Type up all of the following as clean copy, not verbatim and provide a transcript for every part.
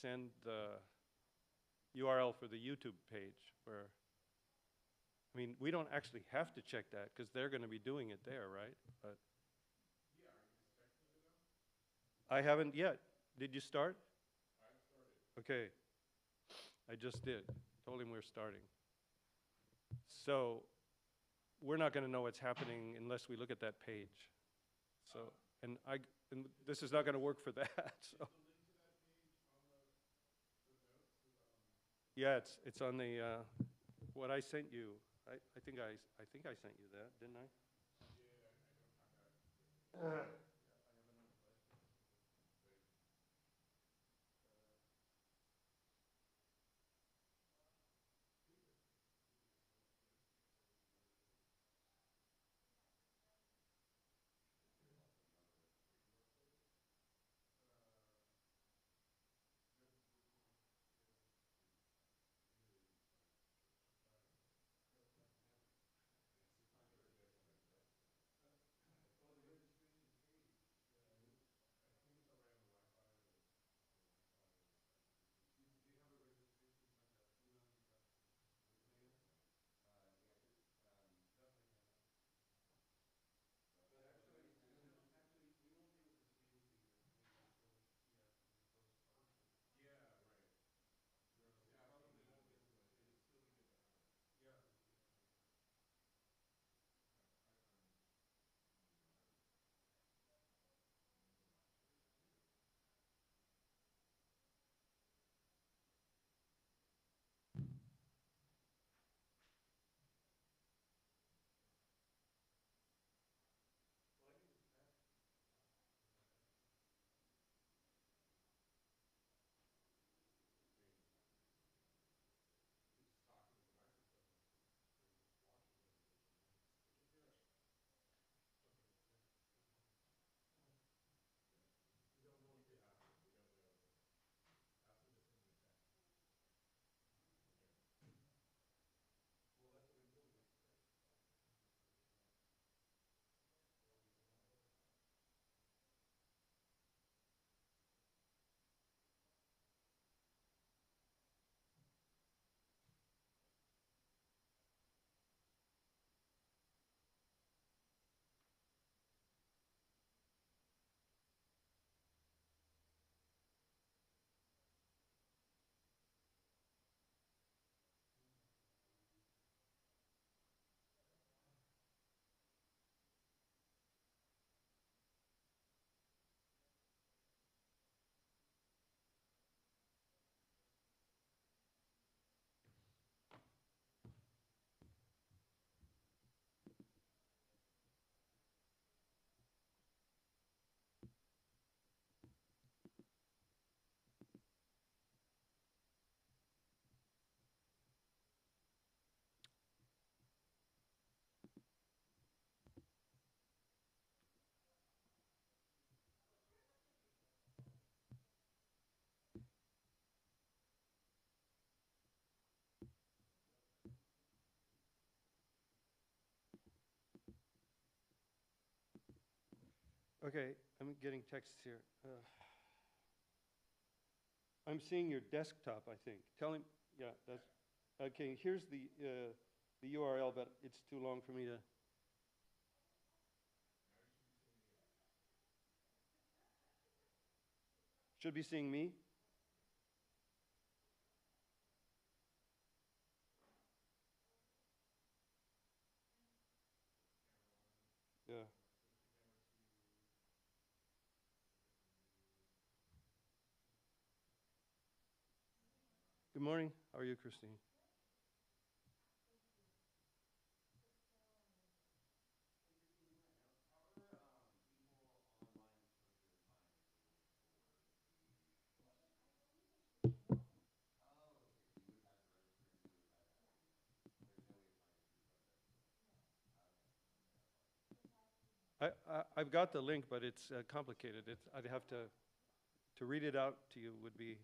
send the URL for the YouTube page where, I mean, we don't actually have to check that because they're going to be doing it there, right? But Yeah, are you just texting to them? I haven't yet. Did you start? I've started. Okay. I just did. Told him we're starting. So we're not going to know what's happening unless we look at that page. So, and this is not going to work for that. So. Is the link to that page on the notes? Is that on? Yeah, it's on the what I sent you. I think I sent you that, didn't I? Yeah, I don't have that with me. Yeah, I have another question. But Oh, the registration page. I think it's already on the Wi-Fi or the Wi-Fi or the site. Do you have a registration, like a email you got with mail? That might have it. But actually, we won't be able to see anything until he goes first. Yeah, right. So Yeah, so probably we won't get to it. It'll still be good to have it. yeah. I found it. Well, I can just pass it. You just talk into the microphone and watch it every 15 minutes. Yeah. Okay. We don't know if they have them. We don't know. Ask them to send me a text. Okay. Well, that's what I'm doing. Okay, I'm getting texts here. I'm seeing your desktop, I think. Tell him, yeah, that's, okay, here's the URL, but it's too long for me to. Should be seeing me? Yeah. Good morning. How are you, Christine? I've got the link, but it's complicated. I'd have to read it out to you would be.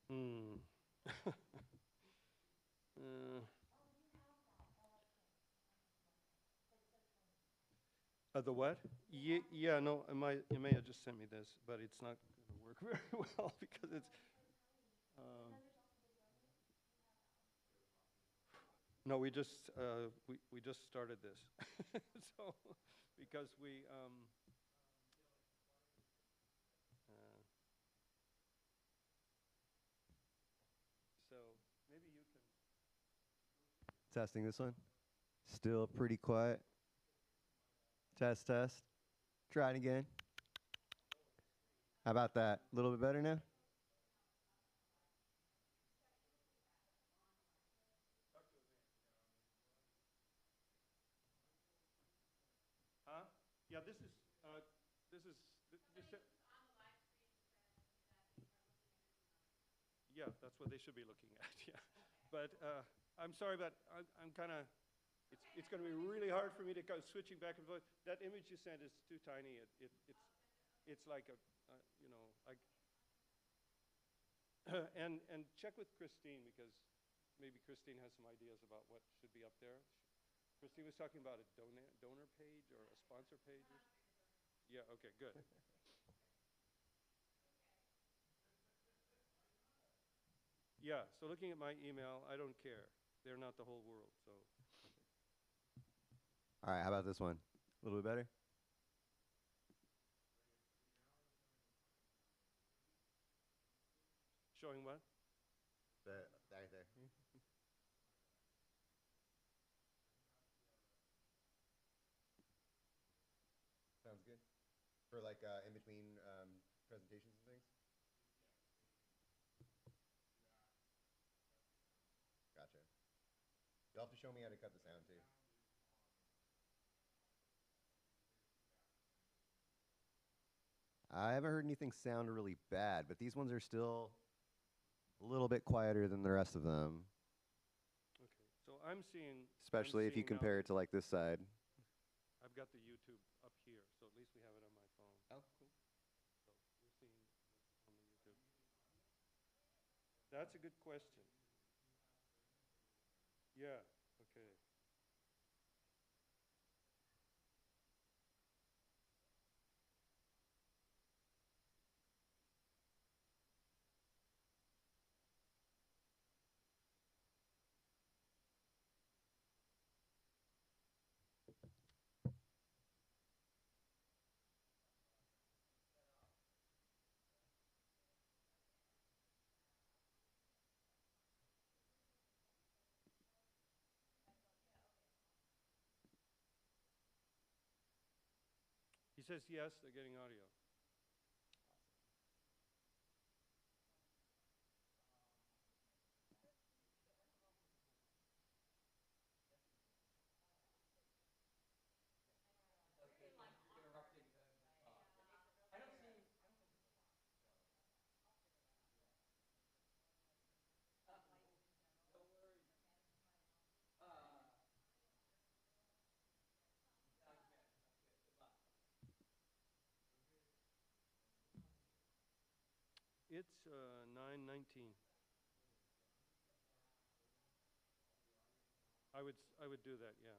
Hmm. Uh, the what? Yeah, no, Amaya just sent me this, but it's not gonna work very well because it's, um, no, we just started this. So, because uh, so maybe you can, Testing this one. Still pretty quiet. Test, test. Try it again. How about that? A little bit better now? huh? Yeah, this is, this, yeah, that's what they should be looking at, yeah. But, I'm sorry, but I'm kinda, it's gonna be really hard for me to go switching back and forth. That image you sent is too tiny. It's like you know, like, and check with Christine, because maybe Christine has some ideas about what should be up there. Christine was talking about a donor page or a sponsor page. Yeah, okay, good. Yeah, so looking at my email, I don't care. They're not the whole world, so. All right, how about this one? A little bit better? Showing what? Right there. Sounds good. For like in between presentations and things? Gotcha. You'll have to show me how to cut the sound too. I haven't heard anything sound really bad, but these ones are still a little bit quieter than the rest of them, Okay, so I'm especially if you seeing now compare that it to like this side. I've got the YouTube up here, so at least we have it on my phone. Oh, cool. So we're seeing on the YouTube. That's a good question. Yeah, okay. He says yes, they're getting audio. It's 9:19. I would do that, yeah.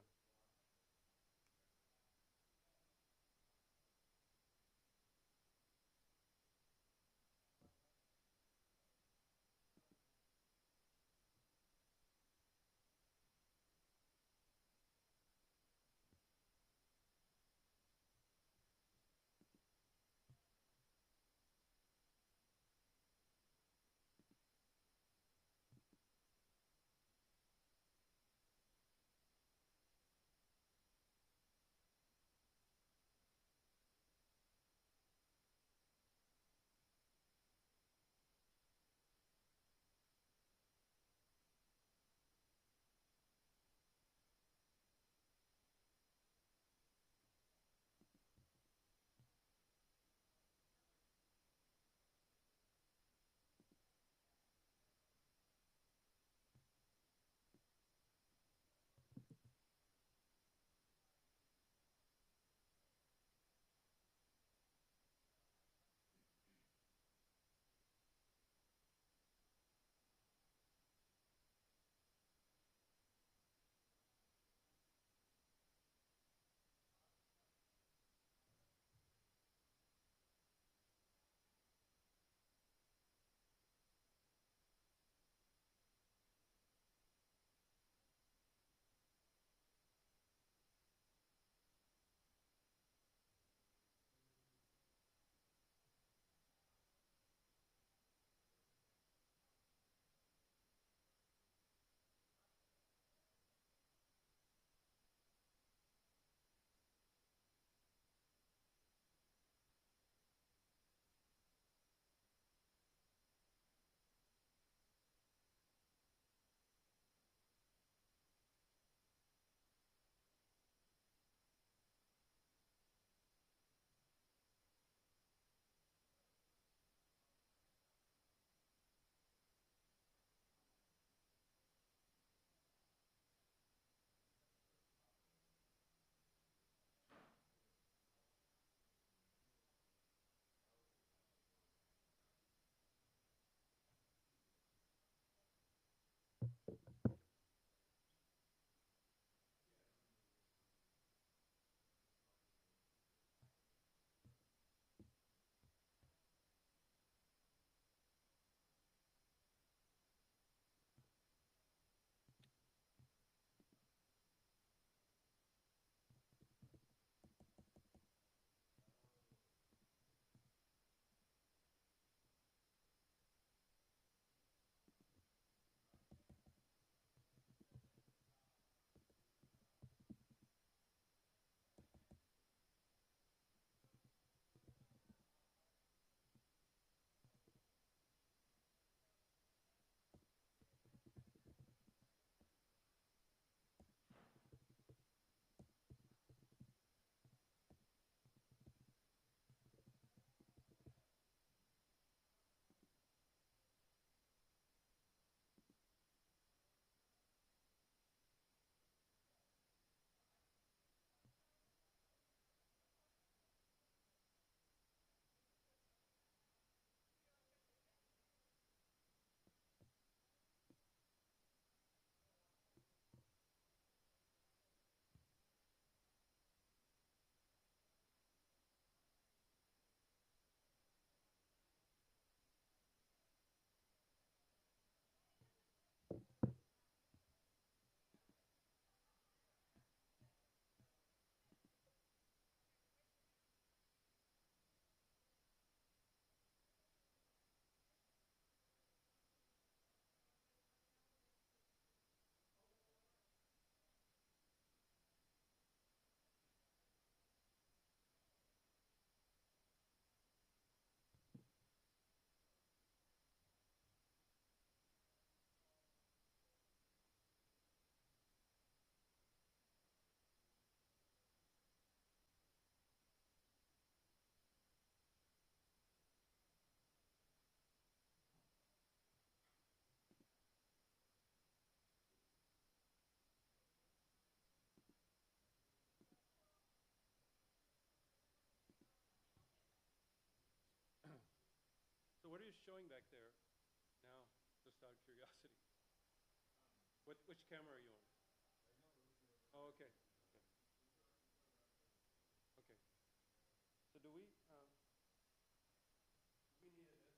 showing back there now, just out of curiosity? Which camera are you on? Oh, okay, okay. Okay. So do we need an estimate of what we spent?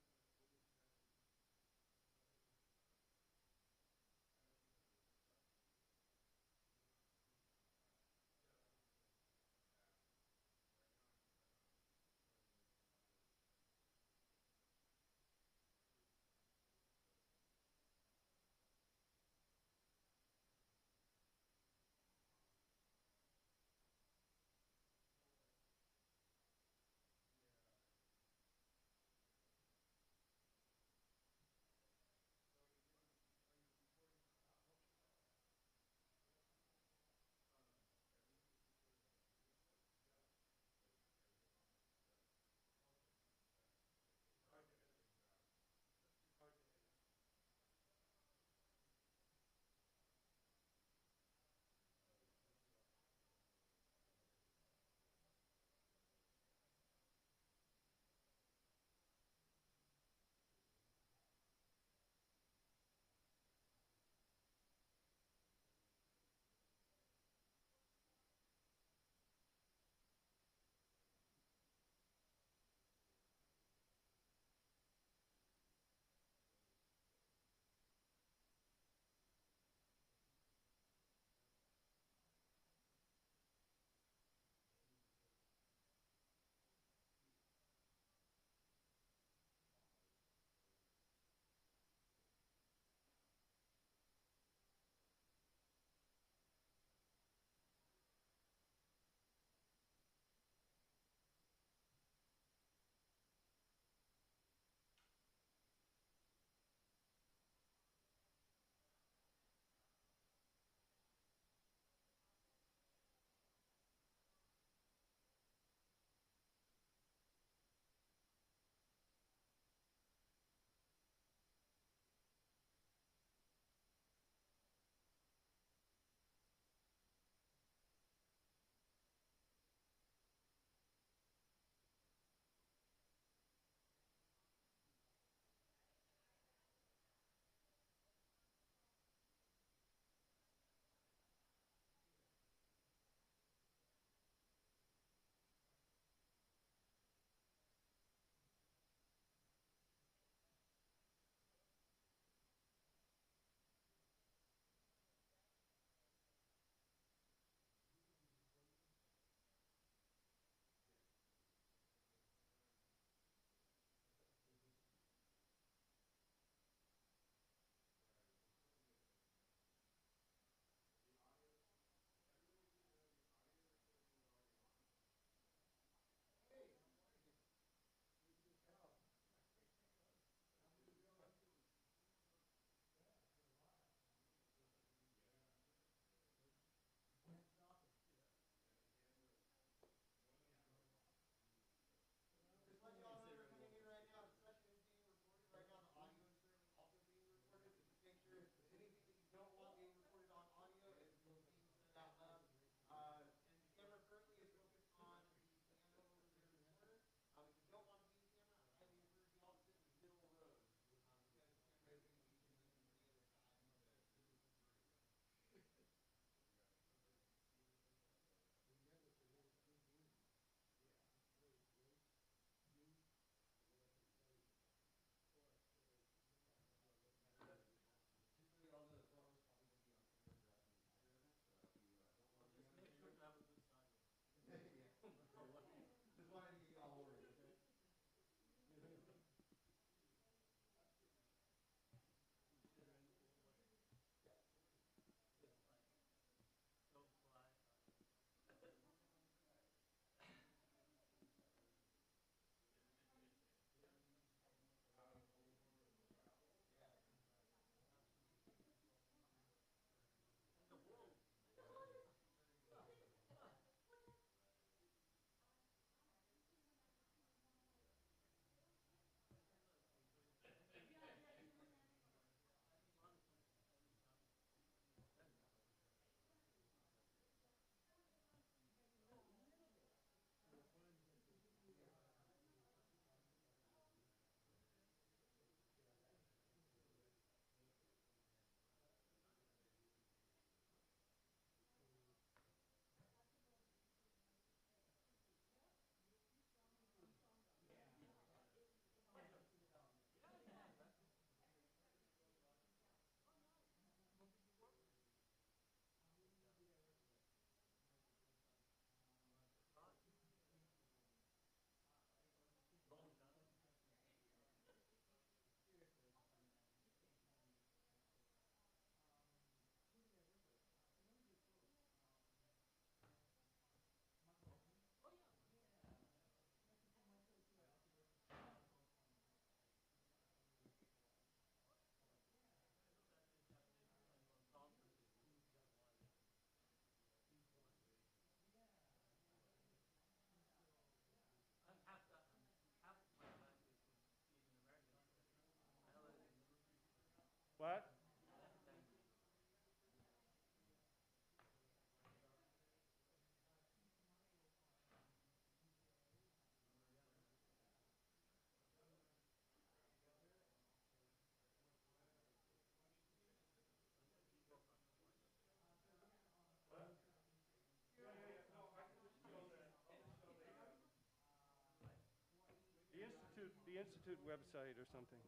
institute website or something.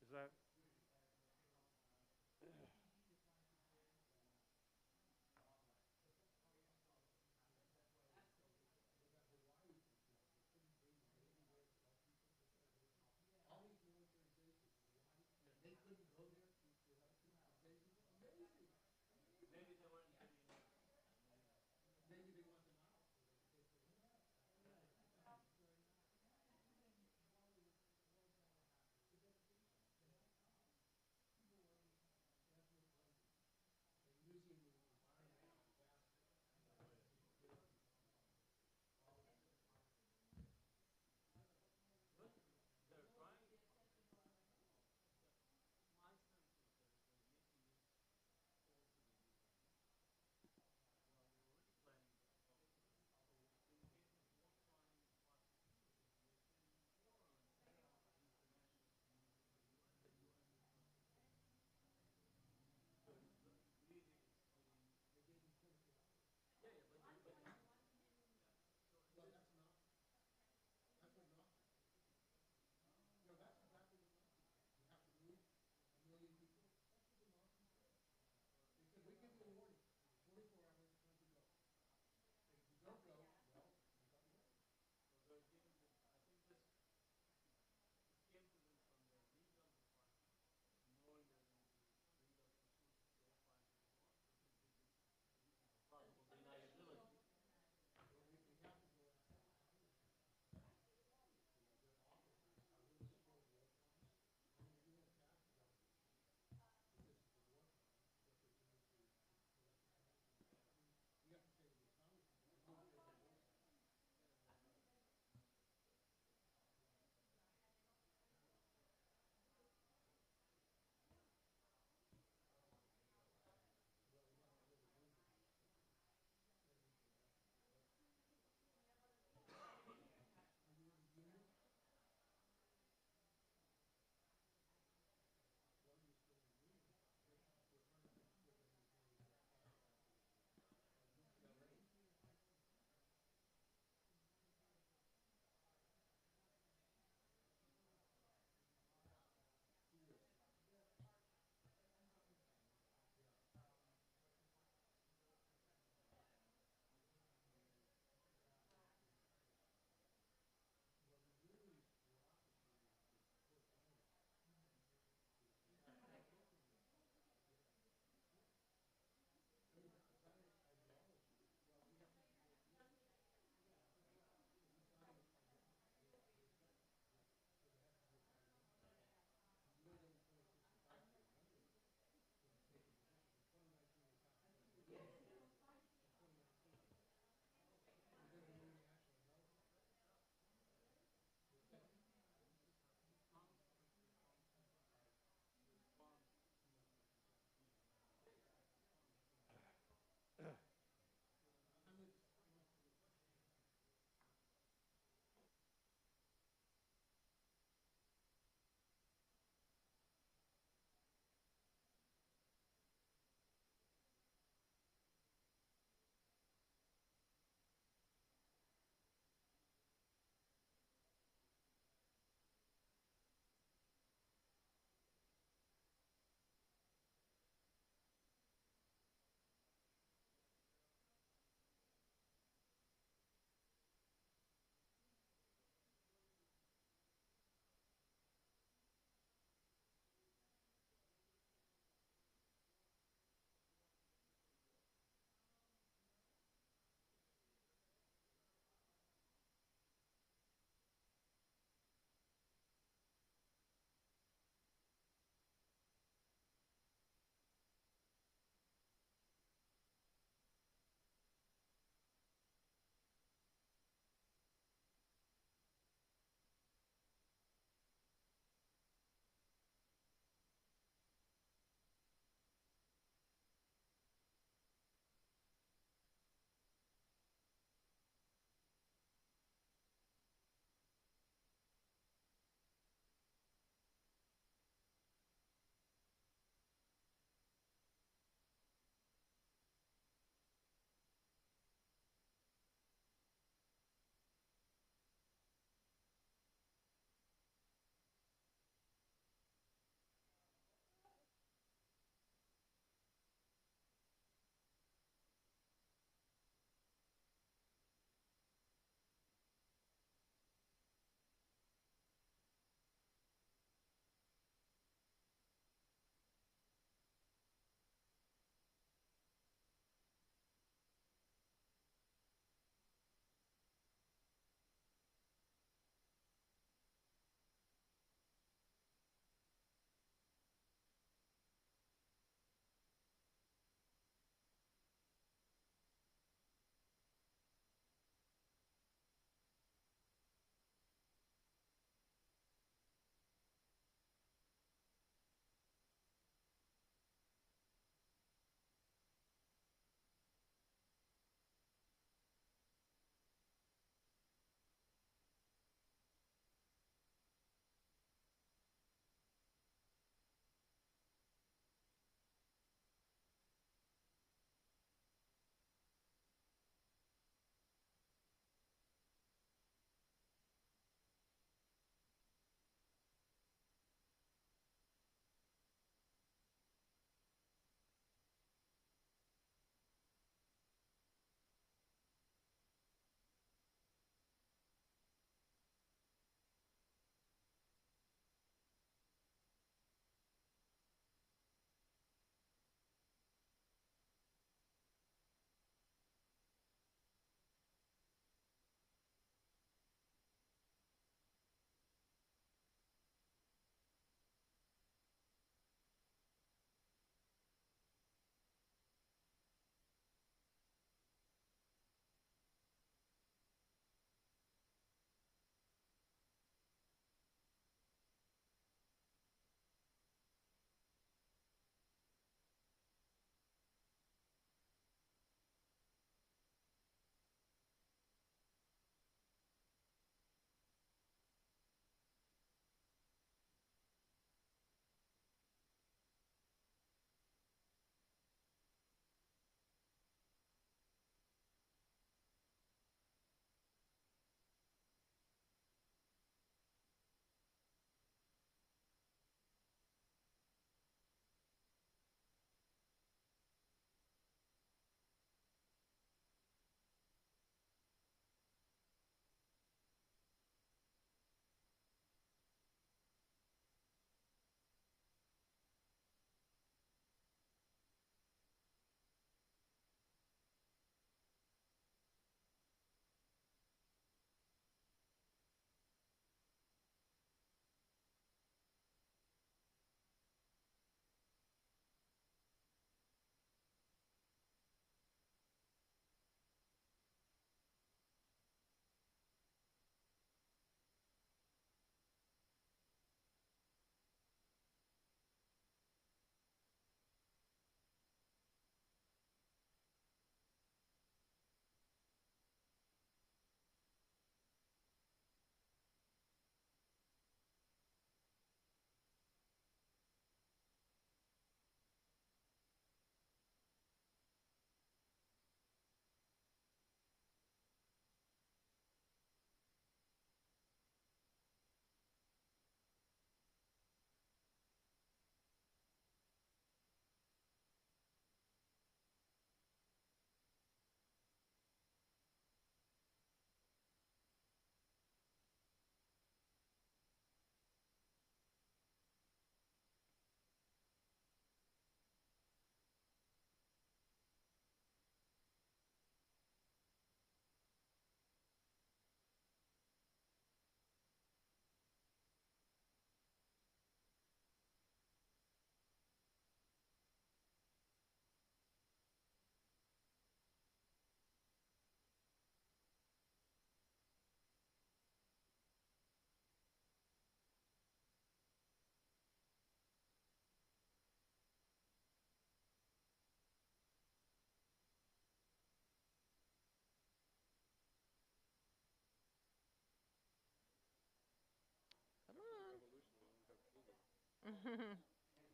Is that? All these militarization, why, they couldn't go there to have a conversation? Amazing. Maybe they weren't getting enough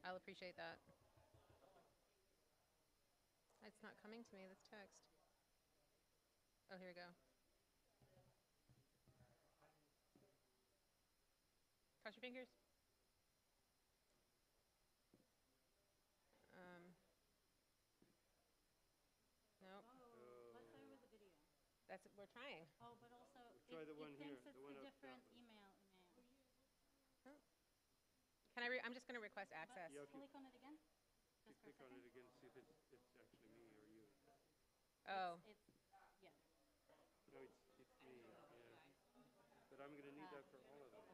I'll appreciate that. It's not coming to me, this text. Oh, here we go. Cross your fingers. Nope. Let's start with the video. We're trying. Oh, but also Try the one it here, thinks it's the one a up different top. email. I'm just gonna request access. Yeah, if you Click on it again. you Just for a click on second. it again, see if it's actually me or you. Oh, It's yeah. No, it's me, yeah. But I'm gonna need that for all of them.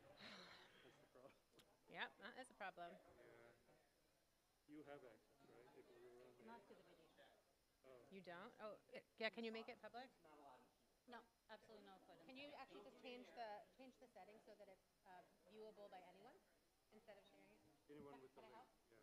That's the problem. yep, that is a problem. Yeah. You have access, right? If we were on there. Not to the video. Oh, You don't? Oh, yeah. Can you make it public? No, absolutely no photo. Can you actually just change the settings so that it's viewable by anyone instead of sharing it? anyone with the Can I link, help? yeah.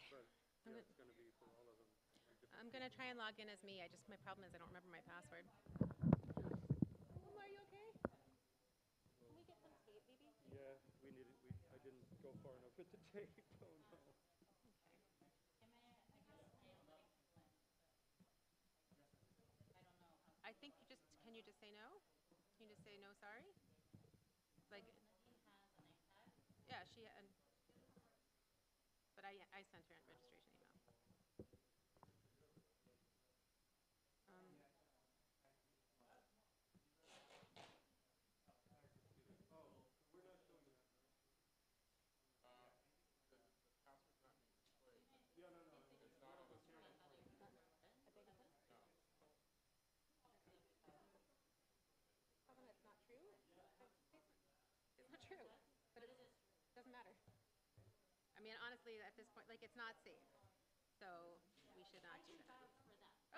But, I'm yeah, good. it's gonna be for all of them. I'm gonna try and log in as me. My problem is I don't remember my password. Are you okay? Can we get some tape, maybe? Yeah, I didn't go far enough with the tape, oh no. I think can you just say no? Can you just say no, sorry? Like, yeah, but I sent her a registration email. Um, How come that's not true? It's not true, but it doesn't matter. I mean, honestly, at this point, like, it's not safe. So we should not do that.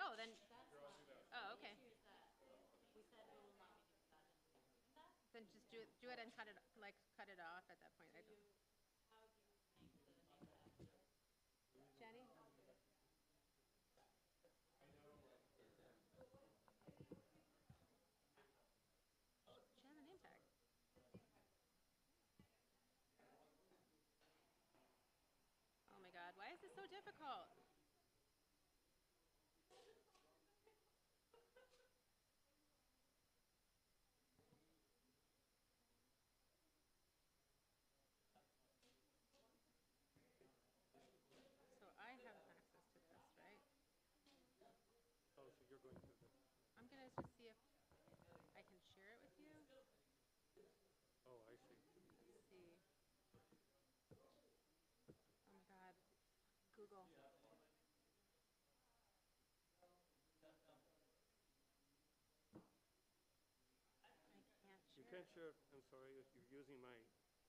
Oh, then. Oh, okay. Then just do it and cut it off at that point. I don't. Jenny? She has a name tag. Oh my God, why is this so difficult? So I have access to this, right? Oh, so you're going to the, I'm gonna just see if I can share it with you. oh, I see. Let's see. Oh my God. Google. I can't You share can't it. share, I'm sorry, if you're using my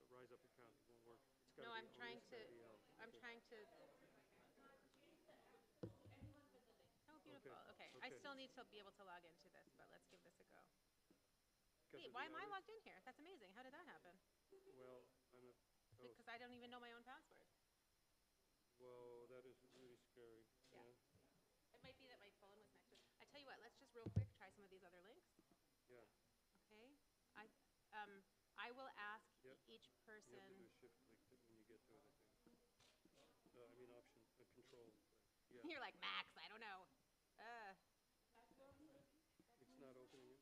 Rise Up account, it won't work. It's No, gotta I'm be trying only to. somebody else. I'm Okay. trying to. Oh, beautiful. Okay. I okay. still need to be able to log into this, but let's give this a go. 'Cause Wait, of why the am I hours? logged in here? That's amazing. How did that happen? Well, oh, Because I don't even know my own password. well, that is really scary, Yeah. yeah? It might be that my phone was next to it. I tell you what, let's just real quick try some of these other links. Yeah, Okay. I I will ask Yep. each you person. have to do a shift click when you get to it, I think. I mean option, control, but, yeah. You're like, Max, I don't know. It's not opening it?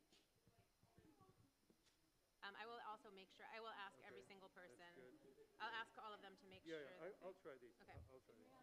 I will also make sure. I will ask every Okay, single person. that's good. I'll ask all of them to make Yeah, sure. yeah, that I'll try these. Okay. I'll try these. Yeah.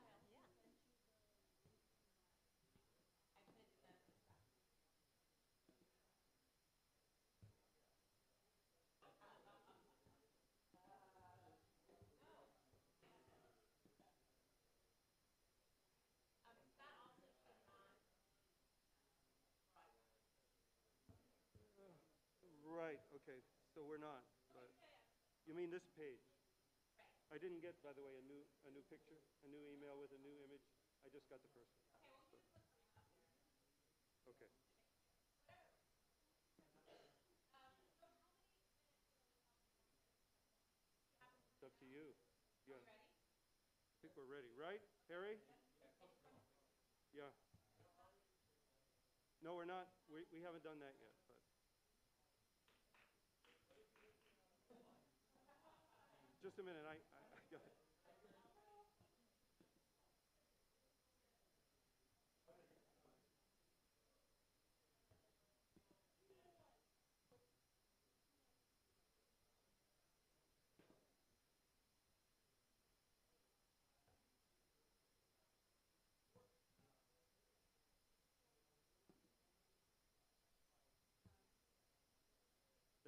Right, okay, so we're not, but, you mean this page? I didn't get, by the way, a new picture, a new email with a new image? I just got the first one. Okay. It's up to you. Yeah. I think we're ready, right, Harry? Yeah. No, we're not. We haven't done that yet, but. Just a minute, I got it.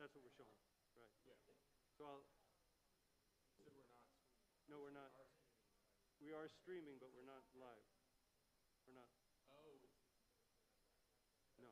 That's what we're showing, right. Yeah. So I'll, You said we're not streaming. no, we're not. Are streaming, but I. We are streaming, but we're not live. We're not, Oh, no.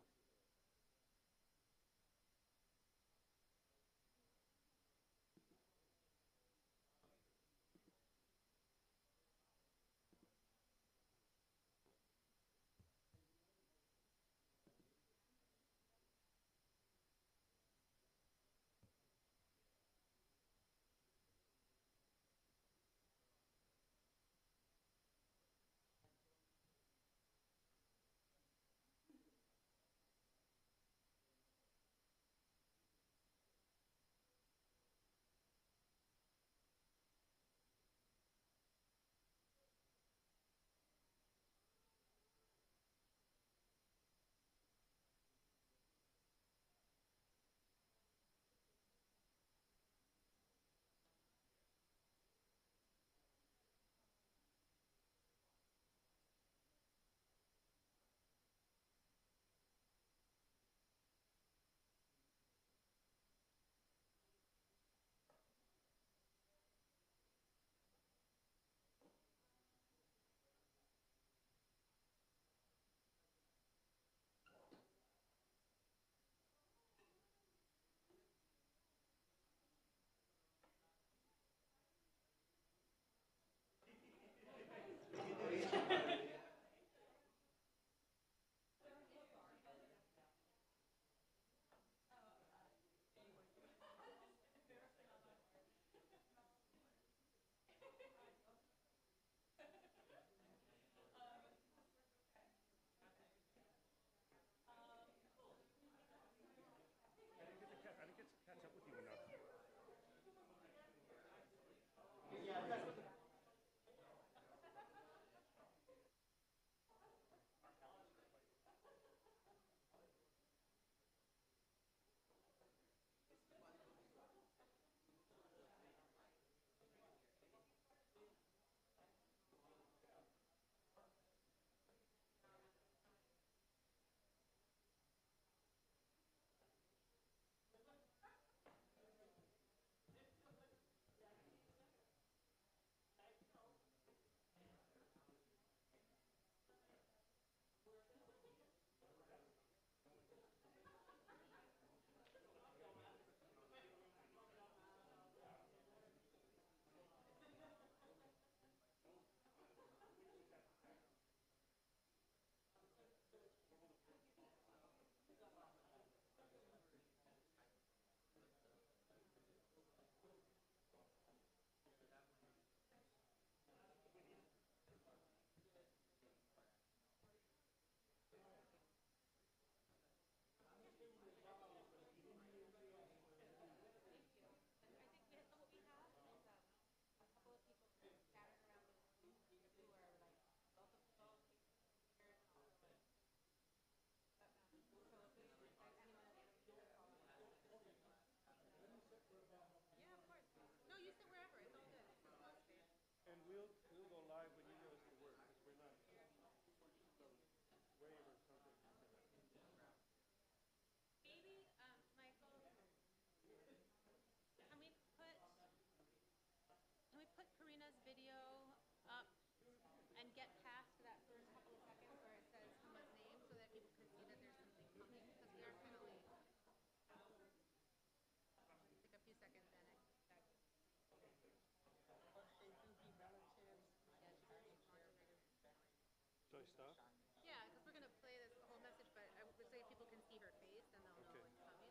I stop? Yeah, because we're gonna play this whole message, but I would say if people can see her face, then they'll know Okay. it's coming.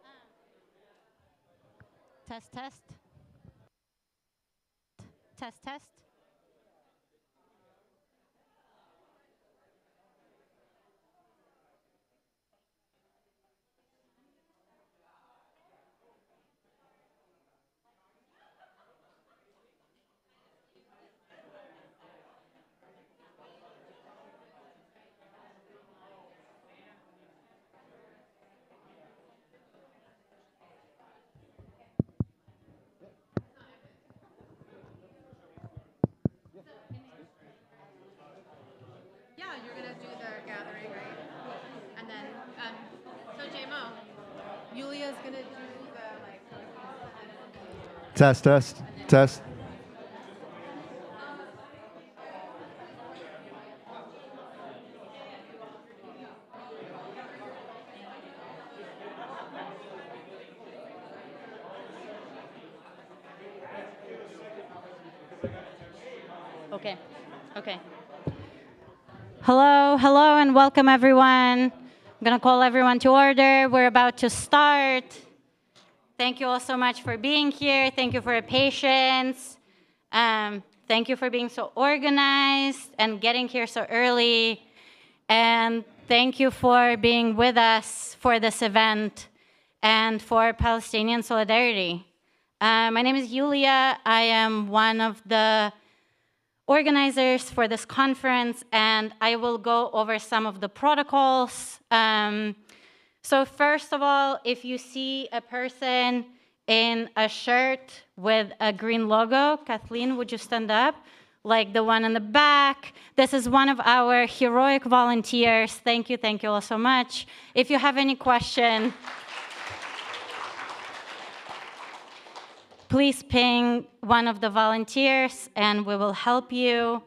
Yeah. Test, test. Test, test. Yeah, you're gonna do the gathering, right? And then, so JMO, Yulia's gonna do the like. Test, test, test. Okay, okay. Hello, hello, and welcome everyone. I'm gonna call everyone to order. We're about to start. Thank you all so much for being here. Thank you for your patience. Thank you for being so organized and getting here so early. And thank you for being with us for this event and for Palestinian solidarity. My name is Yulia. I am one of the organizers for this conference, and I will go over some of the protocols. So first of all, if you see a person in a shirt with a green logo, Kathleen, would you stand up? Like the one in the back. This is one of our heroic volunteers. Thank you all so much. If you have any question, please ping one of the volunteers and we will help you.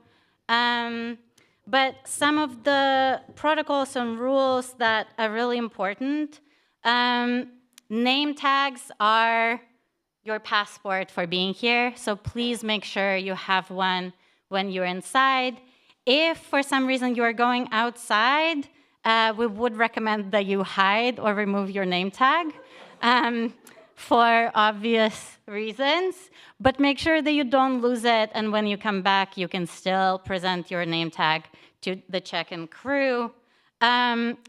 But some of the protocols and rules that are really important, name tags are your passport for being here, so please make sure you have one when you're inside. If for some reason you are going outside, we would recommend that you hide or remove your name tag. For obvious reasons, but make sure that you don't lose it, and when you come back, you can still present your name tag to the check-in crew.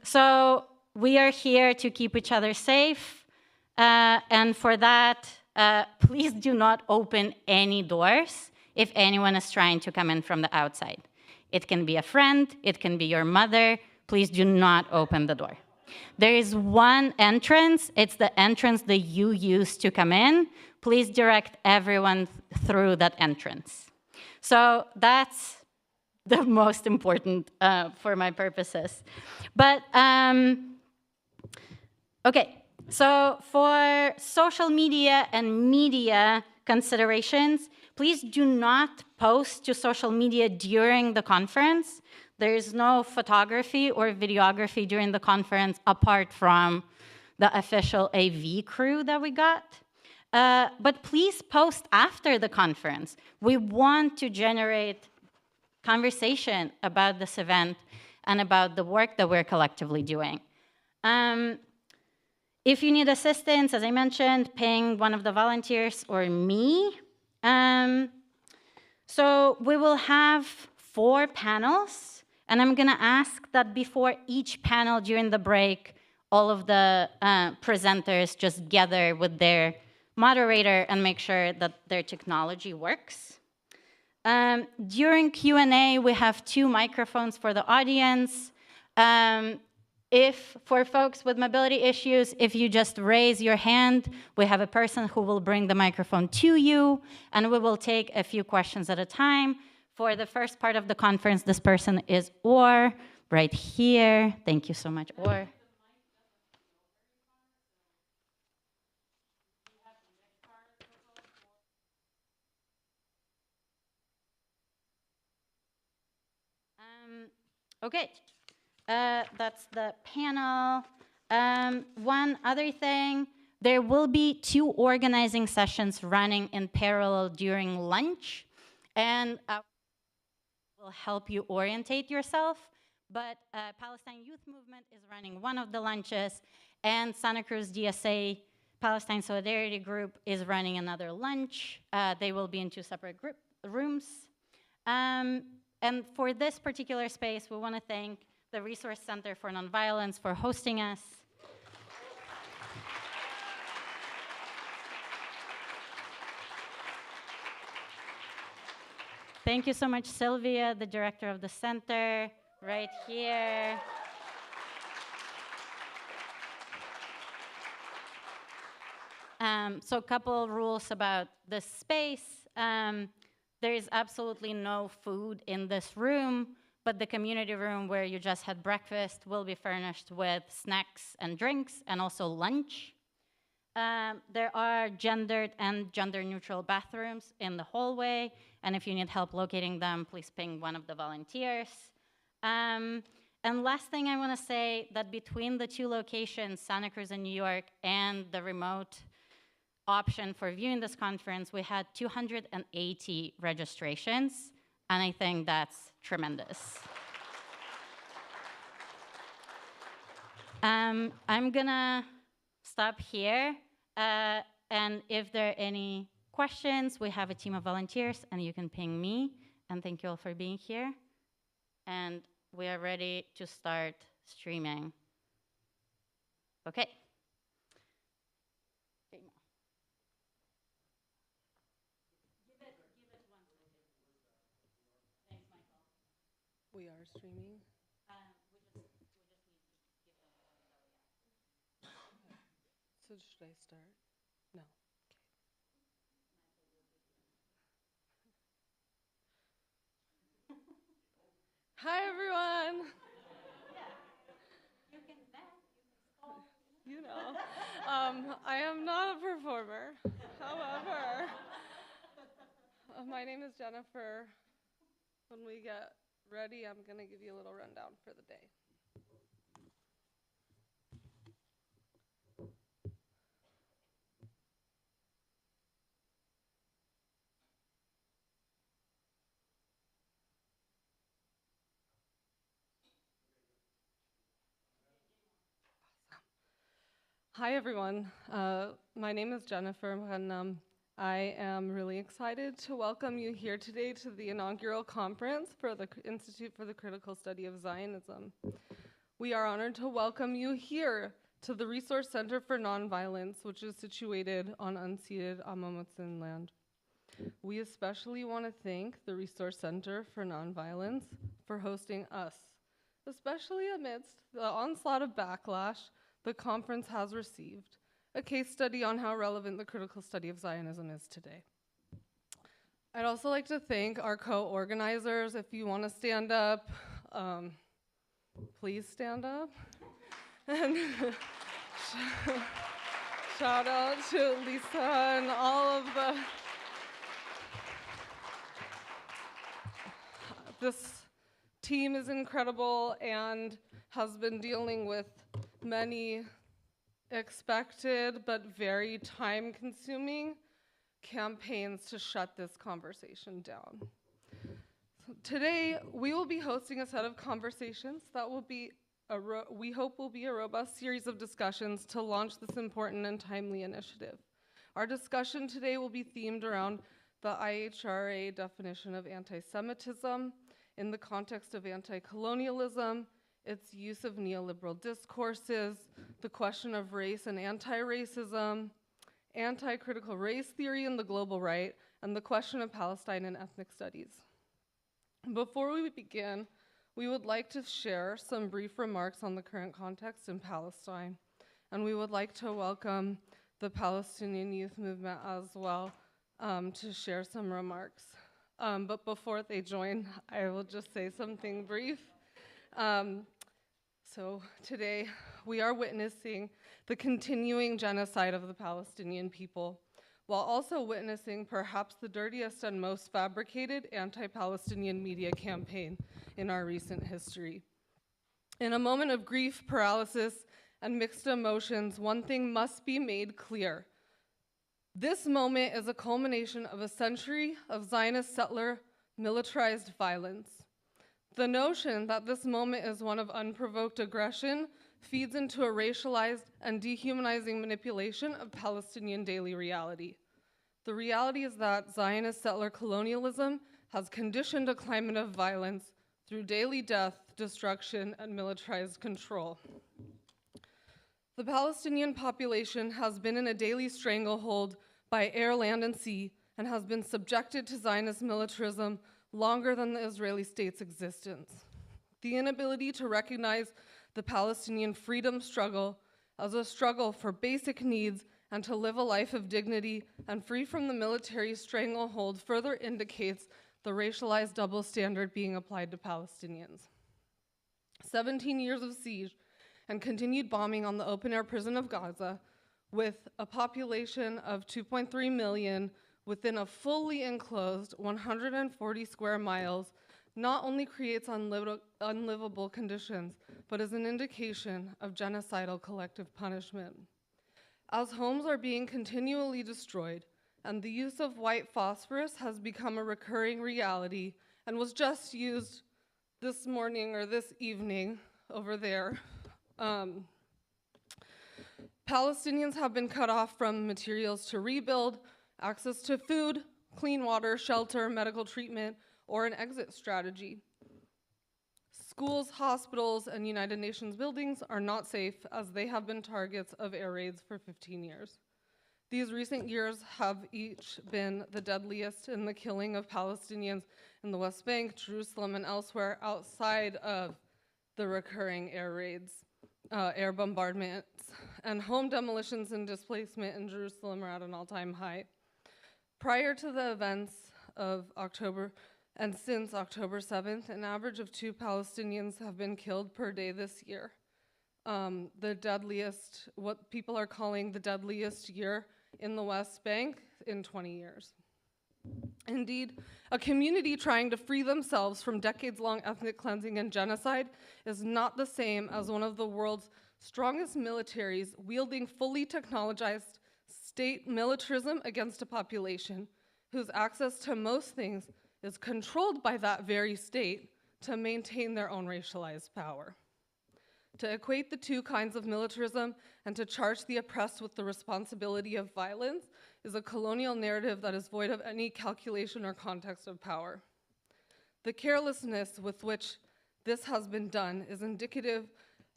So we are here to keep each other safe, and for that, please do not open any doors if anyone is trying to come in from the outside. It can be a friend, it can be your mother. Please do not open the door. There is one entrance. It's the entrance that you use to come in. Please direct everyone through that entrance. So that's the most important for my purposes. But, okay, so for social media and media considerations, please do not post to social media during the conference. There is no photography or videography during the conference apart from the official AV crew that we got. But please post after the conference. We want to generate conversation about this event and about the work that we're collectively doing. If you need assistance, as I mentioned, ping one of the volunteers or me. So we will have 4 panels. And I'm going to ask that before each panel during the break, all of the presenters just gather with their moderator and make sure that their technology works. During Q&A, we have 2 microphones for the audience. If for folks with mobility issues, if you just raise your hand, we have a person who will bring the microphone to you, and we will take a few questions at a time. For the first part of the conference, this person is Or, right here. Thank you so much, Or. Okay, that's the panel. One other thing, there will be 2 organizing sessions running in parallel during lunch, and will help you orientate yourself. But Palestine Youth Movement is running one of the lunches, and Santa Cruz DSA Palestine Solidarity Group is running another lunch. They will be in 2 separate rooms. And for this particular space, we want to thank the Resource Center for Nonviolence for hosting us. Thank you so much, Sylvia, the director of the center, right here. So a couple rules about this space. There is absolutely no food in this room, but the community room where you just had breakfast will be furnished with snacks and drinks and also lunch. There are gendered and gender-neutral bathrooms in the hallway, and if you need help locating them, please ping one of the volunteers. And last thing I want to say, that between the two locations, Santa Cruz and New York, and the remote option for viewing this conference, we had 280 registrations, and I think that's tremendous. I'm gonna stop here, and if there are any questions, we have a team of volunteers, and you can ping me, and thank you all for being here. And we are ready to start streaming. Okay. We are streaming. So should I start? No. Okay. Hi, everyone. You know, I am not a performer. However, my name is Jennifer. When we get ready, I'm going to give you a little rundown for the day. Hi, everyone. My name is Jennifer, and I am really excited to welcome you here today to the inaugural conference for the Institute for the Critical Study of Zionism. We are honored to welcome you here to the Resource Center for Nonviolence, which is situated on unceded Amamutsin land. We especially want to thank the Resource Center for Nonviolence for hosting us, especially amidst the onslaught of backlash the conference has received, a case study on how relevant the critical study of Zionism is today. I'd also like to thank our co-organizers. If you want to stand up, please stand up. And shout out to Lisa and all of this team is incredible and has been dealing with many expected but very time-consuming campaigns to shut this conversation down. So today, we will be hosting a set of conversations that will be, we hope will be a robust series of discussions to launch this important and timely initiative. Our discussion today will be themed around the IHRA definition of anti-Semitism in the context of anti-colonialism, its use of neoliberal discourses, the question of race and anti-racism, anti-critical race theory in the global right, and the question of Palestine and ethnic studies. Before we begin, we would like to share some brief remarks on the current context in Palestine, and we would like to welcome the Palestinian Youth Movement as well to share some remarks. But before they join, I will just say something brief. So today, we are witnessing the continuing genocide of the Palestinian people, while also witnessing perhaps the dirtiest and most fabricated anti-Palestinian media campaign in our recent history. In a moment of grief, paralysis, and mixed emotions, one thing must be made clear. This moment is a culmination of a century of Zionist settler militarized violence. The notion that this moment is one of unprovoked aggression feeds into a racialized and dehumanizing manipulation of Palestinian daily reality. The reality is that Zionist settler colonialism has conditioned a climate of violence through daily death, destruction, and militarized control. The Palestinian population has been in a daily stranglehold by air, land, and sea, and has been subjected to Zionist militarism longer than the Israeli state's existence. The inability to recognize the Palestinian freedom struggle as a struggle for basic needs and to live a life of dignity and free from the military stranglehold further indicates the racialized double standard being applied to Palestinians. 17 years of siege and continued bombing on the open-air prison of Gaza, with a population of 2.3 million within a fully enclosed 140 square miles, not only creates unlivable conditions, but is an indication of genocidal collective punishment. As homes are being continually destroyed, and the use of white phosphorus has become a recurring reality and was just used this morning or this evening over there, Palestinians have been cut off from materials to rebuild, access to food, clean water, shelter, medical treatment, or an exit strategy. Schools, hospitals, and United Nations buildings are not safe as they have been targets of air raids for 15 years. These recent years have each been the deadliest in the killing of Palestinians in the West Bank, Jerusalem, and elsewhere outside of the recurring air raids, air bombardments, and home demolitions and displacement in Jerusalem are at an all-time high. Prior to the events of October, and since October 7th, an average of 2 Palestinians have been killed per day this year. The deadliest, what people are calling the deadliest year in the West Bank in 20 years. Indeed, a community trying to free themselves from decades-long ethnic cleansing and genocide is not the same as one of the world's strongest militaries wielding fully technologized state militarism against a population whose access to most things is controlled by that very state to maintain their own racialized power. To equate the two kinds of militarism and to charge the oppressed with the responsibility of violence is a colonial narrative that is void of any calculation or context of power. The carelessness with which this has been done is indicative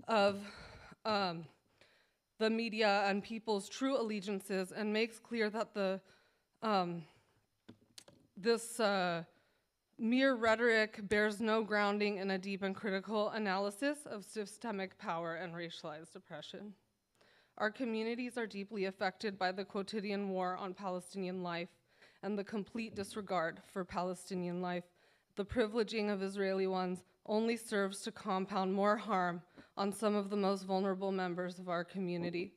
of the media and people's true allegiances and makes clear that this mere rhetoric bears no grounding in a deep and critical analysis of systemic power and racialized oppression. Our communities are deeply affected by the quotidian war on Palestinian life and the complete disregard for Palestinian life. The privileging of Israeli ones only serves to compound more harm on some of the most vulnerable members of our community.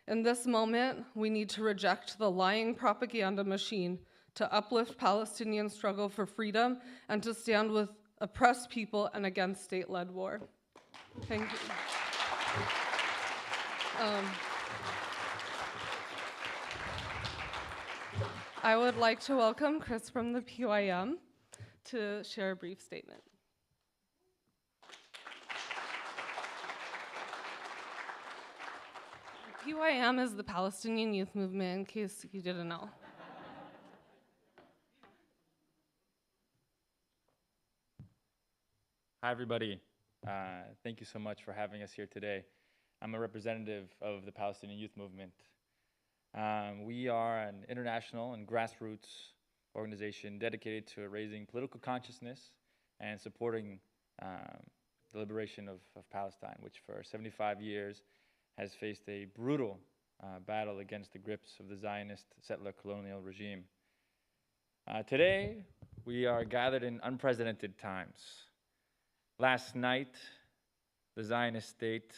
In this moment, we need to reject the lying propaganda machine to uplift Palestinian struggle for freedom and to stand with oppressed people and against state-led war. Thank you. I would like to welcome Chris from the PYM to share a brief statement. PYM is the Palestinian Youth Movement, in case you didn't know. Hi, everybody. Thank you so much for having us here today. I'm a representative of the Palestinian Youth Movement. We are an international and grassroots organization dedicated to raising political consciousness and supporting the liberation of Palestine, which for 75 years has faced a brutal battle against the grips of the Zionist settler colonial regime. Today, we are gathered in unprecedented times. Last night, the Zionist state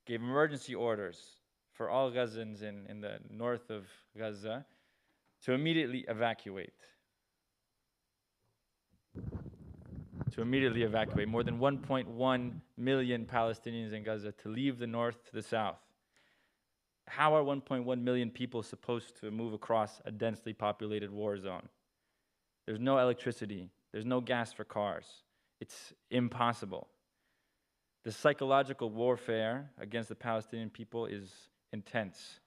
gave emergency orders for all Gazans in the north of Gaza to immediately evacuate. More than 1.1 million Palestinians in Gaza to leave the north to the south. How are 1.1 million people supposed to move across a densely populated war zone? There's no electricity. There's no gas for cars. It's impossible. The psychological warfare against the Palestinian people is intense.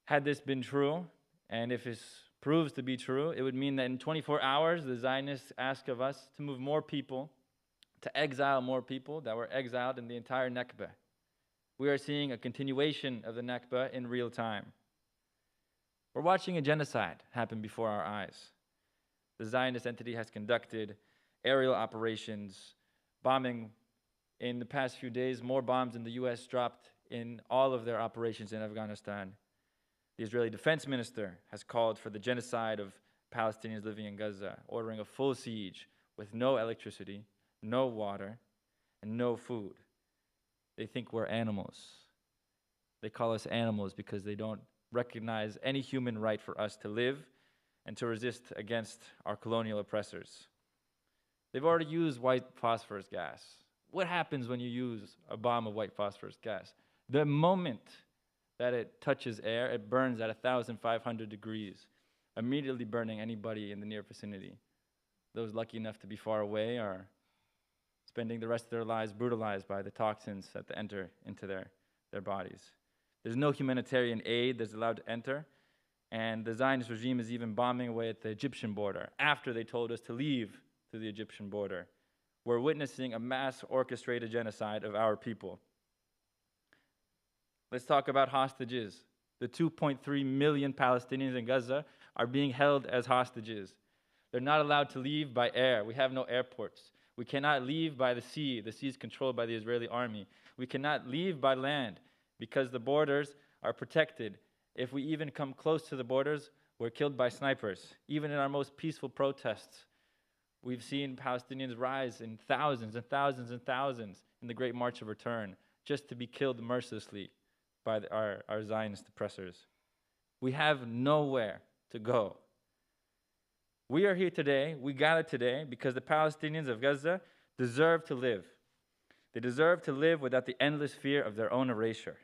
Had this been true, and if it's proves to be true, it would mean that in 24 hours, the Zionists ask of us to move more people, to exile more people that were exiled in the entire Nakba. We are seeing a continuation of the Nakba in real time. We're watching a genocide happen before our eyes. The Zionist entity has conducted aerial operations, bombing. In the past few days, more bombs than the U.S. dropped in all of their operations in Afghanistan. The Israeli defense minister has called for the genocide of Palestinians living in Gaza, ordering a full siege with no electricity, no water, and no food. They think we're animals. They call us animals because they don't recognize any human right for us to live and to resist against our colonial oppressors. They've already used white phosphorus gas. What happens when you use a bomb of white phosphorus gas? The moment that it touches air, it burns at 1,500 degrees, immediately burning anybody in the near vicinity. Those lucky enough to be far away are spending the rest of their lives brutalized by the toxins that enter into their bodies. There's no humanitarian aid that's allowed to enter, and the Zionist regime is even bombing away at the Egyptian border after they told us to leave through the Egyptian border. We're witnessing a mass orchestrated genocide of our people. Let's talk about hostages. The 2.3 million Palestinians in Gaza are being held as hostages. They're not allowed to leave by air. We have no airports. We cannot leave by the sea. The sea is controlled by the Israeli army. We cannot leave by land because the borders are protected. If we even come close to the borders, we're killed by snipers. Even in our most peaceful protests, we've seen Palestinians rise in thousands and thousands and thousands in the Great March of Return just to be killed mercilessly by our Zionist oppressors. We have nowhere to go. We are here today, we gathered today because the Palestinians of Gaza deserve to live. They deserve to live without the endless fear of their own erasure.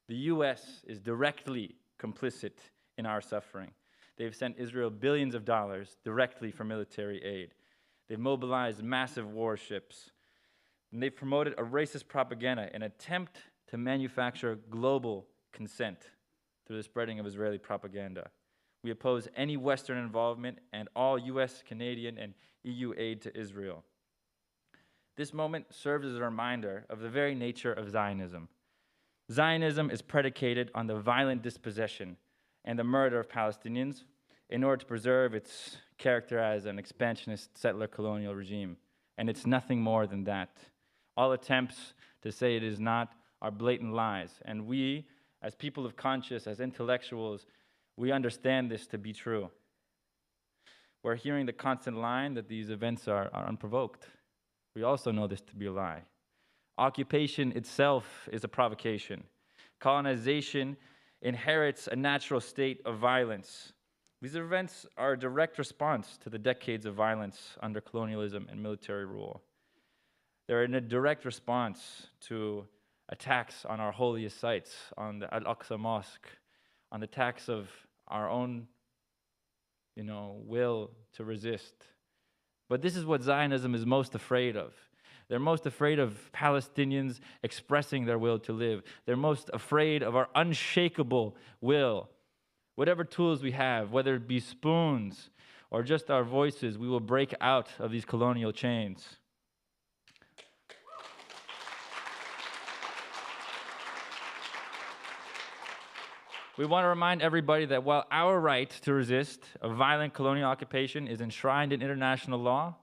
The U.S. is directly complicit in our suffering. They've sent Israel billions of dollars directly for military aid. They've mobilized massive warships. And they've promoted a racist propaganda in an attempt to manufacture global consent through the spreading of Israeli propaganda. We oppose any Western involvement and all U.S., Canadian, and EU aid to Israel. This moment serves as a reminder of the very nature of Zionism. Zionism is predicated on the violent dispossession and the murder of Palestinians in order to preserve its character as an expansionist settler colonial regime. And it's nothing more than that. All attempts to say it is not are blatant lies. And we, as people of conscience, as intellectuals, we understand this to be true. We're hearing the constant line that these events are unprovoked. We also know this to be a lie. Occupation itself is a provocation. Colonization inherits a natural state of violence. These events are a direct response to the decades of violence under colonialism and military rule. They're in a direct response to attacks on our holiest sites, on the Al-Aqsa Mosque, on the attacks of our own, will to resist. But this is what Zionism is most afraid of. They're most afraid of Palestinians expressing their will to live. They're most afraid of our unshakable will. Whatever tools we have, whether it be spoons or just our voices, we will break out of these colonial chains. We want to remind everybody that while our right to resist a violent colonial occupation is enshrined in international law,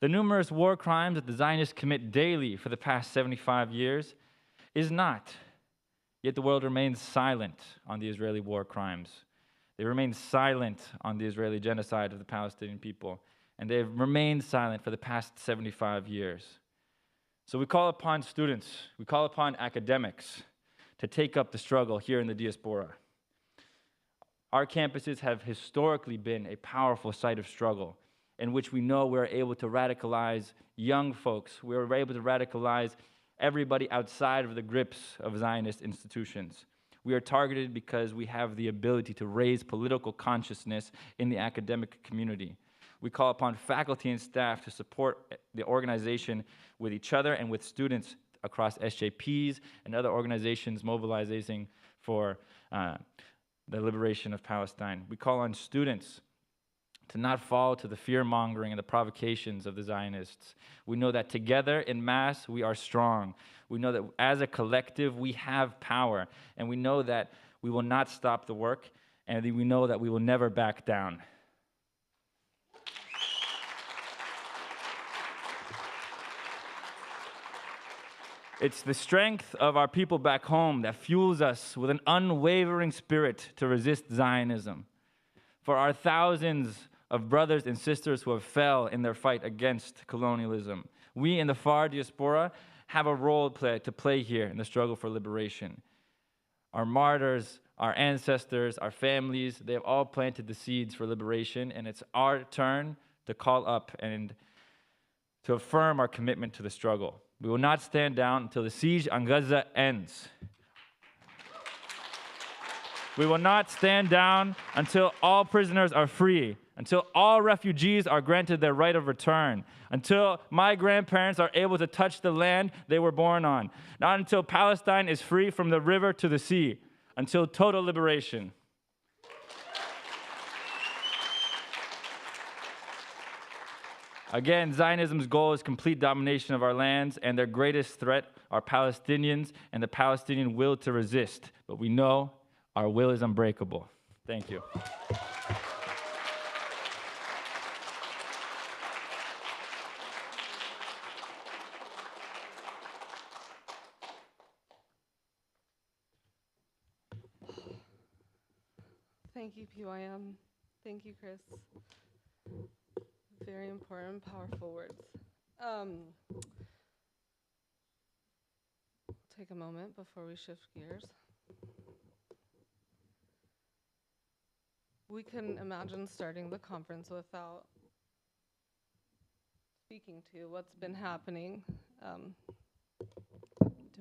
the numerous war crimes that the Zionists commit daily for the past 75 years is not. Yet the world remains silent on the Israeli war crimes. They remain silent on the Israeli genocide of the Palestinian people, and they have remained silent for the past 75 years. So we call upon students, we call upon academics to take up the struggle here in the diaspora. Our campuses have historically been a powerful site of struggle in which we know we're able to radicalize young folks. We're able to radicalize everybody outside of the grips of Zionist institutions. We are targeted because we have the ability to raise political consciousness in the academic community. We call upon faculty and staff to support the organization with each other and with students across SJPs and other organizations mobilizing for the liberation of Palestine. We call on students to not fall to the fear-mongering and the provocations of the Zionists. We know that together in mass, we are strong. We know that as a collective, we have power. And we know that we will not stop the work, and we know that we will never back down. It's the strength of our people back home that fuels us with an unwavering spirit to resist Zionism. For our thousands of brothers and sisters who have fell in their fight against colonialism, we in the far diaspora have a role to play here in the struggle for liberation. Our martyrs, our ancestors, our families, they have all planted the seeds for liberation, and it's our turn to call up and to affirm our commitment to the struggle. We will not stand down until the siege on Gaza ends. We will not stand down until all prisoners are free, until all refugees are granted their right of return, until my grandparents are able to touch the land they were born on, not until Palestine is free from the river to the sea, until total liberation. Again, Zionism's goal is complete domination of our lands, and their greatest threat are Palestinians and the Palestinian will to resist. But we know our will is unbreakable. Thank you. Thank you, PYM. Thank you, Chris. Very important, powerful words. Take a moment before we shift gears. We can imagine starting the conference without speaking to what's been happening. Do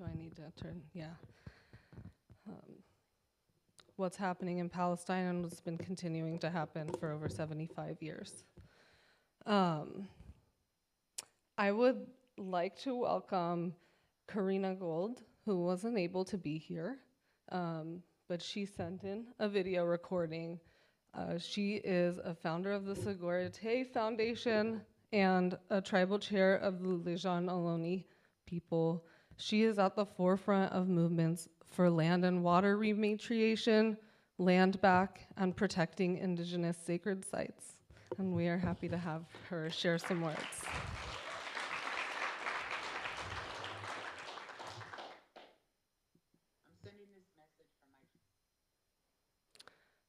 I need to turn? Yeah. What's happening in Palestine and what's been continuing to happen for over 75 years. I would like to welcome Karina Gold, who wasn't able to be here, but she sent in a video recording. She is a founder of the Segurite Foundation and a tribal chair of the Lejan Aloni people. She is at the forefront of movements for land and water rematriation, land back, and protecting indigenous sacred sites. And we are happy to have her share some words. I'm sending this message from my...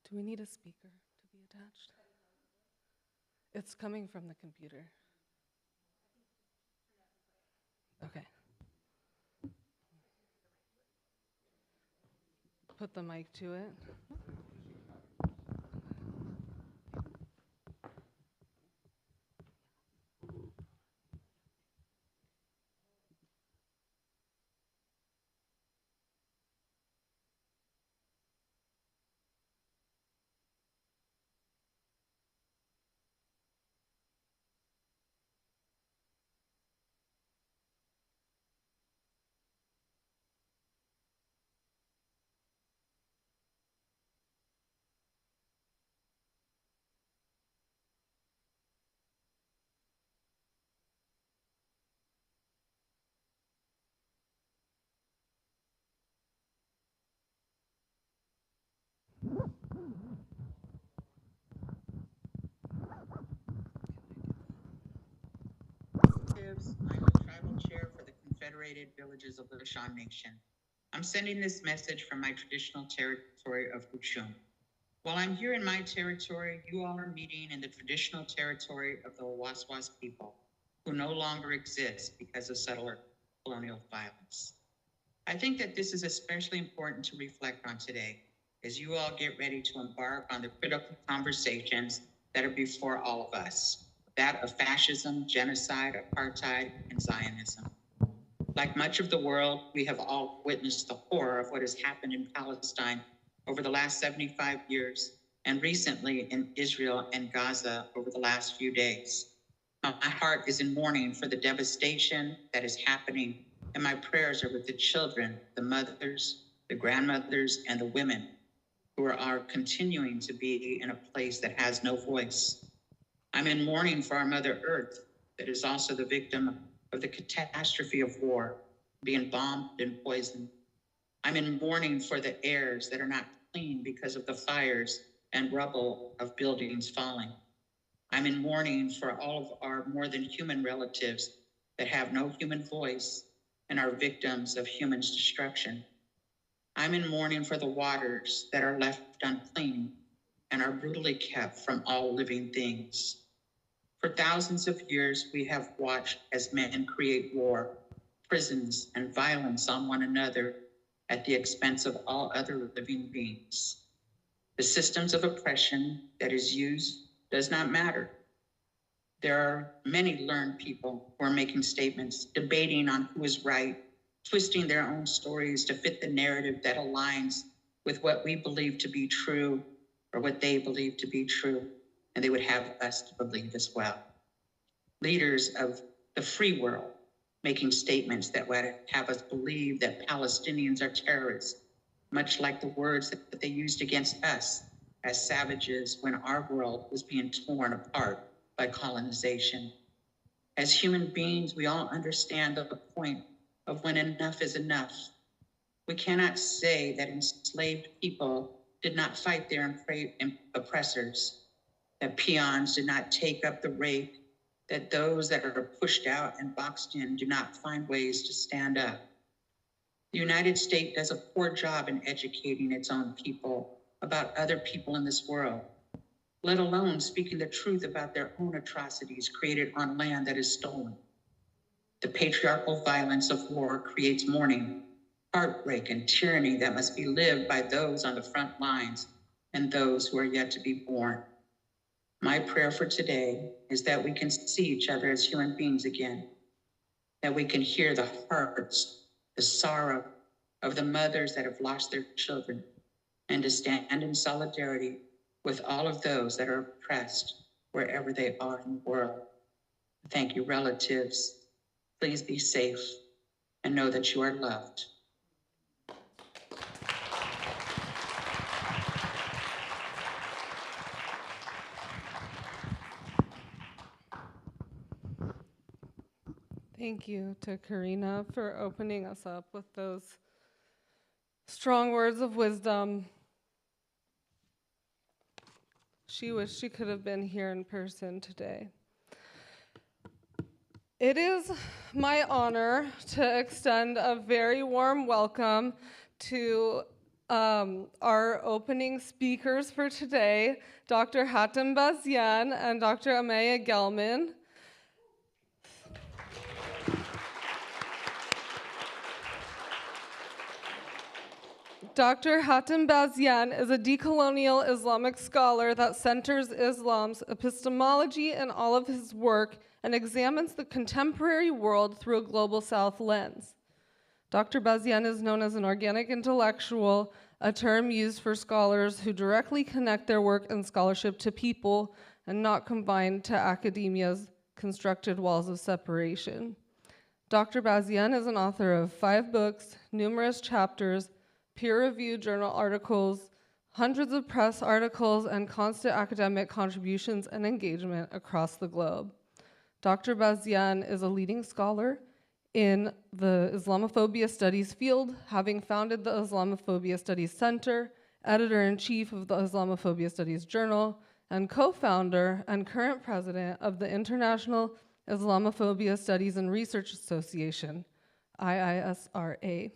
Do we need a speaker to be attached? It's coming from the computer. Okay. Put the mic to it. I'm the tribal chair for the Confederated Villages of the Lishan Nation. I'm sending this message from my traditional territory of Huchum. While I'm here in my territory, you all are meeting in the traditional territory of the Waswas people, who no longer exist because of settler colonial violence. I think that this is especially important to reflect on today, as you all get ready to embark on the critical conversations that are before all of us. That of fascism, genocide, apartheid, and Zionism. Like much of the world, we have all witnessed the horror of what has happened in Palestine over the last 75 years, and recently in Israel and Gaza over the last few days. My heart is in mourning for the devastation that is happening, and my prayers are with the children, the mothers, the grandmothers, and the women who are continuing to be in a place that has no voice. I'm in mourning for our Mother Earth that is also the victim of the catastrophe of war, being bombed and poisoned. I'm in mourning for the airs that are not clean because of the fires and rubble of buildings falling. I'm in mourning for all of our more than human relatives that have no human voice and are victims of human destruction. I'm in mourning for the waters that are left unclean and are brutally kept from all living things. For thousands of years, we have watched as men create war, prisons, and violence on one another at the expense of all other living beings. The systems of oppression that is used does not matter. There are many learned people who are making statements, debating on who is right, twisting their own stories to fit the narrative that aligns with what we believe to be true or what they believe to be true, and they would have us to believe as well. Leaders of the free world making statements that would have us believe that Palestinians are terrorists, much like the words that they used against us as savages when our world was being torn apart by colonization. As human beings, we all understand the point of when enough is enough. We cannot say that enslaved people did not fight their oppressors, that peons did not take up the rake, that those that are pushed out and boxed in do not find ways to stand up. The United States does a poor job in educating its own people about other people in this world, let alone speaking the truth about their own atrocities created on land that is stolen. The patriarchal violence of war creates mourning, heartbreak, and tyranny that must be lived by those on the front lines and those who are yet to be born. My prayer for today is that we can see each other as human beings again, that we can hear the hearts, the sorrow of the mothers that have lost their children, and to stand in solidarity with all of those that are oppressed wherever they are in the world. Thank you, relatives. Please be safe and know that you are loved. Thank you to Karina for opening us up with those strong words of wisdom. She wished she could have been here in person today. It is my honor to extend a very warm welcome to our opening speakers for today, Dr. Hatem Bazian and Dr. Amaya Gelman. Dr. Hatem Bazian is a decolonial Islamic scholar that centers Islam's epistemology in all of his work and examines the contemporary world through a global South lens. Dr. Bazian is known as an organic intellectual, a term used for scholars who directly connect their work and scholarship to people and not confined to academia's constructed walls of separation. Dr. Bazian is an author of 5 books, numerous chapters, peer-reviewed journal articles, hundreds of press articles, and constant academic contributions and engagement across the globe. Dr. Bazian is a leading scholar in the Islamophobia Studies field, having founded the Islamophobia Studies Center, editor-in-chief of the Islamophobia Studies Journal, and co-founder and current president of the International Islamophobia Studies and Research Association, IISRA.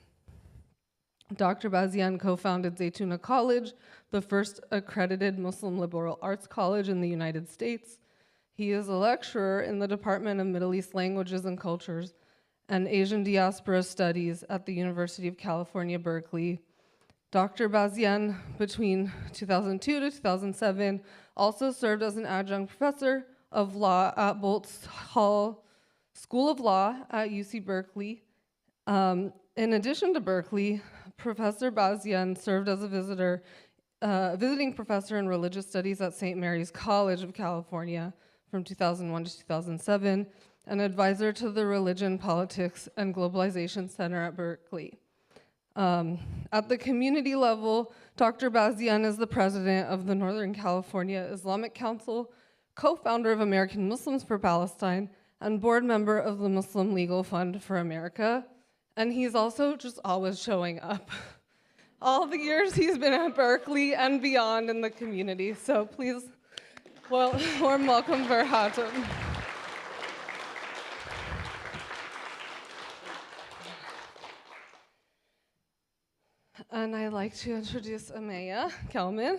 Dr. Bazian co-founded Zaytuna College, the first accredited Muslim liberal arts college in the United States. He is a lecturer in the Department of Middle East Languages and Cultures and Asian Diaspora Studies at the University of California, Berkeley. Dr. Bazian, between 2002 to 2007, also served as an adjunct professor of law at Boltz Hall School of Law at UC Berkeley. In addition to Berkeley, Professor Bazian served as a visiting professor in religious studies at St. Mary's College of California from 2001 to 2007, an advisor to the Religion, Politics, and Globalization Center at Berkeley. At the community level, Dr. Bazian is the president of the Northern California Islamic Council, co-founder of American Muslims for Palestine, and board member of the Muslim Legal Fund for America. And he's also just always showing up. All the years he's been at Berkeley and beyond in the community. So please, warm welcome for Hatem. And I'd like to introduce Amaya Gelman.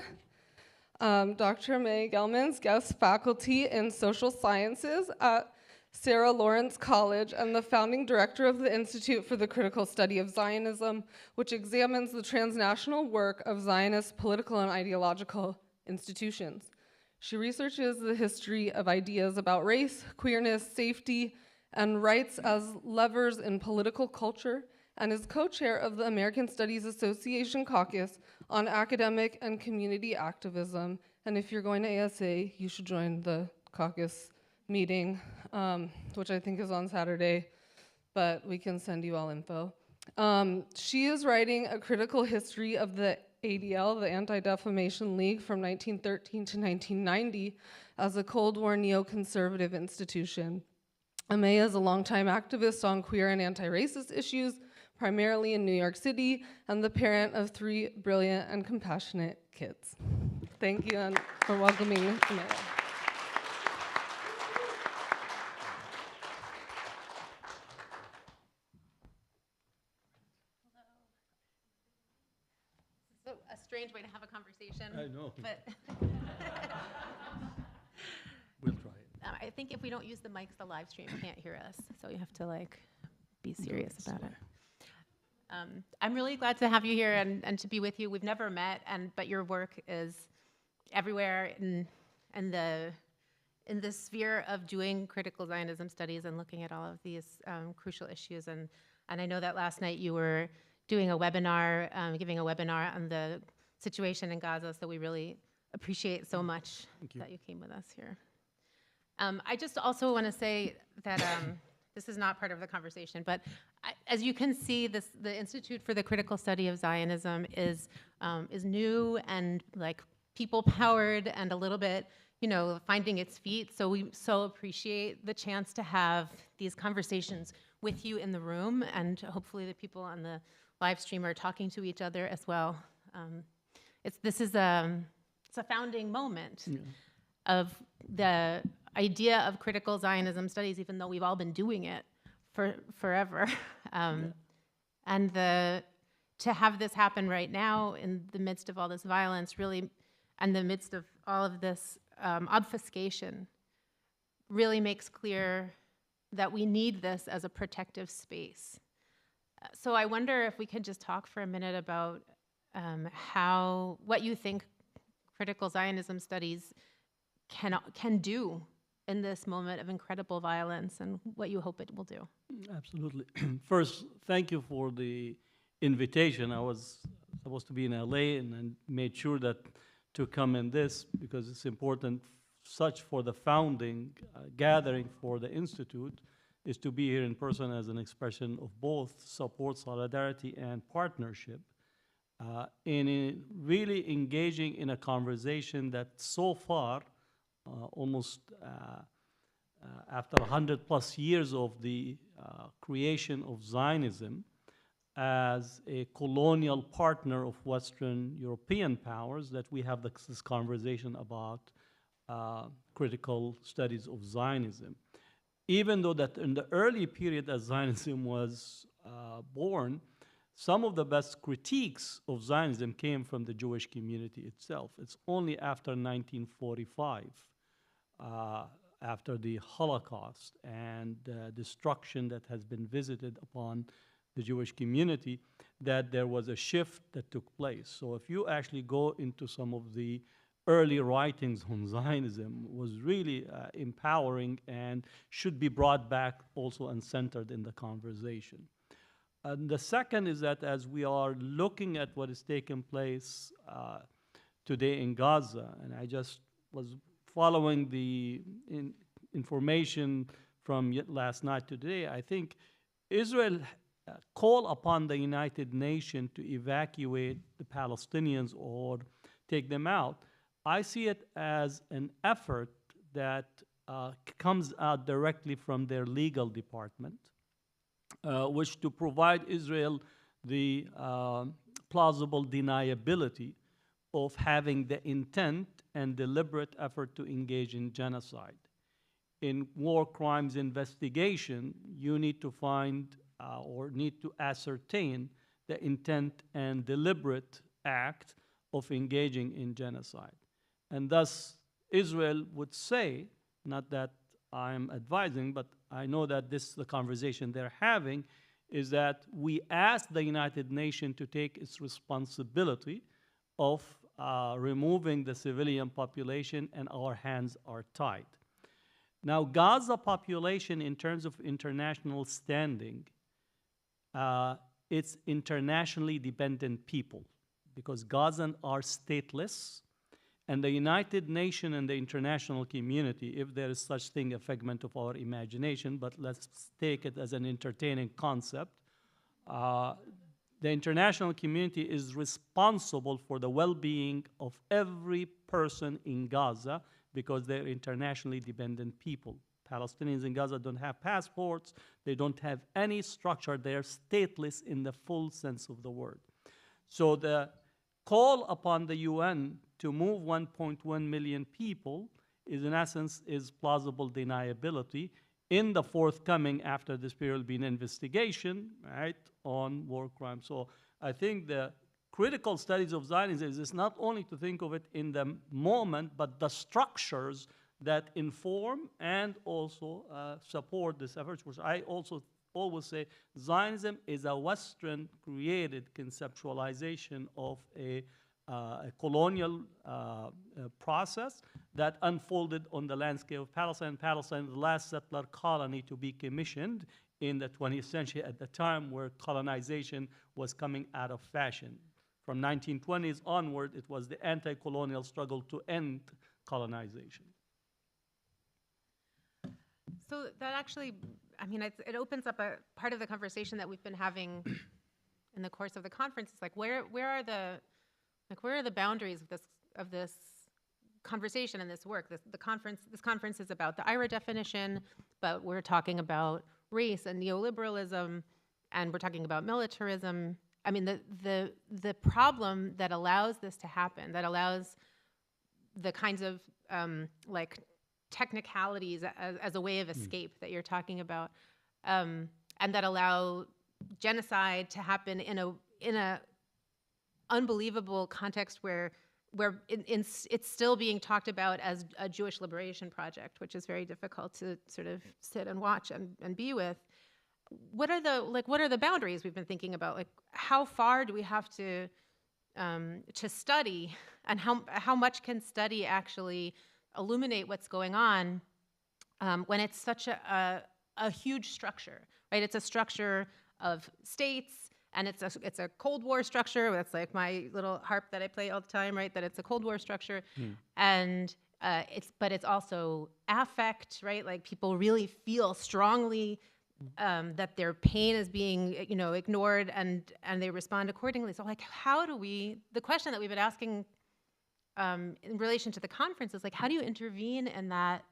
Dr. Amaya Gelman's guest faculty in social sciences at Sarah Lawrence College and the founding director of the Institute for the Critical Study of Zionism, which examines the transnational work of Zionist political and ideological institutions. She researches the history of ideas about race, queerness, safety, and rights as levers in political culture, and is co-chair of the American Studies Association Caucus on Academic and Community Activism. And if you're going to ASA, you should join the caucus meeting, which I think is on Saturday, but we can send you all info. She is writing a critical history of the ADL, the Anti-Defamation League, from 1913 to 1990 as a Cold War neoconservative institution. Amaya is a longtime activist on queer and anti-racist issues, primarily in New York City, and the parent of 3 brilliant and compassionate kids. Thank you and for welcoming Amaya. So a strange way to have a conversation. I know. But We'll try it. I think if we don't use the mics, the live stream can't hear us. So you have to be serious about it. I'm really glad to have you here and to be with you. We've never met, but your work is everywhere in the sphere of doing critical Zionism studies and looking at all of these crucial issues. And I know that last night you were doing a webinar, giving a webinar on the situation in Gaza. So we really appreciate so much that you came with us here. I just also want to say that this is not part of the conversation, but as you can see, the Institute for the Critical Study of Zionism is new and people-powered and a little bit, finding its feet. So we so appreciate the chance to have these conversations with you in the room, and hopefully the people on the live stream are talking to each other as well. It's a founding moment of the idea of critical Zionism studies, even though we've all been doing it for forever. And to have this happen right now in the midst of all this violence, really, and the midst of all of this obfuscation, really makes clear that we need this as a protective space. So I wonder if we could just talk for a minute about what you think critical Zionism studies can do in this moment of incredible violence, and what you hope it will do. Absolutely. First, thank you for the invitation. I was supposed to be in LA and I made sure that to come in this because it's important such for the founding gathering for the Institute is to be here in person as an expression of both support, solidarity, and partnership in really engaging in a conversation that so far almost after 100+ years of the creation of Zionism as a colonial partner of Western European powers, that we have this conversation about critical studies of Zionism. Even though that in the early period as Zionism was born, some of the best critiques of Zionism came from the Jewish community itself. It's only after 1945 after the Holocaust and destruction that has been visited upon the Jewish community, that there was a shift that took place. So if you actually go into some of the early writings on Zionism, was really empowering and should be brought back also and centered in the conversation. And the second is that as we are looking at what is taking place today in Gaza, and I just was following the information from last night to today, I think Israel call upon the United Nations to evacuate the Palestinians or take them out, I see it as an effort that comes out directly from their legal department, which to provide Israel the plausible deniability of having the intent and deliberate effort to engage in genocide. In war crimes investigation, you need to find or need to ascertain the intent and deliberate act of engaging in genocide. And thus, Israel would say, not that I'm advising, but I know that this is the conversation they're having, is that we ask the United Nations to take its responsibility of removing the civilian population, and our hands are tied. Now, Gaza population, in terms of international standing, it's internationally dependent people, because Gazans are stateless, and the United Nations and the international community, if there is such thing, a figment of our imagination, but let's take it as an entertaining concept, the international community is responsible for the well-being of every person in Gaza, because they're internationally dependent people. Palestinians in Gaza don't have passports, they don't have any structure, they're stateless in the full sense of the word. So the call upon the UN to move 1.1 million people is, in essence, is plausible deniability in the forthcoming, after this period, will be an investigation, right, on war crimes. So I think the critical studies of Zionism is not only to think of it in the moment, but the structures that inform and also support this effort, which I also always say Zionism is a Western-created conceptualization of a colonial process that unfolded on the landscape of Palestine. Palestine, the last settler colony to be commissioned in the 20th century, at the time where colonization was coming out of fashion. From 1920s onward, it was the anti-colonial struggle to end colonization. So that actually, I mean, it opens up a part of the conversation that we've been having in the course of the conference. It's like, where are the boundaries of this conversation and this work? This conference is about the IRA definition, but we're talking about race and neoliberalism, and we're talking about militarism. I mean, the problem that allows this to happen, that allows the kinds of like technicalities as a way of escape that you're talking about, and that allow genocide to happen in a unbelievable context where it's still being talked about as a Jewish liberation project, which is very difficult to sort of sit and watch and be with. What are the boundaries we've been thinking about? Like, how far do we have to study, and how much can study actually illuminate what's going on when it's such a huge structure, right? It's a structure of states, and it's a Cold War structure. That's like my little harp that I play all the time, right? That it's a Cold War structure, and it's also affect, right? Like, people really feel strongly that their pain is being, ignored, and they respond accordingly. So, like, how do we? The question that we've been asking in relation to the conference is, like, how do you intervene in that?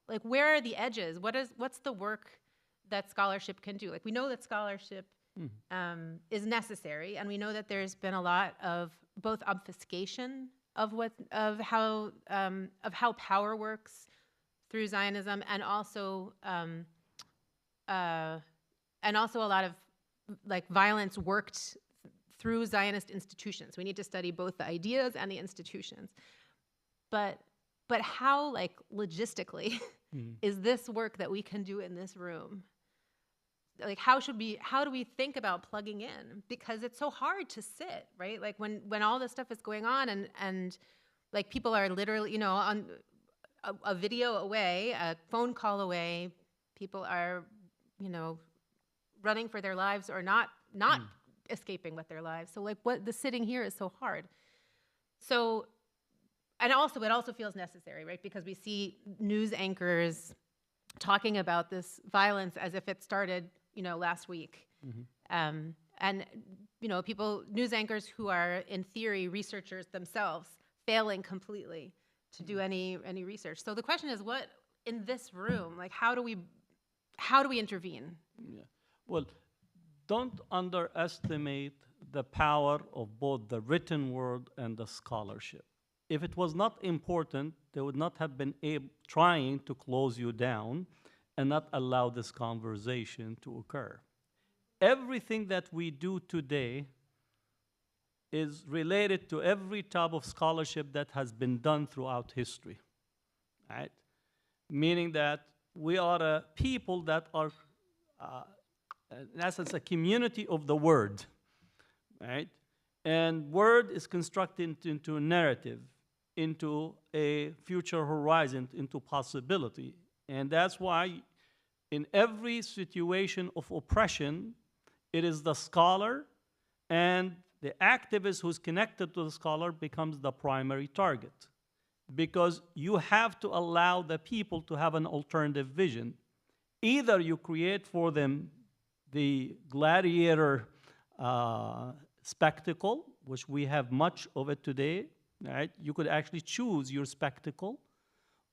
Like, where are the edges? What's the work that scholarship can do? Like, we know that scholarship is necessary, and we know that there's been a lot of both obfuscation of how power works through Zionism, and also a lot of like violence worked through Zionist institutions. We need to study both the ideas and the institutions. But how, like, logistically is this work that we can do in this room? Like, how do we think about plugging in? Because it's so hard to sit, right? Like, when all this stuff is going on, and like, people are literally, on a video away, a phone call away, people are, running for their lives, or not escaping with their lives. So, like, the sitting here is so hard. So, and also, it also feels necessary, right? Because we see news anchors talking about this violence as if it started, last week. And, you know, people, news anchors who are, in theory, researchers themselves, failing completely to do any research. So the question is, what, in this room, like, how do we intervene? Yeah. Well, don't underestimate the power of both the written word and the scholarship. If it was not important, they would not have been trying to close you down and not allow this conversation to occur. Everything that we do today is related to every type of scholarship that has been done throughout history, right? Meaning that we are a people that are, in essence, a community of the word, right? And word is constructed into a narrative, into a future horizon, into possibility. And that's why in every situation of oppression, it is the scholar and the activist who's connected to the scholar becomes the primary target. Because you have to allow the people to have an alternative vision. Either you create for them the gladiator spectacle, which we have much of it today, right? You could actually choose your spectacle,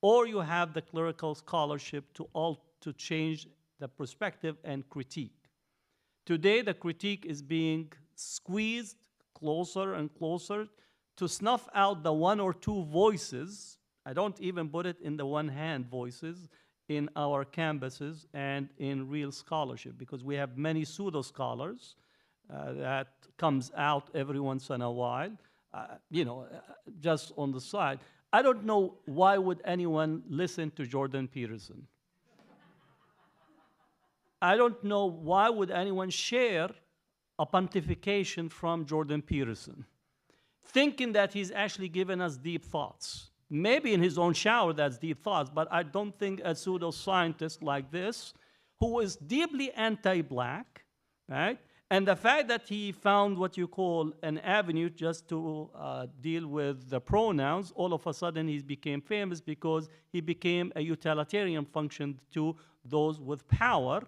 or you have the clerical scholarship to change the perspective and critique. Today, the critique is being squeezed closer and closer to snuff out the one or two voices. I don't even put it in the one-hand voices in our campuses and in real scholarship, because we have many pseudo-scholars that comes out every once in a while, just on the side. I don't know why would anyone listen to Jordan Peterson. I don't know why would anyone share a pontification from Jordan Peterson, thinking that he's actually given us deep thoughts. Maybe in his own shower that's deep thoughts, but I don't think a pseudoscientist like this, who is deeply anti-black, right? And the fact that he found what you call an avenue just to deal with the pronouns, all of a sudden he became famous because he became a utilitarian function to those with power.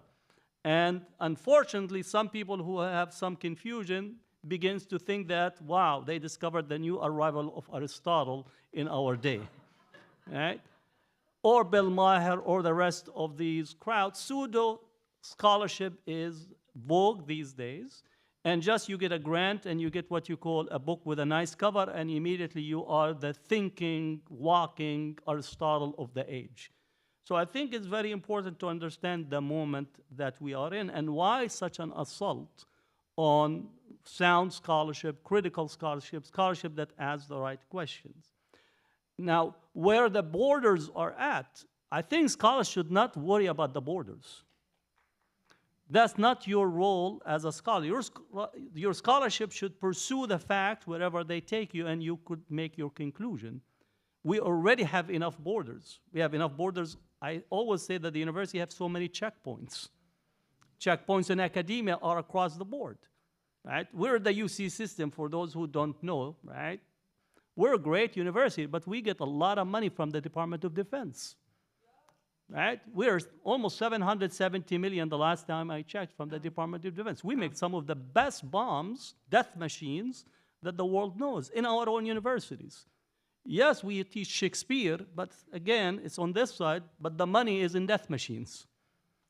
And unfortunately, some people who have some confusion begins to think that, wow, they discovered the new arrival of Aristotle in our day, right? Or Bill Maher or the rest of these crowds. Pseudo scholarship is vogue these days, and just you get a grant and you get what you call a book with a nice cover, and immediately you are the thinking, walking Aristotle of the age. So I think it's very important to understand the moment that we are in and why such an assault on sound scholarship, critical scholarship, scholarship that asks the right questions. Now, where the borders are at, I think scholars should not worry about the borders. That's not your role as a scholar. Your scholarship should pursue the fact wherever they take you, and you could make your conclusion. We already have enough borders. We have enough borders. I always say that the university has so many checkpoints. Checkpoints in academia are across the board, right? We're the UC system, for those who don't know, right? We're a great university, but we get a lot of money from the Department of Defense, right? We're almost $770 million the last time I checked from the Department of Defense. We make some of the best bombs, death machines, that the world knows in our own universities. Yes, we teach Shakespeare, but again, it's on this side, but the money is in death machines,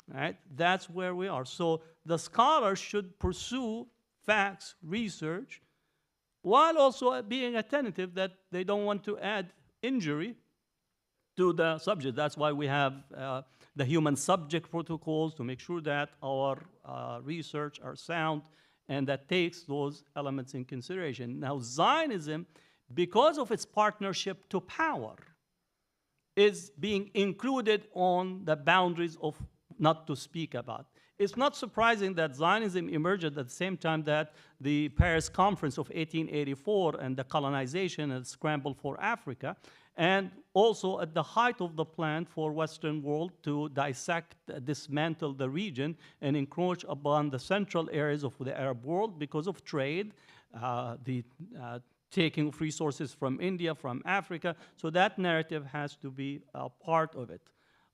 right? That's where we are. So the scholars should pursue facts, research, while also being attentive that they don't want to add injury to the subject. That's why we have the human subject protocols to make sure that our research are sound and that takes those elements in consideration. Now, Zionism, because of its partnership to power, is being included on the boundaries of not to speak about. It's not surprising that Zionism emerged at the same time that the Paris Conference of 1884 and the colonization and scramble for Africa, and also at the height of the plan for Western world to dissect, dismantle the region and encroach upon the central areas of the Arab world because of trade, taking of resources from India, from Africa. So that narrative has to be a part of it.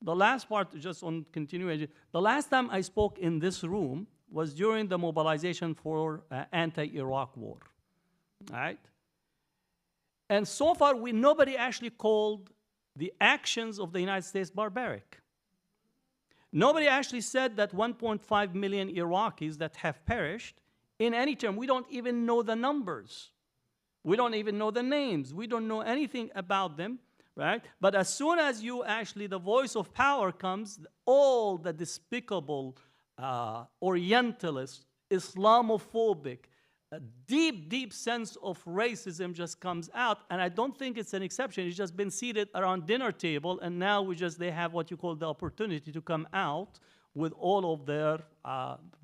The last part, just on continuation, the last time I spoke in this room was during the mobilization for anti-Iraq war, right? And so far, nobody actually called the actions of the United States barbaric. Nobody actually said that 1.5 million Iraqis that have perished in any term. We don't even know the numbers. We don't even know the names. We don't know anything about them, right? But as soon as you actually, the voice of power comes, all the despicable Orientalist, Islamophobic, a deep, deep sense of racism just comes out, and I don't think it's an exception. It's just been seated around dinner table, and now they have what you call the opportunity to come out with all of their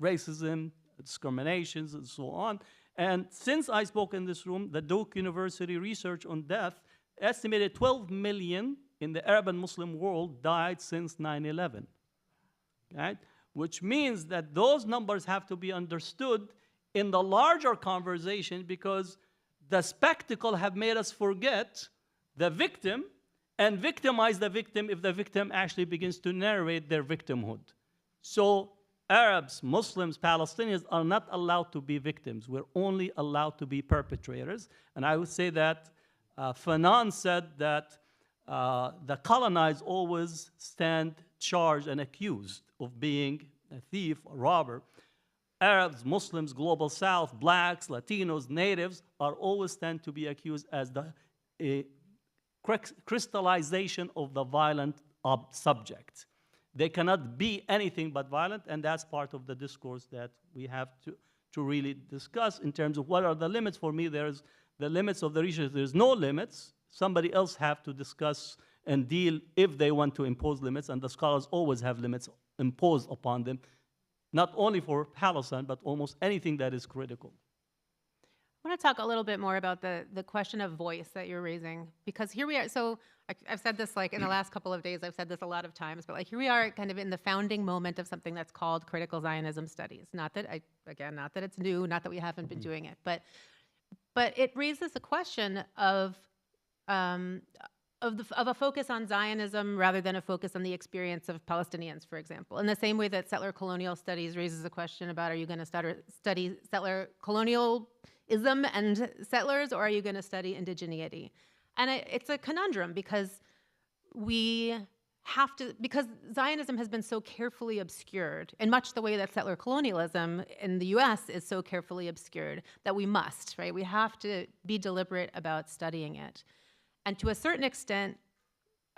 racism, discriminations, and so on. And since I spoke in this room, the Duke University research on death estimated 12 million in the Arab and Muslim world died since 9/11, right? Which means that those numbers have to be understood in the larger conversation, because the spectacle have made us forget the victim and victimize the victim if the victim actually begins to narrate their victimhood. So Arabs, Muslims, Palestinians are not allowed to be victims. We're only allowed to be perpetrators. And I would say that Fanon said that the colonized always stand charged and accused of being a thief, a robber. Arabs, Muslims, Global South, blacks, Latinos, natives are always tend to be accused as the crystallization of the violent subject. They cannot be anything but violent, and that's part of the discourse that we have to really discuss in terms of what are the limits. For me, there's the limits of the research. There's no limits. Somebody else have to discuss and deal if they want to impose limits, and the scholars always have limits imposed upon them, not only for Palestine, but almost anything that is critical. I want to talk a little bit more about the question of voice that you're raising, because here we are. So I've said this like in the last couple of days, I've said this a lot of times, but like here we are kind of in the founding moment of something that's called critical Zionism studies. Not that not that it's new, not that we haven't been doing it, but it raises a question of a focus on Zionism rather than a focus on the experience of Palestinians, for example. In the same way that settler colonial studies raises a question about, are you going to study settler colonialism and settlers, or are you going to study indigeneity? And it's a conundrum, because because Zionism has been so carefully obscured, in much the way that settler colonialism in the US is so carefully obscured, that we must, right? We have to be deliberate about studying it. And to a certain extent,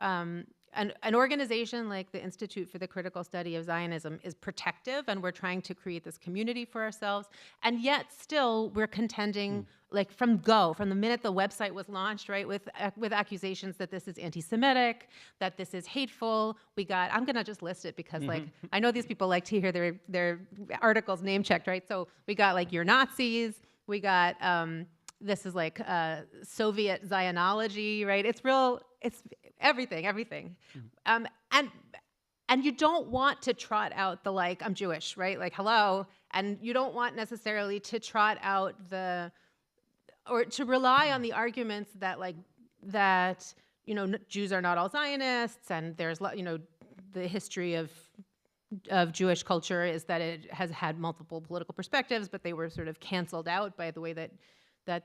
an organization like the Institute for the Critical Study of Zionism is protective, and we're trying to create this community for ourselves. And yet still we're contending, like from the minute the website was launched, right, with accusations that this is anti-Semitic, that this is hateful. I'm gonna just list it because like, I know these people like to hear their articles name checked, right? So we got like, you're Nazis, we got, this is like Soviet Zionology, right? It's everything. And you don't want to trot out the like, I'm Jewish, right? Like, hello. And you don't want necessarily to trot out or to rely on the arguments that Jews are not all Zionists, and there's, the history of Jewish culture is that it has had multiple political perspectives, but they were sort of canceled out by the way that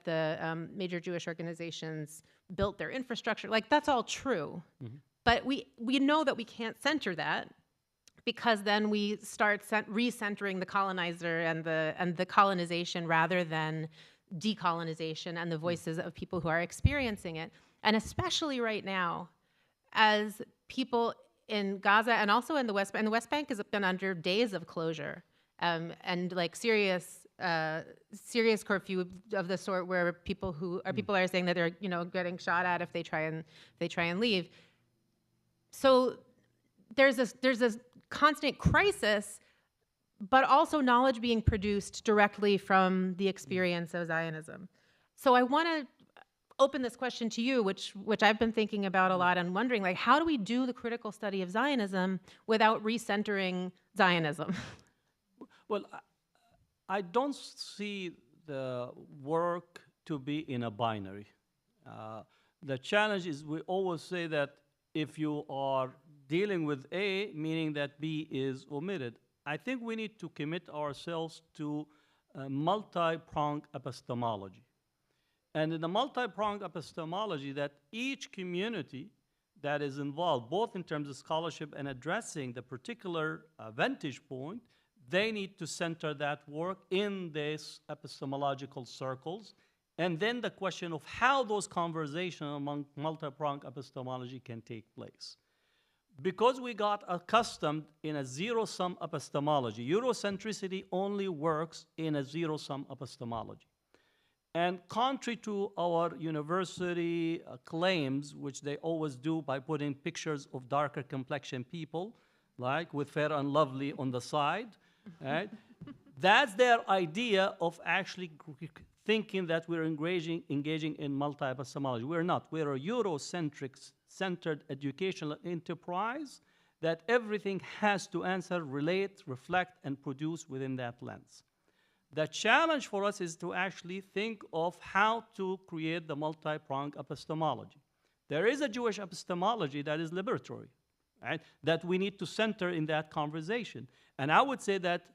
the major Jewish organizations built their infrastructure. Like, that's all true. Mm-hmm. But we know that we can't center that, because then we start recentering the colonizer and the colonization rather than decolonization and the voices of people who are experiencing it. And especially right now, as people in Gaza and also in the West Bank has been under days of closure, and like serious curfew of the sort where people are saying that they're getting shot at if they try and leave. So there's this constant crisis, but also knowledge being produced directly from the experience of Zionism. So I want to open this question to you, which I've been thinking about a lot and wondering, like, how do we do the critical study of Zionism without recentering Zionism? Well, I don't see the work to be in a binary. The challenge is, we always say that if you are dealing with A, meaning that B is omitted. I think we need to commit ourselves to a multi-pronged epistemology. And in the multi-pronged epistemology, that each community that is involved, both in terms of scholarship and addressing the particular vantage point, they need to center that work in these epistemological circles. And then the question of how those conversations among multi-pronged epistemology can take place. Because we got accustomed in a zero-sum epistemology, Eurocentricity only works in a zero-sum epistemology. And contrary to our university claims, which they always do by putting pictures of darker complexion people, like with Fair and Lovely on the side, right? That's their idea of actually thinking that we're engaging in multi-epistemology. We're not. We're a Eurocentric-centered educational enterprise that everything has to answer, relate, reflect, and produce within that lens. The challenge for us is to actually think of how to create the multi-pronged epistemology. There is a Jewish epistemology that is liberatory, right? That we need to center in that conversation. And I would say that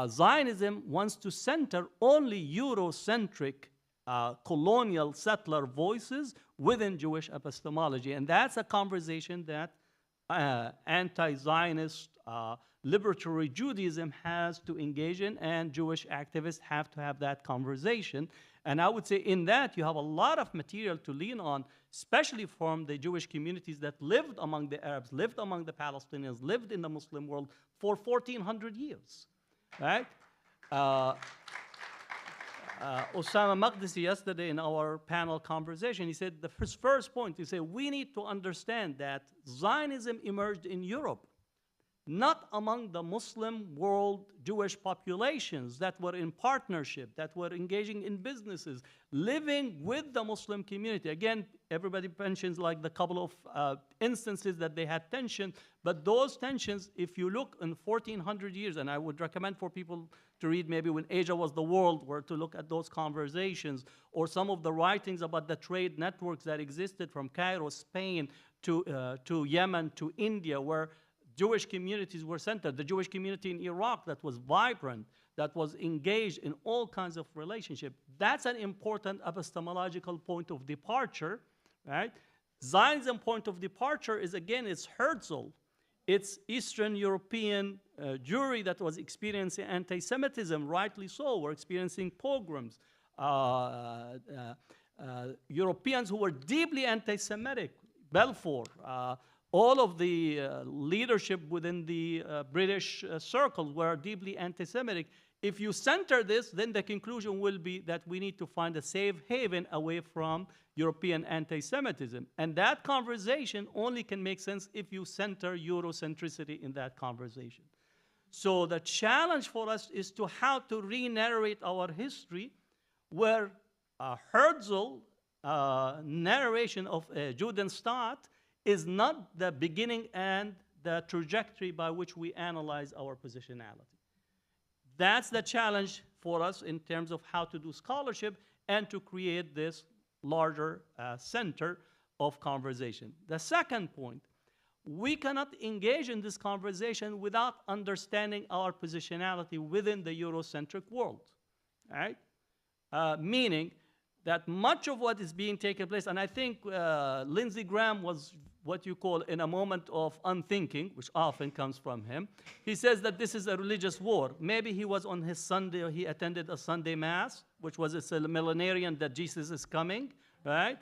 Zionism wants to center only Eurocentric colonial settler voices within Jewish epistemology. And that's a conversation that anti-Zionist liberatory Judaism has to engage in, and Jewish activists have to have that conversation. And I would say in that you have a lot of material to lean on, especially from the Jewish communities that lived among the Arabs, lived among the Palestinians, lived in the Muslim world for 1,400 years, right? Osama Maqdisi yesterday in our panel conversation, he said his first point, he said, we need to understand that Zionism emerged in Europe, not among the Muslim world Jewish populations that were in partnership, that were engaging in businesses, living with the Muslim community. Again, everybody mentions like the couple of instances that they had tension, but those tensions, if you look in 1,400 years, and I would recommend for people to read maybe When Asia Was the World, where to look at those conversations, or some of the writings about the trade networks that existed from Cairo, Spain, to Yemen, to India, where Jewish communities were centered. The Jewish community in Iraq that was vibrant, that was engaged in all kinds of relationships. That's an important epistemological point of departure, right? Zionism point of departure is, again, it's Herzl. It's Eastern European Jewry that was experiencing anti-Semitism, rightly so. We're experiencing pogroms. Europeans who were deeply anti-Semitic, Balfour, all of the leadership within the British circles were deeply anti-Semitic. If you center this, then the conclusion will be that we need to find a safe haven away from European anti-Semitism. And that conversation only can make sense if you center Eurocentricity in that conversation. So the challenge for us is to how to re-narrate our history where Herzl narration of Judenstaat is not the beginning and the trajectory by which we analyze our positionality. That's the challenge for us in terms of how to do scholarship and to create this larger center of conversation. The second point, we cannot engage in this conversation without understanding our positionality within the Eurocentric world, right? Meaning that much of what is being taken place, and I think Lindsey Graham was what you call in a moment of unthinking, which often comes from him. He says that this is a religious war. Maybe he was on his Sunday, or he attended a Sunday Mass, which was a millenarian that Jesus is coming, right?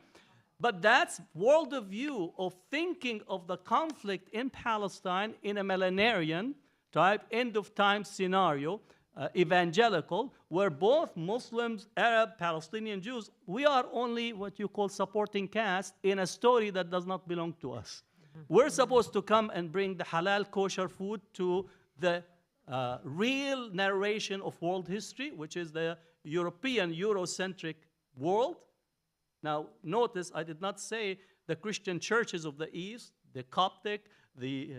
But that's worldview of thinking of the conflict in Palestine in a millenarian type, end of time scenario, evangelical, where both Muslims, Arab, Palestinian Jews, we are only what you call supporting cast in a story that does not belong to us. We're supposed to come and bring the halal kosher food to the real narration of world history, which is the European Eurocentric world. Now, notice I did not say the Christian churches of the East, the Coptic, the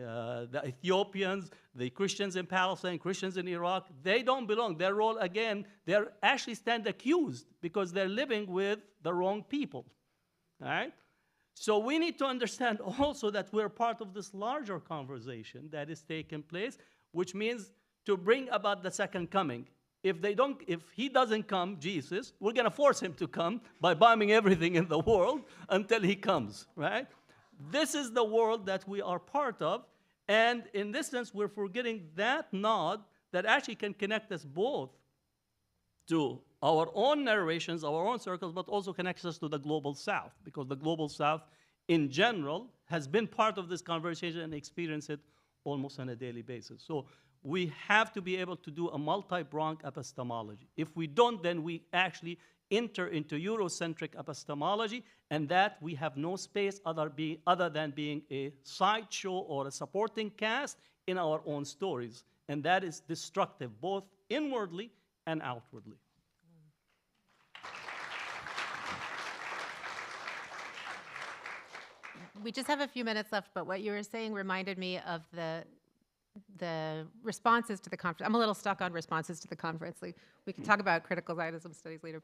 Ethiopians, the Christians in Palestine, Christians in Iraq, they don't belong. Their role, again, they're actually stand accused because they're living with the wrong people, all right? So we need to understand also that we're part of this larger conversation that is taking place, which means to bring about the second coming. If he doesn't come, Jesus, we're going to force him to come by bombing everything in the world until he comes, right? This is the world that we are part of, and in this sense, we're forgetting that nod that actually can connect us both to our own narrations, our own circles, but also connects us to the global south, because the global south in general has been part of this conversation and experience it almost on a daily basis. So we have to be able to do a multi-pronged epistemology. If we don't, then we actually enter into Eurocentric epistemology, and that we have no space other than being a sideshow or a supporting cast in our own stories. And that is destructive, both inwardly and outwardly. We just have a few minutes left, but what you were saying reminded me of the responses to the conference. I'm a little stuck on responses to the conference. Like, we can talk about critical Zionism studies later,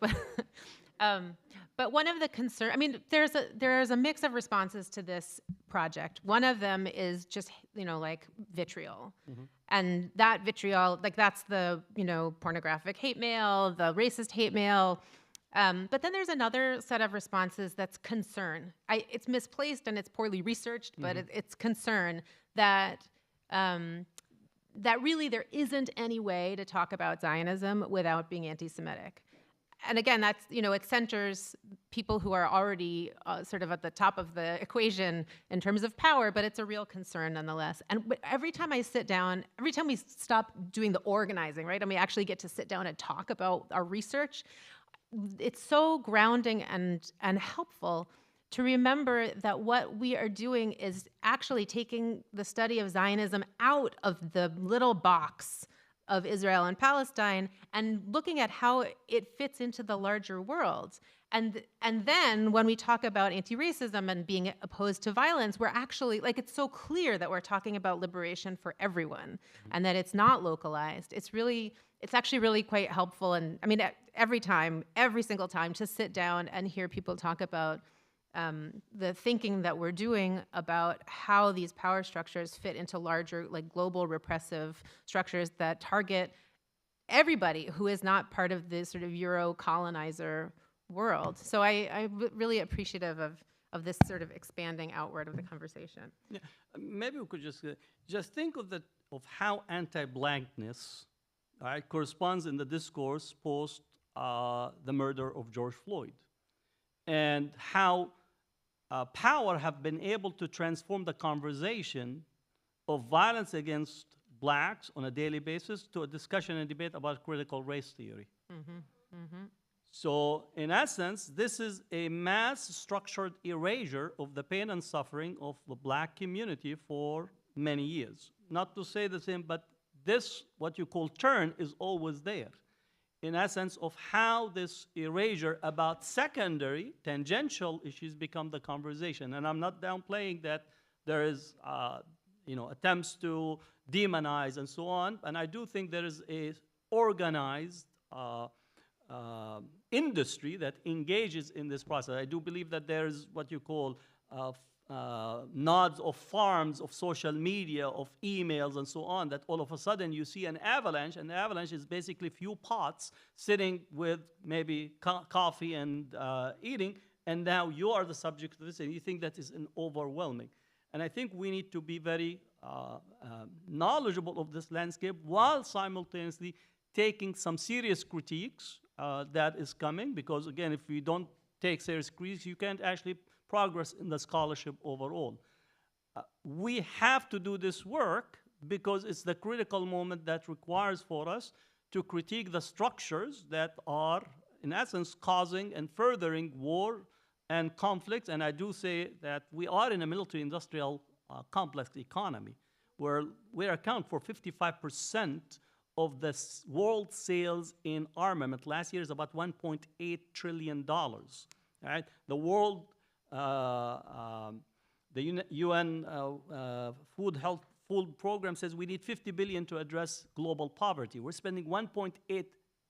but one of the concern, I mean, there's a mix of responses to this project. One of them is just, like vitriol. And that vitriol, like that's the, pornographic hate mail, the racist hate mail. But then there's another set of responses that's concern. It's misplaced and it's poorly researched, but it's concern that that really there isn't any way to talk about Zionism without being anti-Semitic. And again, that's, it centers people who are already sort of at the top of the equation in terms of power, but it's a real concern nonetheless. And every time I sit down, every time we stop doing the organizing, right, and we actually get to sit down and talk about our research, it's so grounding and helpful to remember that what we are doing is actually taking the study of Zionism out of the little box of Israel and Palestine and looking at how it fits into the larger world. And then when we talk about anti-racism and being opposed to violence, we're actually, like, it's so clear that we're talking about liberation for everyone and that it's not localized. It's actually really quite helpful. And I mean, every single time to sit down and hear people talk about the thinking that we're doing about how these power structures fit into larger, like, global repressive structures that target everybody who is not part of this sort of Euro colonizer world. So I'm really appreciative of this sort of expanding outward of the conversation. Yeah, maybe we could just think of how anti-blankness corresponds in the discourse post the murder of George Floyd, and how power have been able to transform the conversation of violence against blacks on a daily basis to a discussion and debate about critical race theory. So in essence, this is a mass structured erasure of the pain and suffering of the black community for many years. Not to say the same, but this, what you call turn, is always there. In essence of how this erasure about secondary, tangential issues become the conversation. And I'm not downplaying that there is, attempts to demonize and so on. And I do think there is a organized industry that engages in this process. I do believe that there is what you call nodes of farms of social media, of emails and so on, that all of a sudden you see an avalanche, and the avalanche is basically few pots sitting with maybe coffee and eating, and now you are the subject of this, and you think that is overwhelming. And I think we need to be very knowledgeable of this landscape while simultaneously taking some serious critiques that is coming, because again, if we don't take serious critiques, you can't actually progress in the scholarship overall. We have to do this work because it's the critical moment that requires for us to critique the structures that are, in essence, causing and furthering war and conflicts. And I do say that we are in a military-industrial complex economy where we account for 55% of the world sales in armament. Last year is about $1.8 trillion. Right? The world the UN Food Program says we need 50 billion to address global poverty. We're spending 1.8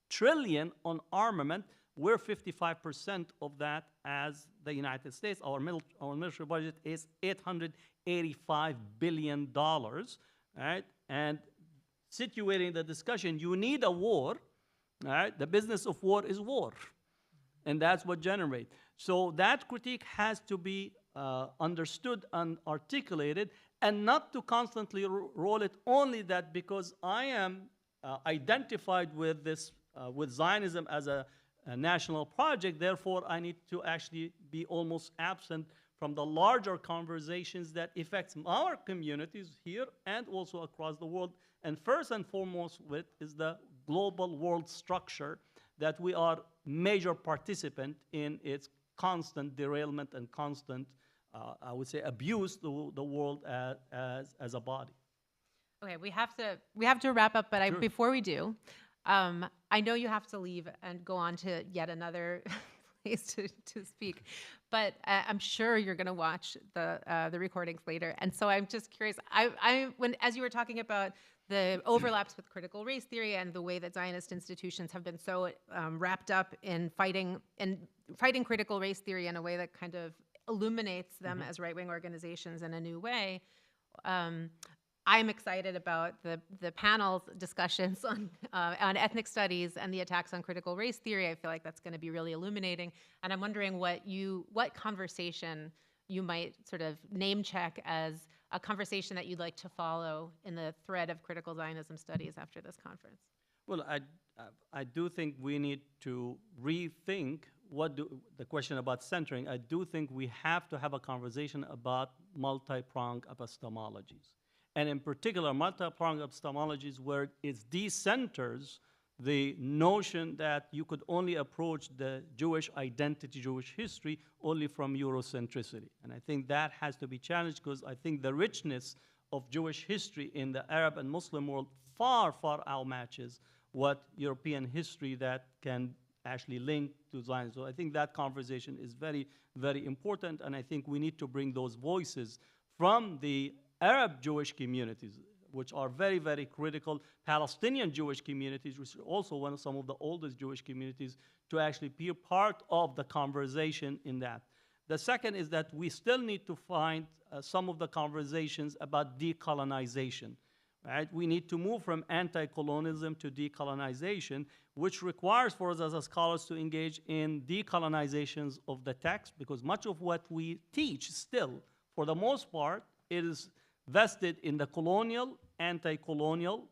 trillion on armament. We're 55% of that as the United States. Our military budget is $885 billion, right? And situating the discussion, you need a war, all right? The business of war is war, and that's what generates. So that critique has to be understood and articulated, and not to constantly roll it only that because I am identified with this, with Zionism as a national project, therefore I need to actually be almost absent from the larger conversations that affects our communities here and also across the world. And first and foremost with is the global world structure that we are major participant in its constant derailment and constant, I would say, abuse to the world as a body. Okay, we have to wrap up, but Sure. before we do, I know you have to leave and go on to yet another place to speak, but I'm sure you're going to watch the recordings later. And so I'm just curious. As you were talking about the overlaps with critical race theory and the way that Zionist institutions have been so wrapped up in fighting critical race theory in a way that kind of illuminates them as right-wing organizations in a new way. I'm excited about the panel's discussions on ethnic studies and the attacks on critical race theory. I feel like that's going to be really illuminating. And I'm wondering what conversation you might sort of name check as a conversation that you'd like to follow in the thread of critical Zionism studies after this conference. Well, I do think we need to rethink the question about centering. I do think we have to have a conversation about multi-pronged epistemologies. And in particular, multi-pronged epistemologies where it decenters the notion that you could only approach the Jewish identity, Jewish history, only from Eurocentricity. And I think that has to be challenged because I think the richness of Jewish history in the Arab and Muslim world far, far outmatches what European history that can actually link to Zionism. So I think that conversation is very, very important, and I think we need to bring those voices from the Arab Jewish communities, which are very, very critical, Palestinian Jewish communities, which are also some of the oldest Jewish communities, to actually be a part of the conversation in that. The second is that we still need to find some of the conversations about decolonization. Right? We need to move from anti-colonialism to decolonization, which requires for us as scholars to engage in decolonizations of the text, because much of what we teach still, for the most part, is vested in the colonial, anti-colonial,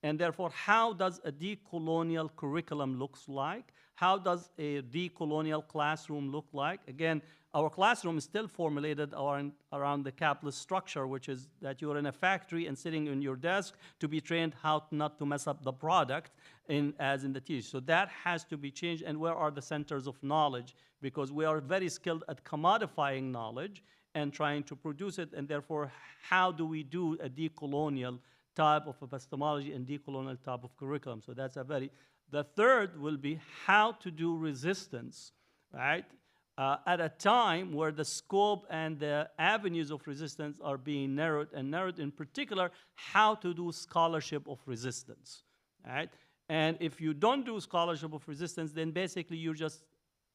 and therefore, how does a decolonial curriculum looks like? How does a decolonial classroom look like? Again, our classroom is still formulated around the capitalist structure, which is that you're in a factory and sitting in your desk to be trained how not to mess up the product as in the teach. So that has to be changed. And where are the centers of knowledge? Because we are very skilled at commodifying knowledge and trying to produce it. And therefore, how do we do a decolonial type of epistemology and decolonial type of curriculum? So that's a very... The third will be how to do resistance, right? At a time where the scope and the avenues of resistance are being narrowed, and narrowed in particular, how to do scholarship of resistance, right? And if you don't do scholarship of resistance, then basically you're just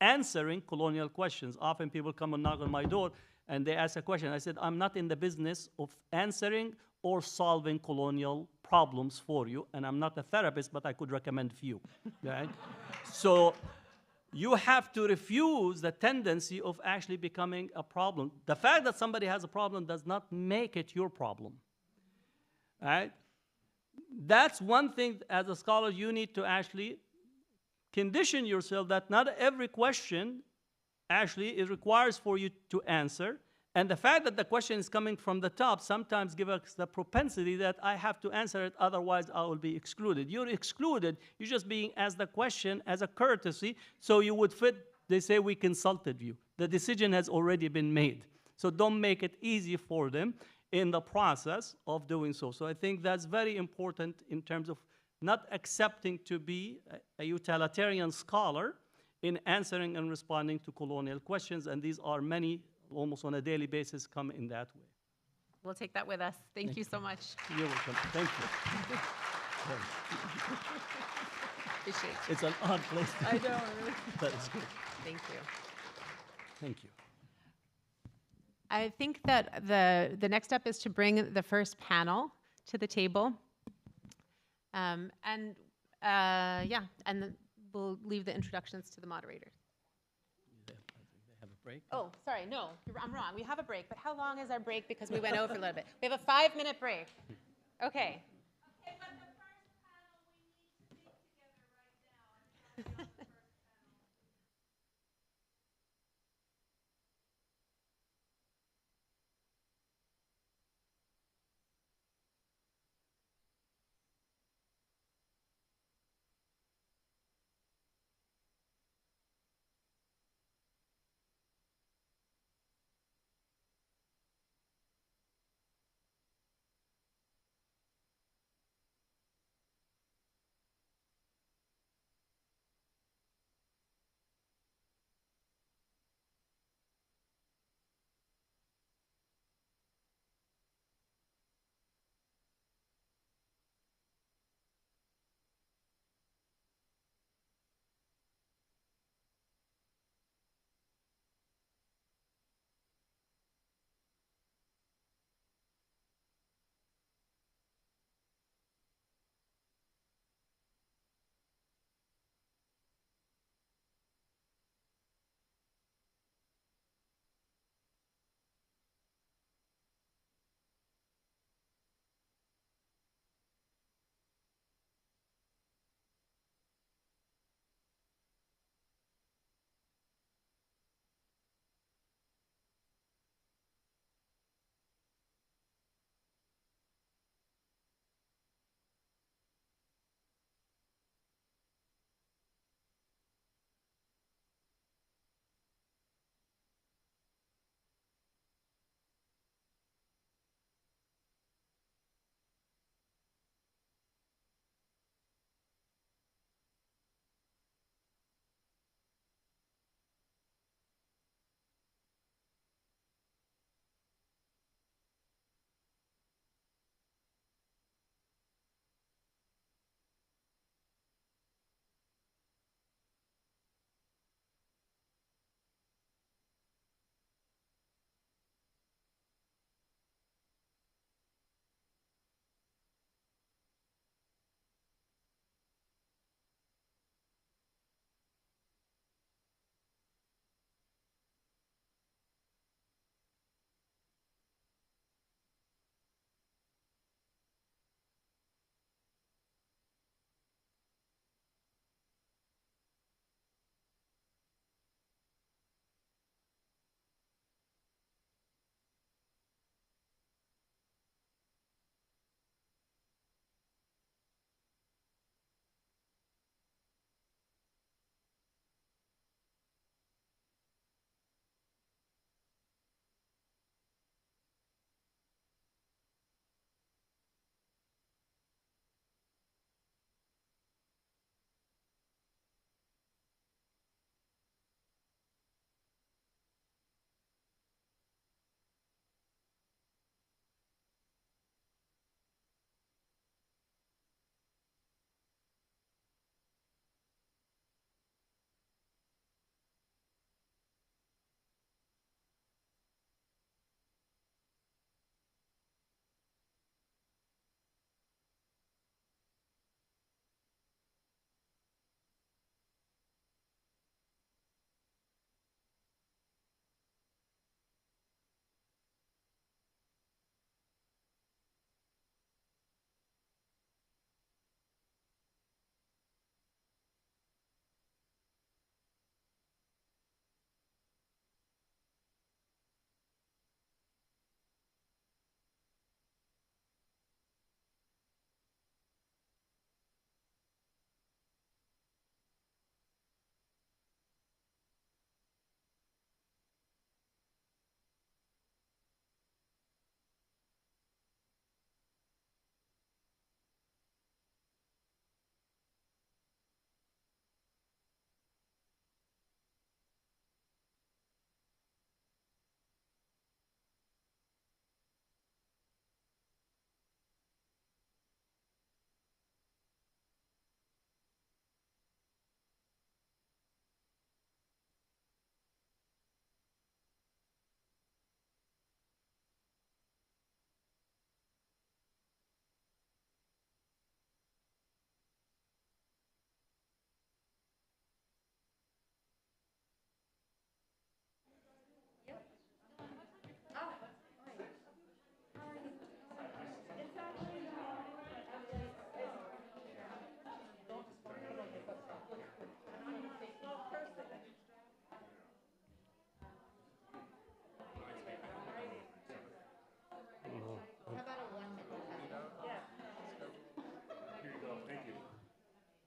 answering colonial questions. Often people come and knock on my door and they ask a question. I said, I'm not in the business of answering or solving colonial problems for you, and I'm not a therapist, but I could recommend few, right? So you have to refuse the tendency of actually becoming a problem. The fact that somebody has a problem does not make it your problem, right? That's one thing as a scholar you need to actually condition yourself that not every question actually it requires for you to answer. And the fact that the question is coming from the top sometimes gives us the propensity that I have to answer it, otherwise I will be excluded. You're excluded, you're just being asked the question as a courtesy, so you would fit, they say we consulted you. The decision has already been made. So don't make it easy for them in the process of doing so. So I think that's very important in terms of not accepting to be a utilitarian scholar in answering and responding to colonial questions, and these are many almost on a daily basis come in that way. We'll take that with us. Thank you so much. You're welcome. Thank you. Appreciate it. It's an odd place. I know. That is good. Thank you. Thank you. I think that the next step is to bring the first panel to the table. Yeah, and then we'll leave the introductions to the moderator. They have a break? Oh, sorry, no, I'm wrong. We have a break, but how long is our break? Because we went over a little bit. We have a 5-minute break. Okay.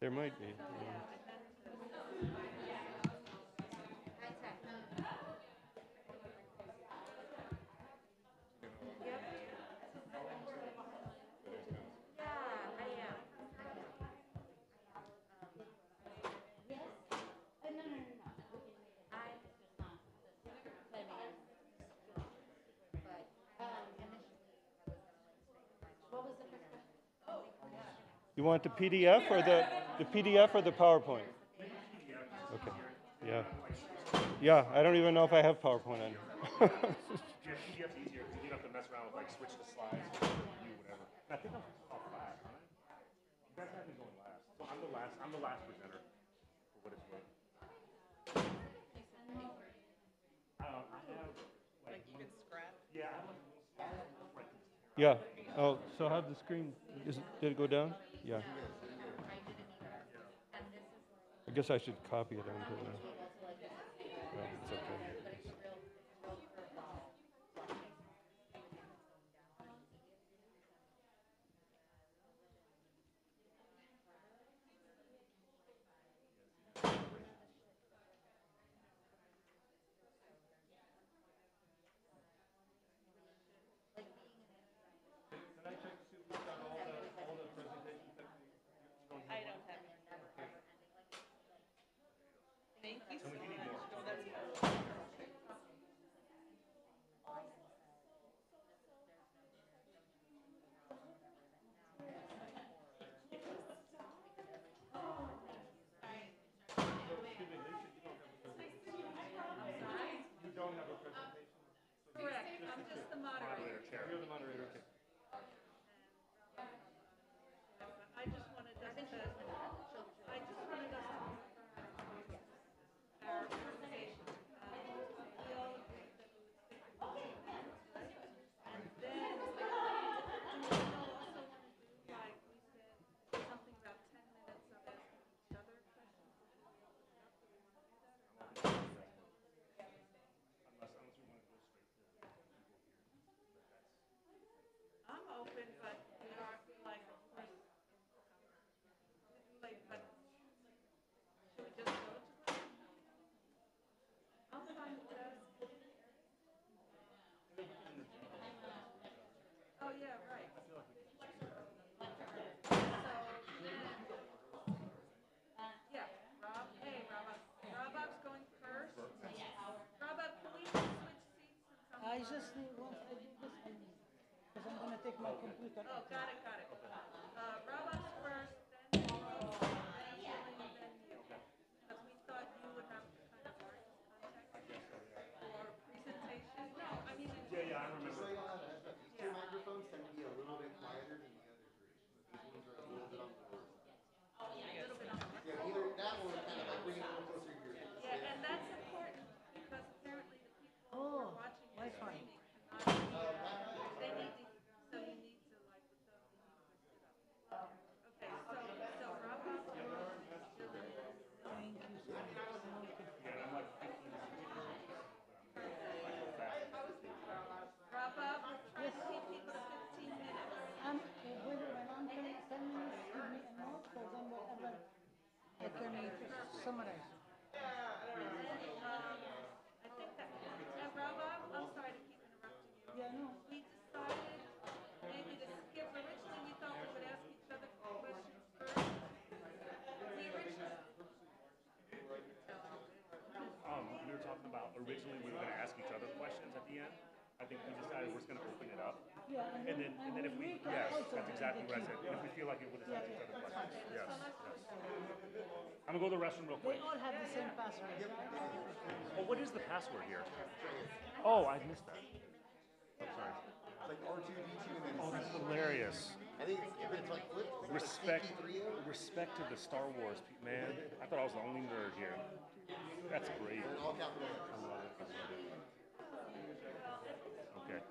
There might be. You want the PDF or the PDF or the PowerPoint? Okay. Yeah. Yeah, I don't even know if I have PowerPoint on. Yeah, PDF's easier because you don't have to mess around with like switch the slides, view, whatever. I think I'm off last, aren't I? You guys have me going last. So I'm the last presenter for what it's worth. I have like you can scrap? Yeah, I have like Yeah. Oh, so how'd the screen, did it go down? Yeah. I guess I should copy it onto the, well, it's okay. moderator chair. You're the moderator, okay. I just need, once I do this, I need, because I'm gonna take my computer. Oh, got it. Robots first, then Julie, then you. Because we thought you would have the kind of artist context for presentation. No, I mean. Yeah, I remember. These two microphones tend to be a little bit quieter than the other three, but these ones are a little bit on the lower side. Yeah, either that or kind of like bring it a little closer to your ear. Yeah, and that's important because apparently the people who are watching the Wi-Fi. streaming cannot hear. They need to, so you need to like with them, you need to boost it up. Okay, so Rob, Julie. Thank you so much. Yeah, I'm like 15 Wrap up, try to keep people to 15 minutes. When I'm 10 minutes, give me a note, so then whatever I can summarize. I think that, and Rob, I'm sorry to keep interrupting you. Yeah, no. We decided maybe to skip, originally we thought we would ask each other questions first. We originally, we were talking about originally we were going to ask each other questions at the end. I think we decided we're just going to open it up. Yeah, And then if we, yes, that's exactly what I said. And if we feel like it would have asked each other questions. Yes. I'm going to go to the restroom real They quick. all have the same password, right? Oh, what is the password here? Oh, I missed that. I'm sorry. It's like R2D2 and then Oh, that's hilarious. I think it's like flipped. Respect to the Star Wars, man. I thought I was the only nerd here. That's great. And all capital letters. I love it. Okay.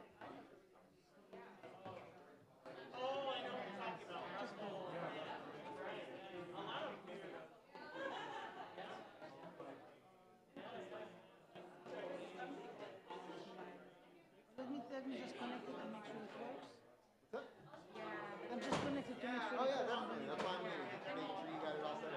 Let me just connect it and make sure it works. I'm just connected to make sure Oh it yeah, works. definitely. That's why I'm making sure you got it all set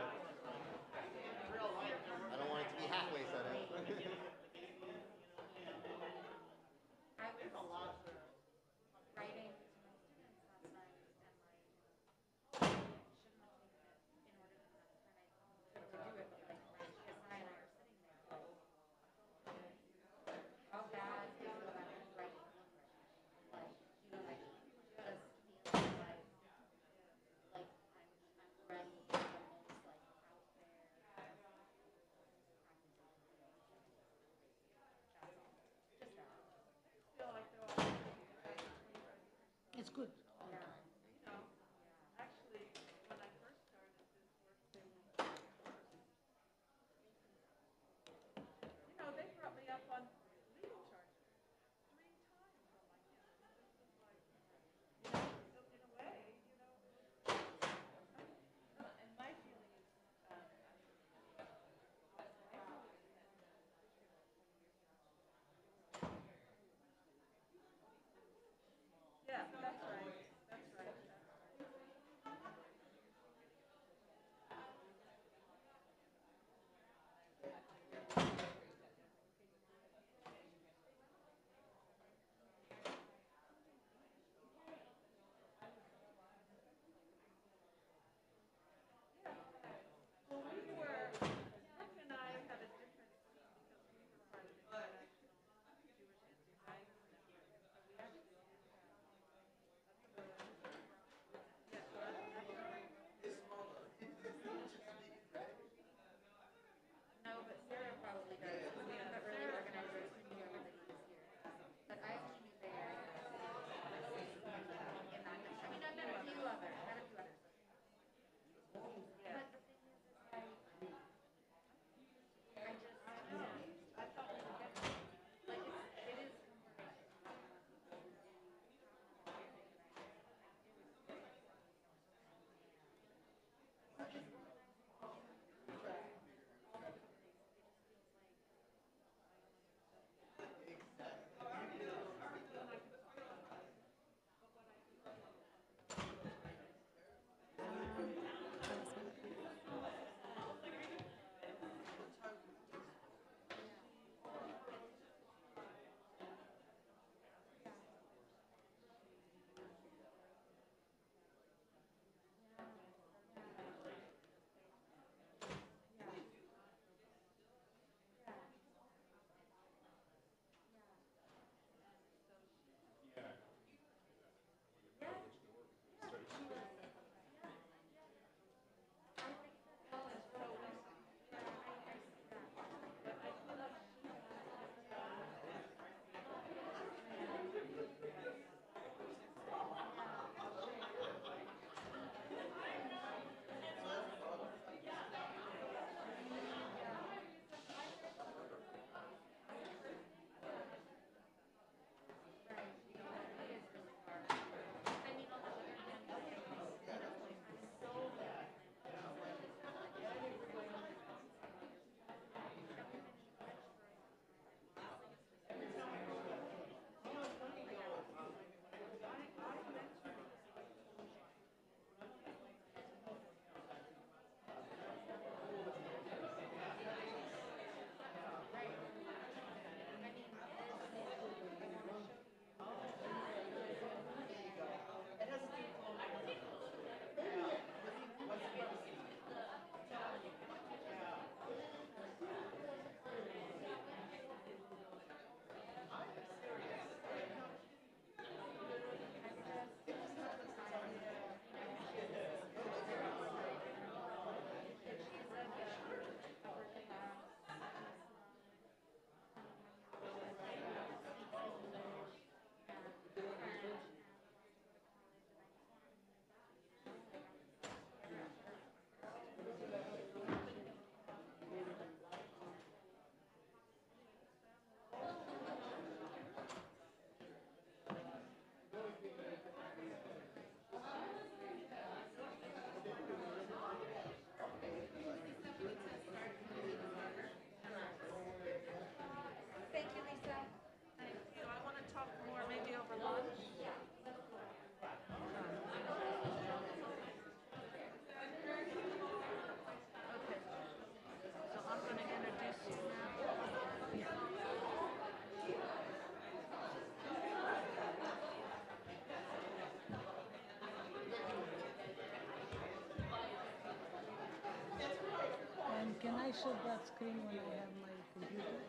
good. Can I show that screen when I have my computer?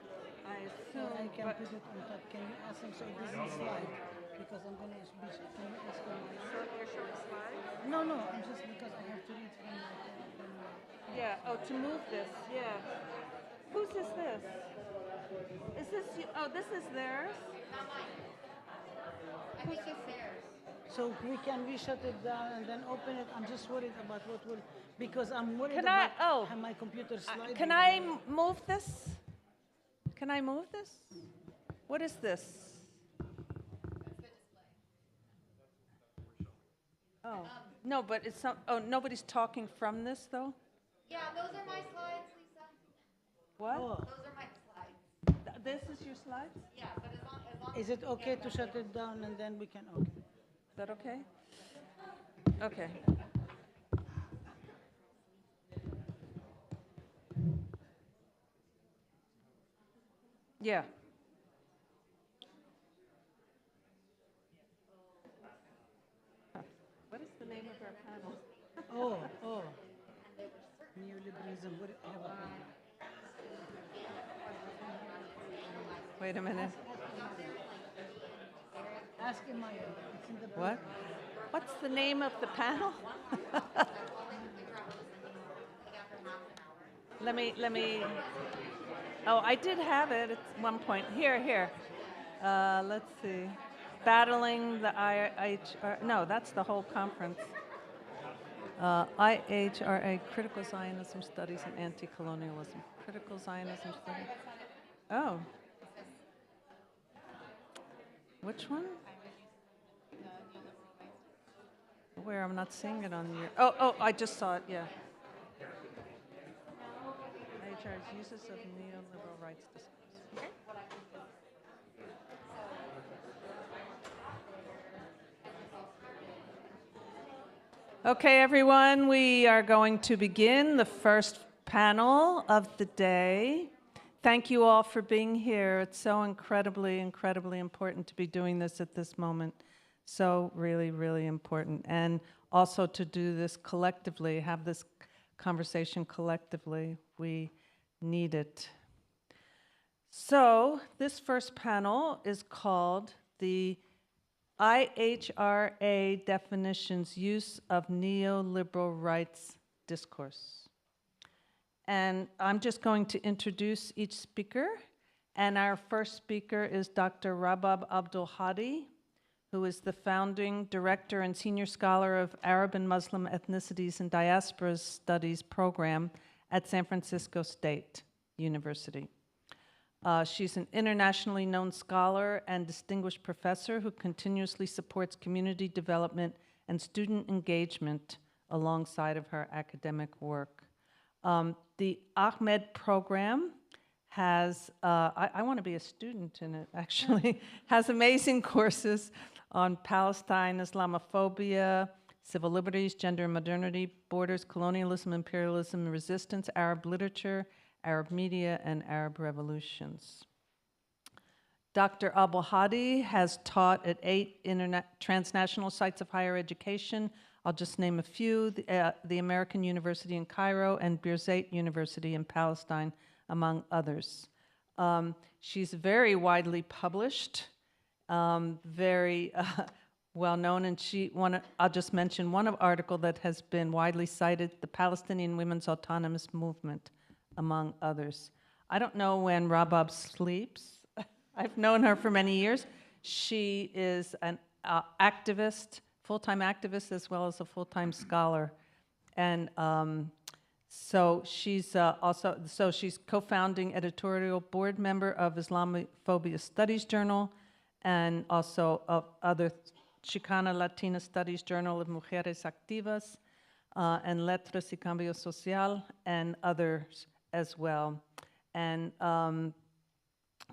I I assume, can but put it on top. Can you ask him so it doesn't slide? Because I'm gonna be, can you ask him? you're showing slides? No, no, I'm just because I have to read from Yeah, oh, to move this, yeah. Whose is this? Is this you? Oh, this is theirs? I think it's theirs. So can we shut it down and then open it? I'm just worried about what will, because I'm worried Can I, about oh, how my computer sliding. can I move this? Can I move this? What is this? Oh, no, but it's not, oh, nobody's talking from this, though? Yeah, those are my slides, Lisa. What? Oh, Those are my slides. This is your slides? Yeah, but as long is it okay to shut it down and then we can, okay. Is that okay? Okay. Yeah. What is the name of our panel? Oh. Neoliberalism, what, I have a problem. Wait a minute. Ask Imaya, it's in the. What? What's the name of the panel? Let me, oh, I did have it at one point. Here. Let's see. Battling the IHR, no, that's the whole conference. IHRA, Critical Zionism Studies and Anti-Colonialism. Critical Zionism Studies. Oh. Which one? Where? I'm not seeing it on your. Oh, I just saw it, yeah. IHR's uses of neoliberal rights discourse. Okay, everyone, we are going to begin the first panel of the day. Thank you all for being here. It's so incredibly important to be doing this at this moment. So really important. And also to do this collectively, have this conversation collectively. We need it. So this first panel is called the IHRA Definitions Use of Neoliberal Rights Discourse. And I'm just going to introduce each speaker. And our first speaker is Dr. Rabab Abdul Hadi, who is the founding director and senior scholar of Arab and Muslim Ethnicities and Diaspora Studies program at San Francisco State University. She's an internationally known scholar and distinguished professor who continuously supports community development and student engagement alongside of her academic work. The Ahmed program has, I want to be a student in it actually, has amazing courses on Palestine, Islamophobia, civil liberties, gender and modernity, borders, colonialism, imperialism, resistance, Arab literature, Arab media, and Arab revolutions. Dr. Abdul Hadi has taught at 8 transnational sites of higher education. I'll just name a few, the American University in Cairo and Birzeit University in Palestine, among others. She's very widely published, very well known, and I'll just mention one article that has been widely cited, the Palestinian Women's Autonomous Movement, among others. I don't know when Rabab sleeps. I've known her for many years. She is an activist, full-time activist, as well as a full-time scholar. And so she's she's co-founding editorial board member of Islamophobia Studies Journal, and also of other Chicana Latina Studies Journal of Mujeres Activas, and Letras y Cambio Social, and others as well. And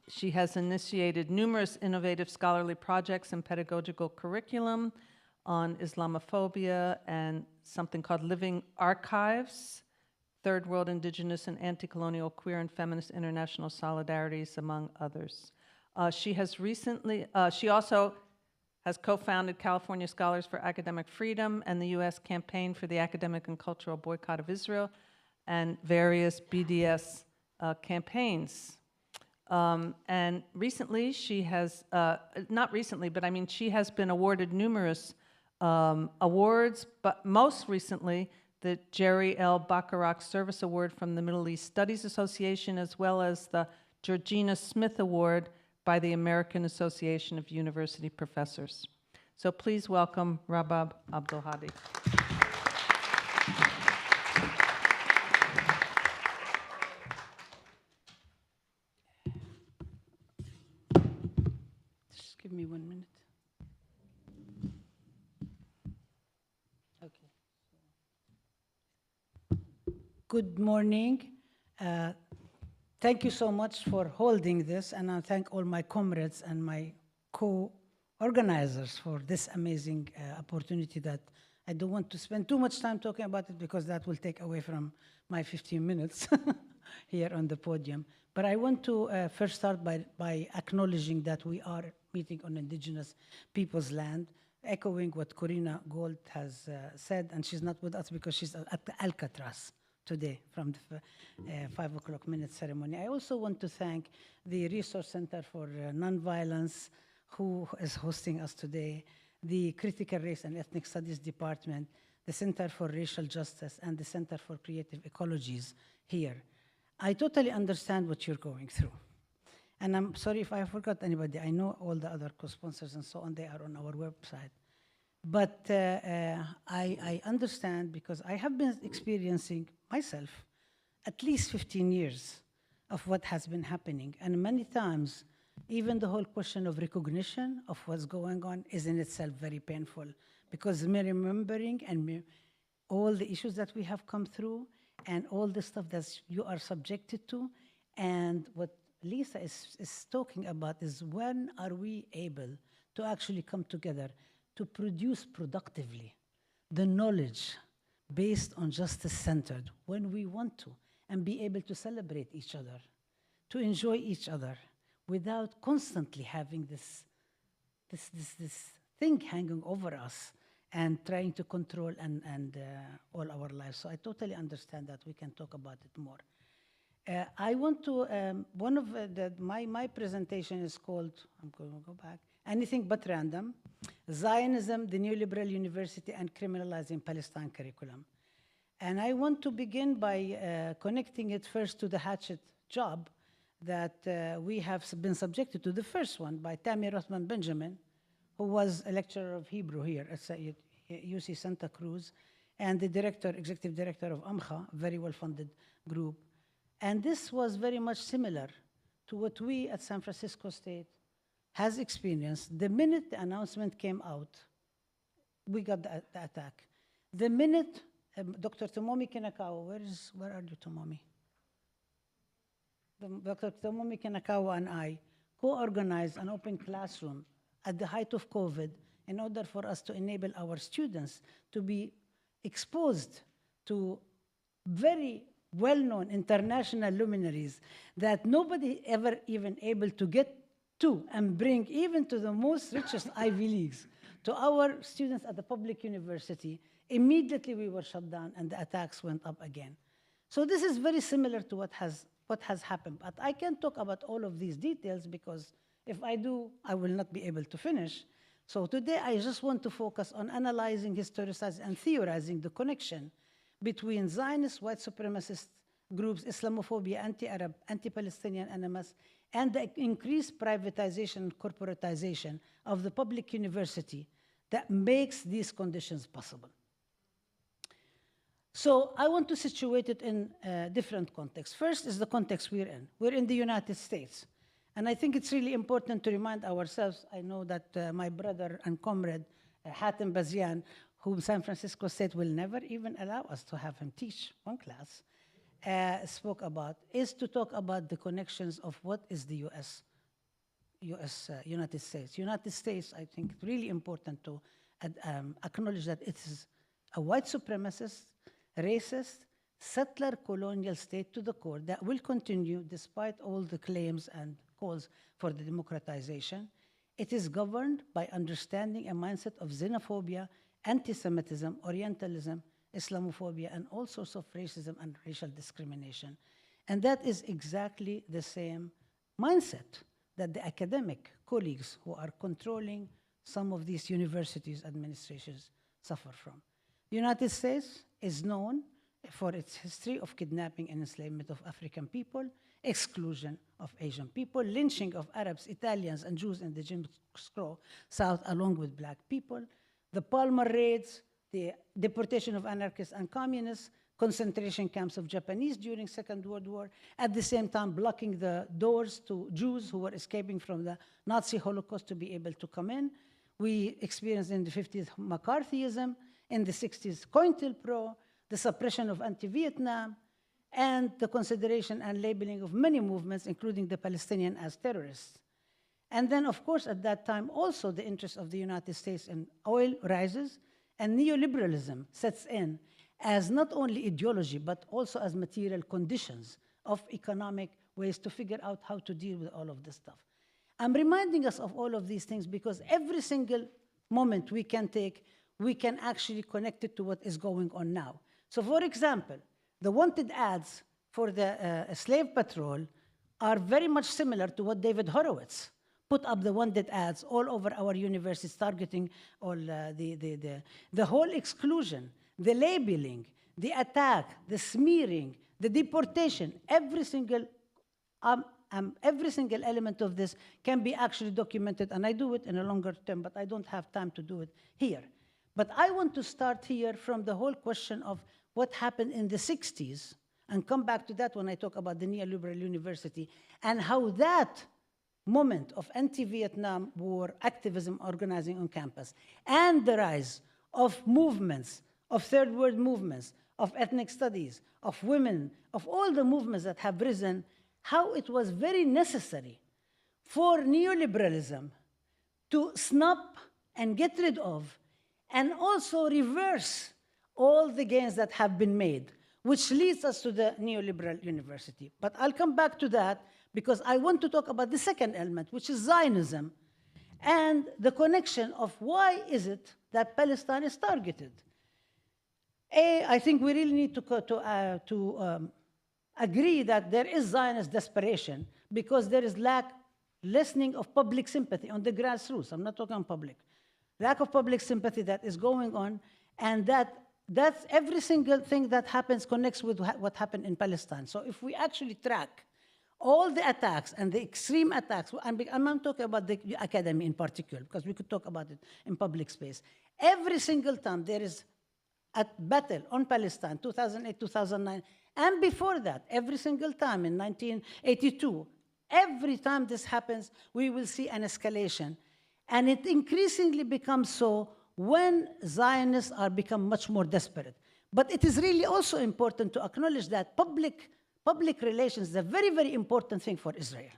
she has initiated numerous innovative scholarly projects and pedagogical curriculum on Islamophobia and something called Living Archives, Third World Indigenous and Anti-Colonial Queer and Feminist International Solidarities, among others. She also has co-founded California Scholars for Academic Freedom and the U.S. Campaign for the Academic and Cultural Boycott of Israel, and various BDS campaigns. And recently, she has, not recently, but I mean, she has been awarded numerous awards, but most recently, the Jerry L. Bacharach Service Award from the Middle East Studies Association, as well as the Georgina Smith Award by the American Association of University Professors. So please welcome Rabab Abdul Hadi. Just give me 1 minute. Okay. Good morning. Thank you so much for holding this, and I thank all my comrades and my co-organizers for this amazing opportunity that I don't want to spend too much time talking about it because that will take away from my 15 minutes here on the podium. But I want to first start by acknowledging that we are meeting on indigenous people's land, echoing what Corina Gold has said, and she's not with us because she's at the Alcatraz today from the 5 o'clock minute ceremony. I also want to thank the Resource Center for Nonviolence, who is hosting us today, the Critical Race and Ethnic Studies Department, the Center for Racial Justice, and the Center for Creative Ecologies here. I totally understand what you're going through. And I'm sorry if I forgot anybody. I know all the other co-sponsors and so on, they are on our website. But I understand because I have been experiencing myself at least 15 years of what has been happening. And many times, even the whole question of recognition of what's going on is in itself very painful because me remembering and all the issues that we have come through and all the stuff that you are subjected to. And what Lisa is talking about is when are we able to actually come together to produce productively the knowledge based on justice-centered when we want to, and be able to celebrate each other, to enjoy each other, without constantly having this thing hanging over us and trying to control and all our lives. So I totally understand that. We can talk about it more. I want to, one of my presentation is called, I'm going to go back, Anything But Random, Zionism, the Neoliberal University and Criminalizing Palestine Curriculum. And I want to begin by connecting it first to the hatchet job that we have been subjected to, the first one by Tammy Rothman Benjamin, who was a lecturer of Hebrew here at UC Santa Cruz, and the executive director of AMCHA, a very well-funded group. And this was very much similar to what we at San Francisco State has experienced. The minute the announcement came out, we got the attack. The minute Dr. Tomomi Kinakawa, where are you, Tomomi? Dr. Tomomi Kinakawa and I co-organized an open classroom at the height of COVID in order for us to enable our students to be exposed to very well-known international luminaries that nobody ever even able to get to and bring even to the most richest Ivy Leagues to our students at the public university. Immediately we were shut down and the attacks went up again. So this is very similar to what has happened. But I can't talk about all of these details because if I do, I will not be able to finish. So today I just want to focus on analyzing, historicizing, and theorizing the connection between Zionist, white supremacist groups, Islamophobia, anti-Arab, anti-Palestinian animus, and the increased privatization and corporatization of the public university that makes these conditions possible. So I want to situate it in different contexts. First is the context we're in. We're in the United States. And I think it's really important to remind ourselves, I know that my brother and comrade, Hatem Bazian, whom San Francisco State will never even allow us to have him teach one class, spoke about, is to talk about the connections of what is the United States. United States, I think, really important to acknowledge that it is a white supremacist, racist, settler colonial state to the core that will continue despite all the claims and calls for the democratization. It is governed by understanding a mindset of xenophobia, anti-Semitism, Orientalism, Islamophobia, and all sorts of racism and racial discrimination. And that is exactly the same mindset that the academic colleagues who are controlling some of these universities' administrations suffer from. The United States is known for its history of kidnapping and enslavement of African people. exclusion of Asian people, lynching of Arabs, Italians, and Jews in the Jim Crow South, along with black people, the Palmer raids, the deportation of anarchists and communists, concentration camps of Japanese during Second World War, at the same time blocking the doors to Jews who were escaping from the Nazi Holocaust to be able to come in. We experienced in the 50s McCarthyism, in the 60s COINTELPRO, the suppression of anti-Vietnam, and the consideration and labeling of many movements, including the Palestinian, as terrorists. And then, of course, at that time, also the interest of the United States in oil rises, and neoliberalism sets in as not only ideology, but also as material conditions of economic ways to figure out how to deal with all of this stuff. I'm reminding us of all of these things because every single moment we can take, we can actually connect it to what is going on now. So for example, the wanted ads for the slave patrol are very much similar to what David Horowitz put up, the wanted ads all over our universities targeting all the whole exclusion, the labeling, the attack, the smearing, the deportation, every single element of this can be actually documented, and I do it in a longer term, but I don't have time to do it here. But I want to start here from the whole question of what happened in the 60s, and come back to that when I talk about the neoliberal university, and how that moment of anti-Vietnam War activism organizing on campus, and the rise of movements, of third world movements, of ethnic studies, of women, of all the movements that have risen, how it was very necessary for neoliberalism to snap and get rid of, and also reverse all the gains that have been made, which leads us to the neoliberal university. But I'll come back to that because I want to talk about the second element, which is Zionism, and the connection of why is it that Palestine is targeted. I think we really need to agree that there is Zionist desperation because there is lessening of public sympathy on the grassroots. I'm not talking public. Lack of public sympathy that is going on, and that's every single thing that happens connects with what happened in Palestine. So if we actually track all the attacks and the extreme attacks, I'm not talking about the academy in particular, because we could talk about it in public space. Every single time there is a battle on Palestine, 2008, 2009, and before that, every single time in 1982, every time this happens, we will see an escalation. And it increasingly becomes so when Zionists are become much more desperate. But it is really also important to acknowledge that public relations is a very, very important thing for Israel.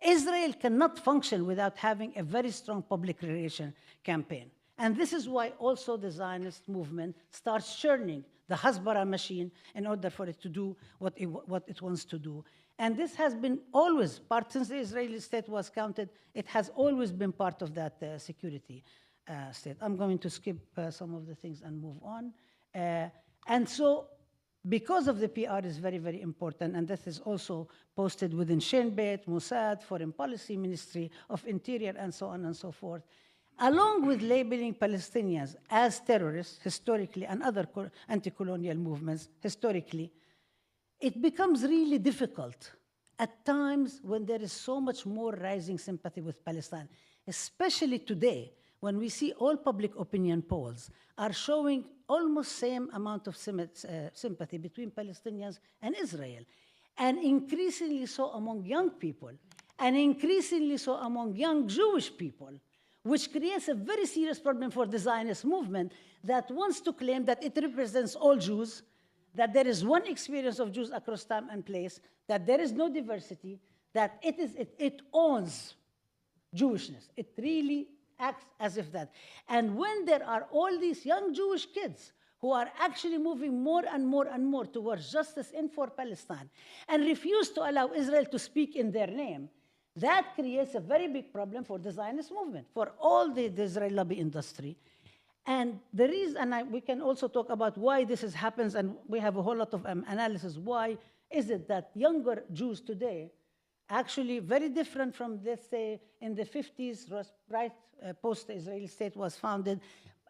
Israel cannot function without having a very strong public relation campaign. And this is why also the Zionist movement starts churning the Hasbara machine in order for it to do what it wants to do. And this has been always part, since the Israeli state was counted, it has always been part of that security state. I'm going to skip some of the things and move on. And so, because of the PR is very, very important, and this is also posted within Shin Bet, Mossad, Foreign Policy Ministry of Interior, and so on and so forth, along with labeling Palestinians as terrorists historically and other anti-colonial movements historically, it becomes really difficult at times when there is so much more rising sympathy with Palestine, especially today when we see all public opinion polls are showing almost same amount of sympathy between Palestinians and Israel, and increasingly so among young people, and increasingly so among young Jewish people, which creates a very serious problem for the Zionist movement that wants to claim that it represents all Jews, that there is one experience of Jews across time and place, that there is no diversity, that it owns Jewishness. It really acts as if that. And when there are all these young Jewish kids who are actually moving more and more and more towards justice in for Palestine and refuse to allow Israel to speak in their name, that creates a very big problem for the Zionist movement, for all the Israeli lobby industry. And the reason, and we can also talk about why this happens, and we have a whole lot of analysis. Why is it that younger Jews today, actually very different from, let's say, in the 50s, right post the Israeli state was founded,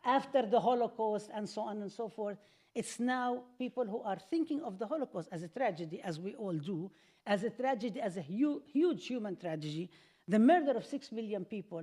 after the Holocaust, and so on and so forth, It's now people who are thinking of the Holocaust as a tragedy, as we all do, as a tragedy, as a huge human tragedy, the murder of 6 million people.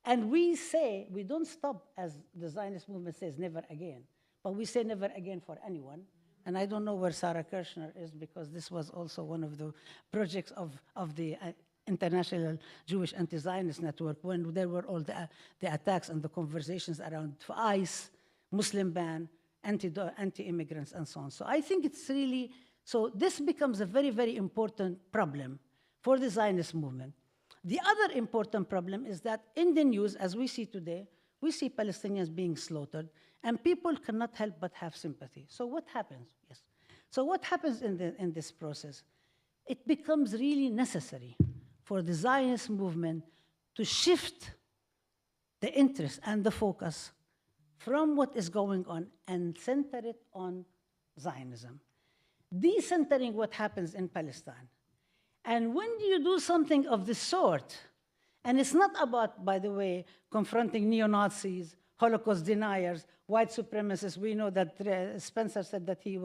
And we say, we don't stop, as the Zionist movement says, never again. But we say never again for anyone. And I don't know where Sarah Kirshner is, because this was also one of the projects of the International Jewish Anti-Zionist Network, when there were all the attacks and the conversations around ICE, Muslim ban, anti-immigrants, and so on. So I think it's really, so this becomes a very, very important problem for the Zionist movement. The other important problem is that in the news, as we see today, we see Palestinians being slaughtered, and people cannot help but have sympathy. So what happens? Yes. So what happens in this process? It becomes really necessary for the Zionist movement to shift the interest and the focus from what is going on and center it on Zionism, decentering what happens in Palestine. And when you do something of this sort, and it's not about, by the way, confronting neo-Nazis, Holocaust deniers, white supremacists. We know that Spencer said that he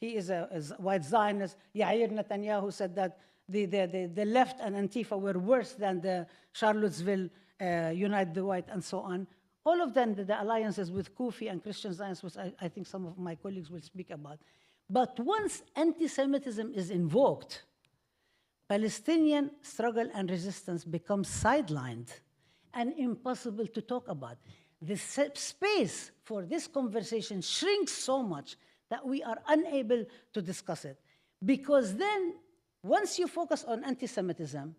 is a white Zionist. Yair Netanyahu said that the left and Antifa were worse than the Charlottesville Unite the White and so on. All of them, the alliances with Kufi and Christian Zionists, which I think some of my colleagues will speak about. But once anti-Semitism is invoked, Palestinian struggle and resistance becomes sidelined and impossible to talk about. The space for this conversation shrinks so much that we are unable to discuss it. Because then, once you focus on anti-Semitism,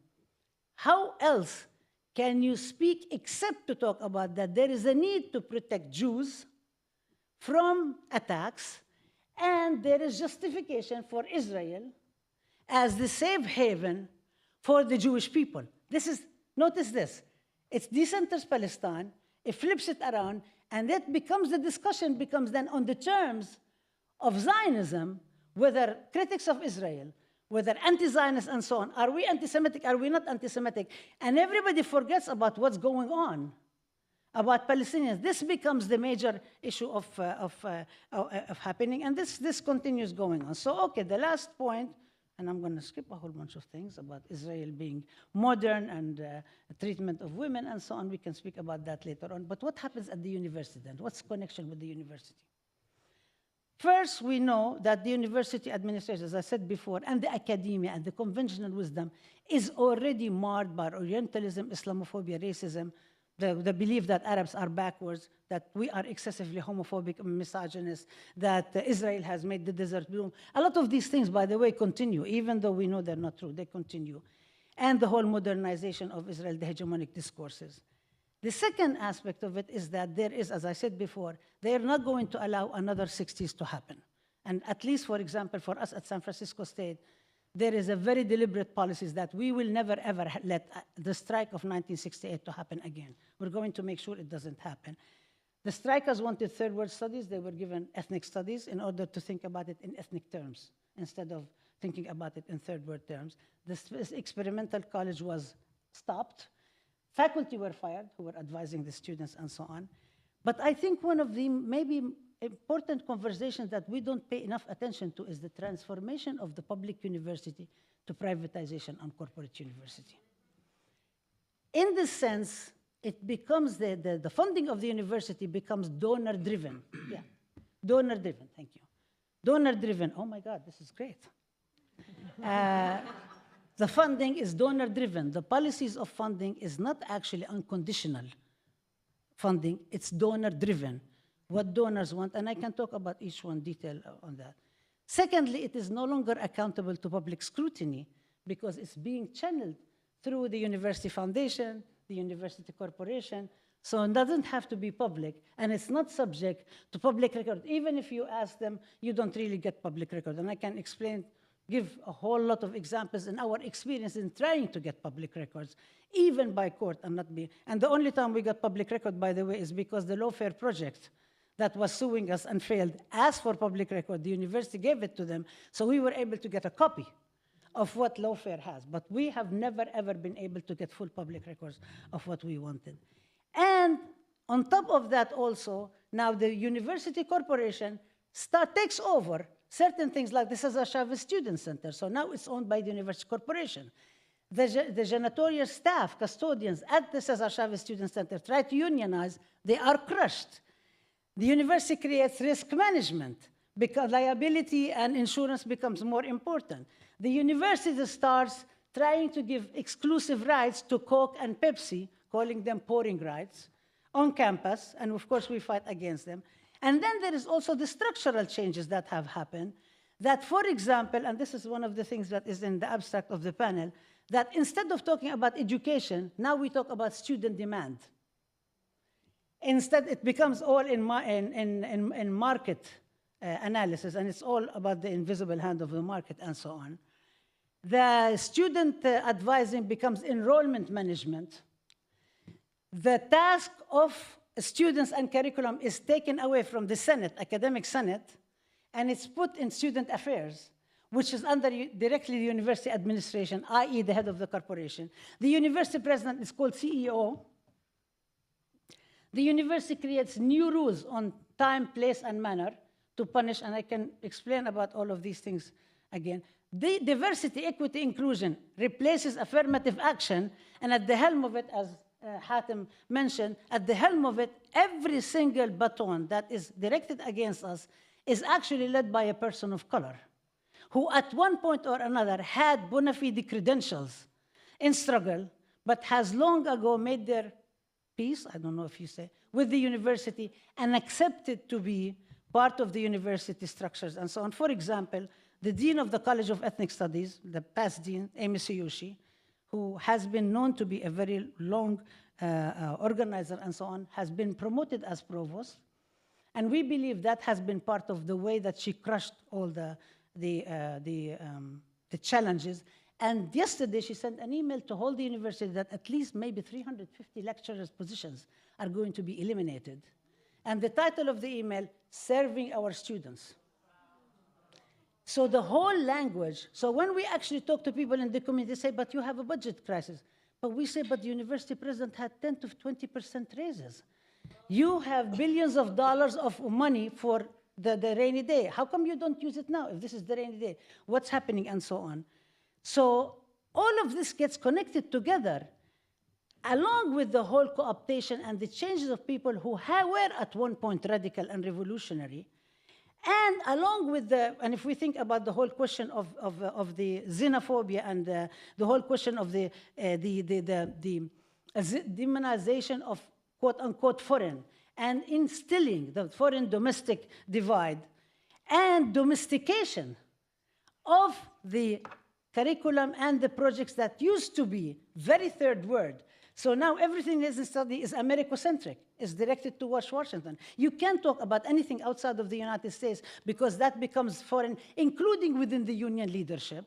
how else can you speak except to talk about that there is a need to protect Jews from attacks, and there is justification for Israel as the safe haven for the Jewish people. Notice this, it decenters Palestine, it flips it around, and that becomes, the discussion becomes then on the terms of Zionism, whether critics of Israel, whether anti-Zionists and so on, are we anti-Semitic, are we not anti-Semitic? And everybody forgets about what's going on, about Palestinians. This becomes the major issue of happening, and this continues going on. So, okay, the last point, and I'm going to skip a whole bunch of things about Israel being modern and treatment of women and so on. We can speak about that later on. But what happens at the university then? What's the connection with the university? First, we know that the university administration, as I said before, and the academia and the conventional wisdom is already marred by Orientalism, Islamophobia, racism, the belief that Arabs are backwards, that we are excessively homophobic and misogynist, that Israel has made the desert bloom. A lot of these things, by the way, continue, even though we know they're not true, they continue. And the whole modernization of Israel, the hegemonic discourses. The second aspect of it is that there is, as I said before, they are not going to allow another 60s to happen. And at least, for example, for us at San Francisco State, there is a very deliberate policy that we will never, ever let the strike of 1968 to happen again. We're going to make sure it doesn't happen. The strikers wanted third world studies. They were given ethnic studies in order to think about it in ethnic terms instead of thinking about it in third world terms. This experimental college was stopped. Faculty were fired who were advising the students and so on. But I think one of the maybe important conversations that we don't pay enough attention to is the transformation of the public university to privatization on corporate university. In this sense, it becomes the funding of the university becomes donor-driven. Yeah, donor-driven, thank you. Donor-driven, oh my God, this is great. The funding is donor-driven. The policies of funding is not actually unconditional funding, it's donor-driven. What donors want, and I can talk about each one detail on that. Secondly, it is no longer accountable to public scrutiny because it's being channeled through the university foundation, the university corporation, so it doesn't have to be public, and it's not subject to public record. Even if you ask them, you don't really get public record, and I can explain, give a whole lot of examples in our experience in trying to get public records, even by court and not be. And the only time we got public record, by the way, is because the Lawfare Project that was suing us and failed asked for public record. The university gave it to them, so we were able to get a copy of what Lawfare has. But we have never, ever been able to get full public records of what we wanted. And on top of that also, now the university corporation takes over certain things like the Cesar Chavez Student Center. So now it's owned by the University Corporation. The janitorial staff, custodians at the Cesar Chavez Student Center try to unionize, they are crushed. The university creates risk management because liability and insurance becomes more important. The university starts trying to give exclusive rights to Coke and Pepsi, calling them pouring rights, on campus, and of course we fight against them. And then there is also the structural changes that have happened, that, for example, and this is one of the things that is in the abstract of the panel, that instead of talking about education, now we talk about student demand. Instead, it becomes all in market analysis, and it's all about the invisible hand of the market and so on. The student advising becomes enrollment management. The task of students and curriculum is taken away from the Senate, academic Senate, and it's put in student affairs, which is under directly the university administration, i.e. the head of the corporation. The university president is called CEO. The university creates new rules on time, place, and manner to punish, and I can explain about all of these things again. The diversity, equity, inclusion replaces affirmative action, and at the helm of it, as Hatem mentioned, at the helm of it, every single baton that is directed against us is actually led by a person of color, who at one point or another had bona fide credentials in struggle, but has long ago made their peace, I don't know if you say, with the university and accepted to be part of the university structures and so on. For example, the Dean of the College of Ethnic Studies, the past Dean, Amy Suyushi, who has been known to be a very long organizer and so on, has been promoted as provost. And we believe that has been part of the way that she crushed all the challenges. And yesterday, she sent an email to all the university that at least maybe 350 lecturers' positions are going to be eliminated. And the title of the email, Serving Our Students. So the whole language, so when we actually talk to people in the community, they say, but you have a budget crisis. But we say, but the university president had 10 to 20% raises. You have billions of dollars of money for the rainy day. How come you don't use it now if this is the rainy day? What's happening and so on? So all of this gets connected together, along with the whole co-optation and the changes of people who were at one point radical and revolutionary, and along with and if we think about the whole question of the xenophobia and the whole question of the demonization of quote-unquote foreign, and instilling the foreign-domestic divide, and domestication of the curriculum and the projects that used to be very third world. So now everything is in study is Americocentric, is directed towards Washington. You can't talk about anything outside of the United States because that becomes foreign, including within the union leadership.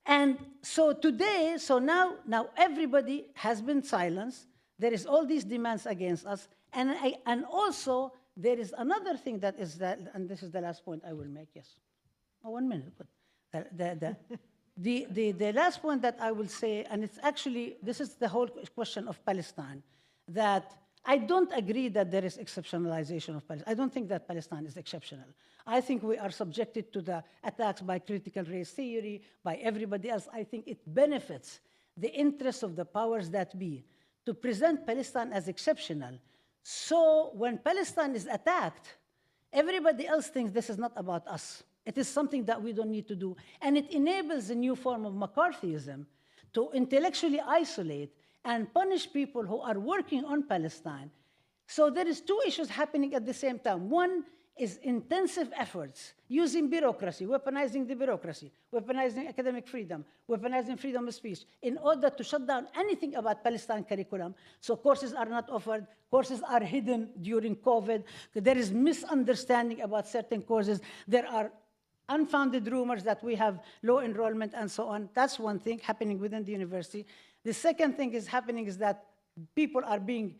And so today, so now everybody has been silenced. There is all these demands against us. And also, there is another thing that is that, and this is the last point I will make, yes. Oh, 1 minute, but the last point that I will say, and it's actually, this is the whole question of Palestine, that I don't agree that there is exceptionalization of Palestine. I don't think that Palestine is exceptional. I think we are subjected to the attacks by critical race theory, by everybody else. I think it benefits the interests of the powers that be to present Palestine as exceptional. So when Palestine is attacked, everybody else thinks this is not about us. It is something that we don't need to do. And it enables a new form of McCarthyism to intellectually isolate and punish people who are working on Palestine. So there is two issues happening at the same time. One is intensive efforts using bureaucracy, weaponizing the bureaucracy, weaponizing academic freedom, weaponizing freedom of speech in order to shut down anything about Palestine curriculum. So courses are not offered, courses are hidden during COVID. There is misunderstanding about certain courses. There are unfounded rumors that we have low enrollment and so on. That's one thing happening within the university. The second thing is happening is that people are being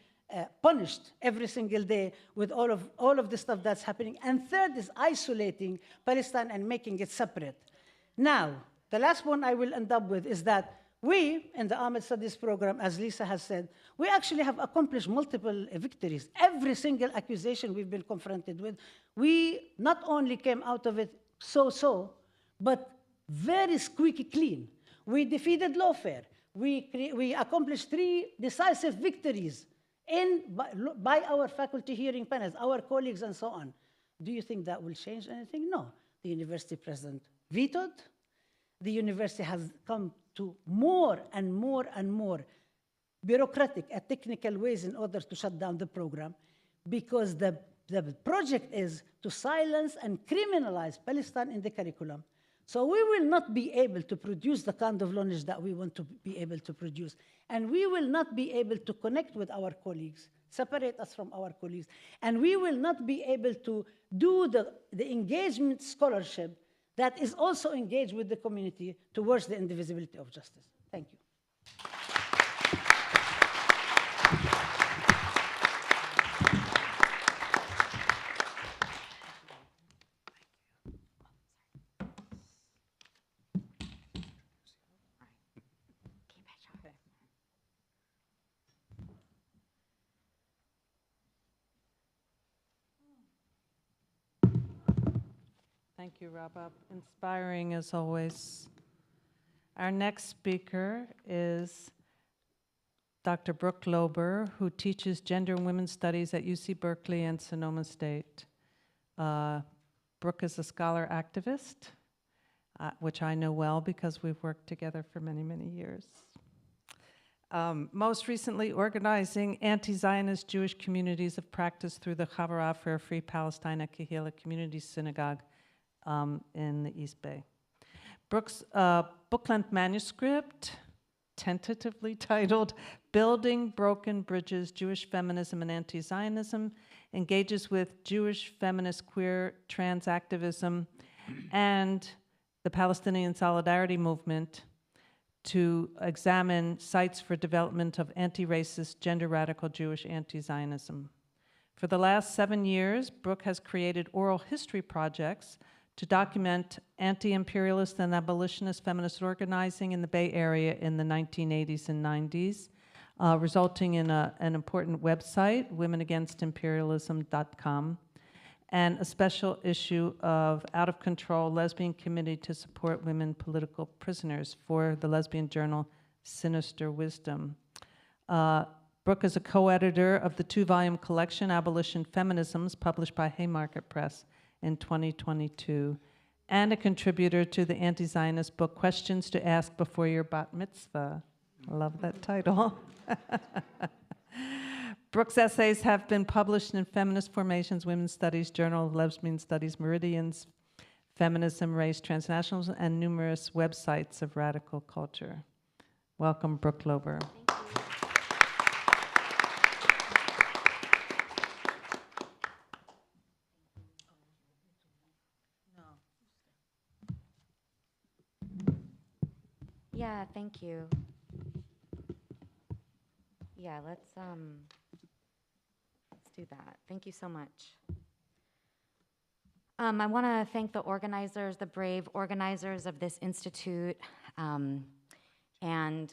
punished every single day with all of the stuff that's happening. And third is isolating Palestine and making it separate. Now, the last one I will end up with is that We, in the Ahmed Studies program, as Lisa has said, we actually have accomplished multiple victories. Every single accusation we've been confronted with, we not only came out of it so-so, but very squeaky clean. We defeated lawfare. We accomplished 3 decisive victories by our faculty hearing panels, our colleagues, and so on. Do you think that will change anything? No. The university president vetoed. The university has come to more and more and more bureaucratic and technical ways in order to shut down the program, because the project is to silence and criminalize Palestine in the curriculum. So we will not be able to produce the kind of knowledge that we want to be able to produce. And we will not be able to connect with our colleagues, separate us from our colleagues. And we will not be able to do the engagement scholarship that is also engaged with the community towards the indivisibility of justice. Thank you. Thank you, Rabab. Inspiring as always. Our next speaker is Dr. Brooke Lober, who teaches gender and women's studies at UC Berkeley and Sonoma State. Brooke is a scholar activist, which I know well because we've worked together for many, many years. Most recently organizing anti-Zionist Jewish communities of practice through the Chavurah for a Free Palestine at Kehillah Community Synagogue in the East Bay. Brooke's book-length manuscript, tentatively titled Building Broken Bridges, Jewish Feminism and Anti-Zionism, engages with Jewish feminist queer trans activism and the Palestinian Solidarity Movement to examine sites for development of anti-racist, gender-radical Jewish anti-Zionism. For the last 7 years, Brooke has created oral history projects to document anti-imperialist and abolitionist feminist organizing in the Bay Area in the 1980s and 90s, resulting in an important website, womenagainstimperalism.com, and a special issue of Out of Control Lesbian Committee to Support Women Political Prisoners for the lesbian journal Sinister Wisdom. Brooke is a co-editor of the 2-volume collection Abolition Feminisms, published by Haymarket Press in 2022, and a contributor to the anti-Zionist book Questions to Ask Before Your Bat Mitzvah. I love that title. Brooke's essays have been published in Feminist Formations, Women's Studies, Journal of Lesbian Studies, Meridians, Feminism, Race, Transnationalism, and numerous websites of radical culture. Welcome, Brooke Lober. Yeah, thank you. Yeah, let's do that. Thank you so much. I want to thank the organizers, the brave organizers of this institute, and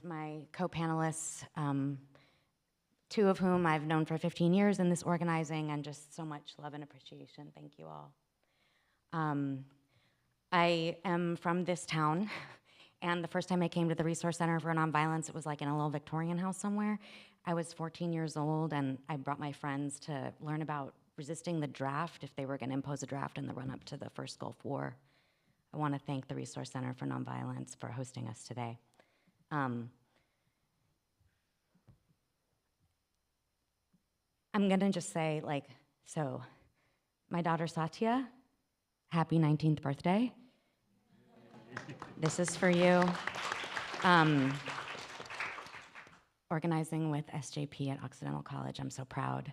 my co-panelists, 2 of whom I've known for 15 years in this organizing, and just so much love and appreciation. Thank you all. I am from this town. And the first time I came to the Resource Center for Nonviolence, it was like in a little Victorian house somewhere. I was 14 years old, and I brought my friends to learn about resisting the draft if they were going to impose a draft in the run-up to the first Gulf War. I want to thank the Resource Center for Nonviolence for hosting us today. I'm going to just say, so my daughter Satya, happy 19th birthday. This is for you. Organizing with SJP at Occidental College, I'm so proud.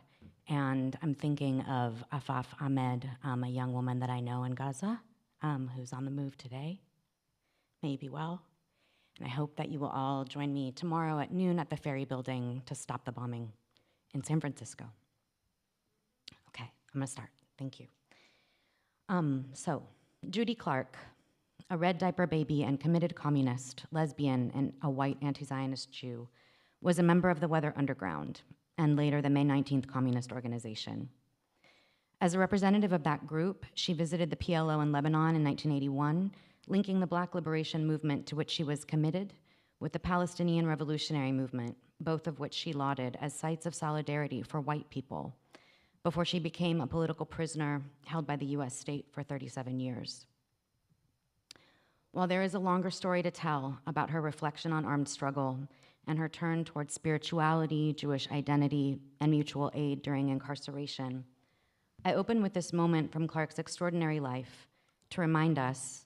And I'm thinking of Afaf Ahmed, a young woman that I know in Gaza, who's on the move today. May you be well. And I hope that you will all join me tomorrow at noon at the Ferry Building to stop the bombing in San Francisco. Okay, I'm gonna start. Thank you. So, Judy Clark. a red diaper baby and committed communist, lesbian, and a white anti-Zionist Jew, was a member of the Weather Underground, and later the May 19th Communist Organization. As a representative of that group, she visited the PLO in Lebanon in 1981, linking the Black liberation movement to which she was committed with the Palestinian Revolutionary Movement, both of which she lauded as sites of solidarity for white people, before she became a political prisoner held by the US state for 37 years. While there is a longer story to tell about her reflection on armed struggle and her turn towards spirituality, Jewish identity, and mutual aid during incarceration, I open with this moment from Clark's extraordinary life to remind us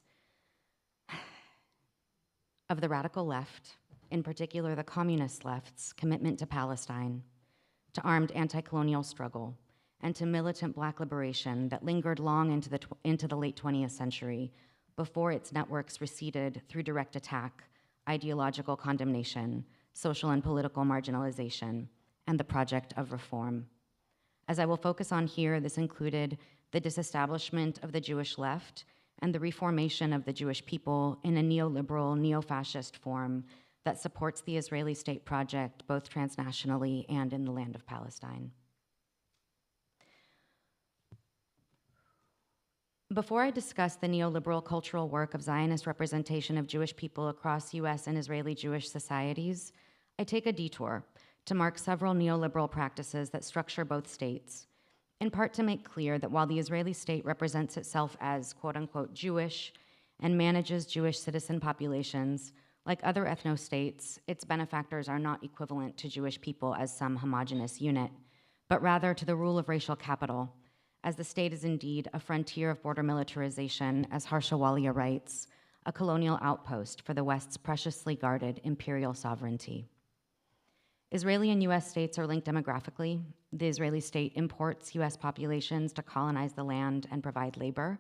of the radical left, in particular the communist left's commitment to Palestine, to armed anti-colonial struggle, and to militant Black liberation that lingered long into the late 20th century before its networks receded through direct attack, ideological condemnation, social and political marginalization, and the project of reform. As I will focus on here, this included the disestablishment of the Jewish left and the reformation of the Jewish people in a neoliberal, neo-fascist form that supports the Israeli state project both transnationally and in the land of Palestine. Before I discuss the neoliberal cultural work of Zionist representation of Jewish people across US and Israeli Jewish societies, I take a detour to mark several neoliberal practices that structure both states, in part to make clear that while the Israeli state represents itself as quote-unquote Jewish and manages Jewish citizen populations, like other ethno-states, its benefactors are not equivalent to Jewish people as some homogenous unit, but rather to the rule of racial capital, as the state is indeed a frontier of border militarization, as Harsha Walia writes, a colonial outpost for the West's preciously guarded imperial sovereignty. Israeli and US states are linked demographically. The Israeli state imports US populations to colonize the land and provide labor,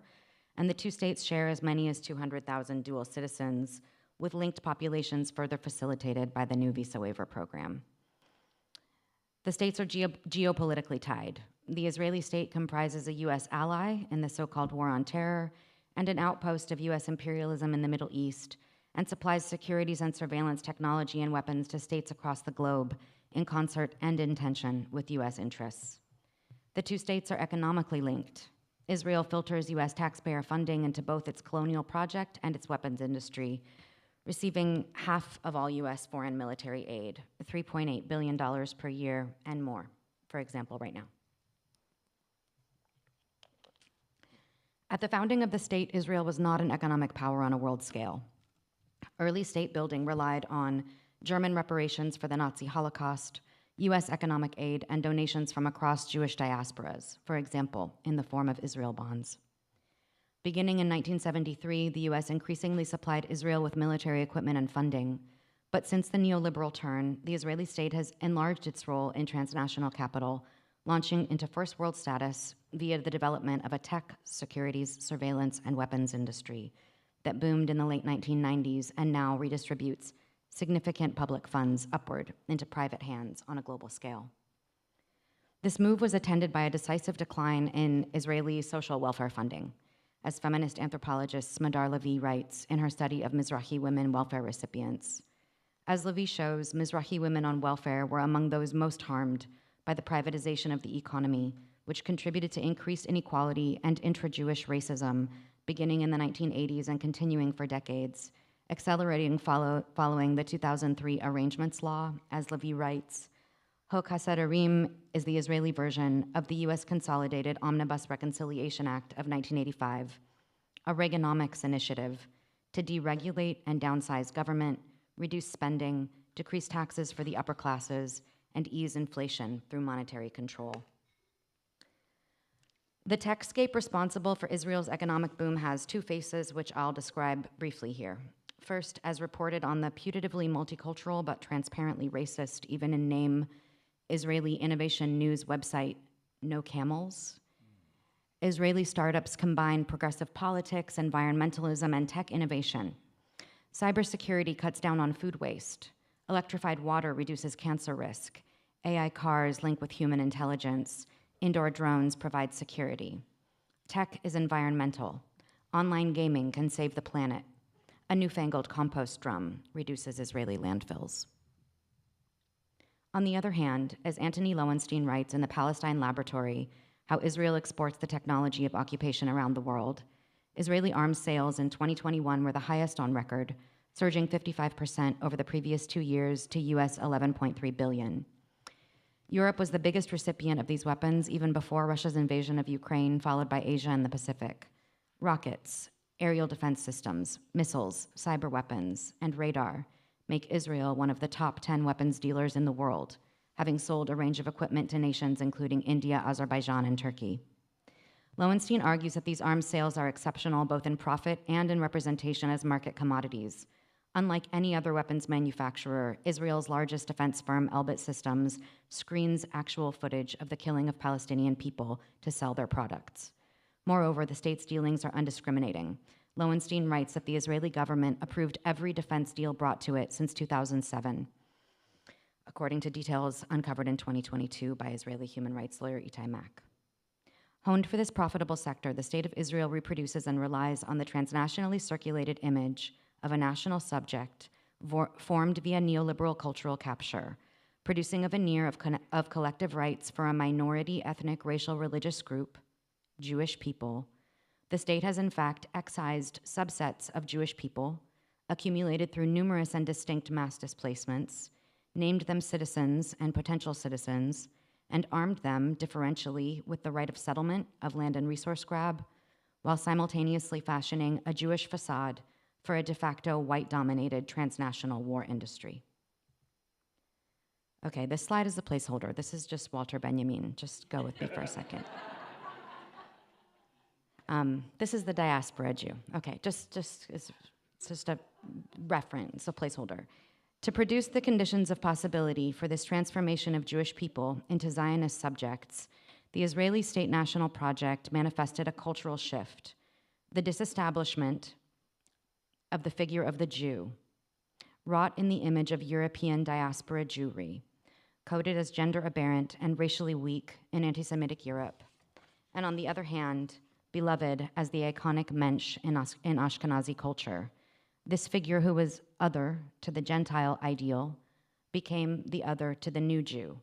and the two states share as many as 200,000 dual citizens, with linked populations further facilitated by the new visa waiver program. The states are geopolitically tied. The Israeli state comprises a US ally in the so-called war on terror and an outpost of US imperialism in the Middle East, and supplies securities and surveillance technology and weapons to states across the globe in concert and in tension with US interests. The two states are economically linked. Israel filters US taxpayer funding into both its colonial project and its weapons industry, receiving half of all US foreign military aid, $3.8 billion per year and more, for example, right now. At the founding of the state, Israel was not an economic power on a world scale. Early state building relied on German reparations for the Nazi Holocaust, US economic aid, and donations from across Jewish diasporas, for example, in the form of Israel bonds. Beginning in 1973, the US increasingly supplied Israel with military equipment and funding, but since the neoliberal turn, the Israeli state has enlarged its role in transnational capital, launching into first world status via the development of a tech, securities, surveillance, and weapons industry that boomed in the late 1990s and now redistributes significant public funds upward into private hands on a global scale. This move was attended by a decisive decline in Israeli social welfare funding, as feminist anthropologist Smadar Levy writes in her study of Mizrahi women welfare recipients. As Levy shows, Mizrahi women on welfare were among those most harmed by the privatization of the economy, which contributed to increased inequality and intra-Jewish racism beginning in the 1980s and continuing for decades, accelerating following the 2003 Arrangements Law. As Levy writes, Hok HaSadarim is the Israeli version of the US Consolidated Omnibus Reconciliation Act of 1985, a Reaganomics initiative to deregulate and downsize government, reduce spending, decrease taxes for the upper classes, and ease inflation through monetary control. The techscape responsible for Israel's economic boom has two faces, which I'll describe briefly here. First, as reported on the putatively multicultural but transparently racist, even in name, Israeli innovation news website, No Camels, Israeli startups combine progressive politics, environmentalism, and tech innovation. Cybersecurity cuts down on food waste. Electrified water reduces cancer risk. AI cars link with human intelligence. Indoor drones provide security. Tech is environmental. Online gaming can save the planet. a newfangled compost drum reduces Israeli landfills. On the other hand, as Antony Lowenstein writes in the Palestine Laboratory, How Israel Exports the Technology of Occupation Around the World, Israeli arms sales in 2021 were the highest on record, surging 55% over the previous 2 years to US 11.3 billion. Europe was the biggest recipient of these weapons even before Russia's invasion of Ukraine, followed by Asia and the Pacific. Rockets, aerial defense systems, missiles, cyber weapons, and radar make Israel one of the top 10 weapons dealers in the world, having sold a range of equipment to nations including India, Azerbaijan, and Turkey. Lowenstein argues that these arms sales are exceptional both in profit and in representation as market commodities. Unlike any other weapons manufacturer, Israel's largest defense firm, Elbit Systems, screens actual footage of the killing of Palestinian people to sell their products. Moreover, the state's dealings are undiscriminating. Lowenstein writes that the Israeli government approved every defense deal brought to it since 2007, according to details uncovered in 2022 by Israeli human rights lawyer Itai Mack. Honed for this profitable sector, the state of Israel reproduces and relies on the transnationally circulated image of a national subject formed via neoliberal cultural capture, producing a veneer of collective rights for a minority ethnic, racial, religious group, Jewish people. The state has in fact excised subsets of Jewish people, accumulated through numerous and distinct mass displacements, named them citizens and potential citizens, and armed them differentially with the right of settlement, of land and resource grab, while simultaneously fashioning a Jewish facade for a de facto white-dominated transnational war industry. Okay, this slide is a placeholder. This is just Walter Benjamin. Just go with me for a second. This is the diaspora Jew. Okay, it's just a reference, a placeholder. To produce the conditions of possibility for this transformation of Jewish people into Zionist subjects, the Israeli State National Project manifested a cultural shift, the disestablishment of the figure of the Jew, wrought in the image of European diaspora Jewry, coded as gender aberrant and racially weak in anti-Semitic Europe, and on the other hand, beloved as the iconic mensch in Ashkenazi culture. This figure who was other to the Gentile ideal became the other to the new Jew,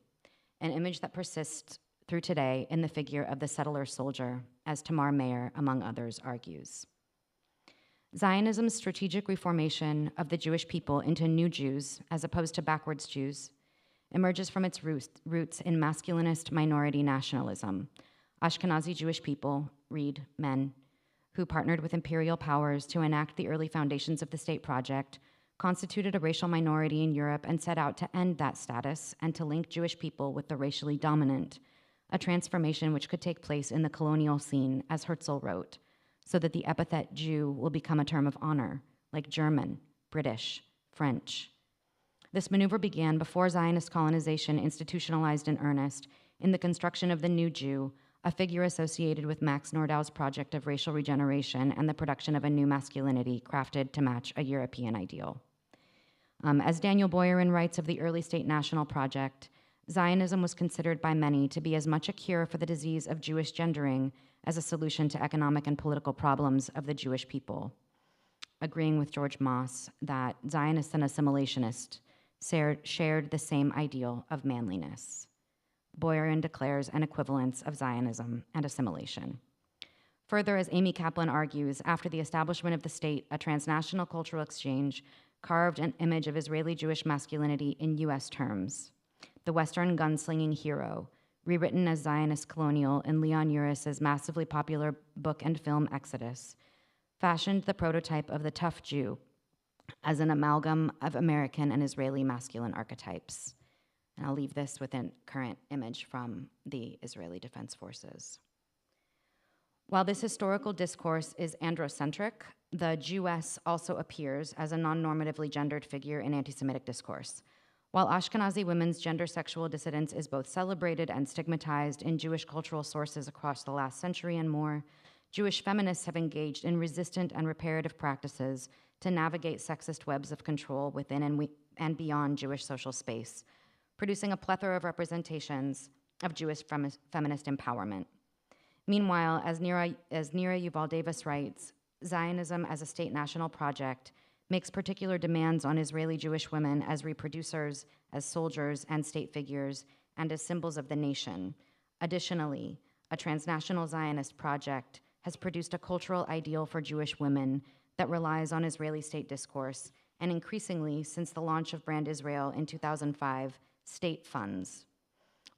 an image that persists through today in the figure of the settler soldier, as Tamar Mayer, among others, argues. Zionism's strategic reformation of the Jewish people into new Jews, as opposed to backwards Jews, emerges from its roots in masculinist minority nationalism. Ashkenazi Jewish people, read men, who partnered with imperial powers to enact the early foundations of the state project, constituted a racial minority in Europe and set out to end that status and to link Jewish people with the racially dominant, a transformation which could take place in the colonial scene, as Herzl wrote, so that the epithet Jew will become a term of honor, like German, British, French. This maneuver began before Zionist colonization institutionalized in earnest in the construction of the new Jew, a figure associated with Max Nordau's project of racial regeneration and the production of a new masculinity crafted to match a European ideal. As Daniel Boyarin writes of the early State National Project, Zionism was considered by many to be as much a cure for the disease of Jewish gendering as a solution to economic and political problems of the Jewish people, agreeing with George Moss that Zionists and assimilationists shared the same ideal of manliness. Boyarin declares an equivalence of Zionism and assimilation. Further, as Amy Kaplan argues, after the establishment of the state, a transnational cultural exchange carved an image of Israeli Jewish masculinity in US terms. The Western gunslinging hero, rewritten as Zionist colonial in Leon Uris's massively popular book and film Exodus, fashioned the prototype of the tough Jew as an amalgam of American and Israeli masculine archetypes. And I'll leave this with a current image from the Israeli Defense Forces. While this historical discourse is androcentric, the Jewess also appears as a non-normatively gendered figure in anti-Semitic discourse. While Ashkenazi women's gender-sexual dissidence is both celebrated and stigmatized in Jewish cultural sources across the last century and more, Jewish feminists have engaged in resistant and reparative practices to navigate sexist webs of control within and beyond Jewish social space, producing a plethora of representations of Jewish feminist empowerment. Meanwhile, as Nira Yuval Davis writes, Zionism as a state national project makes particular demands on Israeli Jewish women as reproducers, as soldiers and state figures, and as symbols of the nation. Additionally, a transnational Zionist project has produced a cultural ideal for Jewish women that relies on Israeli state discourse, and increasingly, since the launch of Brand Israel in 2005, state funds.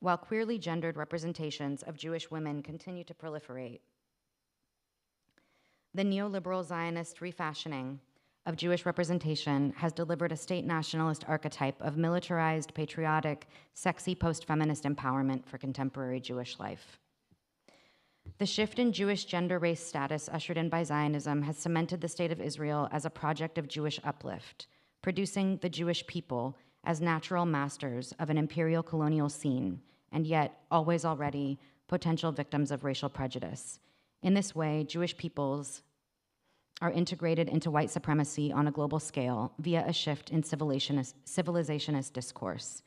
While queerly gendered representations of Jewish women continue to proliferate, the neoliberal Zionist refashioning of Jewish representation has delivered a state nationalist archetype of militarized, patriotic, sexy post-feminist empowerment for contemporary Jewish life. The shift in Jewish gender-race status ushered in by Zionism has cemented the state of Israel as a project of Jewish uplift, producing the Jewish people as natural masters of an imperial colonial scene, and yet always already potential victims of racial prejudice. In this way, Jewish peoples are integrated into white supremacy on a global scale via a shift in civilizationist discourse.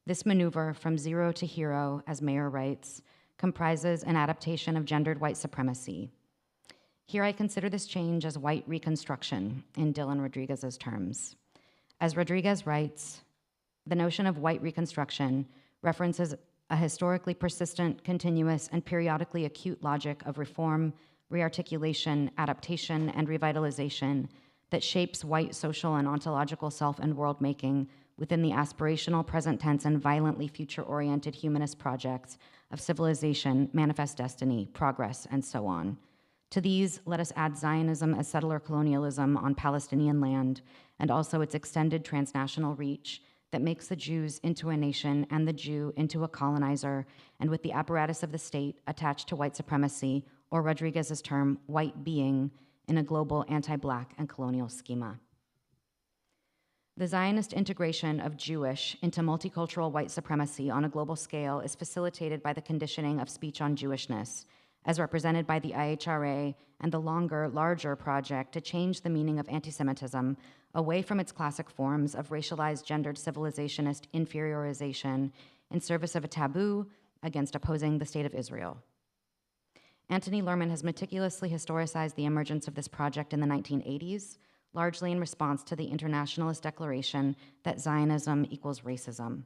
This maneuver from zero to hero, as Mayer writes, comprises an adaptation of gendered white supremacy. Here I consider this change as white reconstruction, in Dylan Rodriguez's terms. As Rodriguez writes, the notion of white reconstruction references a historically persistent, continuous, and periodically acute logic of reform, rearticulation, adaptation, and revitalization that shapes white social and ontological self and world-making within the aspirational present tense and violently future-oriented humanist projects of civilization, manifest destiny, progress, and so on. To these, let us add Zionism as settler colonialism on Palestinian land, and also its extended transnational reach that makes the Jews into a nation and the Jew into a colonizer, and with the apparatus of the state attached to white supremacy, or Rodriguez's term, white being, in a global anti-Black and colonial schema. The Zionist integration of Jewish into multicultural white supremacy on a global scale is facilitated by the conditioning of speech on Jewishness, as represented by the IHRA and the longer, larger project to change the meaning of anti-Semitism away from its classic forms of racialized, gendered, civilizationist inferiorization in service of a taboo against opposing the state of Israel. Anthony Lerman has meticulously historicized the emergence of this project in the 1980s, largely in response to the internationalist declaration that Zionism equals racism,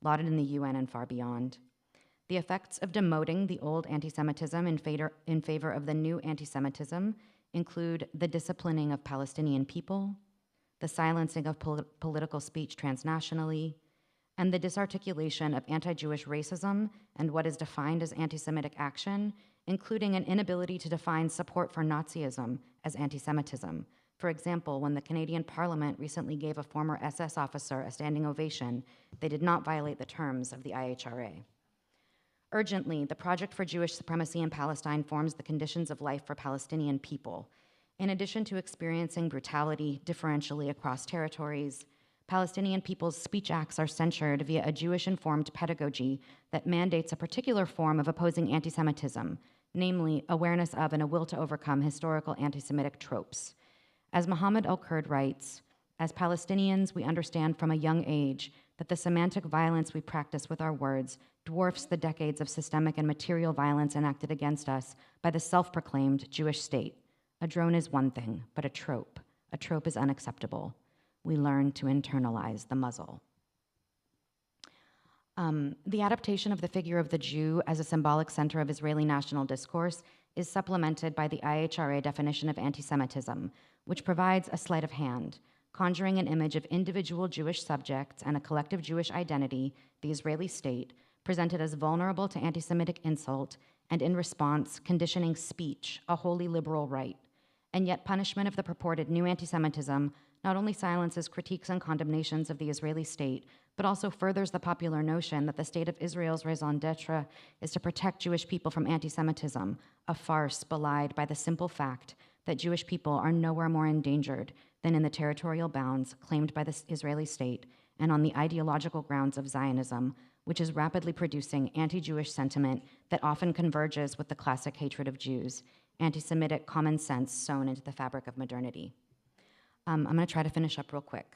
lauded in the UN and far beyond. The effects of demoting the old anti-Semitism in favor of the new anti-Semitism include the disciplining of Palestinian people, the silencing of political speech transnationally, and the disarticulation of anti-Jewish racism and what is defined as anti-Semitic action, including an inability to define support for Nazism as anti-Semitism. For example, when the Canadian Parliament recently gave a former SS officer a standing ovation, they did not violate the terms of the IHRA. Urgently, the Project for Jewish Supremacy in Palestine forms the conditions of life for Palestinian people. In addition to experiencing brutality differentially across territories, Palestinian people's speech acts are censured via a Jewish-informed pedagogy that mandates a particular form of opposing anti-Semitism, namely awareness of and a will to overcome historical anti-Semitic tropes. As Mohammed El-Kurd writes, as Palestinians, we understand from a young age that the semantic violence we practice with our words dwarfs the decades of systemic and material violence enacted against us by the self-proclaimed Jewish state. A drone is one thing, but a trope is unacceptable. We learn to internalize the muzzle. The adaptation of the figure of the Jew as a symbolic center of Israeli national discourse is supplemented by the IHRA definition of anti-Semitism, which provides a sleight of hand, conjuring an image of individual Jewish subjects and a collective Jewish identity, the Israeli state, presented as vulnerable to anti-Semitic insult, and in response, conditioning speech, a wholly liberal right. And yet punishment of the purported new anti-Semitism not only silences critiques and condemnations of the Israeli state, but also furthers the popular notion that the state of Israel's raison d'etre is to protect Jewish people from anti-Semitism, a farce belied by the simple fact that Jewish people are nowhere more endangered than in the territorial bounds claimed by the Israeli state and on the ideological grounds of Zionism, which is rapidly producing anti-Jewish sentiment that often converges with the classic hatred of Jews, anti-Semitic common sense sewn into the fabric of modernity. I'm going to try to finish up real quick.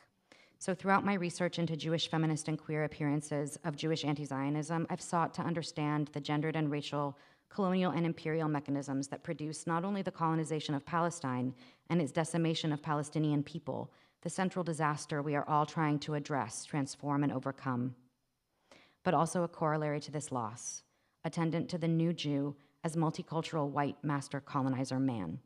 So throughout my research into Jewish feminist and queer appearances of Jewish anti-Zionism, I've sought to understand the gendered and racial, colonial and imperial mechanisms that produce not only the colonization of Palestine and its decimation of Palestinian people, the central disaster we are all trying to address, transform, and overcome. But also a corollary to this loss, attendant to the new Jew as multicultural white master colonizer man.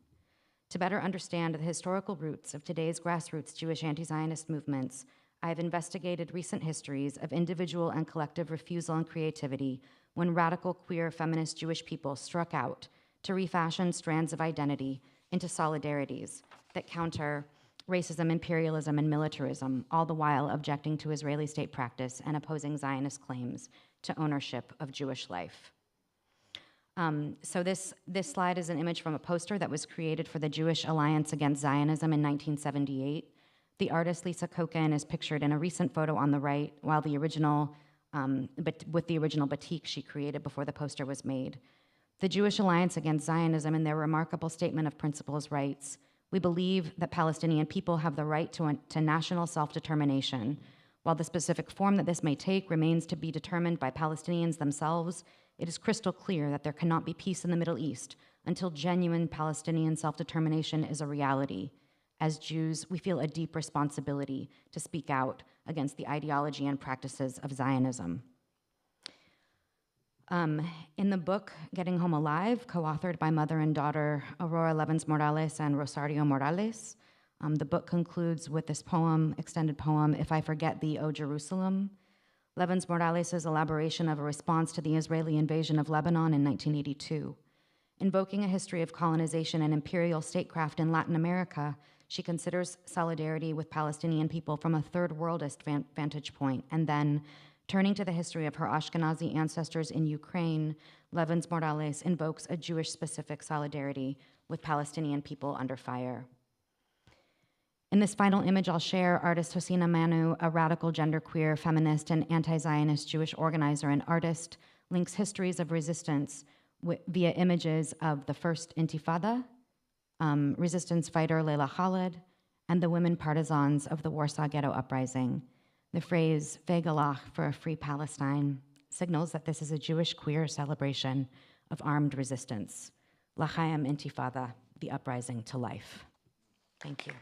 To better understand the historical roots of today's grassroots Jewish anti-Zionist movements, I have investigated recent histories of individual and collective refusal and creativity when radical queer feminist Jewish people struck out to refashion strands of identity into solidarities that counter racism, imperialism, and militarism, all the while objecting to Israeli state practice and opposing Zionist claims to ownership of Jewish life. So this slide is an image from a poster that was created for the Jewish Alliance Against Zionism in 1978. The artist Lisa Koken is pictured in a recent photo on the right, while the original, with the original batik she created before the poster was made. The Jewish Alliance Against Zionism, in their remarkable statement of principles, writes, "We believe that Palestinian people have the right to national self-determination. While the specific form that this may take remains to be determined by Palestinians themselves, it is crystal clear that there cannot be peace in the Middle East until genuine Palestinian self-determination is a reality. As Jews, we feel a deep responsibility to speak out against the ideology and practices of Zionism." In the book, Getting Home Alive, co-authored by mother and daughter Aurora Levens Morales and Rosario Morales, the book concludes with this poem, extended poem, "If I Forget Thee, O Jerusalem." Levens Morales' elaboration of a response to the Israeli invasion of Lebanon in 1982. Invoking a history of colonization and imperial statecraft in Latin America, she considers solidarity with Palestinian people from a third worldist vantage point, and then, turning to the history of her Ashkenazi ancestors in Ukraine, Levens Morales invokes a Jewish-specific solidarity with Palestinian people under fire. In this final image I'll share, artist Hosina Manu, a radical genderqueer, feminist, and anti-Zionist Jewish organizer and artist, links histories of resistance via images of the First Intifada, resistance fighter Leila Khaled, and the women partisans of the Warsaw Ghetto Uprising. The phrase Vegalach for a free Palestine signals that this is a Jewish queer celebration of armed resistance. L'chaim Intifada, the uprising to life. Thank you.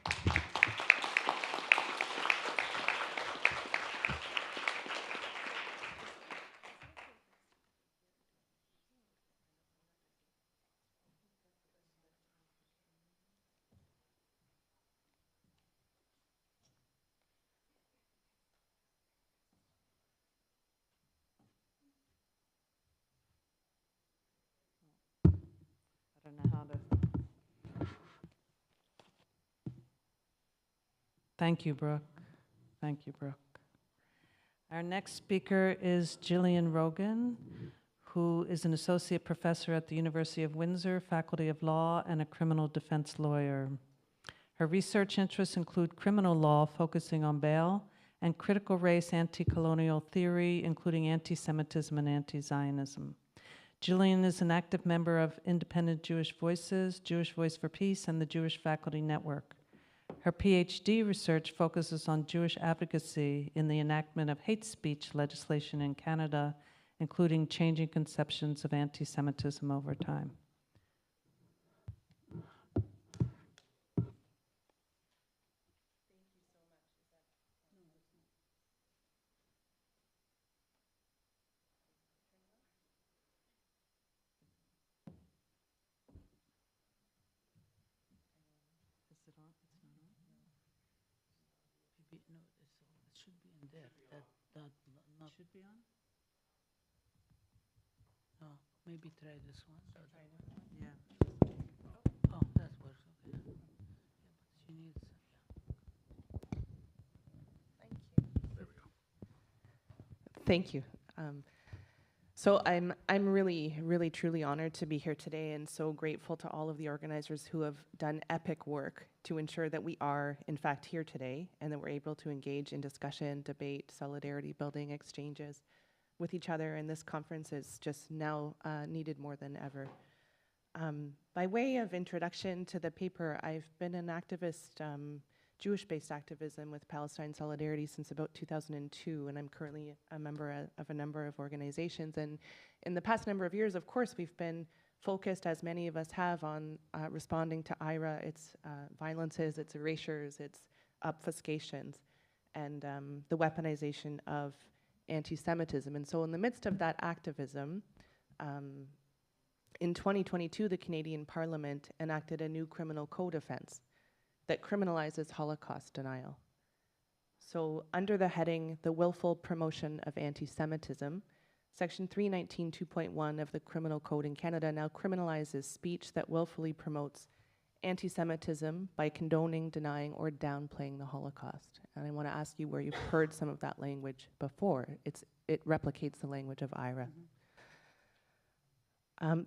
I don't know how to. Thank you, Brooke. Thank you, Brooke. Our next speaker is Jillian Rogan, who is an associate professor at the University of Windsor, Faculty of Law, and a criminal defense lawyer. Her research interests include criminal law, focusing on bail, and critical race anti-colonial theory, including anti-Semitism and anti-Zionism. Jillian is an active member of Independent Jewish Voices, Jewish Voice for Peace, and the Jewish Faculty Network. Her PhD research focuses on Jewish advocacy in the enactment of hate speech legislation in Canada, including changing conceptions of anti-Semitism over time. It should be in there. That should be on? No, maybe try this one. Yeah. Oh, that works. Okay. Yeah, but she needs. Thank you. So I'm really truly honored to be here today, and so grateful to all of the organizers who have done epic work to ensure that we are in fact here today and that we're able to engage in discussion, debate, solidarity building, exchanges with each other. And this conference is just now needed more than ever. By way of introduction to the paper, I've been an activist, Jewish-based activism with Palestine Solidarity since about 2002, and I'm currently a member of a number of organizations. And in the past number of years, of course, we've been focused, as many of us have, on responding to IRA, its violences, its erasures, its obfuscations and the weaponization of anti-Semitism. And so in the midst of that activism, in 2022, the Canadian Parliament enacted a new criminal code offense that criminalizes Holocaust denial. So under the heading, the willful promotion of anti-Semitism, Section 319(2.1) of the Criminal Code in Canada now criminalizes speech that willfully promotes anti-Semitism by condoning, denying, or downplaying the Holocaust. And I want to ask you where you've heard some of that language before. It replicates the language of IRA.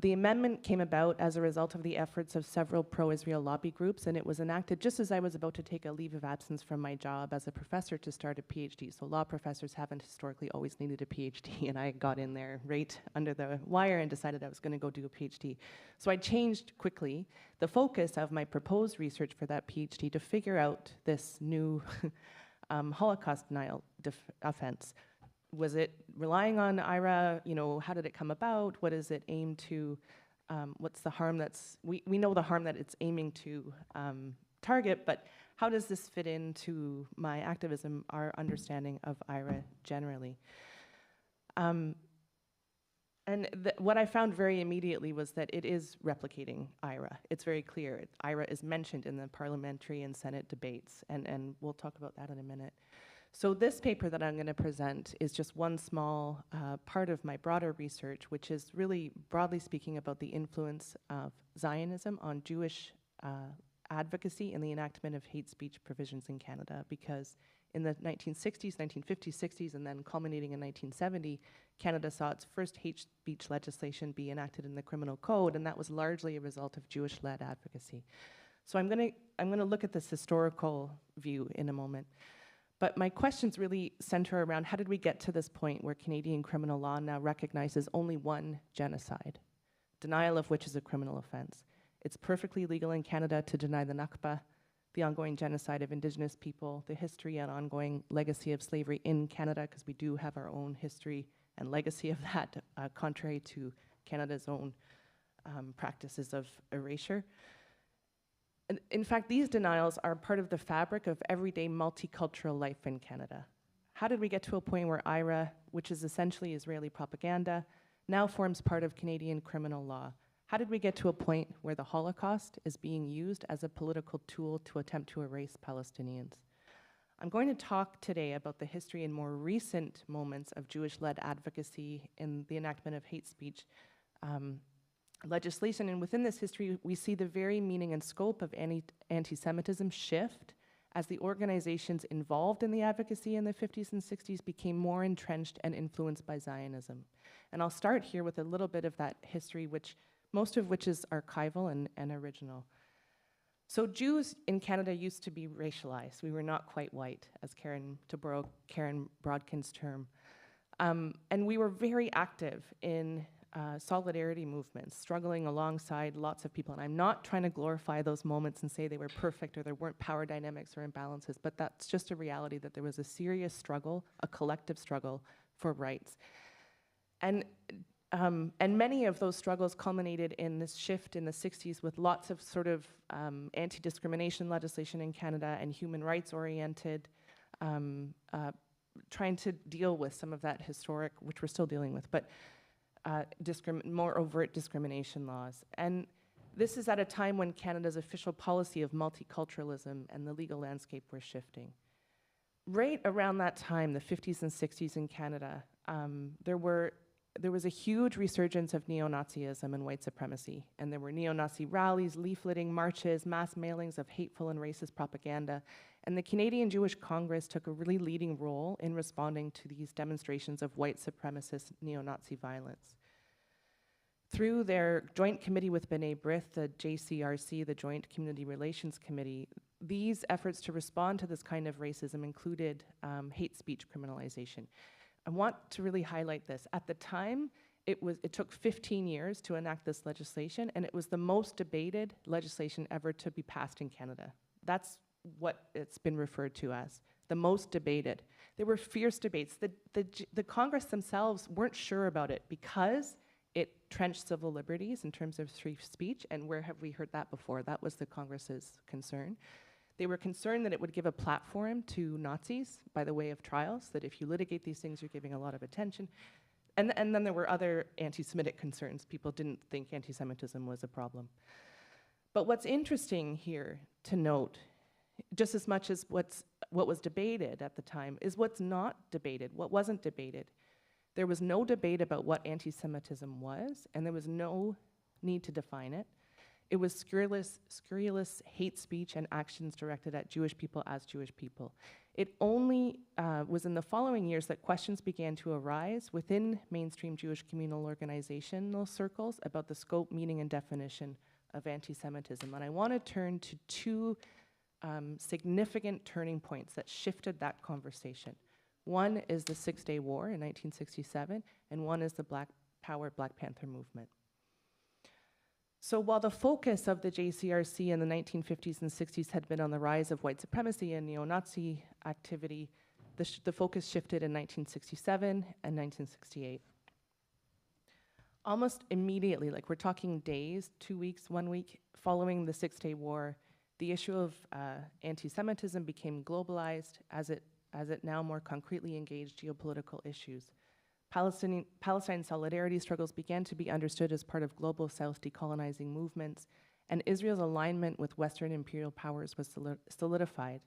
The amendment came about as a result of the efforts of several pro-Israel lobby groups, and it was enacted just as I was about to take a leave of absence from my job as a professor to start a PhD. So law professors haven't historically always needed a PhD, and I got in there right under the wire and decided I was going to go do a PhD. So I changed quickly the focus of my proposed research for that PhD to figure out this new Holocaust denial offense. Was it relying on IRA? You know, how did it come about? What is it aimed to, what's the harm that's, we know the harm that it's aiming to target, but how does this fit into my activism, our understanding of IRA generally? And what I found very immediately was that it is replicating IRA. It's very clear. IRA is mentioned in the parliamentary and Senate debates, and we'll talk about that in a minute. So this paper that I'm going to present is just one small part of my broader research, which is really, broadly speaking, about the influence of Zionism on Jewish advocacy and the enactment of hate speech provisions in Canada. Because in the 1960s, 1950s, 60s, and then culminating in 1970, Canada saw its first hate speech legislation be enacted in the criminal code, and that was largely a result of Jewish-led advocacy. So I'm going to look at this historical view in a moment. But my questions really center around how did we get to this point where Canadian criminal law now recognizes only one genocide, denial of which is a criminal offense. It's perfectly legal in Canada to deny the Nakba, the ongoing genocide of Indigenous people, the history and ongoing legacy of slavery in Canada, because we do have our own history and legacy of that, contrary to Canada's own practices of erasure. In fact, these denials are part of the fabric of everyday multicultural life in Canada. How did we get to a point where IRA, which is essentially Israeli propaganda, now forms part of Canadian criminal law? How did we get to a point where the Holocaust is being used as a political tool to attempt to erase Palestinians? I'm going to talk today about the history and more recent moments of Jewish-led advocacy in the enactment of hate speech legislation, and within this history, we see the very meaning and scope of anti-Semitism shift as the organizations involved in the advocacy in the 50s and 60s became more entrenched and influenced by Zionism. And I'll start here with a little bit of that history, most of which is archival and original. So Jews in Canada used to be racialized. We were not quite white, to borrow Karen Brodkin's term. And we were very active in solidarity movements, struggling alongside lots of people. And I'm not trying to glorify those moments and say they were perfect or there weren't power dynamics or imbalances, but that's just a reality that there was a serious struggle, a collective struggle for rights. And many of those struggles culminated in this shift in the 60s with lots of sort of anti-discrimination legislation in Canada and human rights-oriented trying to deal with some of that historic, which we're still dealing with, but more overt discrimination laws. And this is at a time when Canada's official policy of multiculturalism and the legal landscape were shifting. Right around that time, the 50s and 60s in Canada, there was a huge resurgence of neo-Nazism and white supremacy. And there were neo-Nazi rallies, leafleting, marches, mass mailings of hateful and racist propaganda. And the Canadian Jewish Congress took a really leading role in responding to these demonstrations of white supremacist neo-Nazi violence. Through their joint committee with B'nai B'rith, the JCRC, the Joint Community Relations Committee, these efforts to respond to this kind of racism included hate speech criminalization. I want to really highlight this. At the time, it took 15 years to enact this legislation, and it was the most debated legislation ever to be passed in Canada. That's what it's been referred to as, the most debated. There were fierce debates. The Congress themselves weren't sure about it because it trenched civil liberties in terms of free speech, and where have we heard that before? That was the Congress's concern. They were concerned that it would give a platform to Nazis by the way of trials, that if you litigate these things, you're giving a lot of attention. And then there were other anti-Semitic concerns. People didn't think anti-Semitism was a problem. But what's interesting here to note, just as much as what was debated at the time, is what's not debated, what wasn't debated. There was no debate about what anti-Semitism was, and there was no need to define it. It was scurrilous hate speech and actions directed at Jewish people as Jewish people. It only was in the following years that questions began to arise within mainstream Jewish communal organizational circles about the scope, meaning, and definition of anti-Semitism. And I want to turn to two significant turning points that shifted that conversation. One is the Six-Day War in 1967, and one is the Black Power, Black Panther movement. So while the focus of the JCRC in the 1950s and 60s had been on the rise of white supremacy and neo-Nazi activity, the focus shifted in 1967 and 1968. Almost immediately, like we're talking days, 2 weeks, 1 week, following the Six-Day War, the issue of anti-Semitism became globalized as it now more concretely engaged geopolitical issues. Palestine solidarity struggles began to be understood as part of global South decolonizing movements, and Israel's alignment with Western imperial powers was solidified.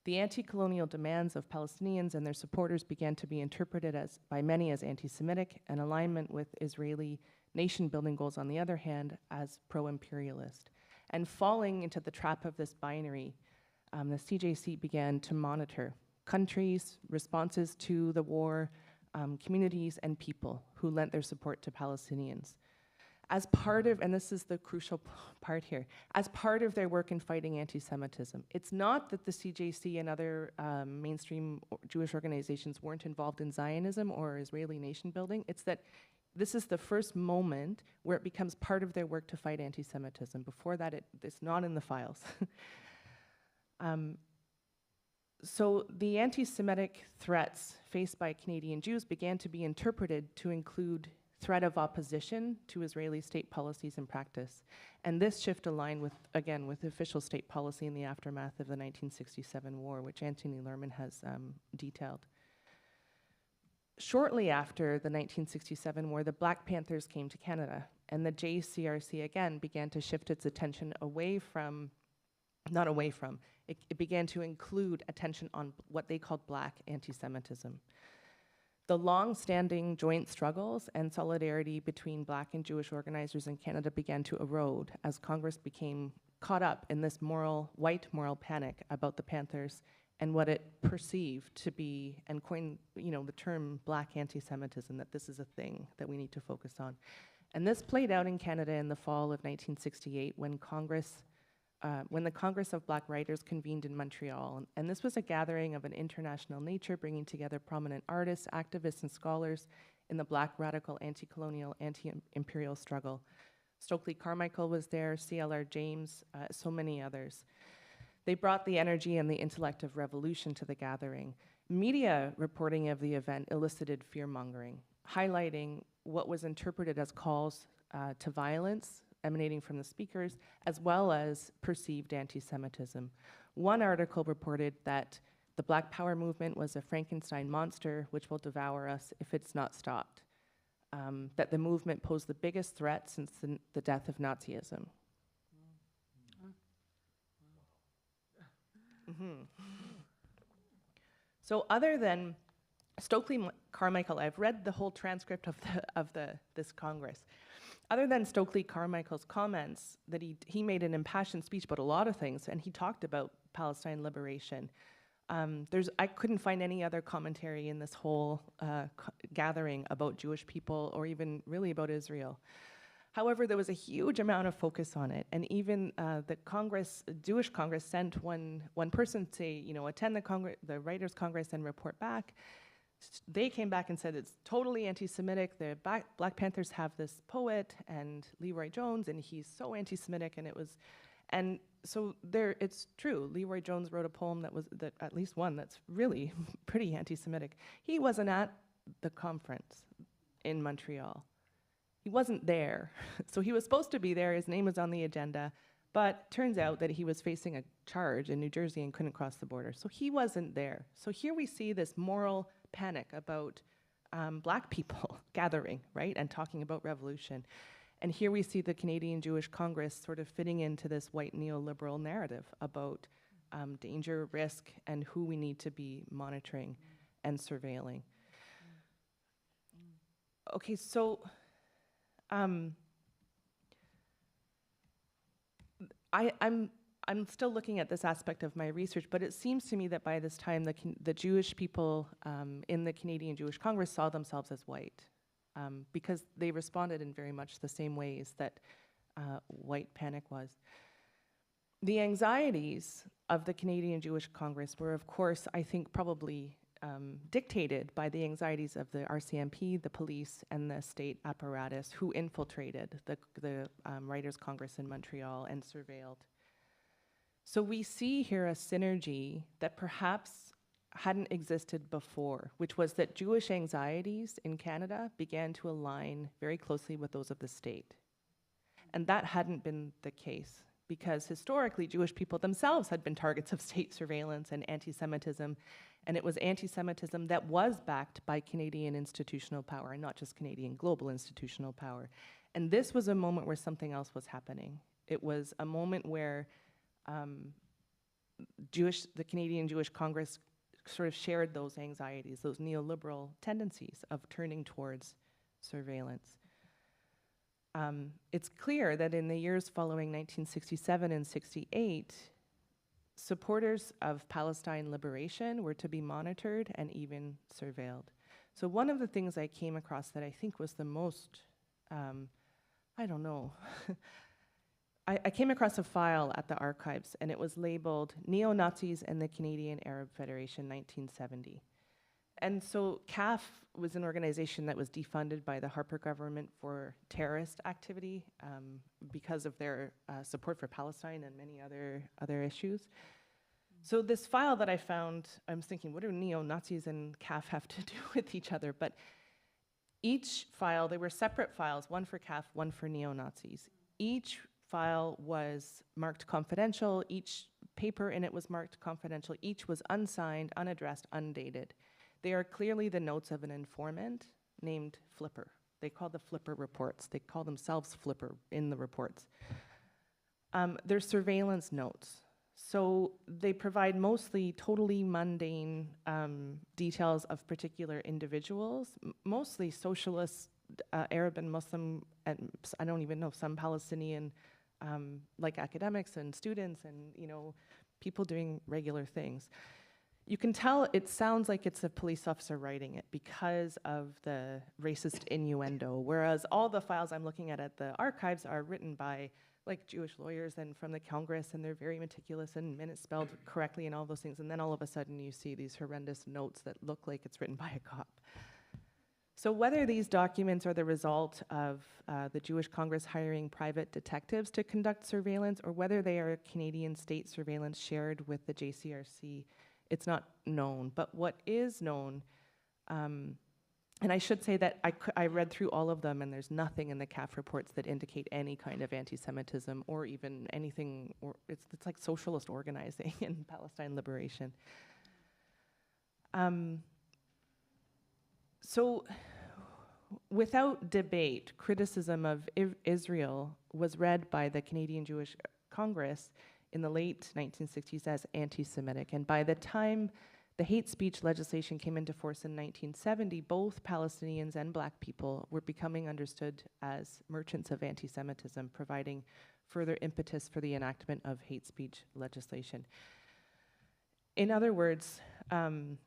The anti-colonial demands of Palestinians and their supporters began to be interpreted by many as anti-Semitic, and alignment with Israeli nation-building goals, on the other hand, as pro-imperialist. And falling into the trap of this binary, the CJC began to monitor countries' responses to the war, communities and people who lent their support to Palestinians. As part of, and this is the crucial part here, as part of their work in fighting anti-Semitism, it's not that the CJC and other mainstream Jewish organizations weren't involved in Zionism or Israeli nation building, it's that this is the first moment where it becomes part of their work to fight anti-Semitism. Before that, it's not in the files. So the anti-Semitic threats faced by Canadian Jews began to be interpreted to include threat of opposition to Israeli state policies and practice. And this shift aligned with, again, with official state policy in the aftermath of the 1967 war, which Anthony Lerman has detailed. Shortly after the 1967 war, the Black Panthers came to Canada, and the JCRC again began to shift its attention away from, not away from, it began to include attention on what they called Black anti-Semitism. The long-standing joint struggles and solidarity between Black and Jewish organizers in Canada began to erode as Congress became caught up in this white moral panic about the Panthers and what it perceived to be, and coined, the term Black anti-Semitism, that this is a thing that we need to focus on. And this played out in Canada in the fall of 1968 when the Congress of Black Writers convened in Montreal. And this was a gathering of an international nature, bringing together prominent artists, activists, and scholars in the Black radical anti-colonial, anti-imperial struggle. Stokely Carmichael was there, CLR James, so many others. They brought the energy and the intellect of revolution to the gathering. Media reporting of the event elicited fear-mongering, highlighting what was interpreted as calls to violence emanating from the speakers, as well as perceived anti-Semitism. One article reported that the Black Power movement was a Frankenstein monster which will devour us if it's not stopped, that the movement posed the biggest threat since the death of Nazism. So other than Stokely Carmichael, I've read the whole transcript of this Congress. Other than Stokely Carmichael's comments, that he made an impassioned speech about a lot of things, and he talked about Palestine liberation. I couldn't find any other commentary in this whole gathering about Jewish people or even really about Israel. However, there was a huge amount of focus on it, and even the Jewish Congress sent one person to say, attend the Writers' Congress and report back. They came back and said it's totally anti-Semitic. The Black Panthers have this poet, and Leroy Jones, and he's so anti-Semitic, and so it's true. Leroy Jones wrote a poem at least one that's really pretty anti-Semitic. He wasn't at the conference in Montreal. He wasn't there. So he was supposed to be there. His name was on the agenda, But turns out that he was facing a charge in New Jersey and couldn't cross the border. So he wasn't there. So here we see this moral panic about black people gathering, right, and talking about revolution. And here we see the Canadian Jewish Congress sort of fitting into this white neoliberal narrative about danger, risk, and who we need to be monitoring and surveilling. Okay, so I'm still looking at this aspect of my research, but it seems to me that by this time the Jewish people in the Canadian Jewish Congress saw themselves as white because they responded in very much the same ways that white panic was. The anxieties of the Canadian Jewish Congress were, of course, I think probably dictated by the anxieties of the RCMP, the police, and the state apparatus who infiltrated the Writers' Congress in Montreal and surveilled. So we see here a synergy that perhaps hadn't existed before, which was that Jewish anxieties in Canada began to align very closely with those of the state. And that hadn't been the case, because historically Jewish people themselves had been targets of state surveillance and anti-Semitism, and it was anti-Semitism that was backed by Canadian institutional power, and not just Canadian global institutional power. And this was a moment where something else was happening. It was a moment where the Canadian Jewish Congress sort of shared those anxieties, those neoliberal tendencies of turning towards surveillance. It's clear that in the years following 1967 and 68, supporters of Palestine liberation were to be monitored and even surveilled. So one of the things I came across that I think was the most, I don't know, I came across a file at the archives, and it was labeled Neo-Nazis and the Canadian Arab Federation 1970. And so CAF was an organization that was defunded by the Harper government for terrorist activity because of their support for Palestine and many other issues. So this file that I found, I was thinking, what do neo-Nazis and CAF have to do with each other? But each file, they were separate files, one for CAF, one for neo-Nazis. Each file was marked confidential, each paper in it was marked confidential, each was unsigned, unaddressed, undated. They are clearly the notes of an informant named Flipper. They call the Flipper reports. They call themselves Flipper in the reports. They're surveillance notes. So they provide mostly totally mundane details of particular individuals, mostly socialist, Arab and Muslim, and I don't even know, some Palestinian, like academics and students and, you know, people doing regular things. You can tell it sounds like it's a police officer writing it because of the racist innuendo, whereas all the files I'm looking at the archives are written by like Jewish lawyers and from the Congress, and they're very meticulous and minutes spelled correctly and all those things, and then all of a sudden you see these horrendous notes that look like it's written by a cop. So whether these documents are the result of the Jewish Congress hiring private detectives to conduct surveillance, or whether they are Canadian state surveillance shared with the JCRC, it's not known. But what is known, and I should say that I read through all of them, and there's nothing in the CAF reports that indicate any kind of anti-Semitism or even anything, or it's like socialist organizing in Palestine liberation. So without debate, criticism of Israel was read by the Canadian Jewish Congress in the late 1960s as anti-Semitic. And by the time the hate speech legislation came into force in 1970, both Palestinians and black people were becoming understood as merchants of anti-Semitism, providing further impetus for the enactment of hate speech legislation. In other words, and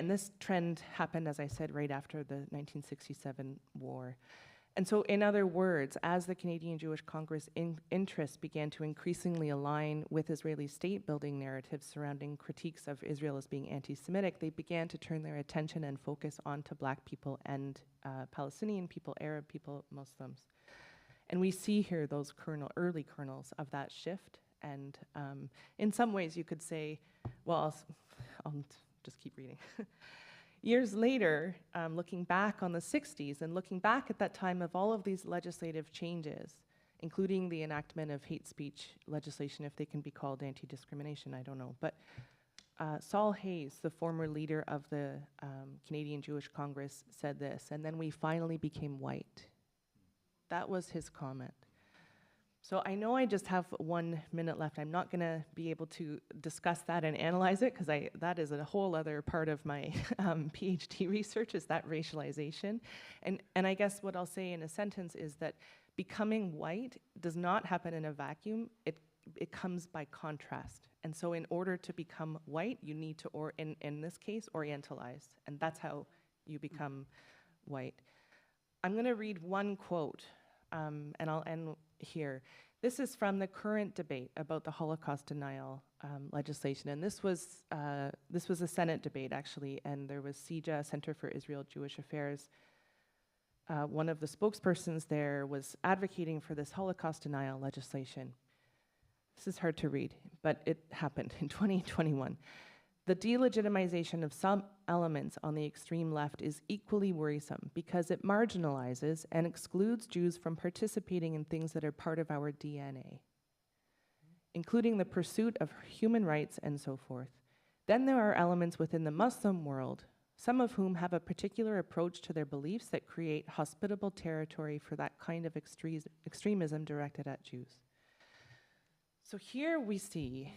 this trend happened, as I said, right after the 1967 war. And so, in other words, as the Canadian Jewish Congress interests began to increasingly align with Israeli state-building narratives surrounding critiques of Israel as being anti-Semitic, they began to turn their attention and focus onto black people and Palestinian people, Arab people, Muslims. And we see here those early kernels of that shift. And in some ways, you could say, well, I'll just keep reading. Years later, looking back on the 60s and looking back at that time of all of these legislative changes, including the enactment of hate speech legislation, if they can be called anti-discrimination, I don't know. But Saul Hayes, the former leader of the Canadian Jewish Congress, said this, and then we finally became white. That was his comment. So I know I just have 1 minute left. I'm not gonna be able to discuss that and analyze it, because that is a whole other part of my PhD research, is that racialization. And I guess what I'll say in a sentence is that becoming white does not happen in a vacuum. It comes by contrast. And so in order to become white, you need to, in this case, orientalize. And that's how you become white. I'm gonna read one quote, and I'll end here. This is from the current debate about the Holocaust denial legislation. And this was a Senate debate, actually, and there was CIJA, Center for Israel-Jewish Affairs. One of the spokespersons there was advocating for this Holocaust denial legislation. This is hard to read, but it happened in 2021. The delegitimization of some elements on the extreme left is equally worrisome because it marginalizes and excludes Jews from participating in things that are part of our DNA, including the pursuit of human rights and so forth. Then there are elements within the Muslim world, some of whom have a particular approach to their beliefs that create hospitable territory for that kind of extremism directed at Jews. So here we see,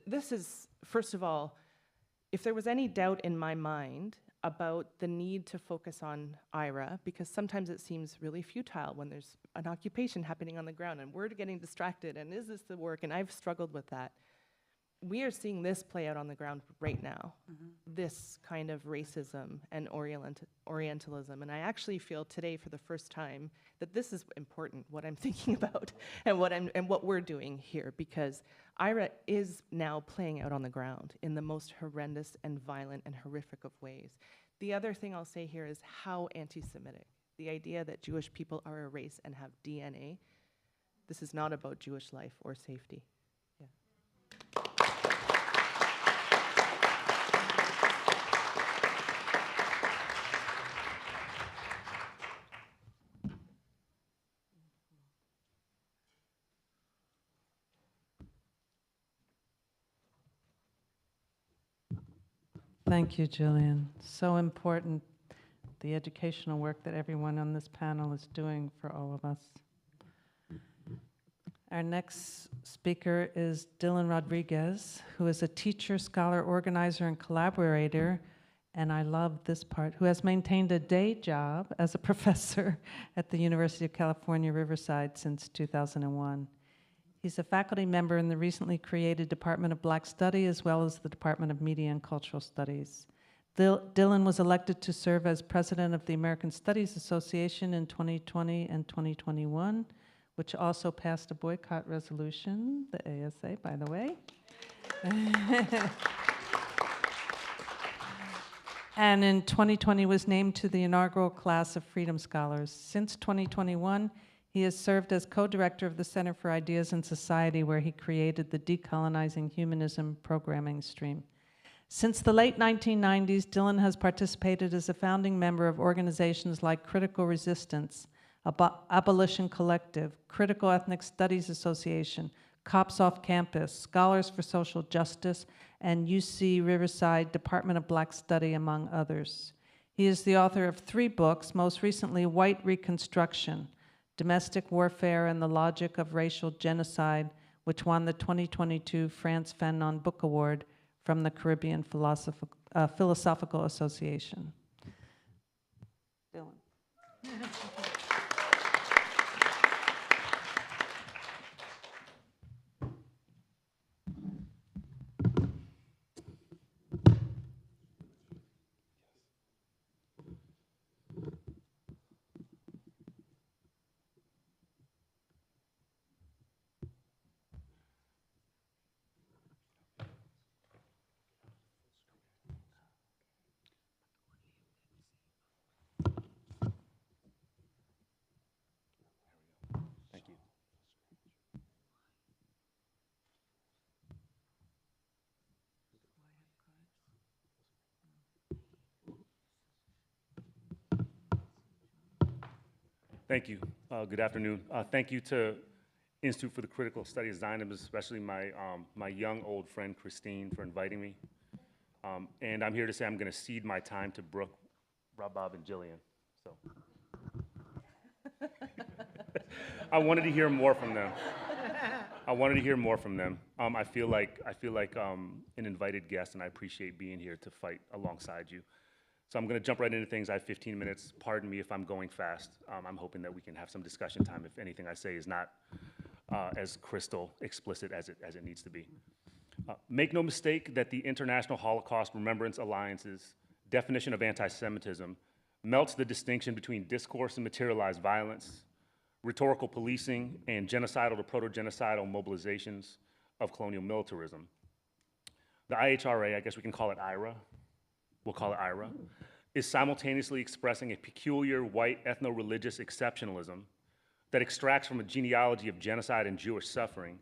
this is, first of all, if there was any doubt in my mind about the need to focus on IRA, because sometimes it seems really futile when there's an occupation happening on the ground and we're getting distracted, and is this the work? And I've struggled with that. We are seeing this play out on the ground right now, this kind of racism and Orientalism. And I actually feel today for the first time that this is important, what I'm thinking about and what we're doing here, because IRA is now playing out on the ground in the most horrendous and violent and horrific of ways. The other thing I'll say here is how anti-Semitic. The idea that Jewish people are a race and have DNA, this is not about Jewish life or safety. Thank you, Jillian. So important, the educational work that everyone on this panel is doing for all of us. Our next speaker is Dylan Rodriguez, who is a teacher, scholar, organizer, and collaborator, and I love this part, who has maintained a day job as a professor at the University of California, Riverside since 2001. He's a faculty member in the recently created Department of Black Study, as well as the Department of Media and Cultural Studies. Dylan was elected to serve as president of the American Studies Association in 2020 and 2021, which also passed a boycott resolution, the ASA, by the way. And in 2020 was named to the inaugural class of Freedom Scholars. Since 2021, he has served as co-director of the Center for Ideas in Society, where he created the Decolonizing Humanism programming stream. Since the late 1990s, Dylan has participated as a founding member of organizations like Critical Resistance, Abolition Collective, Critical Ethnic Studies Association, Cops Off Campus, Scholars for Social Justice, and UC Riverside Department of Black Study, among others. He is the author of 3 books, most recently White Reconstruction, Domestic Warfare and the Logic of Racial Genocide, which won the 2022 Frantz Fanon Book Award from the Caribbean Philosophical Association. Dylan. Thank you. Good afternoon. Thank you to Institute for the Critical Study of Zionism, especially my young old friend Christine for inviting me. And I'm here to say I'm going to cede my time to Brooke, Rabab, and Jillian. So I wanted to hear more from them. I feel like an invited guest, and I appreciate being here to fight alongside you. So I'm going to jump right into things. I have 15 minutes. Pardon me if I'm going fast. I'm hoping that we can have some discussion time if anything I say is not as crystal explicit as it needs to be. Make no mistake that the International Holocaust Remembrance Alliance's definition of anti-Semitism melts the distinction between discourse and materialized violence, rhetorical policing, and genocidal to proto-genocidal mobilizations of colonial militarism. The IHRA, I guess we can call it IRA, we'll call it IRA, is simultaneously expressing a peculiar white ethno-religious exceptionalism that extracts from a genealogy of genocide and Jewish suffering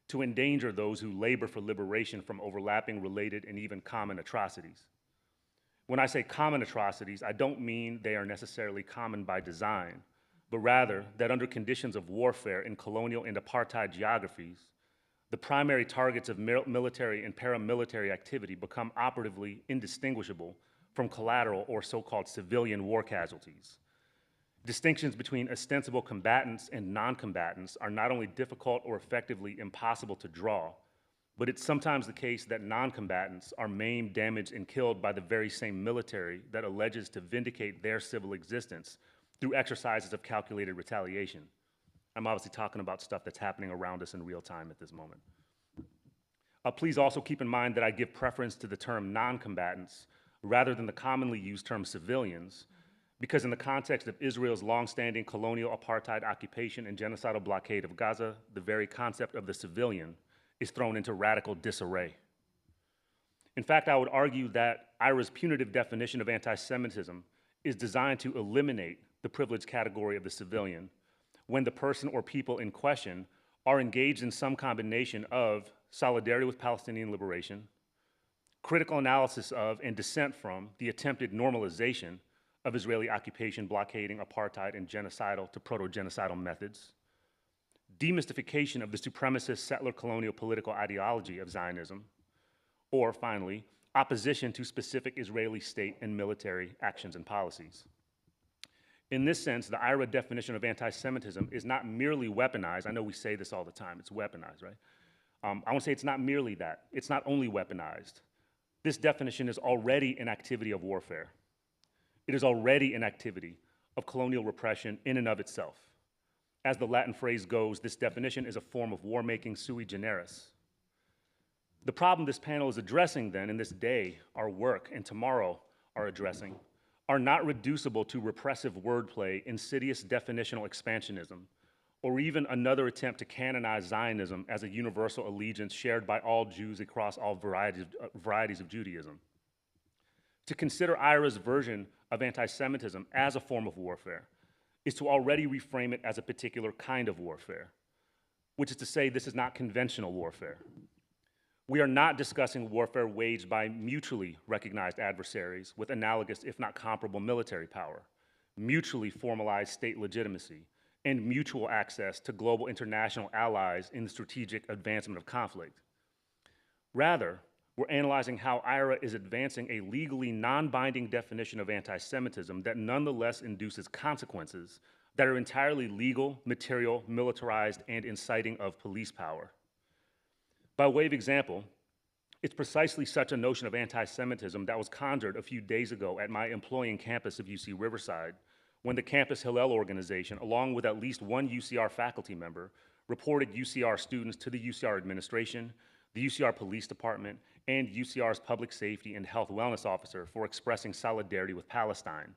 to endanger those who labor for liberation from overlapping, related, and even common atrocities. When I say common atrocities, I don't mean they are necessarily common by design, but rather that under conditions of warfare in colonial and apartheid geographies, the primary targets of military and paramilitary activity become operatively indistinguishable from collateral or so-called civilian war casualties. Distinctions between ostensible combatants and non-combatants are not only difficult or effectively impossible to draw, but it's sometimes the case that non-combatants are maimed, damaged, and killed by the very same military that alleges to vindicate their civil existence through exercises of calculated retaliation. I'm obviously talking about stuff that's happening around us in real time at this moment. Please also keep in mind that I give preference to the term non-combatants rather than the commonly used term civilians, because in the context of Israel's longstanding colonial apartheid occupation and genocidal blockade of Gaza, the very concept of the civilian is thrown into radical disarray. In fact, I would argue that IRA's punitive definition of anti-Semitism is designed to eliminate the privileged category of the civilian when the person or people in question are engaged in some combination of solidarity with Palestinian liberation, critical analysis of and dissent from the attempted normalization of Israeli occupation, blockading, apartheid, and genocidal to proto-genocidal methods, demystification of the supremacist settler colonial political ideology of Zionism, or finally, opposition to specific Israeli state and military actions and policies. In this sense, the IRA definition of anti-Semitism is not merely weaponized. I know we say this all the time, it's weaponized, right? I want to say it's not merely that. It's not only weaponized. This definition is already an activity of warfare. It is already an activity of colonial repression in and of itself. As the Latin phrase goes, this definition is a form of war-making sui generis. The problem this panel is addressing then, in this day, our work, and tomorrow are addressing, are not reducible to repressive wordplay, insidious definitional expansionism, or even another attempt to canonize Zionism as a universal allegiance shared by all Jews across all varieties of Judaism. To consider IRA's version of anti-Semitism as a form of warfare is to already reframe it as a particular kind of warfare, which is to say this is not conventional warfare. We are not discussing warfare waged by mutually recognized adversaries with analogous, if not comparable, military power, mutually formalized state legitimacy, and mutual access to global international allies in the strategic advancement of conflict. Rather, we're analyzing how IRA is advancing a legally non-binding definition of anti-Semitism that nonetheless induces consequences that are entirely legal, material, militarized, and inciting of police power. By way of example, it's precisely such a notion of anti-Semitism that was conjured a few days ago at my employing campus of UC Riverside, when the Campus Hillel organization, along with at least one UCR faculty member, reported UCR students to the UCR administration, the UCR Police Department, and UCR's Public Safety and Health Wellness Officer for expressing solidarity with Palestine.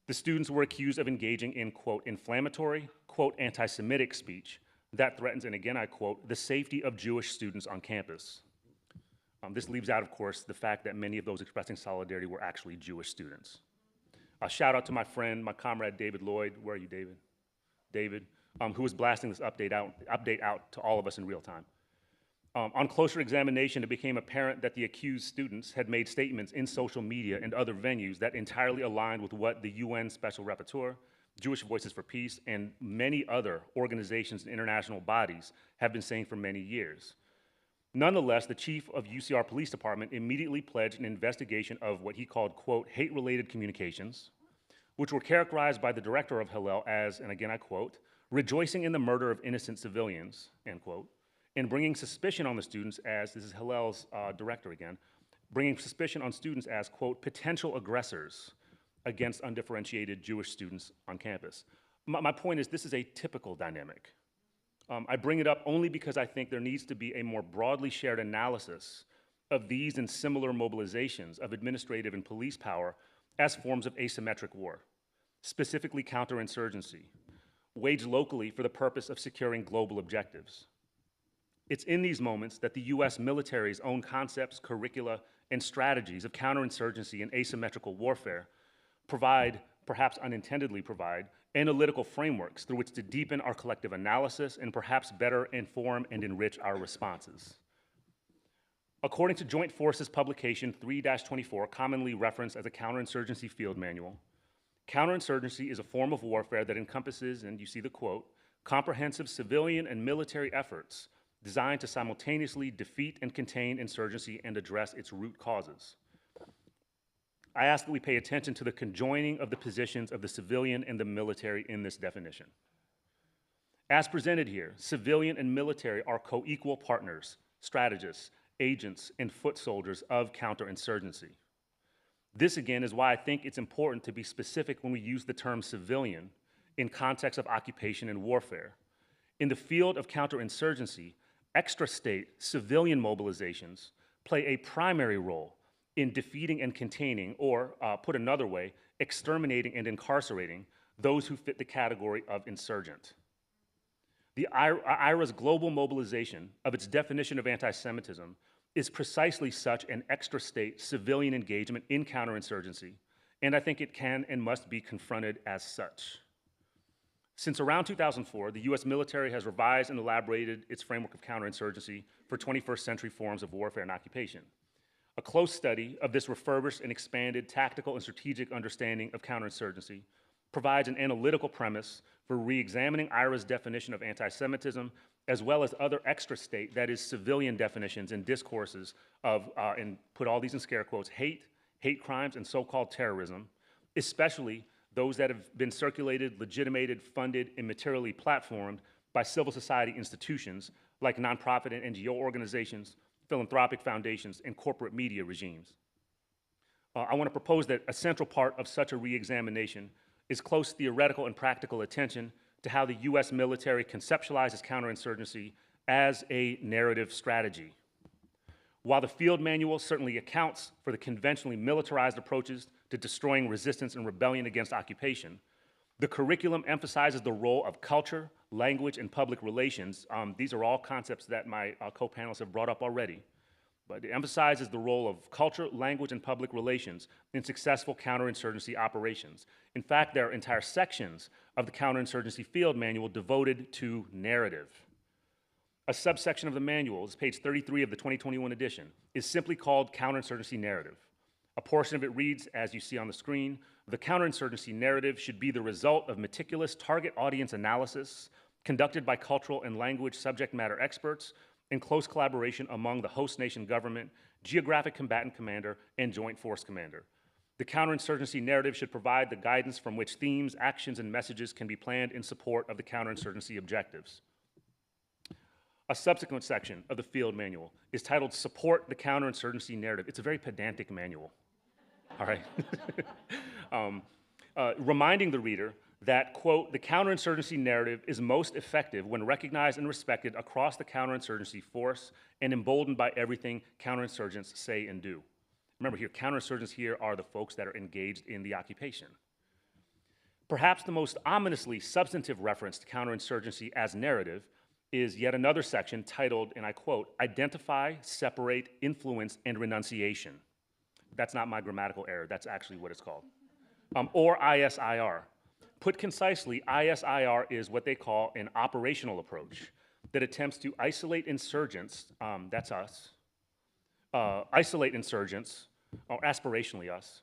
The students were accused of engaging in, quote, inflammatory, quote, anti-Semitic speech that threatens, and again I quote, the safety of Jewish students on campus. This leaves out, of course, the fact that many of those expressing solidarity were actually Jewish students. A shout out to my friend, my comrade David Lloyd. Where are you, David? David, who was blasting this update out to all of us in real time. On closer examination, it became apparent that the accused students had made statements in social media and other venues that entirely aligned with what the UN Special Rapporteur, Jewish Voices for Peace, and many other organizations and international bodies have been saying for many years. Nonetheless, the chief of UCR Police Department immediately pledged an investigation of what he called, quote, hate-related communications, which were characterized by the director of Hillel as, and again I quote, rejoicing in the murder of innocent civilians, end quote, and bringing suspicion on the students as, this is Hillel's director again, bringing suspicion on students as, quote, potential aggressors against undifferentiated Jewish students on campus. My point is, this is a typical dynamic. I bring it up only because I think there needs to be a more broadly shared analysis of these and similar mobilizations of administrative and police power as forms of asymmetric war, specifically counterinsurgency, waged locally for the purpose of securing global objectives. It's in these moments that the US military's own concepts, curricula, and strategies of counterinsurgency and asymmetrical warfare provide, perhaps unintendedly provide, analytical frameworks through which to deepen our collective analysis and perhaps better inform and enrich our responses. According to Joint Forces publication 3-24, commonly referenced as a counterinsurgency field manual, counterinsurgency is a form of warfare that encompasses, and you see the quote, comprehensive civilian and military efforts designed to simultaneously defeat and contain insurgency and address its root causes. I ask that we pay attention to the conjoining of the positions of the civilian and the military in this definition. As presented here, civilian and military are co-equal partners, strategists, agents, and foot soldiers of counterinsurgency. This, again, is why I think it's important to be specific when we use the term civilian in context of occupation and warfare. In the field of counterinsurgency, extra-state civilian mobilizations play a primary role in defeating and containing, or put another way, exterminating and incarcerating those who fit the category of insurgent. The IRA's global mobilization of its definition of anti-Semitism is precisely such an extra-state civilian engagement in counterinsurgency, and I think it can and must be confronted as such. Since around 2004, the US military has revised and elaborated its framework of counterinsurgency for 21st century forms of warfare and occupation. A close study of this refurbished and expanded tactical and strategic understanding of counterinsurgency provides an analytical premise for re-examining IRA's definition of anti-Semitism, as well as other extra-state, that is civilian definitions and discourses of, and put all these in scare quotes, hate crimes, and so-called terrorism, especially those that have been circulated, legitimated, funded, and materially platformed by civil society institutions like nonprofit and NGO organizations, philanthropic foundations, and corporate media regimes. I want to propose that a central part of such a re-examination is close theoretical and practical attention to how the US military conceptualizes counterinsurgency as a narrative strategy. While the field manual certainly accounts for the conventionally militarized approaches to destroying resistance and rebellion against occupation, the curriculum emphasizes the role of culture, language, and public relations. These are all concepts that my co-panelists have brought up already. But it emphasizes the role of culture, language, and public relations in successful counterinsurgency operations. In fact, there are entire sections of the counterinsurgency field manual devoted to narrative. A subsection of the manual, is page 33 of the 2021 edition, is simply called Counterinsurgency Narrative. A portion of it reads, as you see on the screen, the counterinsurgency narrative should be the result of meticulous target audience analysis conducted by cultural and language subject matter experts in close collaboration among the host nation government, geographic combatant commander, and joint force commander. The counterinsurgency narrative should provide the guidance from which themes, actions, and messages can be planned in support of the counterinsurgency objectives. A subsequent section of the field manual is titled Support the Counterinsurgency Narrative. It's a very pedantic manual, all right? Reminding the reader that, quote, the counterinsurgency narrative is most effective when recognized and respected across the counterinsurgency force and emboldened by everything counterinsurgents say and do. Remember here, counterinsurgents here are the folks that are engaged in the occupation. Perhaps the most ominously substantive reference to counterinsurgency as narrative is yet another section titled, and I quote, Identify, Separate, Influence, and Renunciation. That's not my grammatical error, that's actually what it's called. Or ISIR. Put concisely, ISIR is what they call an operational approach that attempts to isolate insurgents, that's us, isolate insurgents, or aspirationally us,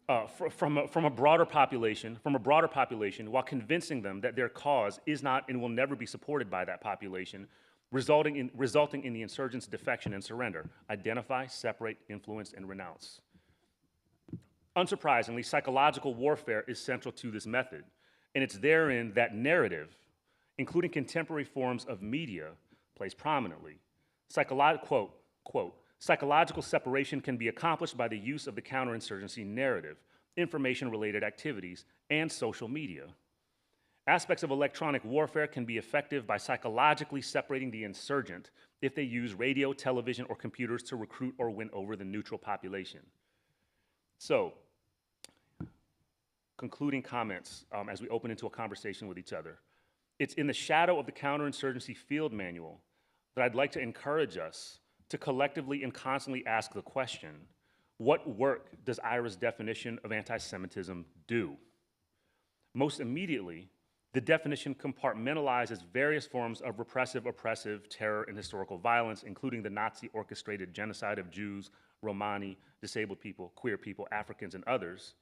from a broader population, while convincing them that their cause is not and will never be supported by that population, resulting in the insurgents' defection and surrender. Identify, separate, influence, and renounce. Unsurprisingly, psychological warfare is central to this method, and it's therein that narrative, including contemporary forms of media, plays prominently. Quote, psychological separation can be accomplished by the use of the counterinsurgency narrative, information-related activities, and social media. Aspects of electronic warfare can be effective by psychologically separating the insurgent if they use radio, television, or computers to recruit or win over the neutral population. So, concluding comments as we open into a conversation with each other. It's in the shadow of the counterinsurgency field manual that I'd like to encourage us to collectively and constantly ask the question, what work does IHRA's definition of anti-Semitism do? Most immediately, the definition compartmentalizes various forms of repressive, oppressive, terror, and historical violence, including the Nazi-orchestrated genocide of Jews, Romani, disabled people, queer people, Africans, and others,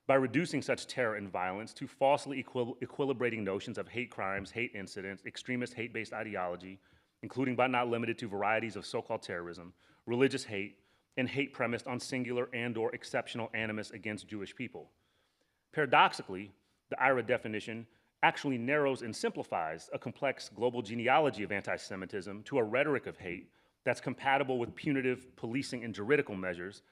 by reducing such terror and violence to falsely equilibrating notions of hate crimes, hate incidents, extremist hate-based ideology, including but not limited to varieties of so-called terrorism, religious hate, and hate premised on singular and/or exceptional animus against Jewish people. Paradoxically, the IHRA definition actually narrows and simplifies a complex global genealogy of anti-Semitism to a rhetoric of hate that's compatible with punitive policing and juridical measures,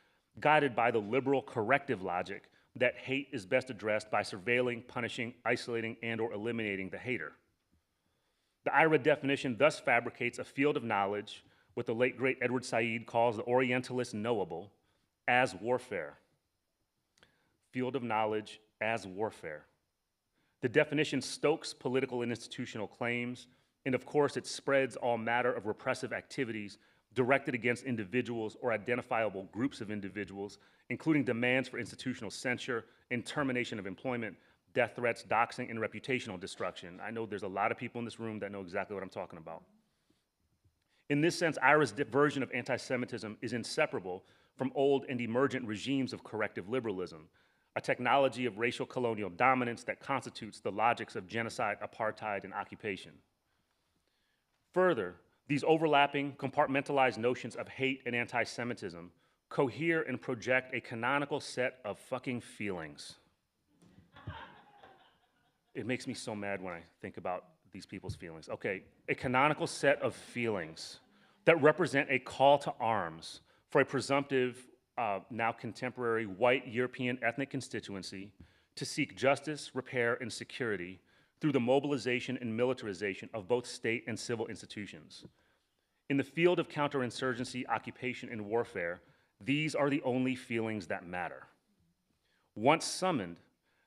guided by the liberal corrective logic that hate is best addressed by surveilling, punishing, isolating, and/or eliminating the hater. The IHRA definition thus fabricates a field of knowledge, what the late great Edward Said calls the Orientalist knowable, as warfare. Field of knowledge as warfare. The definition stokes political and institutional claims, and of course it spreads all matter of repressive activities directed against individuals or identifiable groups of individuals, including demands for institutional censure and termination of employment, death threats, doxing, and reputational destruction. I know there's a lot of people in this room that know exactly what I'm talking about. In this sense, IHRA's version of anti-Semitism is inseparable from old and emergent regimes of corrective liberalism, a technology of racial colonial dominance that constitutes the logics of genocide, apartheid, and occupation. Further, these overlapping, compartmentalized notions of hate and anti-Semitism cohere and project a canonical set of fucking feelings. It makes me so mad when I think about these people's feelings. Okay, a canonical set of feelings that represent a call to arms for a presumptive, now contemporary white European ethnic constituency to seek justice, repair, and security through the mobilization and militarization of both state and civil institutions. In the field of counterinsurgency, occupation, and warfare, these are the only feelings that matter. Once summoned,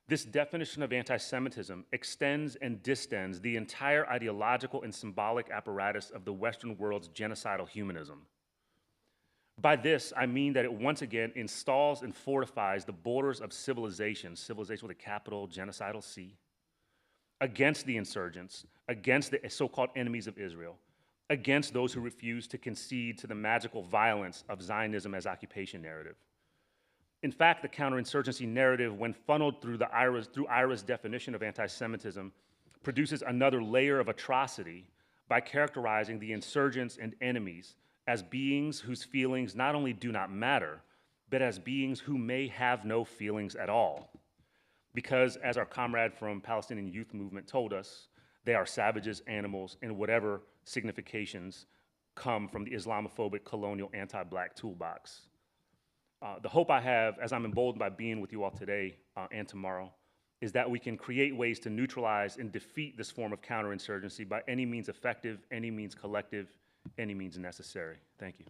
this definition of anti-Semitism extends and distends the entire ideological and symbolic apparatus of the Western world's genocidal humanism. By this, I mean that it once again installs and fortifies the borders of civilization with a capital genocidal C, against the insurgents, against the so-called enemies of Israel, against those who refuse to concede to the magical violence of Zionism as occupation narrative. In fact, the counterinsurgency narrative, when funneled through IHRA's definition of anti-Semitism, produces another layer of atrocity by characterizing the insurgents and enemies as beings whose feelings not only do not matter, but as beings who may have no feelings at all. Because, as our comrade from Palestinian Youth Movement told us, they are savages, animals, and whatever significations come from the Islamophobic colonial anti-Black toolbox. The hope I have, as I'm emboldened by being with you all today and tomorrow, is that we can create ways to neutralize and defeat this form of counterinsurgency by any means effective, any means collective, any means necessary. Thank you.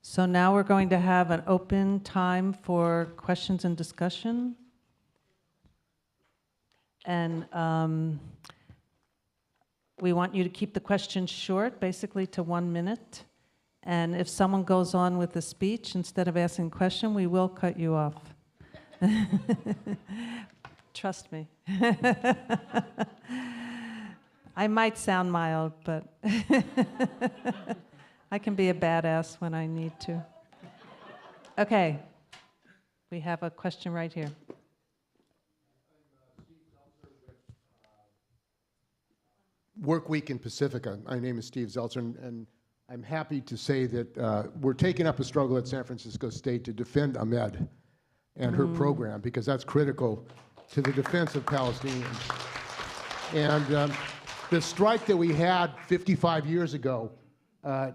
So now we're going to have an open time for questions and discussion. And We want you to keep the questions short, basically to 1 minute. And if someone goes on with the speech, instead of asking a question, we will cut you off. Trust me. I might sound mild, but I can be a badass when I need to. Okay, we have a question right here. Work Week in Pacifica. My name is Steve Zeltzer, and I'm happy to say that we're taking up a struggle at San Francisco State to defend Ahmed and her program, because that's critical to the defense of Palestinians. And the strike that we had 55 years ago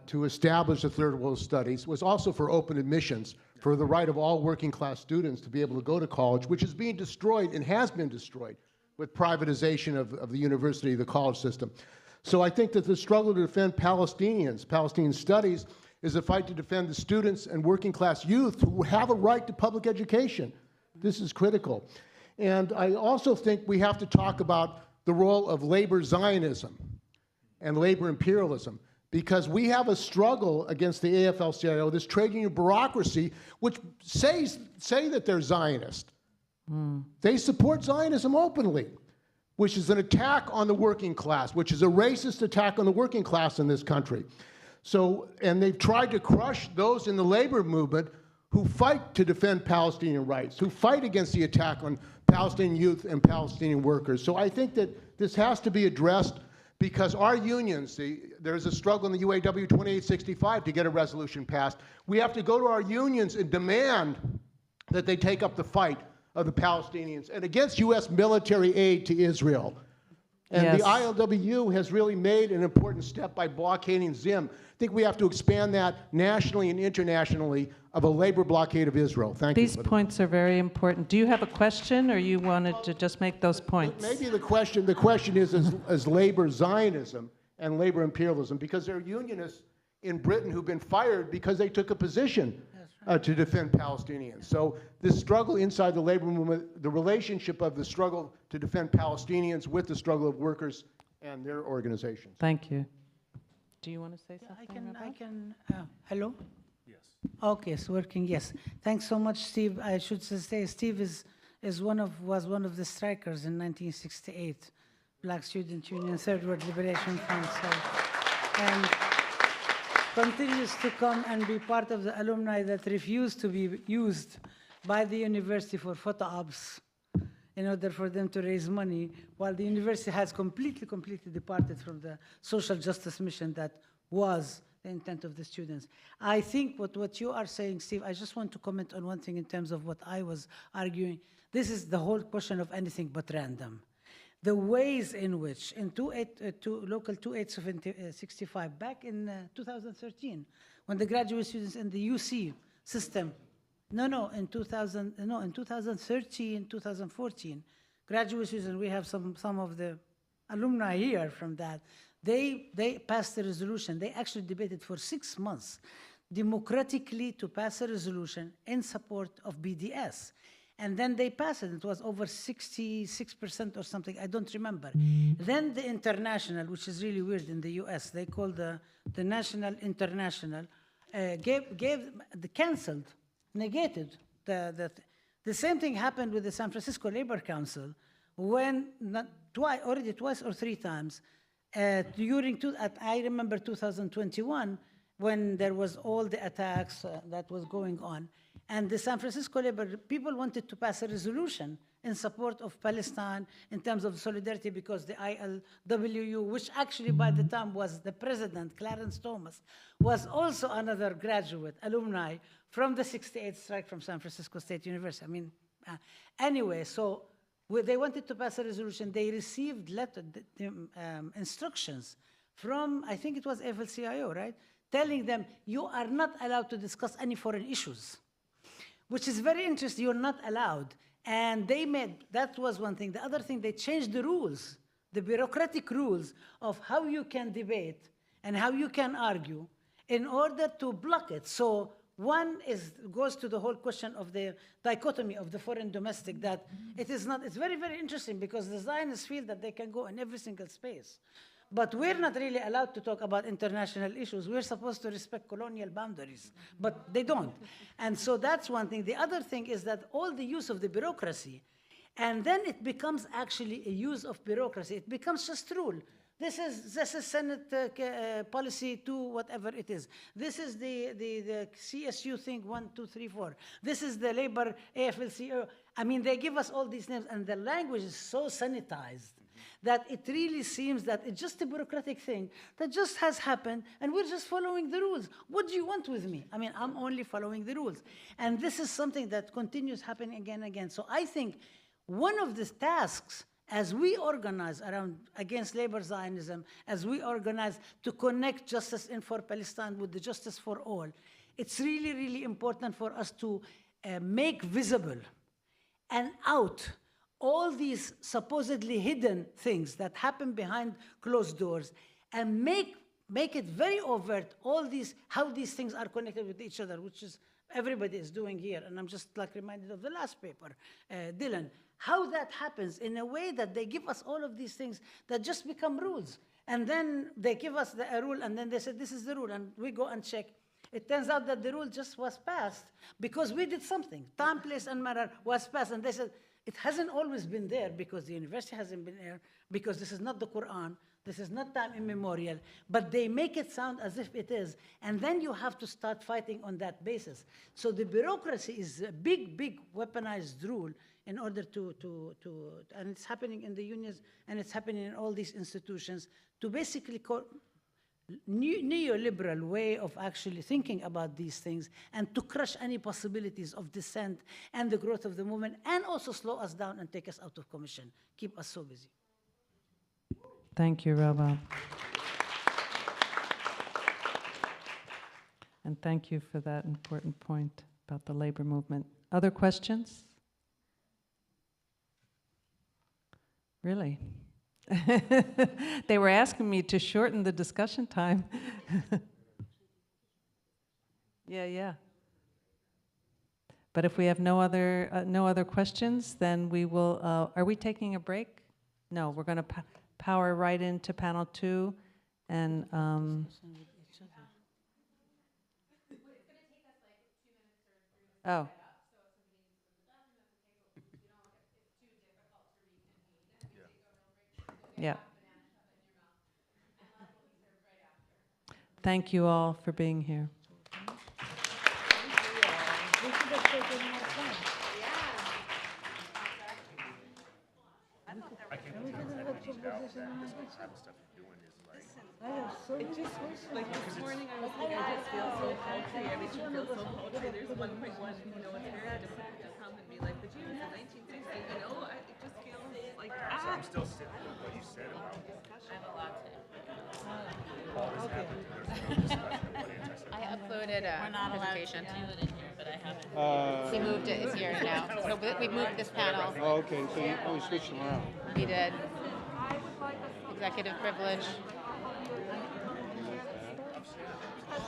to establish the Third World Studies was also for open admissions, for the right of all working class students to be able to go to college, which is being destroyed and has been destroyed with privatization of the university, the college system. So I think that the struggle to defend Palestinians, Palestinian studies, is a fight to defend the students and working class youth who have a right to public education. This is critical. And I also think we have to talk about the role of labor Zionism and labor imperialism, because we have a struggle against the AFL-CIO, this trade union bureaucracy, which say that they're Zionist. They support Zionism openly, which is an attack on the working class, which is a racist attack on the working class in this country. So, and they've tried to crush those in the labor movement who fight to defend Palestinian rights, who fight against the attack on Palestinian youth and Palestinian workers. So I think that this has to be addressed, because our unions, there's a struggle in the UAW 2865 to get a resolution passed. We have to go to our unions and demand that they take up the fight of the Palestinians and against U.S. military aid to Israel. And Yes. the ILWU has really made an important step by blockading Zim. I think we have to expand that nationally and internationally of a labor blockade of Israel. Thank you. These points are very important. Do you have a question, or you wanted to just make those points? Maybe the question is labor Zionism and labor imperialism, because there are unionists in Britain who've been fired because they took a position to defend Palestinians. So this struggle inside the labor movement, the relationship of the struggle to defend Palestinians with the struggle of workers and their organizations. Thank you. Do you want to say something? Hello? Yes. Okay, it's working, yes. Thanks so much, Steve. I should say Steve was one of the strikers in 1968, Black Student Union, Third World Liberation Front. So, and continues to come and be part of the alumni that refused to be used by the university for photo ops in order for them to raise money, while the university has completely departed from the social justice mission that was the intent of the students. I think what you are saying, Steve, I just want to comment on one thing in terms of what I was arguing. This is the whole question of anything but random. The ways in which, in Local 2865, back in 2013, when the graduate students in the UC system, in 2013, 2014, graduate students, we have some of the alumni here from that, they passed a resolution. They actually debated for 6 months democratically to pass a resolution in support of BDS. And then they passed it. It was over 66% or something. I don't remember. Then the international, which is really weird in the US, they call the National International, canceled, negated. The same thing happened with the San Francisco Labor Council, when already twice or three times, I remember 2021, when there was all the attacks that was going on. And the San Francisco labor people wanted to pass a resolution in support of Palestine in terms of solidarity, because the ILWU, which actually by the time was the president, Clarence Thomas, was also another graduate, alumni from the 68th strike from San Francisco State University. I mean, anyway, so they wanted to pass a resolution. They received instructions from, I think it was AFL-CIO, right? Telling them, you are not allowed to discuss any foreign issues, which is very interesting. You're not allowed. And that was one thing. The other thing, they changed the rules, the bureaucratic rules of how you can debate and how you can argue in order to block it. So one goes to the whole question of the dichotomy of the foreign domestic, that it's very, very interesting, because the Zionists feel that they can go in every single space. But we're not really allowed to talk about international issues. We're supposed to respect colonial boundaries, but they don't. And so that's one thing. The other thing is that all the use of the bureaucracy, and then it becomes actually a use of bureaucracy. It becomes just rule. This is Senate policy 2, whatever it is. This is the CSU thing 1, 2, 3, 4. This is the labor AFL-CIO. I mean, they give us all these names, and the language is so sanitized that it really seems that it's just a bureaucratic thing that just has happened, and we're just following the rules. What do you want with me? I mean, I'm only following the rules. And this is something that continues happening again and again. So I think one of the tasks as we organize around against labor Zionism, as we organize to connect justice in for Palestine with the justice for all, it's really, really important for us to make visible and out all these supposedly hidden things that happen behind closed doors, and make it very overt, all these, how these things are connected with each other, which is everybody is doing here. And I'm just like reminded of the last paper, Dylan, how that happens in a way that they give us all of these things that just become rules. And then they give us a rule, and then they say, this is the rule, and we go and check. It turns out that the rule just was passed because we did something. Time, place, and manner was passed, and they said, it hasn't always been there because the university hasn't been there, because this is not the Quran, this is not time immemorial, but they make it sound as if it is, and then you have to start fighting on that basis. So the bureaucracy is a big, big weaponized rule in order and it's happening in the unions, and it's happening in all these institutions, to basically neoliberal way of actually thinking about these things, and to crush any possibilities of dissent and the growth of the movement, and also slow us down and take us out of commission, keep us so busy. Thank you, Rabah. And thank you for that important point about the labor movement. Other questions? Really? They were asking me to shorten the discussion time. Yeah. But if we have no other questions, then we will, are we taking a break? No, we're going to power right into panel 2, and oh. Yeah. Thank you all for being here. It just like this morning I was like, I just feel so paltry. Everything feels so paltry. There's 1.1, Terra to come and be like, the Jews in 1960, it just feels like, So I'm still sitting with what you said about I have a lot to. all this happened. There's no discussion of what anti-Semitism. I uploaded a presentation. in here, but I haven't. We moved it, it's here now. So we moved this panel. Oh, okay, so you switched them around. We did. Executive privilege.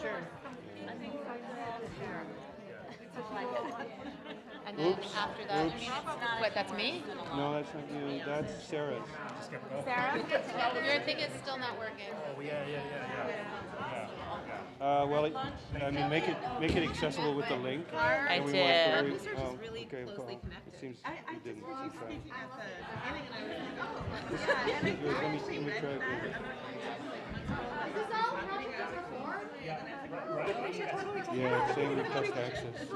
Sure. And then after that, what, that's me? No, that's not you, that's Sarah's. Sarah? Your thing is still not working. Oh, yeah. Well, I mean, make it accessible with the link. I And we did. want Our to- research is really okay, closely well, connected. It seems I you didn't. heard you Since, speaking at the beginning, and I was like, oh, This- yeah. And I let me try read it. that, and Yeah, same request access. Do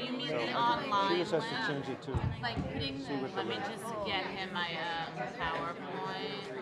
you mean So, the she online just has to link? change it too. Like putting See what let the me link- just get him my PowerPoint.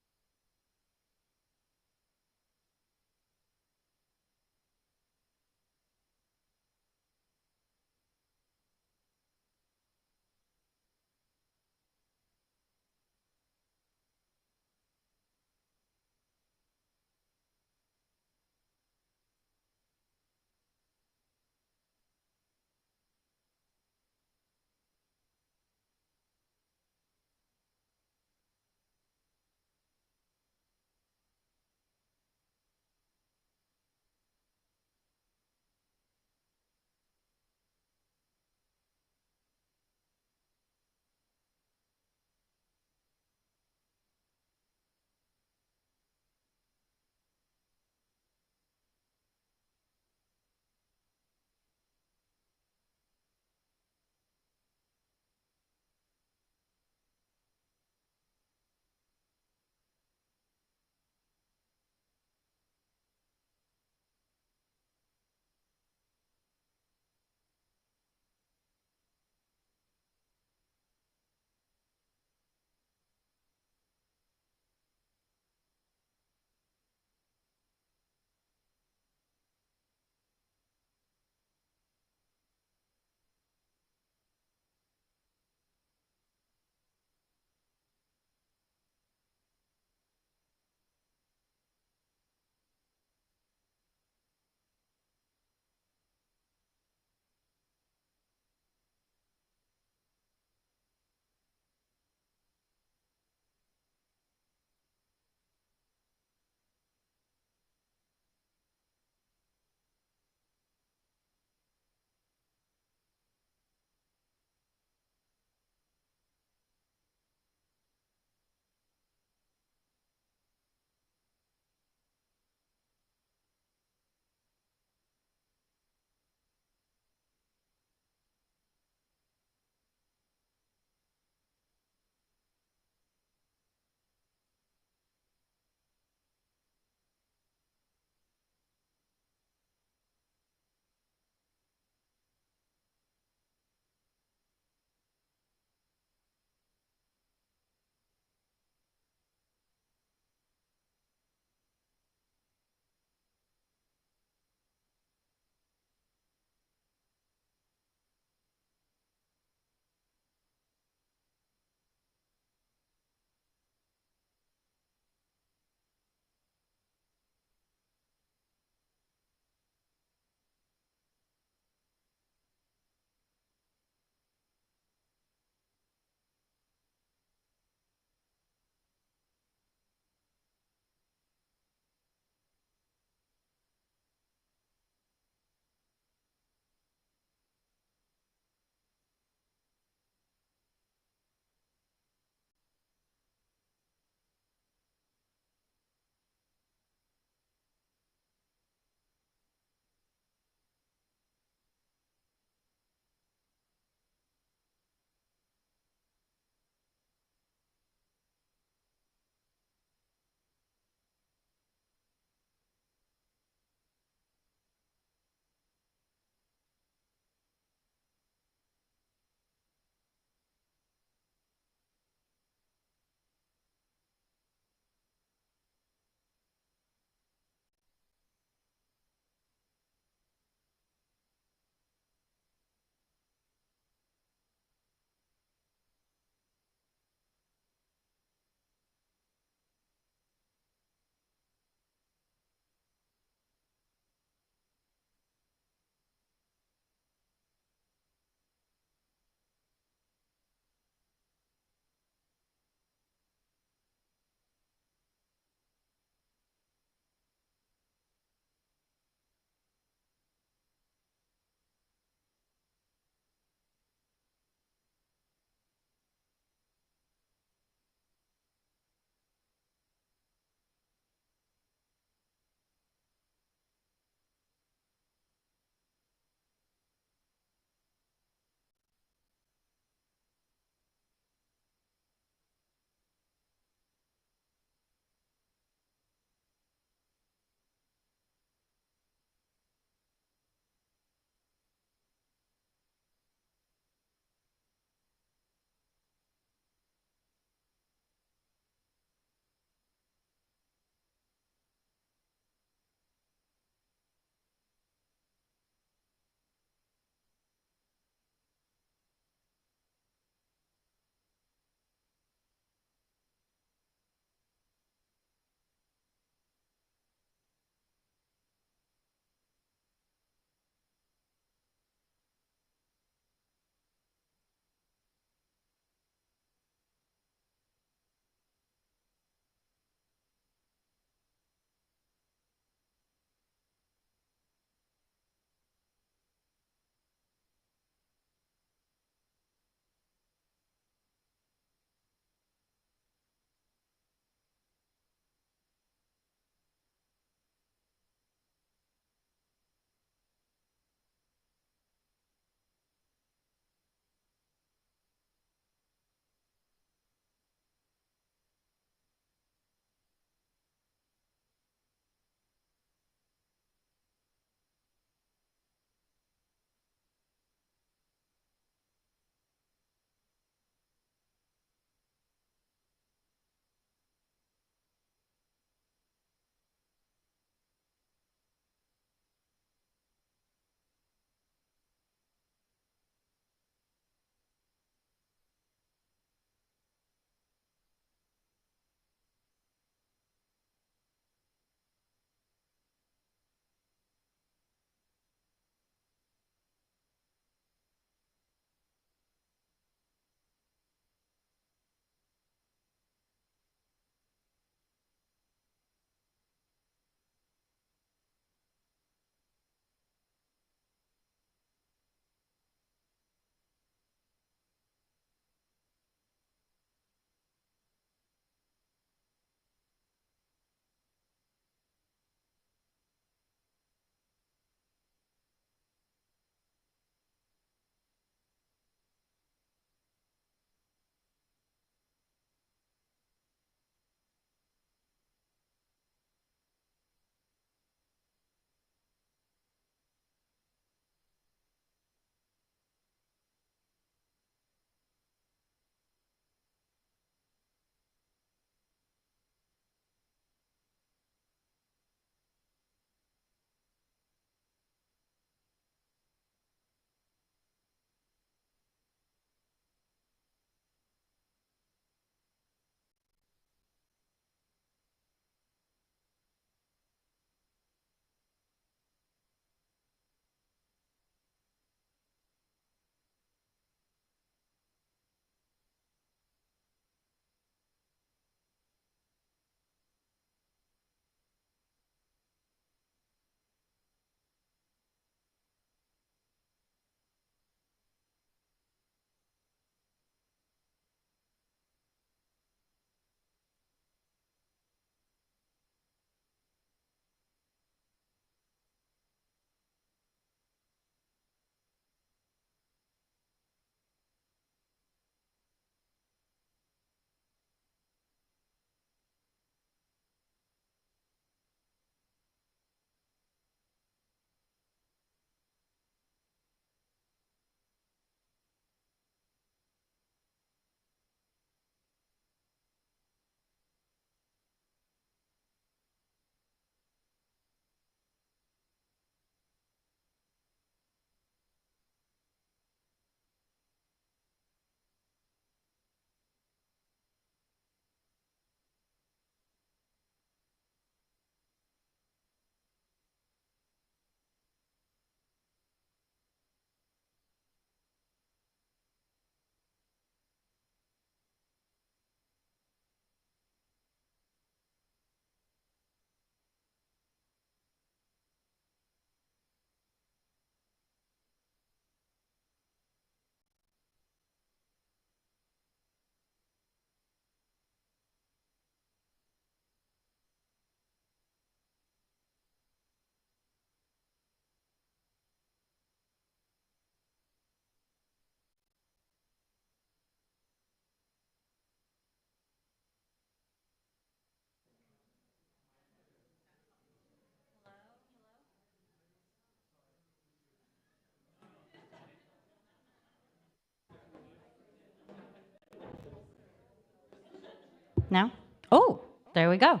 No? Oh, there we go.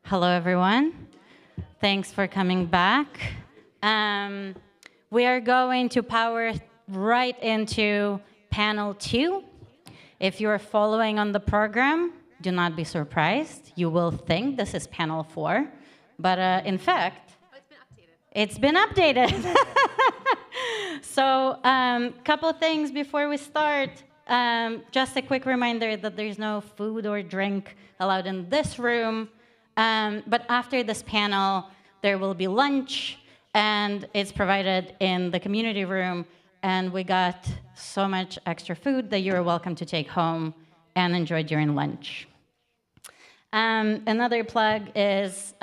Hello, everyone. Thanks for coming back. We are going to power right into panel 2. If you're following on the program, do not be surprised. You will think this is panel 4, but in fact, it's been updated. So, couple things before we start. Just a quick reminder that there's no food or drink allowed in this room. But after this panel, there will be lunch, and it's provided in the community room. And we got so much extra food that you're welcome to take home and enjoy during lunch. Another plug is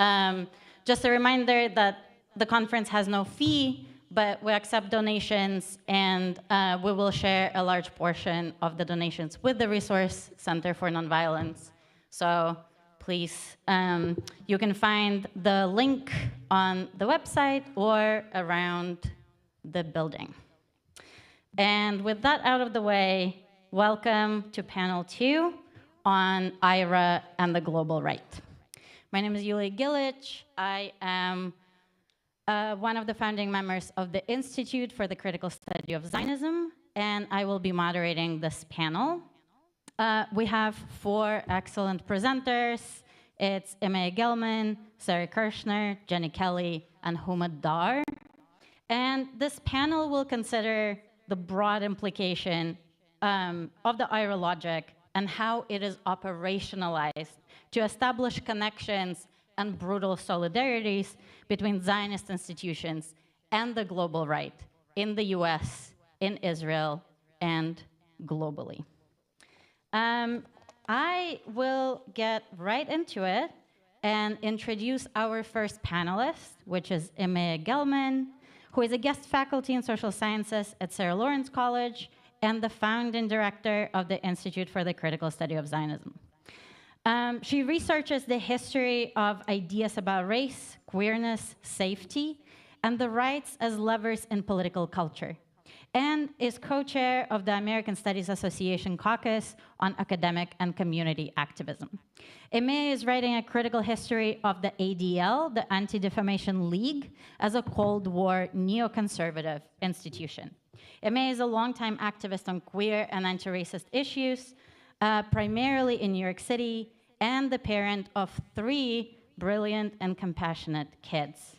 just a reminder that the conference has no fee, but we accept donations, and we will share a large portion of the donations with the Resource Center for Nonviolence. So please, you can find the link on the website or around the building. And with that out of the way, welcome to panel 2 on IRA and the global right. My name is Yulia Gilic. I am one of the founding members of the Institute for the Critical Study of Zionism, and I will be moderating this panel. We have 4 excellent presenters. It's Emma Gelman, Sarah Kirshner, Jenny Kelly, and Humad Dar. And this panel will consider the broad implication of the IRA logic and how it is operationalized to establish connections and brutal solidarities between Zionist institutions and the global right in the US, in Israel, and globally. I will get right into it and introduce our first panelist, which is Emma Gelman, who is a guest faculty in social sciences at Sarah Lawrence College and the founding director of the Institute for the Critical Study of Zionism. She researches the history of ideas about race, queerness, safety, and the rights as levers in political culture, and is co-chair of the American Studies Association Caucus on Academic and Community Activism. Emma is writing a critical history of the ADL, the Anti-Defamation League, as a Cold War neoconservative institution. Emma is a longtime activist on queer and anti-racist issues, primarily in New York City, and the parent of 3 brilliant and compassionate kids.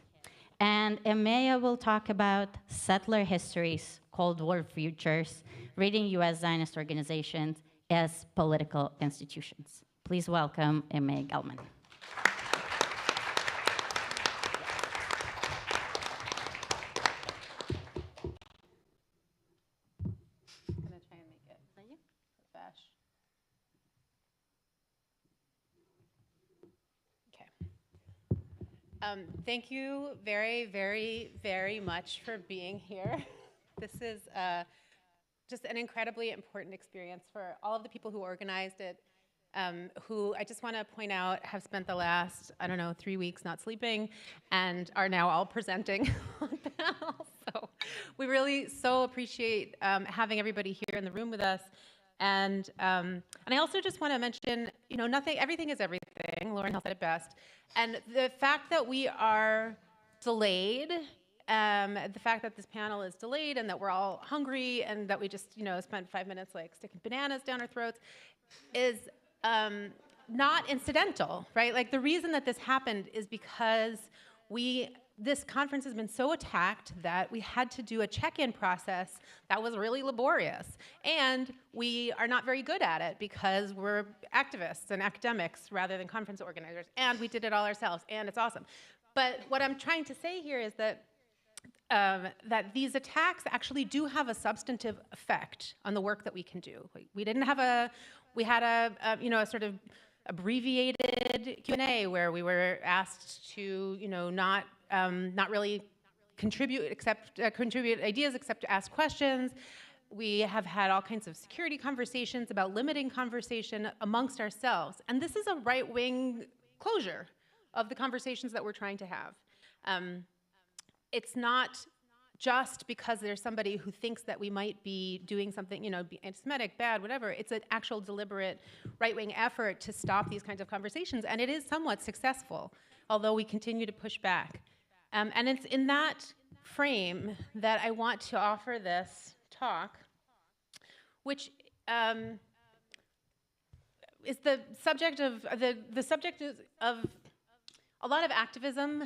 And Emma will talk about settler histories, Cold War futures, reading US Zionist organizations as political institutions. Please welcome Emma Gelman. Thank you very, very, very much for being here. This is just an incredibly important experience for all of the people who organized it, who I just want to point out have spent the last, 3 weeks not sleeping and are now all presenting on panel. So we really so appreciate having everybody here in the room with us. And I also just want to mention, everything is everything. Lauren said it best. And the fact that we are delayed, the fact that this panel is delayed and that we're all hungry and that we just, spent 5 minutes like sticking bananas down our throats is not incidental, right? Like the reason that this happened is because this conference has been so attacked that we had to do a check-in process that was really laborious. And we are not very good at it because we're activists and academics rather than conference organizers. And we did it all ourselves, and it's awesome. But what I'm trying to say here is that that these attacks actually do have a substantive effect on the work that we can do. We had a sort of abbreviated Q&A where we were asked to, not really contribute ideas except to ask questions. We have had all kinds of security conversations about limiting conversation amongst ourselves. And this is a right-wing closure of the conversations that we're trying to have. It's not just because there's somebody who thinks that we might be doing something, you know, be anti-Semitic, bad, whatever. It's an actual deliberate right-wing effort to stop these kinds of conversations, and it is somewhat successful, although we continue to push back. And it's in that frame that I want to offer this talk, which is the subject of a lot of activism,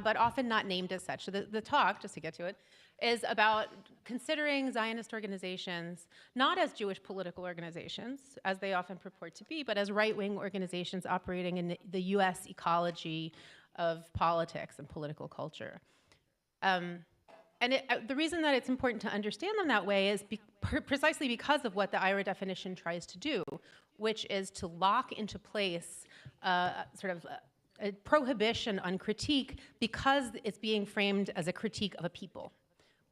but often not named as such. So the talk, just to get to it, is about considering Zionist organizations not as Jewish political organizations, as they often purport to be, but as right-wing organizations operating in the US ecology of politics and political culture. The reason that it's important to understand them that way is precisely because of what the IRA definition tries to do, which is to lock into place sort of a prohibition on critique because it's being framed as a critique of a people.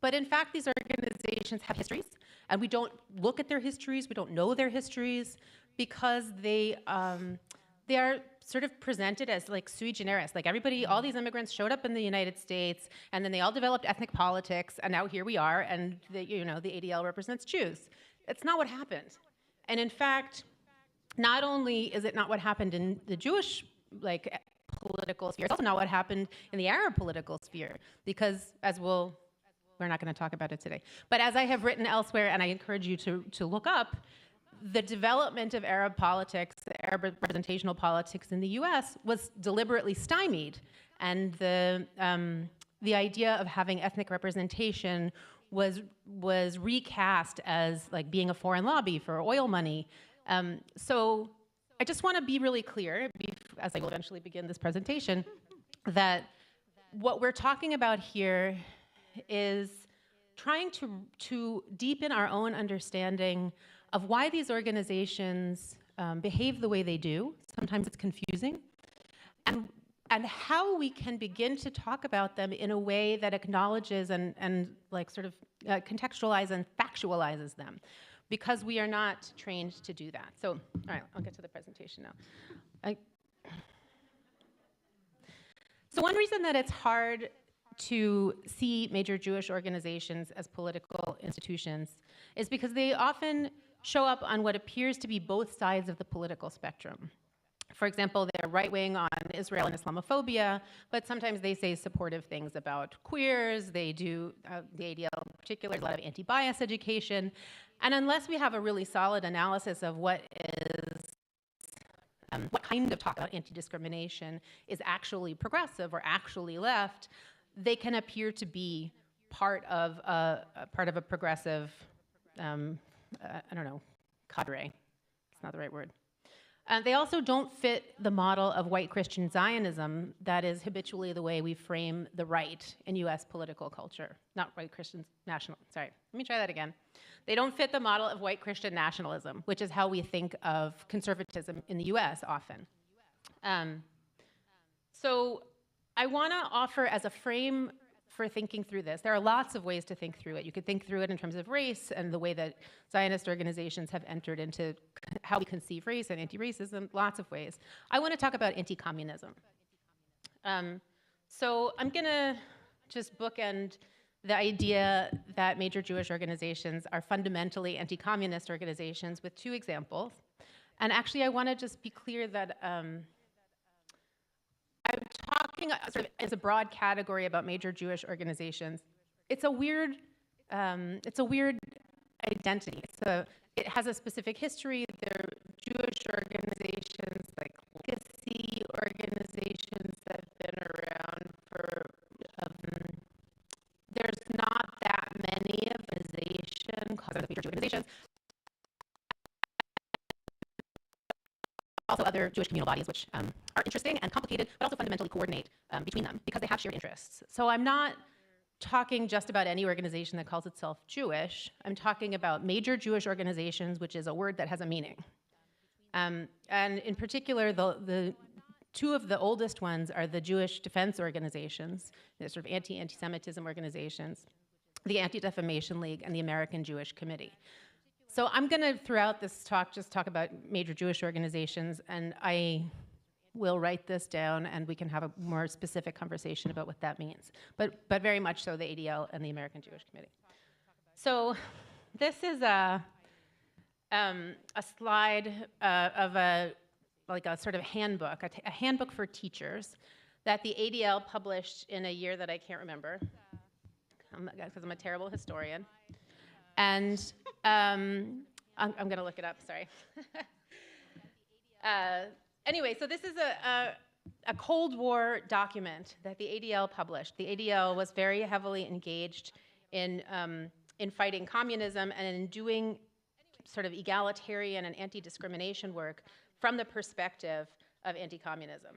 But in fact, these organizations have histories, and we don't look at their histories, we don't know their histories, because they are sort of presented as like sui generis, like everybody, all these immigrants showed up in the United States, and then they all developed ethnic politics, and now here we are, and the ADL represents Jews. That's not what happened. And in fact, not only is it not what happened in the Jewish political sphere, it's also not what happened in the Arab political sphere, because we're not going to talk about it today, but as I have written elsewhere, and I encourage you to look up, the development of Arab politics, Arab representational politics in the US was deliberately stymied, and the idea of having ethnic representation was recast as like being a foreign lobby for oil money. So I just want to be really clear, as I will eventually begin this presentation, that what we're talking about here is trying to deepen our own understanding of why these organizations behave the way they do. Sometimes it's confusing. And how we can begin to talk about them in a way that acknowledges and like sort of contextualizes and factualizes them, because we are not trained to do that. So, all right, I'll get to the presentation now. So one reason that it's hard to see major Jewish organizations as political institutions is because they often show up on what appears to be both sides of the political spectrum. For example, they're right-wing on Israel and Islamophobia, but sometimes they say supportive things about queers. They do, the ADL in particular, a lot of anti-bias education. And unless we have a really solid analysis of what kind of talk about anti-discrimination is actually progressive or actually left, they can appear to be part of a progressive, I don't know, cadre. It's not the right word. They also don't fit the model of white Christian Zionism that is habitually the way we frame the right in US political culture. Not white Christian national, sorry, let me try that again. They don't fit the model of white Christian nationalism, which is how we think of conservatism in the US often. So I want to offer as a frame for thinking through this. There are lots of ways to think through it. You could think through it in terms of race and the way that Zionist organizations have entered into how we conceive race and anti-racism, lots of ways. I want to talk about anti-communism. So I'm going to just bookend the idea that major Jewish organizations are fundamentally anti-communist organizations with two examples. And actually, I want to just be clear that I'm talking sort of as a broad category about major Jewish organizations. It's a weird identity. It has a specific history. They're Jewish organizations, like legacy organizations that have been around for. There's not that many organizations called major Jewish organizations. Also other Jewish communal bodies, which are interesting and complicated, but also fundamentally coordinate between them because they have shared interests. So I'm not talking just about any organization that calls itself Jewish. I'm talking about major Jewish organizations, which is a word that has a meaning. And in particular, the two of the oldest ones are the Jewish defense organizations, the sort of anti-Semitism organizations, the Anti-Defamation League, and the American Jewish Committee. So I'm going to, throughout this talk, just talk about major Jewish organizations, and I we'll write this down and we can have a more specific conversation about what that means. But very much so the ADL and the American Jewish Committee. So this is a slide of a sort of handbook, a handbook for teachers that the ADL published in a year that I can't remember, because I'm a terrible historian. And I'm going to look it up, sorry. Anyway, so this is a Cold War document that the ADL published. The ADL was very heavily engaged in fighting communism and in doing sort of egalitarian and anti-discrimination work from the perspective of anti-communism.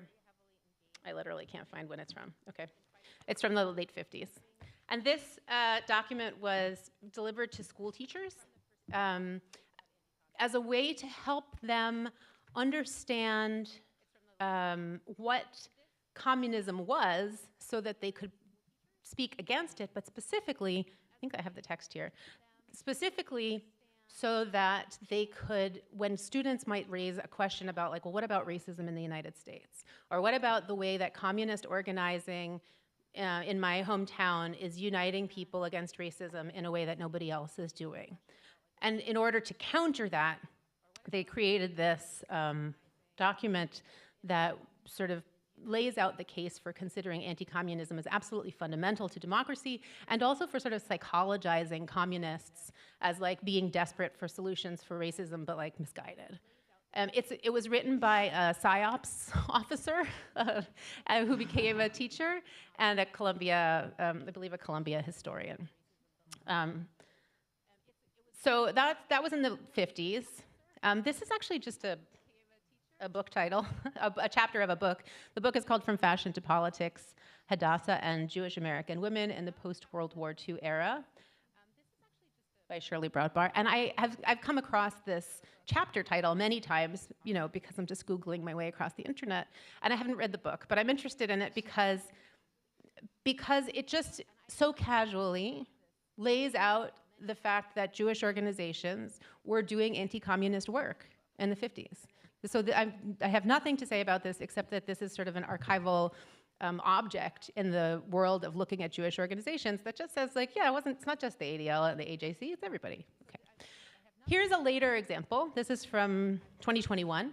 I literally can't find when it's from. Okay. It's from the late 50s. And this document was delivered to school teachers as a way to help them understand what communism was so that they could speak against it, but specifically, I think I have the text here, specifically so that they could, when students might raise a question about like, well, what about racism in the United States? Or what about the way that communist organizing in my hometown is uniting people against racism in a way that nobody else is doing? And in order to counter that, they created this document that sort of lays out the case for considering anti-communism as absolutely fundamental to democracy, and also for sort of psychologizing communists as like being desperate for solutions for racism, but like misguided. It was written by a PsyOps officer who became a teacher and a Columbia, I believe a Columbia historian. So that was in the 50s. This is actually just a book title, a chapter of a book. The book is called From Fashion to Politics, Hadassah and Jewish American Women in the Post-World War II Era by Shirley Broadbar. And I've come across this chapter title many times, you know, because I'm just Googling my way across the internet, and I haven't read the book, but I'm interested in it because it just so casually lays out the fact that Jewish organizations were doing anti-communist work in the 50s. So I have nothing to say about this except that this is sort of an archival object in the world of looking at Jewish organizations that just says like, yeah, it's not just the ADL and the AJC, it's everybody. Okay. Here's a later example. This is from 2021,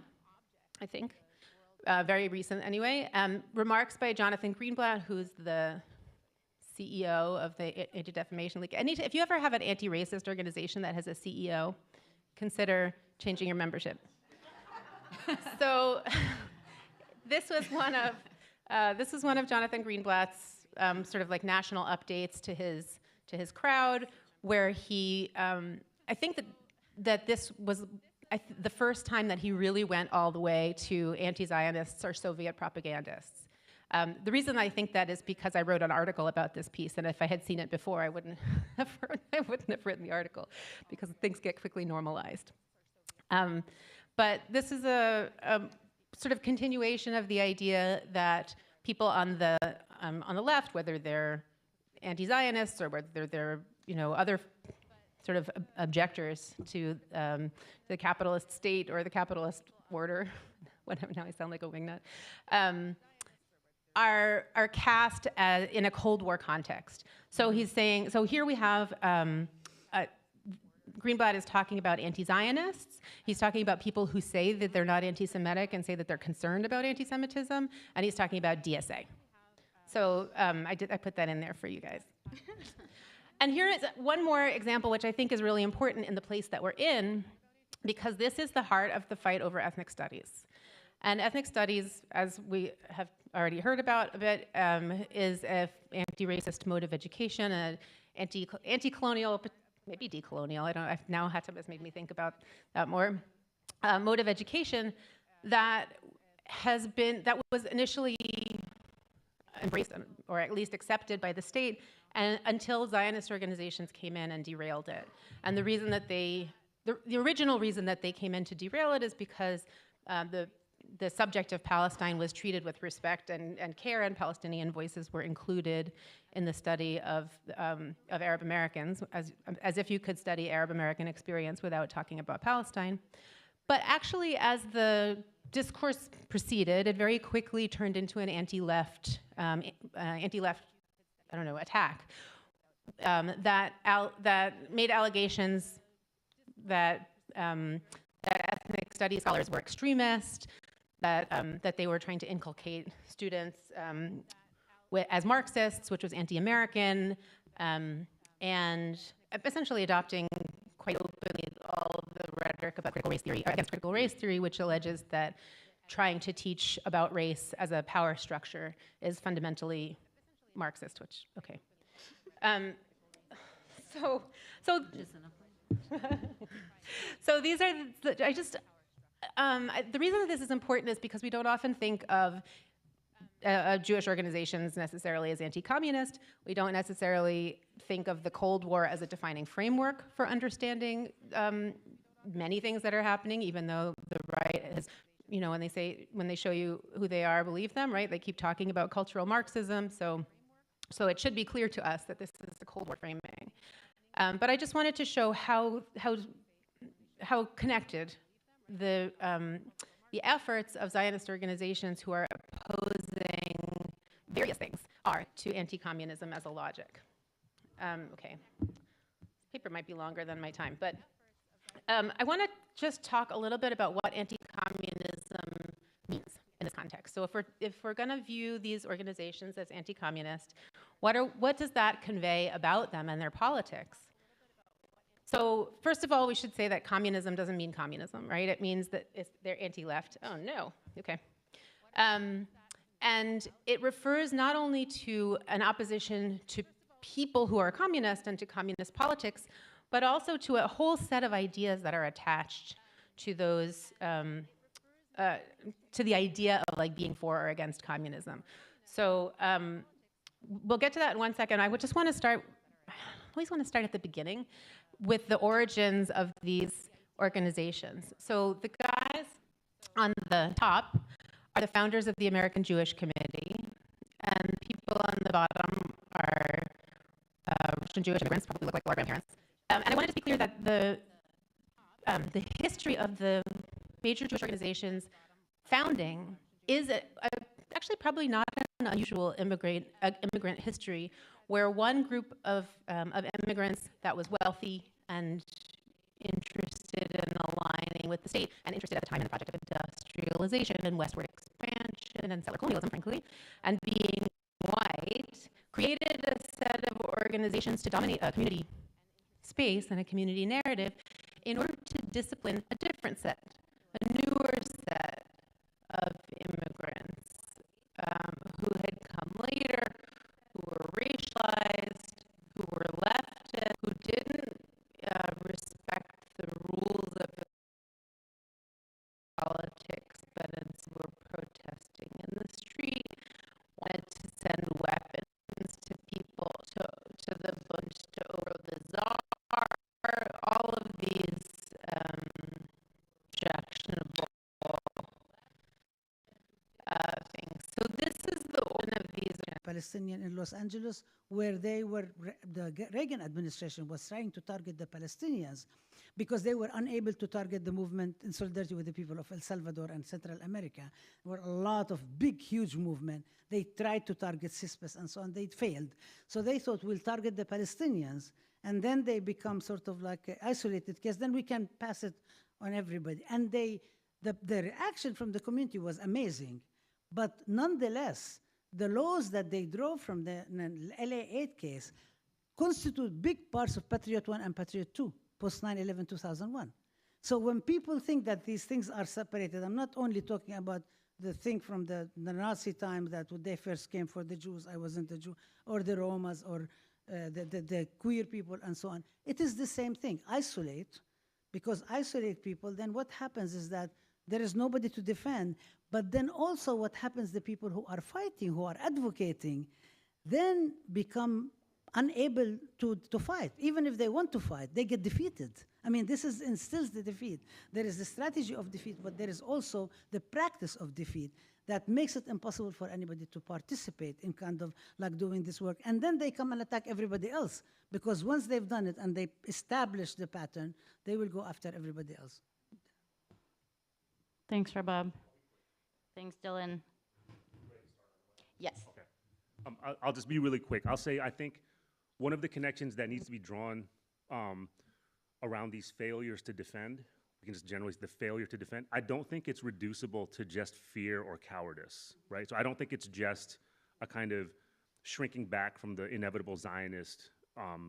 I think, very recent anyway. Remarks by Jonathan Greenblatt, who's the CEO of the Anti-Defamation League. If you ever have an anti-racist organization that has a CEO, consider changing your membership. So this was one of Jonathan Greenblatt's sort of like national updates to his crowd, where he I think that this was the first time that he really went all the way to anti-Zionists or Soviet propagandists. The reason I think that is because I wrote an article about this piece, and if I had seen it before, I wouldn't have written the article, because things get quickly normalized. But this is a sort of continuation of the idea that people on the left, whether they're anti-Zionists or whether they're other sort of objectors to the capitalist state or the capitalist order, whatever. Now I sound like a wingnut. Are cast in a Cold War context. So he's saying. So here we have. Greenblatt is talking about anti-Zionists. He's talking about people who say that they're not anti-Semitic and say that they're concerned about anti-Semitism, and he's talking about DSA. So I put that in there for you guys. And here is one more example, which I think is really important in the place that we're in, because this is the heart of the fight over ethnic studies. And ethnic studies, as we have already heard about a bit, is an anti-racist mode of education, an anti-colonial, maybe decolonial, I don't know, now Hatab made me think about that more, mode of education that was initially embraced, or at least accepted by the state, and until Zionist organizations came in and derailed it. And the reason that the original reason that they came in to derail it is because the subject of Palestine was treated with respect and care, and Palestinian voices were included in the study of Arab Americans, as if you could study Arab American experience without talking about Palestine. But actually, as the discourse proceeded, it very quickly turned into an anti-left, attack that made allegations that ethnic studies scholars were extremist, that they were trying to inculcate students as Marxists, which was anti-American, and essentially adopting quite openly all of the rhetoric about critical race theory, or against critical race theory, which alleges that trying to teach about race as a power structure is fundamentally Marxist, which, okay. So these are, the reason that this is important is because we don't often think of Jewish organizations necessarily as anti-communist. We don't necessarily think of the Cold War as a defining framework for understanding many things that are happening, even though the right is, when they show you who they are, believe them, right? They keep talking about cultural Marxism, so it should be clear to us that this is the Cold War framing. But I just wanted to show how connected the efforts of Zionist organizations who are opposing various things are to anti-communism as a logic. Okay, this paper might be longer than my time, but I want to just talk a little bit about what anti-communism means in this context. So if we're going to view these organizations as anti-communist, what does that convey about them and their politics? So first of all, we should say that communism doesn't mean communism, right? It means that they're anti-left. Oh, no. Okay. And it refers not only to an opposition to people who are communist and to communist politics, but also to a whole set of ideas that are attached to those, to the idea of like being for or against communism. So we'll get to that in one second. I would just want to start, I always want to start at the beginning with the origins of these organizations. So the guys on the top are the founders of the American Jewish Committee, and people on the bottom are Russian Jewish immigrants, probably look like our grandparents. And I wanted to be clear that the history of the major Jewish organizations founding is actually probably not an unusual immigrant history, where one group of immigrants that was wealthy and interested in aligning with the state and interested at the time in the project of industrialization and westward expansion and settler colonialism, frankly, and being white, created a set of organizations to dominate a community space and a community narrative in order to discipline a different set, a newer set of immigrants who had come later, who were racialized, who were leftist, who didn't respect the rules of politics, but instead were protesting in the street, wanted to send weapons to people, to the Bund, to overthrow the Tsar, all of these objectionable things. So this is the one of these. Palestinian in Los Angeles, where the Reagan administration was trying to target the Palestinians because they were unable to target the movement in solidarity with the people of El Salvador and Central America. There were a lot of big, huge movement. They tried to target CISPES and so on. They failed. So they thought, we'll target the Palestinians, and then they become sort of like an isolated case. Then we can pass it on everybody. And the reaction from the community was amazing. But nonetheless, the laws that they drove from the LA 8 case constitute big parts of Patriot 1 and Patriot 2, post 9/11/2001. So when people think that these things are separated, I'm not only talking about the thing from the Nazi time that when they first came for the Jews, I wasn't a Jew, or the Romas, or the queer people, and so on. It is the same thing. Isolate, because isolate people, then what happens is that there is nobody to defend. But then also what happens, the people who are fighting, who are advocating, then become unable to fight. Even if they want to fight, they get defeated. I mean, this instills the defeat. There is the strategy of defeat, but there is also the practice of defeat that makes it impossible for anybody to participate in kind of like doing this work. And then they come and attack everybody else, because once they've done it and they establish the pattern, they will go after everybody else. Thanks, Rabab. Thanks, Dylan. Yes. Okay. I'll just be really quick. I'll say I think one of the connections that needs to be drawn around these failures to defend, we can just generally say the failure to defend, I don't think it's reducible to just fear or cowardice, right? So I don't think it's just a kind of shrinking back from the inevitable Zionist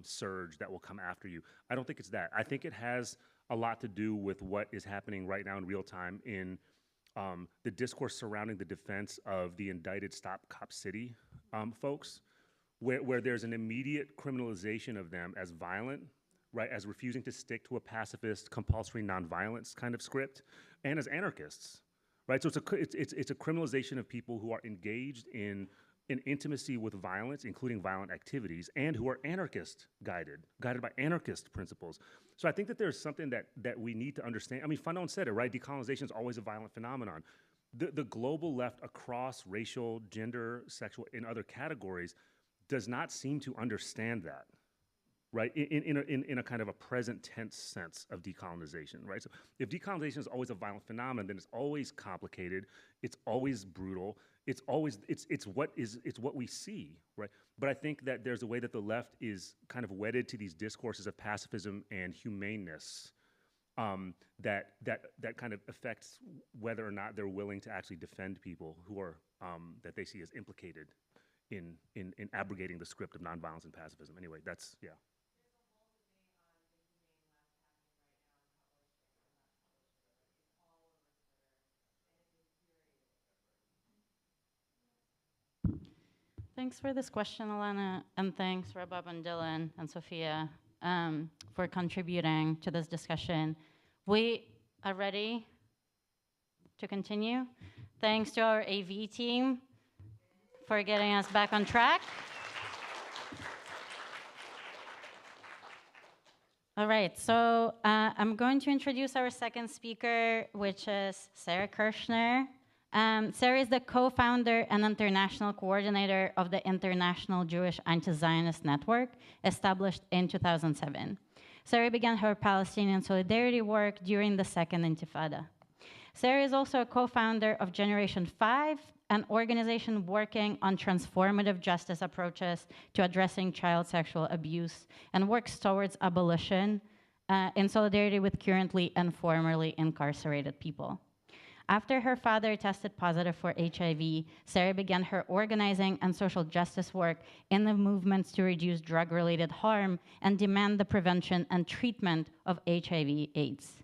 surge that will come after you. I don't think it's that. I think it has a lot to do with what is happening right now in real time in the discourse surrounding the defense of the indicted Stop Cop City folks, where there's an immediate criminalization of them as violent, right, as refusing to stick to a pacifist, compulsory nonviolence kind of script, and as anarchists, right? So it's a criminalization of people who are engaged in intimacy with violence, including violent activities, and who are anarchist guided by anarchist principles. So I think that there's something that we need to understand. I mean, Fanon said it, right? Decolonization is always a violent phenomenon. The global left across racial, gender, sexual, and other categories does not seem to understand that, right? In a kind of a present tense sense of decolonization, right? So if decolonization is always a violent phenomenon, then it's always complicated, it's always brutal, it's what we see, right? But I think that there's a way that the left is kind of wedded to these discourses of pacifism and humaneness that kind of affects whether or not they're willing to actually defend people who are that they see as implicated in abrogating the script of nonviolence and pacifism. Anyway, that's, yeah. Thanks for this question, Alana, and thanks, Rabab and Dylan and Sophia, for contributing to this discussion. We are ready to continue. Thanks to our AV team for getting us back on track. All right, so I'm going to introduce our second speaker, which is Sarah Kirshner. Sarah is the co-founder and international coordinator of the International Jewish Anti-Zionist Network, established in 2007. Sarah began her Palestinian solidarity work during the Second Intifada. Sarah is also a co-founder of Generation 5, an organization working on transformative justice approaches to addressing child sexual abuse, and works towards abolition in solidarity with currently and formerly incarcerated people. After her father tested positive for HIV, Sarah began her organizing and social justice work in the movements to reduce drug-related harm and demand the prevention and treatment of HIV/AIDS.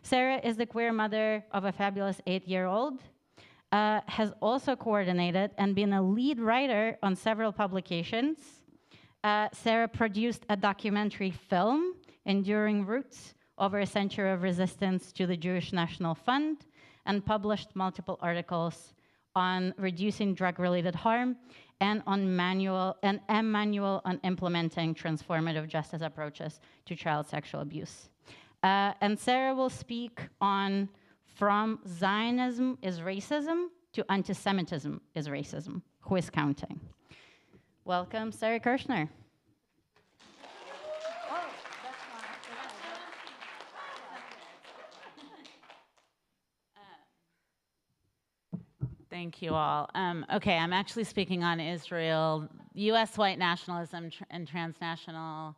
Sarah is the queer mother of a fabulous 8-year-old, has also coordinated and been a lead writer on several publications. Sarah produced a documentary film, Enduring Roots, over a century of resistance to the Jewish National Fund, and published multiple articles on reducing drug-related harm and on a manual on implementing transformative justice approaches to child sexual abuse. And Sarah will speak on From Zionism is Racism to Anti-Semitism is Racism. Who is counting? Welcome, Sarah Kirshner. Thank you all. Okay, I'm actually speaking on Israel, U.S. white nationalism and transnational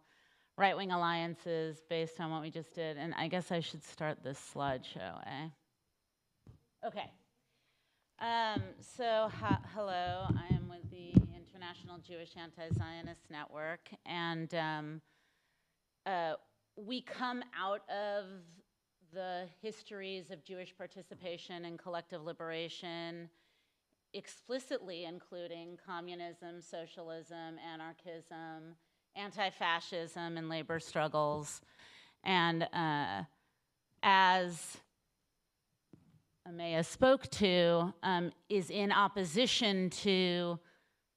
right-wing alliances based on what we just did. And I guess I should start this slideshow, eh? Okay. Hello, I am with the International Jewish Anti-Zionist Network, and we come out of the histories of Jewish participation in collective liberation, explicitly including communism, socialism, anarchism, anti-fascism, and labor struggles. And as Amaya spoke to, is in opposition to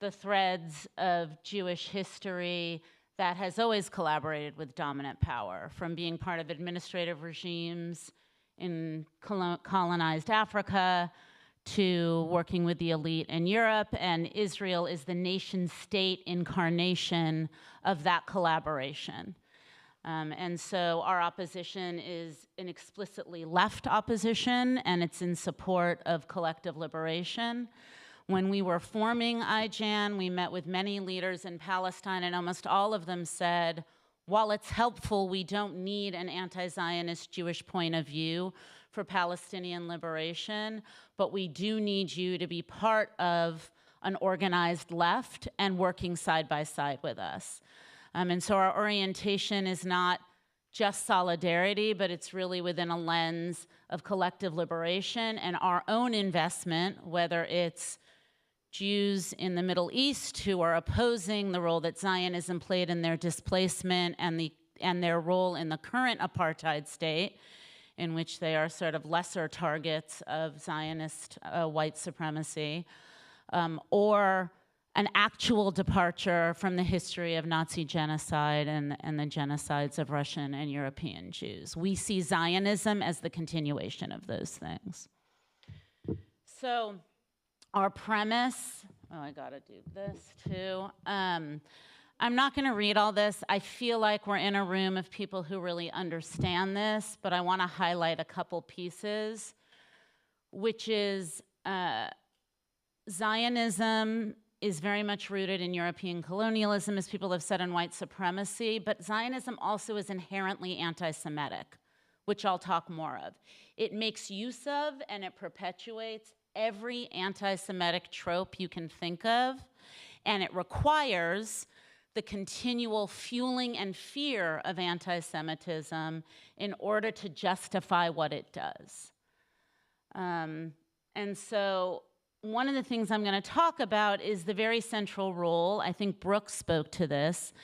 the threads of Jewish history that has always collaborated with dominant power, from being part of administrative regimes in colonized Africa to working with the elite in Europe, and Israel is the nation-state incarnation of that collaboration. And so our opposition is an explicitly left opposition, and it's in support of collective liberation. When we were forming IJAN, we met with many leaders in Palestine, and almost all of them said, while it's helpful, we don't need an anti-Zionist Jewish point of view for Palestinian liberation, but we do need you to be part of an organized left and working side by side with us. And so our orientation is not just solidarity, but it's really within a lens of collective liberation and our own investment, whether it's Jews in the Middle East who are opposing the role that Zionism played in their displacement and their role in the current apartheid state, in which they are sort of lesser targets of Zionist white supremacy, or an actual departure from the history of Nazi genocide and the genocides of Russian and European Jews. We see Zionism as the continuation of those things. So our premise, oh, I gotta do this too. I'm not gonna read all this. I feel like we're in a room of people who really understand this, but I wanna highlight a couple pieces, which is Zionism is very much rooted in European colonialism, as people have said, in white supremacy, but Zionism also is inherently anti-Semitic, which I'll talk more of. It makes use of and it perpetuates every anti-Semitic trope you can think of, and it requires the continual fueling and fear of anti-Semitism in order to justify what it does. And so one of the things I'm going to talk about is the very central role, I think Brooke spoke to this,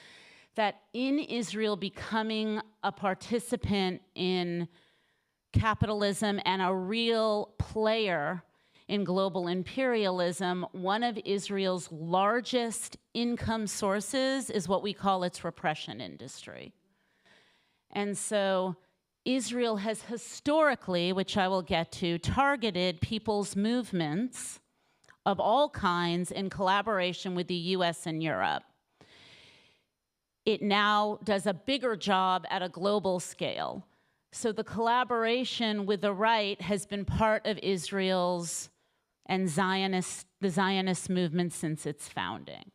that in Israel becoming a participant in capitalism and a real player in global imperialism, one of Israel's largest income sources is what we call its repression industry. And so Israel has historically, which I will get to, targeted people's movements of all kinds in collaboration with the US and Europe. It now does a bigger job at a global scale. So the collaboration with the right has been part of Israel's and the Zionist movement since its founding.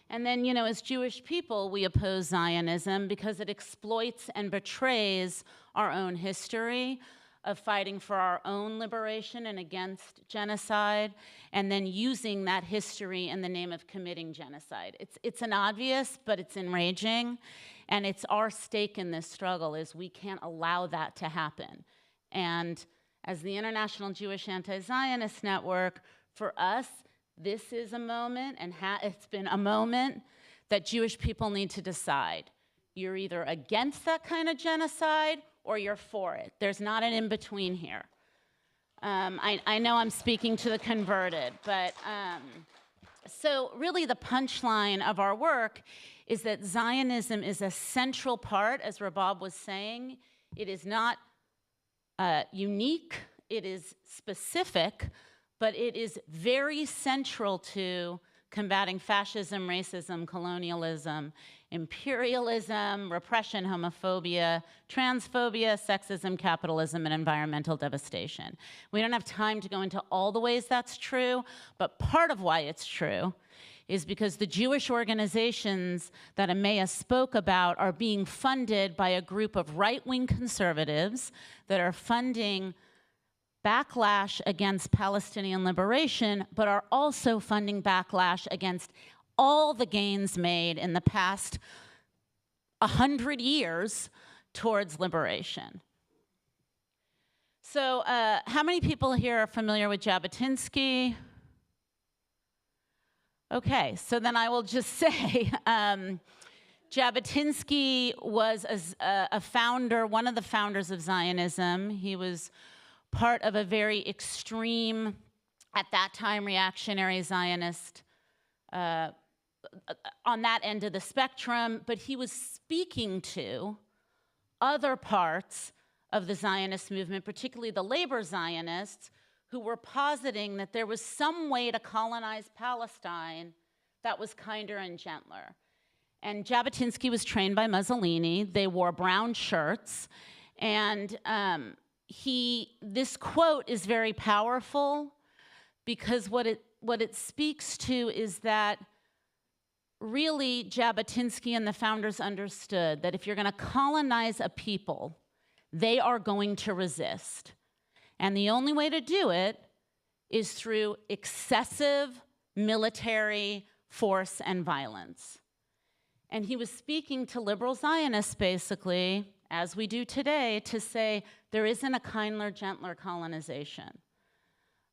And then, you know, as Jewish people, we oppose Zionism because it exploits and betrays our own history of fighting for our own liberation and against genocide, and then using that history in the name of committing genocide. It's an obvious, but it's enraging, and it's our stake in this struggle is we can't allow that to happen. And as the International Jewish Anti-Zionist Network, for us, this is a moment, and it's been a moment that Jewish people need to decide. You're either against that kind of genocide or you're for it. There's not an in-between here. I know I'm speaking to the converted, but so really the punchline of our work is that Zionism is a central part, as Rabab was saying. It is not unique, it is specific, but it is very central to combating fascism, racism, colonialism, imperialism, repression, homophobia, transphobia, sexism, capitalism, and environmental devastation. We don't have time to go into all the ways that's true, but part of why it's true is because the Jewish organizations that Amaya spoke about are being funded by a group of right-wing conservatives that are funding backlash against Palestinian liberation, but are also funding backlash against all the gains made in the past 100 years towards liberation. So how many people here are familiar with Jabotinsky? Okay, so then I will just say, Jabotinsky was a founder, one of the founders of Zionism. He was part of a very extreme, at that time, reactionary Zionist on that end of the spectrum, but he was speaking to other parts of the Zionist movement, particularly the labor Zionists, who were positing that there was some way to colonize Palestine that was kinder and gentler. And Jabotinsky was trained by Mussolini. They wore brown shirts. And this quote is very powerful because what it speaks to is that really Jabotinsky and the founders understood that if you're going to colonize a people, they are going to resist. And the only way to do it is through excessive military force and violence. And he was speaking to liberal Zionists, basically, as we do today, to say there isn't a kinder, gentler colonization.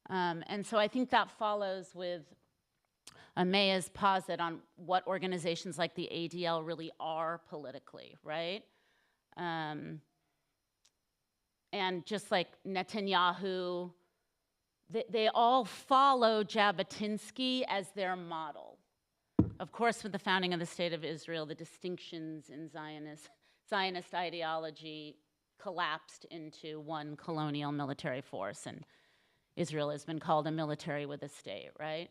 And so I think that follows with Ameya's posit on what organizations like the ADL really are politically, right? And just like Netanyahu, they all follow Jabotinsky as their model. Of course, with the founding of the State of Israel, the distinctions in Zionist ideology collapsed into one colonial military force, and Israel has been called a military with a state, right?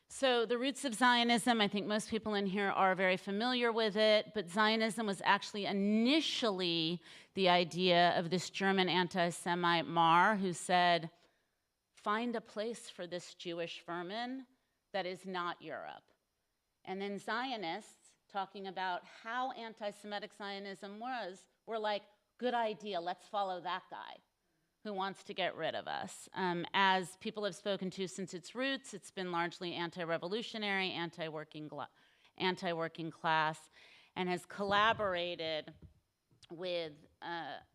So the roots of Zionism, I think most people in here are very familiar with it, but Zionism was actually initially the idea of this German anti-Semite Mar who said, find a place for this Jewish vermin that is not Europe. And then Zionists, talking about how anti-Semitic Zionism was, were like, good idea, let's follow that guy who wants to get rid of us. As people have spoken to since its roots, it's been largely anti-revolutionary, anti-working class, and has collaborated with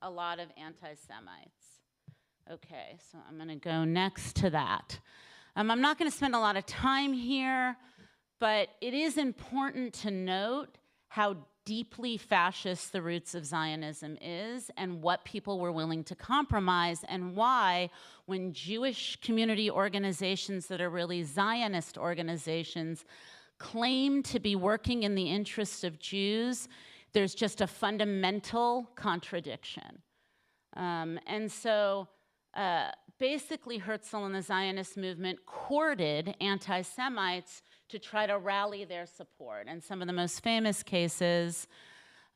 a lot of anti-Semites. Okay, so I'm gonna go next to that. I'm not gonna spend a lot of time here, but it is important to note how deeply fascist the roots of Zionism is and what people were willing to compromise, and why when Jewish community organizations that are really Zionist organizations claim to be working in the interests of Jews, there's just a fundamental contradiction. And so basically Herzl and the Zionist movement courted anti-Semites to try to rally their support. And some of the most famous cases,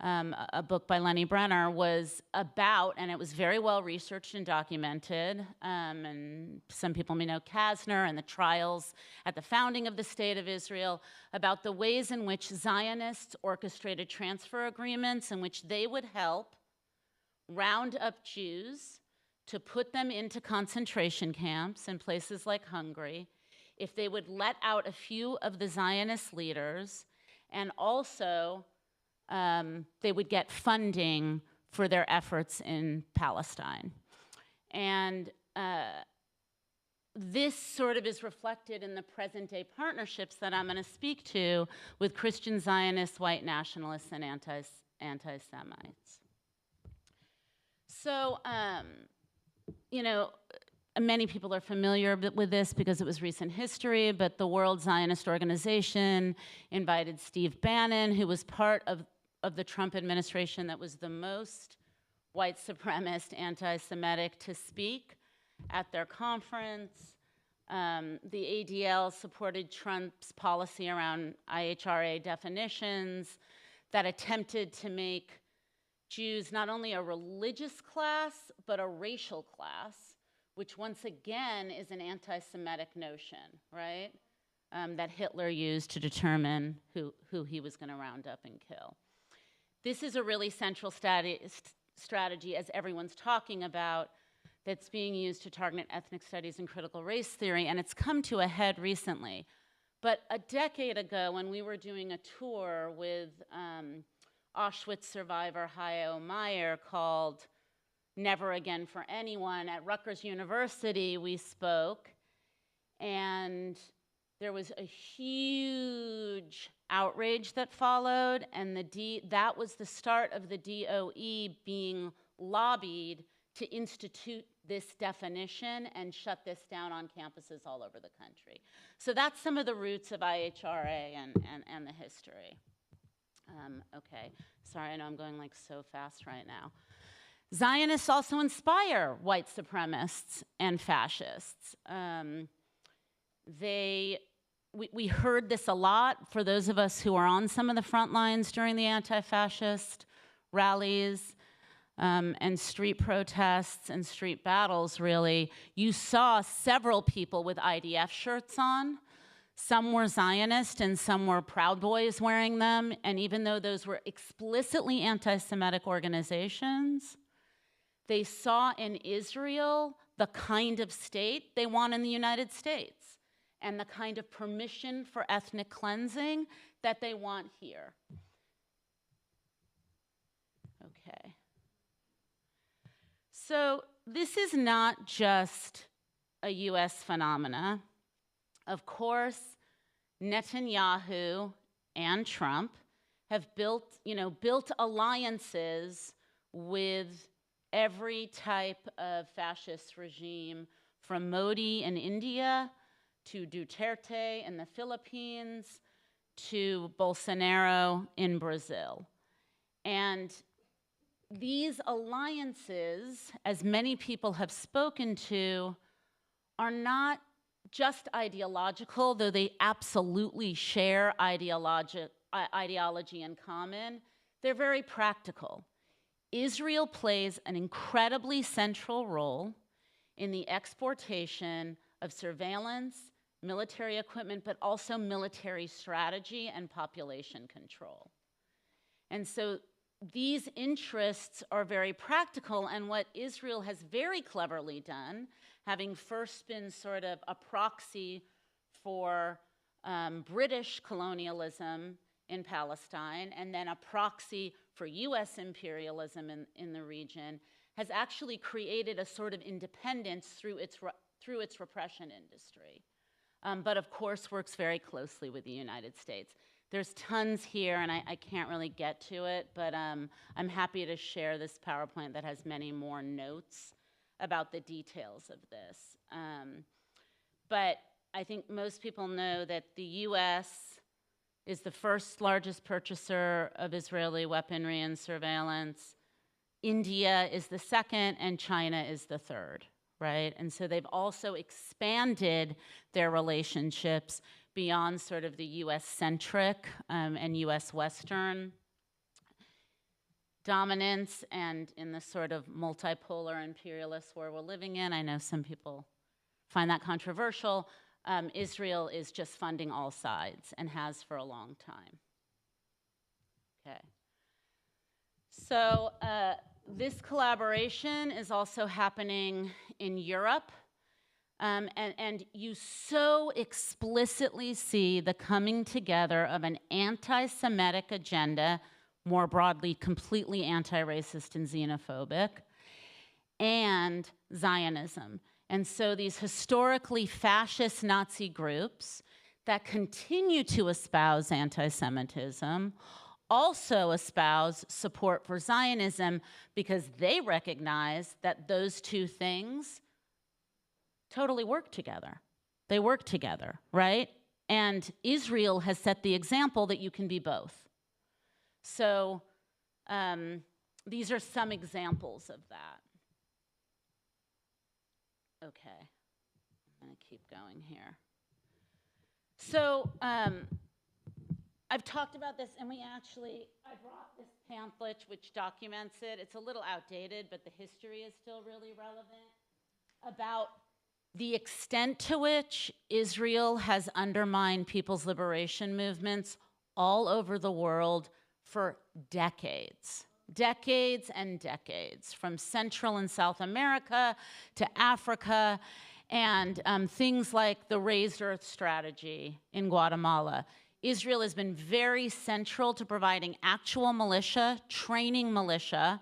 a book by Lenny Brenner was about, and it was very well researched and documented, and some people may know Kasner and the trials at the founding of the State of Israel, about the ways in which Zionists orchestrated transfer agreements in which they would help round up Jews to put them into concentration camps in places like Hungary, if they would let out a few of the Zionist leaders, and also they would get funding for their efforts in Palestine. And this sort of is reflected in the present day partnerships that I'm gonna speak to with Christian Zionists, white nationalists, and anti-Semites. So, you know, many people are familiar with this because it was recent history, but the World Zionist Organization invited Steve Bannon, who was part of the Trump administration that was the most white supremacist, anti-Semitic, to speak at their conference. The ADL supported Trump's policy around IHRA definitions that attempted to make Jews not only a religious class, but a racial class, which once again is an anti-Semitic notion, right? That Hitler used to determine who he was gonna round up and kill. This is a really central strategy, as everyone's talking about, that's being used to target ethnic studies and critical race theory, and it's come to a head recently. But a decade ago, when we were doing a tour with Auschwitz survivor Hayo Meyer called Never Again for Anyone at Rutgers University, we spoke, and there was a huge outrage that followed, and that was the start of the DOE being lobbied to institute this definition and shut this down on campuses all over the country. So that's some of the roots of IHRA and the history. Okay, sorry, I know I'm going like so fast right now. Zionists also inspire white supremacists and fascists. They we heard this a lot for those of us who are on some of the front lines during the anti-fascist rallies and street protests and street battles, really. You saw several people with IDF shirts on. Some were Zionist and some were Proud Boys wearing them. And even though those were explicitly anti-Semitic organizations, they saw in Israel the kind of state they want in the United States and the kind of permission for ethnic cleansing that they want here. Okay. So this is not just a US phenomena. Of course, Netanyahu and Trump have built alliances with every type of fascist regime, from Modi in India to Duterte in the Philippines to Bolsonaro in Brazil. And these alliances, as many people have spoken to, are not just ideological, though they absolutely share ideology in common. They're very practical. Israel plays an incredibly central role in the exportation of surveillance, military equipment, but also military strategy and population control. And so these interests are very practical, and what Israel has very cleverly done, having first been sort of a proxy for British colonialism in Palestine, and then a proxy for US imperialism in the region, has actually created a sort of independence through its repression industry. But of course works very closely with the United States. There's tons here, and I can't really get to it, but I'm happy to share this PowerPoint that has many more notes about the details of this. But I think most people know that the US is the first largest purchaser of Israeli weaponry and surveillance. India is the second, and China is the third, right? And so they've also expanded their relationships beyond sort of the US-centric and US Western dominance, and in the sort of multipolar imperialist world we're living in. I know some people find that controversial. Israel is just funding all sides and has for a long time. Okay. So this collaboration is also happening in Europe. And you so explicitly see the coming together of an anti-Semitic agenda, more broadly, completely anti-racist and xenophobic, and Zionism. And so these historically fascist Nazi groups that continue to espouse anti-Semitism also espouse support for Zionism, because they recognize that those two things totally work together. They work together, right? And Israel has set the example that you can be both. So these are some examples of that. Okay, I'm gonna keep going here. So I've talked about this, and I brought this pamphlet which documents it. It's a little outdated, but the history is still really relevant, about the extent to which Israel has undermined people's liberation movements all over the world for decades. Decades and decades, from Central and South America to Africa, and things like the Raised Earth strategy in Guatemala. Israel has been very central to providing actual militia, training militia,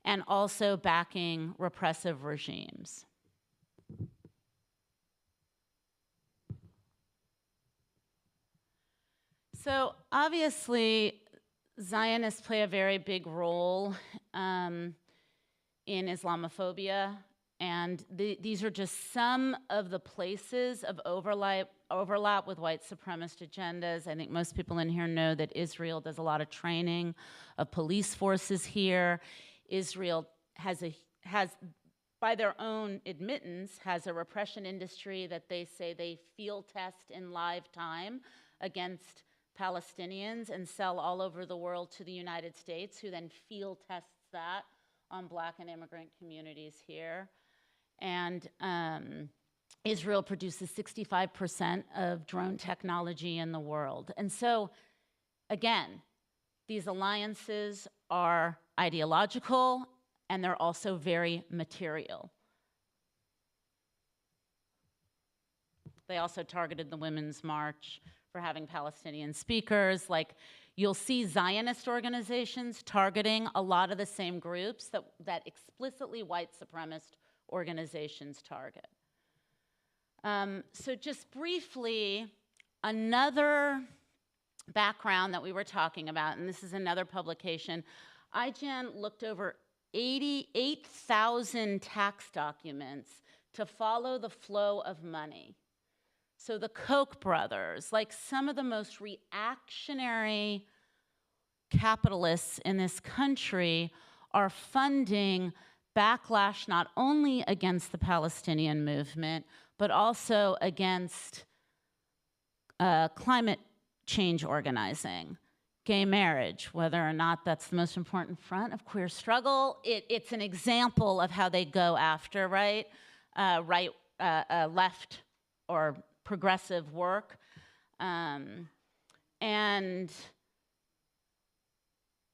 and also backing repressive regimes. So obviously, Zionists play a very big role in Islamophobia, and these are just some of the places of overlap with white supremacist agendas. I think most people in here know that Israel does a lot of training of police forces here. Israel has by their own admittance, has a repression industry that they say they field test in live time against Palestinians and sell all over the world to the United States, who then field tests that on Black and immigrant communities here. And Israel produces 65% of drone technology in the world. And so, again, these alliances are ideological, and they're also very material. They also targeted the Women's March for having Palestinian speakers. Like, you'll see Zionist organizations targeting a lot of the same groups that explicitly white supremacist organizations target. So just briefly, another background that we were talking about, and this is another publication, IGN looked over 88,000 tax documents to follow the flow of money. So the Koch brothers, like some of the most reactionary capitalists in this country, are funding backlash not only against the Palestinian movement, but also against climate change organizing, gay marriage, whether or not that's the most important front of queer struggle. It's an example of how they go after left or progressive work. And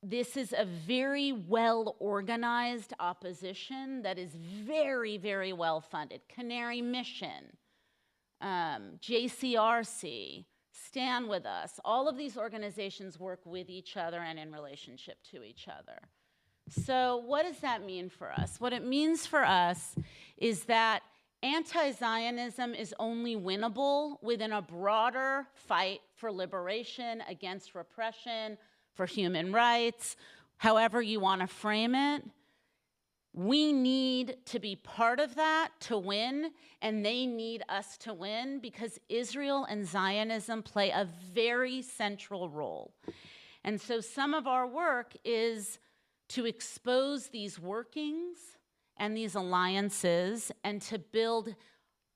this is a very well-organized opposition that is very, very well-funded. Canary Mission, JCRC, Stand With Us, all of these organizations work with each other and in relationship to each other. So what does that mean for us? What it means for us is that anti-Zionism is only winnable within a broader fight for liberation, against repression, for human rights, however you want to frame it. We need to be part of that to win, and they need us to win, because Israel and Zionism play a very central role. And so some of our work is to expose these workings and these alliances and to build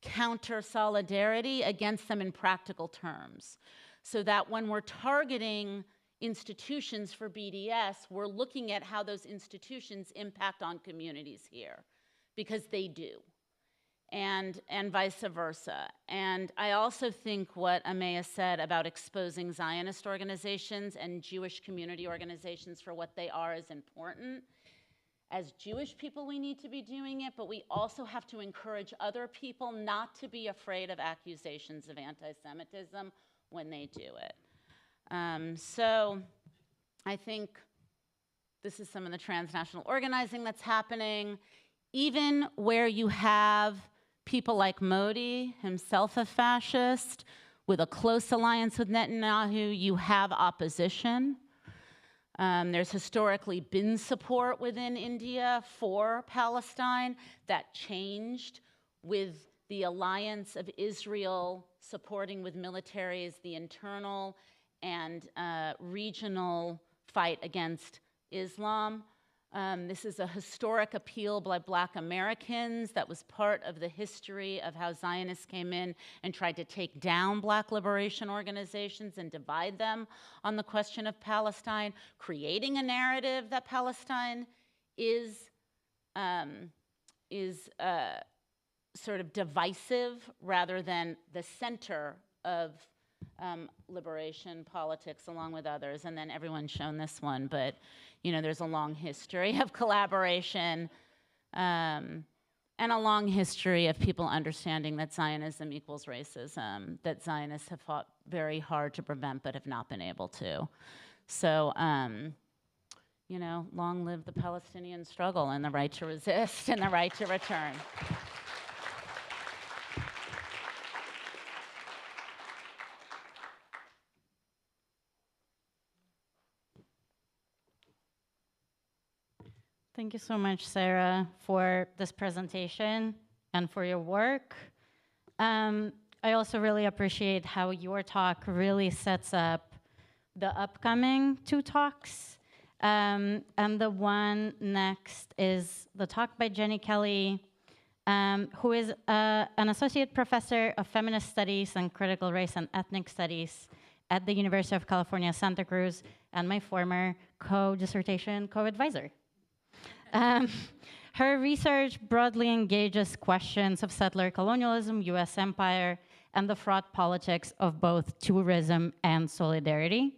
counter solidarity against them in practical terms, so that when we're targeting institutions for BDS, we're looking at how those institutions impact on communities here, because they do, and vice versa. And I also think what Amaya said about exposing Zionist organizations and Jewish community organizations for what they are is important. As Jewish people, we need to be doing it, but we also have to encourage other people not to be afraid of accusations of anti-Semitism when they do it. So I think this is some of the transnational organizing that's happening. Even where you have people like Modi, himself a fascist, with a close alliance with Netanyahu, you have opposition. There's historically been support within India for Palestine that changed with the alliance of Israel supporting with militaries the internal and regional fight against Islam. This is a historic appeal by Black Americans that was part of the history of how Zionists came in and tried to take down Black liberation organizations and divide them on the question of Palestine, creating a narrative that Palestine is sort of divisive rather than the center of liberation politics, along with others. And then everyone's shown this one, but you know, there's a long history of collaboration and a long history of people understanding that Zionism equals racism, that Zionists have fought very hard to prevent but have not been able to. So, you know, long live the Palestinian struggle and the right to resist and the right to return. Thank you so much, Sarah, for this presentation and for your work. I also really appreciate how your talk really sets up the upcoming 2 talks. And the one next is the talk by Jenny Kelly who is an associate professor of feminist studies and critical race and ethnic studies at the University of California, Santa Cruz, and my former co-dissertation co-advisor. Her research broadly engages questions of settler colonialism, US empire, and the fraught politics of both tourism and solidarity.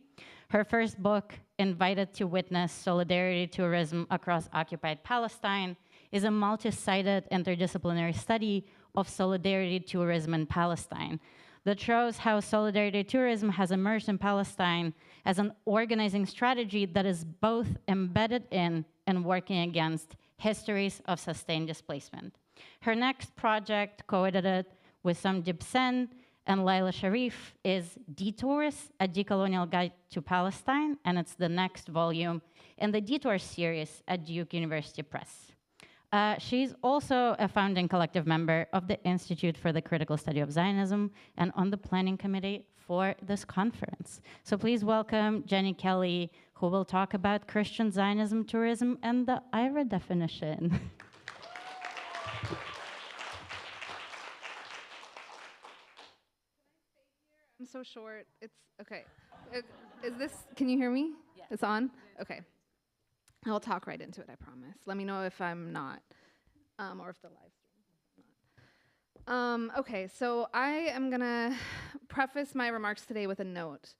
Her first book, Invited to Witness Solidarity Tourism Across Occupied Palestine, is a multi-sided interdisciplinary study of solidarity tourism in Palestine that shows how solidarity tourism has emerged in Palestine as an organizing strategy that is both embedded in and working against histories of sustained displacement. Her next project, co-edited with Samdip Sen and Laila Sharif, is Detours, a decolonial guide to Palestine, and it's the next volume in the Detour series at Duke University Press. She's also a founding collective member of the Institute for the Critical Study of Zionism and on the planning committee for this conference. So please welcome Jenny Kelly, who will talk about Christian Zionism tourism and the IRA definition. I'm so short. It's okay. Is this, can you hear me? Yes. It's on? Okay. I'll talk right into it, I promise. Let me know if I'm not, or if the live stream is not. Okay, so I am gonna preface my remarks today with a note.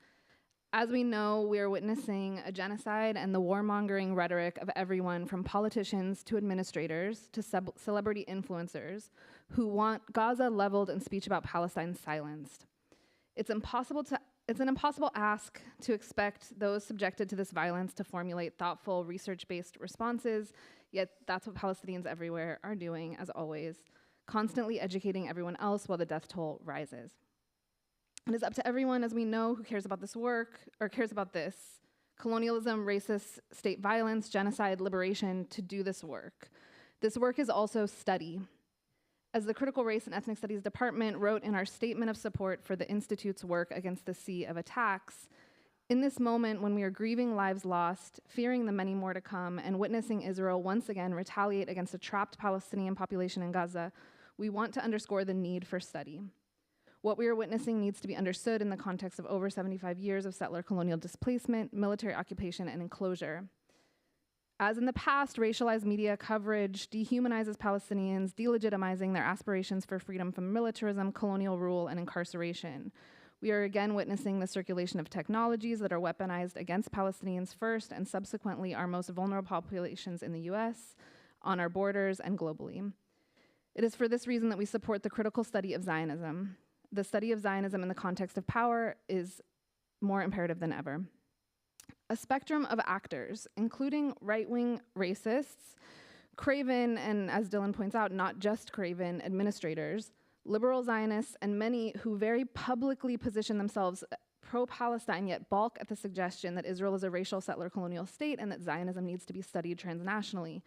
As we know, we are witnessing a genocide and the warmongering rhetoric of everyone from politicians to administrators to celebrity influencers who want Gaza leveled and speech about Palestine silenced. It's an impossible ask to expect those subjected to this violence to formulate thoughtful, research-based responses, yet that's what Palestinians everywhere are doing, as always, constantly educating everyone else while the death toll rises. It is up to everyone, as we know, who cares about this work, or cares about this, colonialism, racist state violence, genocide, liberation, to do this work. This work is also study. As the Critical Race and Ethnic Studies Department wrote in our statement of support for the Institute's work against the sea of attacks, in this moment when we are grieving lives lost, fearing the many more to come, and witnessing Israel once again retaliate against a trapped Palestinian population in Gaza, we want to underscore the need for study. What we are witnessing needs to be understood in the context of over 75 years of settler colonial displacement, military occupation, and enclosure. As in the past, racialized media coverage dehumanizes Palestinians, delegitimizing their aspirations for freedom from militarism, colonial rule, and incarceration. We are again witnessing the circulation of technologies that are weaponized against Palestinians first, and subsequently our most vulnerable populations in the US, on our borders, and globally. It is for this reason that we support the critical study of Zionism. The study of Zionism in the context of power is more imperative than ever. A spectrum of actors, including right-wing racists, craven, and as Dylan points out, not just craven administrators, liberal Zionists, and many who very publicly position themselves pro-Palestine yet balk at the suggestion that Israel is a racial settler colonial state and that Zionism needs to be studied transnationally,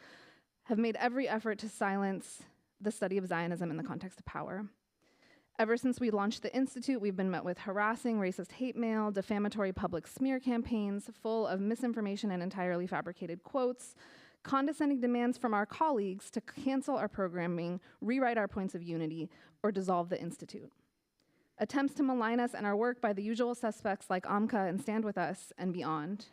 have made every effort to silence the study of Zionism in the context of power. Ever since we launched the Institute, we've been met with harassing, racist hate mail, defamatory public smear campaigns full of misinformation and entirely fabricated quotes, condescending demands from our colleagues to cancel our programming, rewrite our points of unity, or dissolve the Institute. Attempts to malign us and our work by the usual suspects like AMCA and Stand With Us and beyond.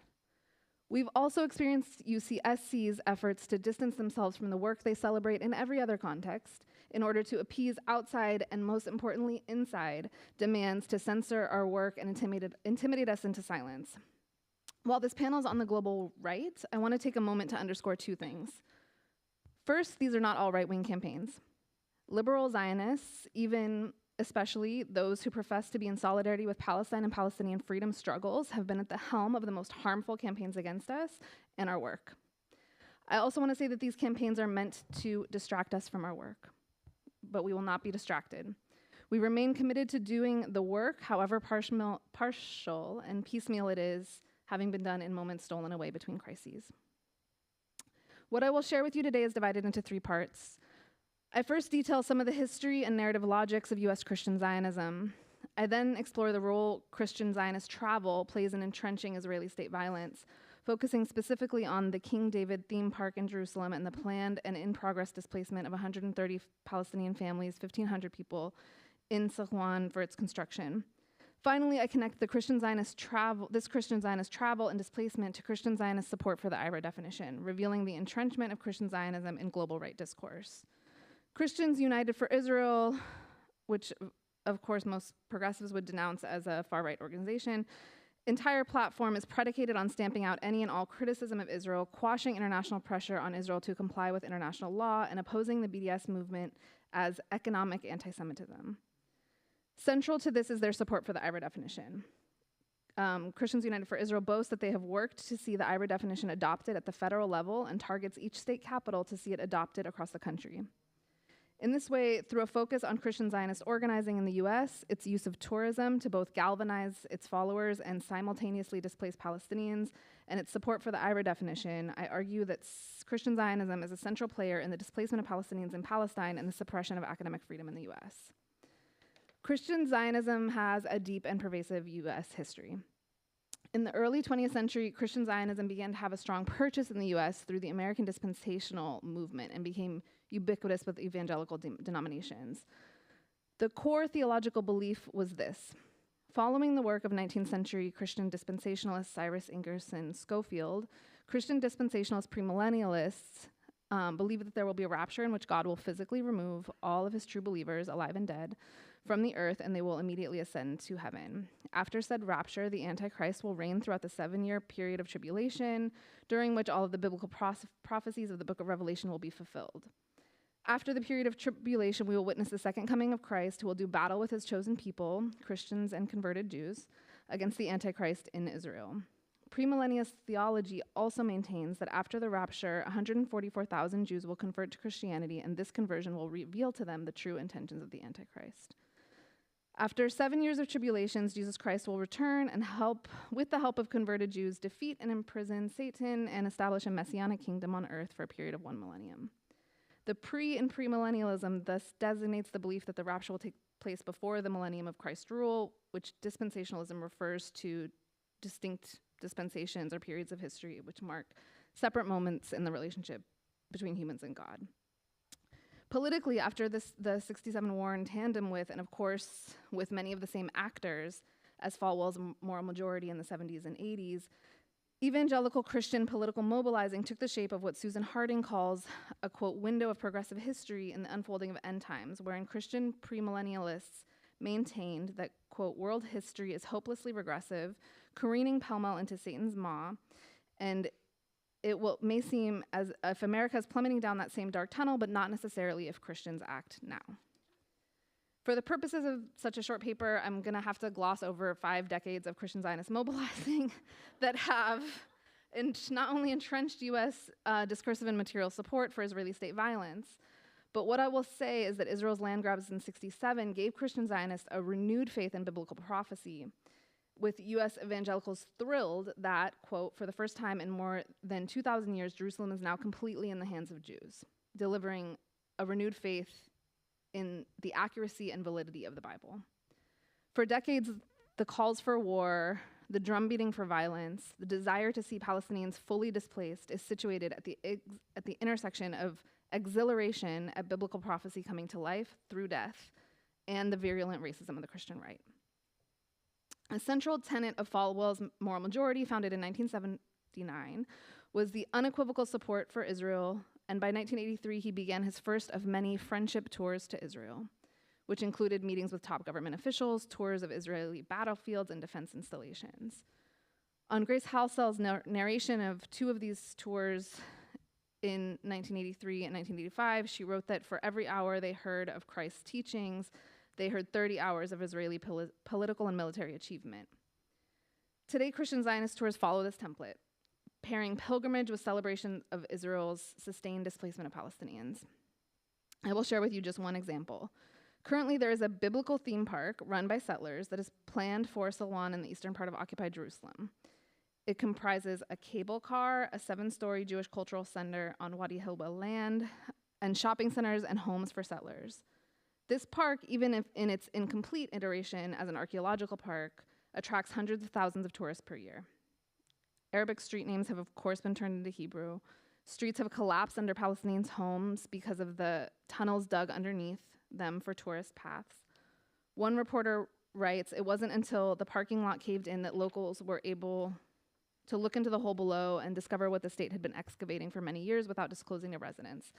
We've also experienced UCSC's efforts to distance themselves from the work they celebrate in every other context in order to appease outside and, most importantly, inside demands to censor our work and intimidate us into silence. While this panel is on the global right, I want to take a moment to underscore two things. First, these are not all right-wing campaigns. Liberal Zionists, even especially those who profess to be in solidarity with Palestine and Palestinian freedom struggles, have been at the helm of the most harmful campaigns against us and our work. I also want to say that these campaigns are meant to distract us from our work, but we will not be distracted. We remain committed to doing the work, however partial and piecemeal it is, having been done in moments stolen away between crises. What I will share with you today is divided into three parts. I first detail some of the history and narrative logics of US Christian Zionism. I then explore the role Christian Zionist travel plays in entrenching Israeli state violence, focusing specifically on the King David theme park in Jerusalem and the planned and in-progress displacement of 130 Palestinian families, 1,500 people, in Sihwan for its construction. Finally, I connect the Christian Zionist travel and displacement to Christian Zionist support for the IRA definition, revealing the entrenchment of Christian Zionism in global right discourse. Christians United for Israel, which of course most progressives would denounce as a far-right organization, entire platform is predicated on stamping out any and all criticism of Israel, quashing international pressure on Israel to comply with international law, and opposing the BDS movement as economic anti-Semitism. Central to this is their support for the IRA definition. Christians United for Israel boasts that they have worked to see the IRA definition adopted at the federal level and targets each state capital to see it adopted across the country. In this way, through a focus on Christian Zionist organizing in the US, its use of tourism to both galvanize its followers and simultaneously displace Palestinians, and its support for the IRA definition, I argue that Christian Zionism is a central player in the displacement of Palestinians in Palestine and the suppression of academic freedom in the US. Christian Zionism has a deep and pervasive US history. In the early 20th century, Christian Zionism began to have a strong purchase in the US through the American dispensational movement and became ubiquitous with evangelical denominations. The core theological belief was this: following the work of 19th century Christian dispensationalist Cyrus Ingerson Schofield, Christian dispensationalist premillennialists believe that there will be a rapture in which God will physically remove all of his true believers, alive and dead, from the earth, and they will immediately ascend to heaven. After said rapture, the Antichrist will reign throughout the 7-year period of tribulation, during which all of the biblical prophecies of the book of Revelation will be fulfilled. After the period of tribulation, we will witness the second coming of Christ, who will do battle with his chosen people, Christians and converted Jews, against the Antichrist in Israel. Premillennialist theology also maintains that after the rapture, 144,000 Jews will convert to Christianity, and this conversion will reveal to them the true intentions of the Antichrist. After 7 years of tribulations, Jesus Christ will return and with the help of converted Jews, defeat and imprison Satan and establish a messianic kingdom on earth for a period of 1 millennium. The and premillennialism thus designates the belief that the rapture will take place before the millennium of Christ's rule, which dispensationalism refers to distinct dispensations or periods of history which mark separate moments in the relationship between humans and God. Politically, after the 67 war in tandem with, and of course, with many of the same actors as Falwell's moral majority in the 70s and 80s, evangelical Christian political mobilizing took the shape of what Susan Harding calls a, quote, window of progressive history in the unfolding of end times, wherein Christian premillennialists maintained that, quote, world history is hopelessly regressive, careening pell-mell into Satan's maw, and may seem as if America is plummeting down that same dark tunnel, but not necessarily if Christians act now. For the purposes of such a short paper, I'm gonna have to gloss over 5 decades of Christian Zionist mobilizing that have not only entrenched US discursive and material support for Israeli state violence, but what I will say is that Israel's land grabs in '67 gave Christian Zionists a renewed faith in biblical prophecy, with US evangelicals thrilled that, quote, for the first time in more than 2,000 years, Jerusalem is now completely in the hands of Jews, delivering a renewed faith in the accuracy and validity of the Bible. For decades, the calls for war, the drumbeating for violence, the desire to see Palestinians fully displaced is situated at the intersection of exhilaration at biblical prophecy coming to life through death and the virulent racism of the Christian right. A central tenet of Falwell's moral majority, founded in 1979, was the unequivocal support for Israel, and by 1983 he began his first of many friendship tours to Israel, which included meetings with top government officials, tours of Israeli battlefields, and defense installations. On Grace Halsell's narration of 2 of these tours in 1983 and 1985, she wrote that for every hour they heard of Christ's teachings, they heard 30 hours of Israeli political and military achievement. Today, Christian Zionist tours follow this template, pairing pilgrimage with celebration of Israel's sustained displacement of Palestinians. I will share with you just one example. Currently, there is a biblical theme park run by settlers that is planned for Silwan in the eastern part of occupied Jerusalem. It comprises a cable car, a 7-story Jewish cultural center on Wadi Hilwa land, and shopping centers and homes for settlers. This park, even if in its incomplete iteration as an archaeological park, attracts hundreds of thousands of tourists per year. Arabic street names have, of course, been turned into Hebrew. Streets have collapsed under Palestinians' homes because of the tunnels dug underneath them for tourist paths. One reporter writes, "It wasn't until the parking lot caved in that locals were able to look into the hole below and discover what the state had been excavating for many years without disclosing to residents.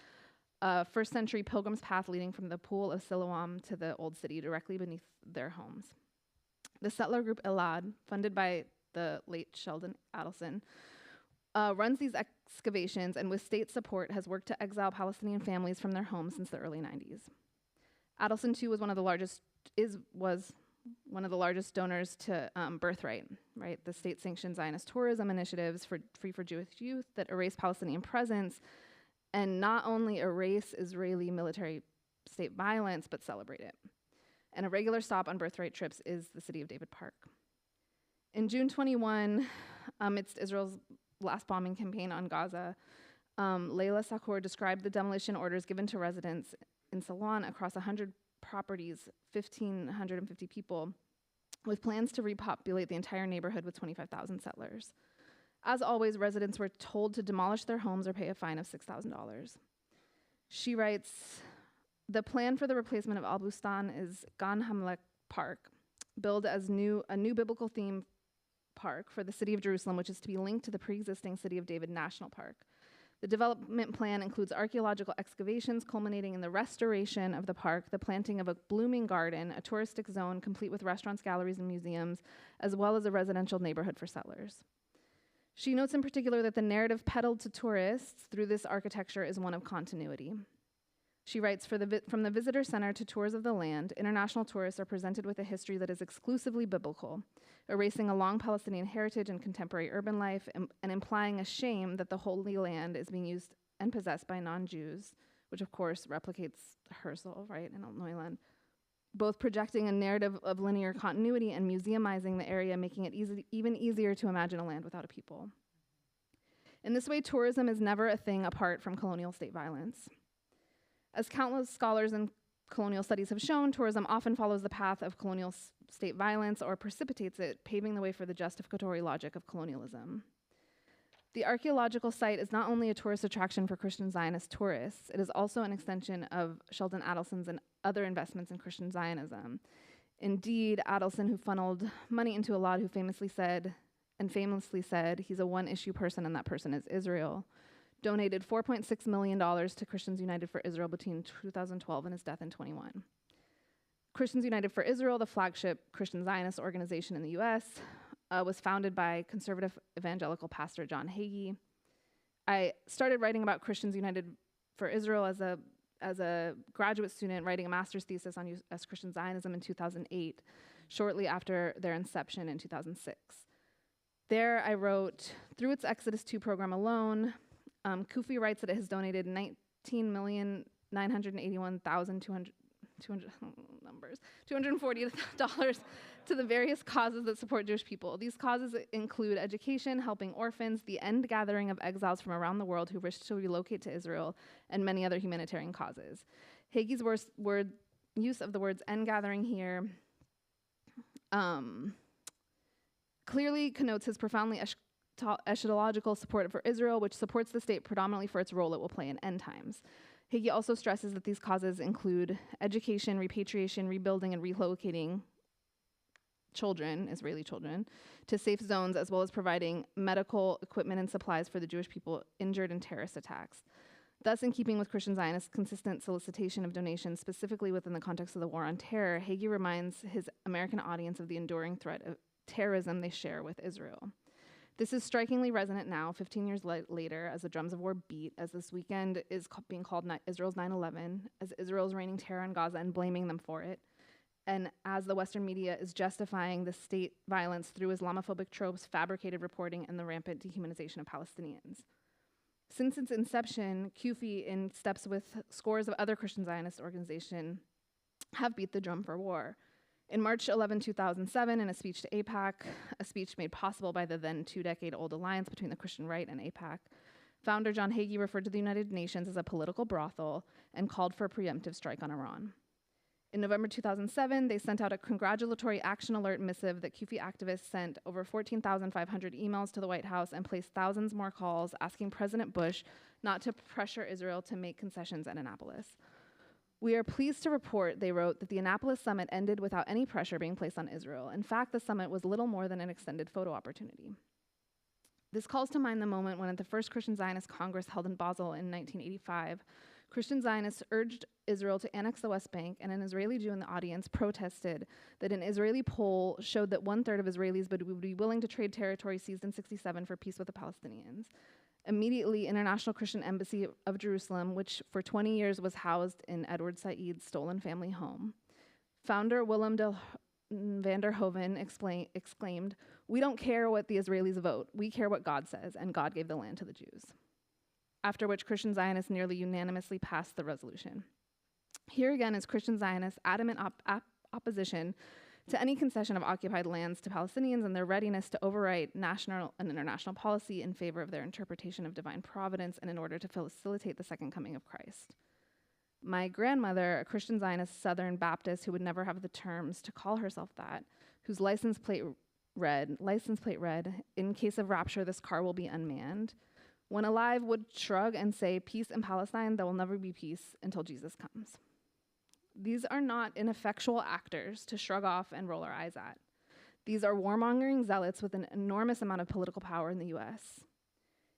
A first-century pilgrim's path leading from the pool of Siloam to the old city directly beneath their homes." The settler group Elad, funded by the late Sheldon Adelson, runs these excavations and with state support has worked to exile Palestinian families from their homes since the early 90s. Adelson, too, was one of the largest donors to Birthright, right? The state-sanctioned Zionist tourism initiatives for free for Jewish youth that erase Palestinian presence and not only erase Israeli military state violence, but celebrate it. And a regular stop on Birthright trips is the City of David Park. In June 21, amidst Israel's last bombing campaign on Gaza, Leila Sakur described the demolition orders given to residents in Salon across 100 properties, 1,550 people, with plans to repopulate the entire neighborhood with 25,000 settlers. As always, residents were told to demolish their homes or pay a fine of $6,000. She writes, "The plan for the replacement of Al Bustan is Gan Hamlek Park, billed as a new biblical theme park for the city of Jerusalem, which is to be linked to the pre-existing City of David National Park. The development plan includes archaeological excavations culminating in the restoration of the park, the planting of a blooming garden, a touristic zone complete with restaurants, galleries, and museums, as well as a residential neighborhood for settlers." She notes in particular that the narrative peddled to tourists through this architecture is one of continuity. She writes, from the visitor center to tours of the land, international tourists are presented with a history that is exclusively biblical, erasing a long Palestinian heritage and contemporary urban life, and implying a shame that the Holy Land is being used and possessed by non-Jews, which of course replicates Herzl, right, in Neuland, both projecting a narrative of linear continuity and museumizing the area, making it even easier to imagine a land without a people. In this way, tourism is never a thing apart from colonial state violence. As countless scholars in colonial studies have shown, tourism often follows the path of colonial state violence or precipitates it, paving the way for the justificatory logic of colonialism. The archaeological site is not only a tourist attraction for Christian Zionist tourists, it is also an extension of Sheldon Adelson's and other investments in Christian Zionism. Indeed, Adelson, who funneled money into Elad, who famously said he's a one-issue person and that person is Israel, donated $4.6 million to Christians United for Israel between 2012 and his death in 2021. Christians United for Israel, the flagship Christian Zionist organization in the US, was founded by conservative evangelical pastor John Hagee. I started writing about Christians United for Israel as a graduate student, writing a master's thesis on US Christian Zionism in 2008, shortly after their inception in 2006. There I wrote, through its Exodus 2 program alone, Kufi writes that it has donated $19,981,240 to the various causes that support Jewish people. These causes include education, helping orphans, the end gathering of exiles from around the world who wish to relocate to Israel, and many other humanitarian causes. Hagee's use of the words end gathering here clearly connotes his profoundly eschatological support for Israel, which supports the state predominantly for its role it will play in end times. Hagee also stresses that these causes include education, repatriation, rebuilding, and relocating children, Israeli children, to safe zones, as well as providing medical equipment and supplies for the Jewish people injured in terrorist attacks. Thus, in keeping with Christian Zionist's consistent solicitation of donations, specifically within the context of the war on terror, Hagee reminds his American audience of the enduring threat of terrorism they share with Israel. This is strikingly resonant now, 15 years later, as the drums of war beat, as this weekend is being called Israel's 9/11, as Israel is raining terror on Gaza and blaming them for it, and as the Western media is justifying the state violence through Islamophobic tropes, fabricated reporting, and the rampant dehumanization of Palestinians. Since its inception, CUFI, in steps with scores of other Christian Zionist organizations, have beat the drum for war. In March 11, 2007, in a speech to AIPAC, a speech made possible by the then 2-decade-old alliance between the Christian right and AIPAC, founder John Hagee referred to the United Nations as a political brothel and called for a preemptive strike on Iran. In November 2007, they sent out a congratulatory action alert missive that CUFI activists sent over 14,500 emails to the White House and placed thousands more calls asking President Bush not to pressure Israel to make concessions at Annapolis. We are pleased to report, they wrote, that the Annapolis summit ended without any pressure being placed on Israel. In fact, the summit was little more than an extended photo opportunity. This calls to mind the moment when at the first Christian Zionist Congress held in Basel in 1985, Christian Zionists urged Israel to annex the West Bank, and an Israeli Jew in the audience protested that an Israeli poll showed that 1/3 of Israelis would be willing to trade territory seized in '67 for peace with the Palestinians. Immediately, International Christian Embassy of Jerusalem, which for 20 years was housed in Edward Said's stolen family home. Founder Willem van der Hoeven exclaimed, "We don't care what the Israelis vote, we care what God says, and God gave the land to the Jews." After which Christian Zionists nearly unanimously passed the resolution. Here again is Christian Zionists' adamant opposition to any concession of occupied lands to Palestinians and their readiness to overwrite national and international policy in favor of their interpretation of divine providence and in order to facilitate the second coming of Christ. My grandmother, a Christian Zionist Southern Baptist who would never have the terms to call herself that, whose license plate read, "In case of rapture, this car will be unmanned," when alive would shrug and say, "Peace in Palestine, there will never be peace until Jesus comes." These are not ineffectual actors to shrug off and roll our eyes at. These are warmongering zealots with an enormous amount of political power in the US.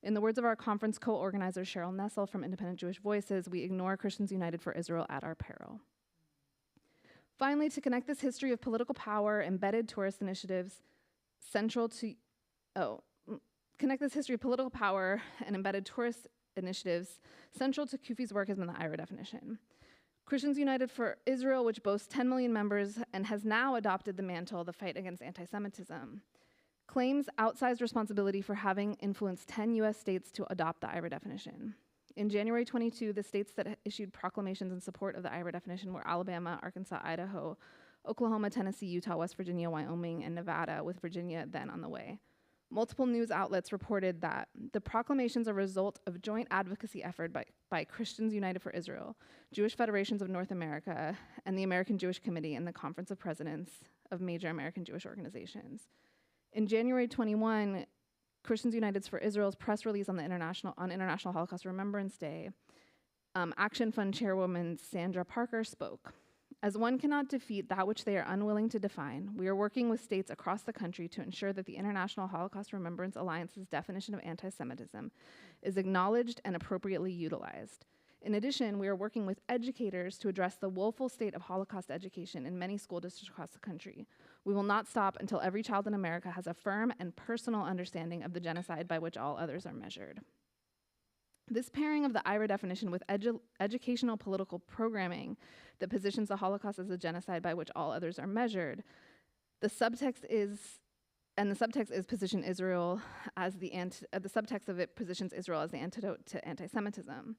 In the words of our conference co-organizer Cheryl Nessel from Independent Jewish Voices, we ignore Christians United for Israel at our peril. Finally, to connect this history of political power, embedded tourist initiatives, connect this history of political power and embedded tourist initiatives, central to CUFI's work has been the IHRA definition. Christians United for Israel, which boasts 10 million members and has now adopted the mantle of the fight against anti-Semitism, claims outsized responsibility for having influenced 10 US states to adopt the IHRA definition. In January 22, the states that issued proclamations in support of the IHRA definition were Alabama, Arkansas, Idaho, Oklahoma, Tennessee, Utah, West Virginia, Wyoming, and Nevada, with Virginia then on the way. Multiple news outlets reported that the proclamations are a result of joint advocacy effort by Christians United for Israel, Jewish Federations of North America, and the American Jewish Committee and the Conference of Presidents of major American Jewish organizations. In January 21, Christians United for Israel's press release on International Holocaust Remembrance Day, Action Fund Chairwoman Sandra Parker spoke. "As one cannot defeat that which they are unwilling to define, we are working with states across the country to ensure that the International Holocaust Remembrance Alliance's definition of anti-Semitism is acknowledged and appropriately utilized. In addition, we are working with educators to address the woeful state of Holocaust education in many school districts across the country. We will not stop until every child in America has a firm and personal understanding of the genocide by which all others are measured." This pairing of the IHRA definition with educational political programming that positions the Holocaust as a genocide by which all others are measured, the subtext is position Israel as the subtext of it positions Israel as the antidote to anti-Semitism.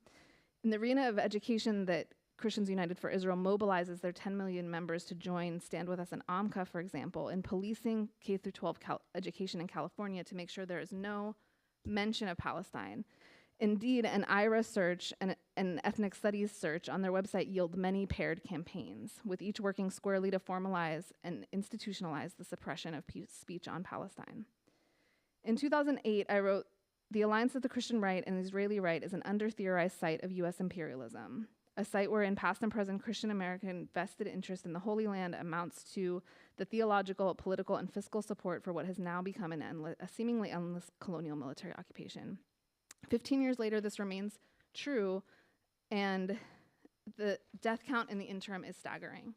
In the arena of education that Christians United for Israel mobilizes their 10 million members to join Stand With Us and AMCA, for example, in policing K-12 education in California to make sure there is no mention of Palestine. Indeed, an IHRA search and an ethnic studies search on their website yield many paired campaigns, with each working squarely to formalize and institutionalize the suppression of speech on Palestine. In 2008, I wrote, "The alliance of the Christian right and the Israeli right is an under-theorized site of US imperialism, a site wherein past and present Christian American vested interest in the Holy Land amounts to the theological, political, and fiscal support for what has now become a seemingly endless colonial military occupation. 15 years later, this remains true, and the death count in the interim is staggering.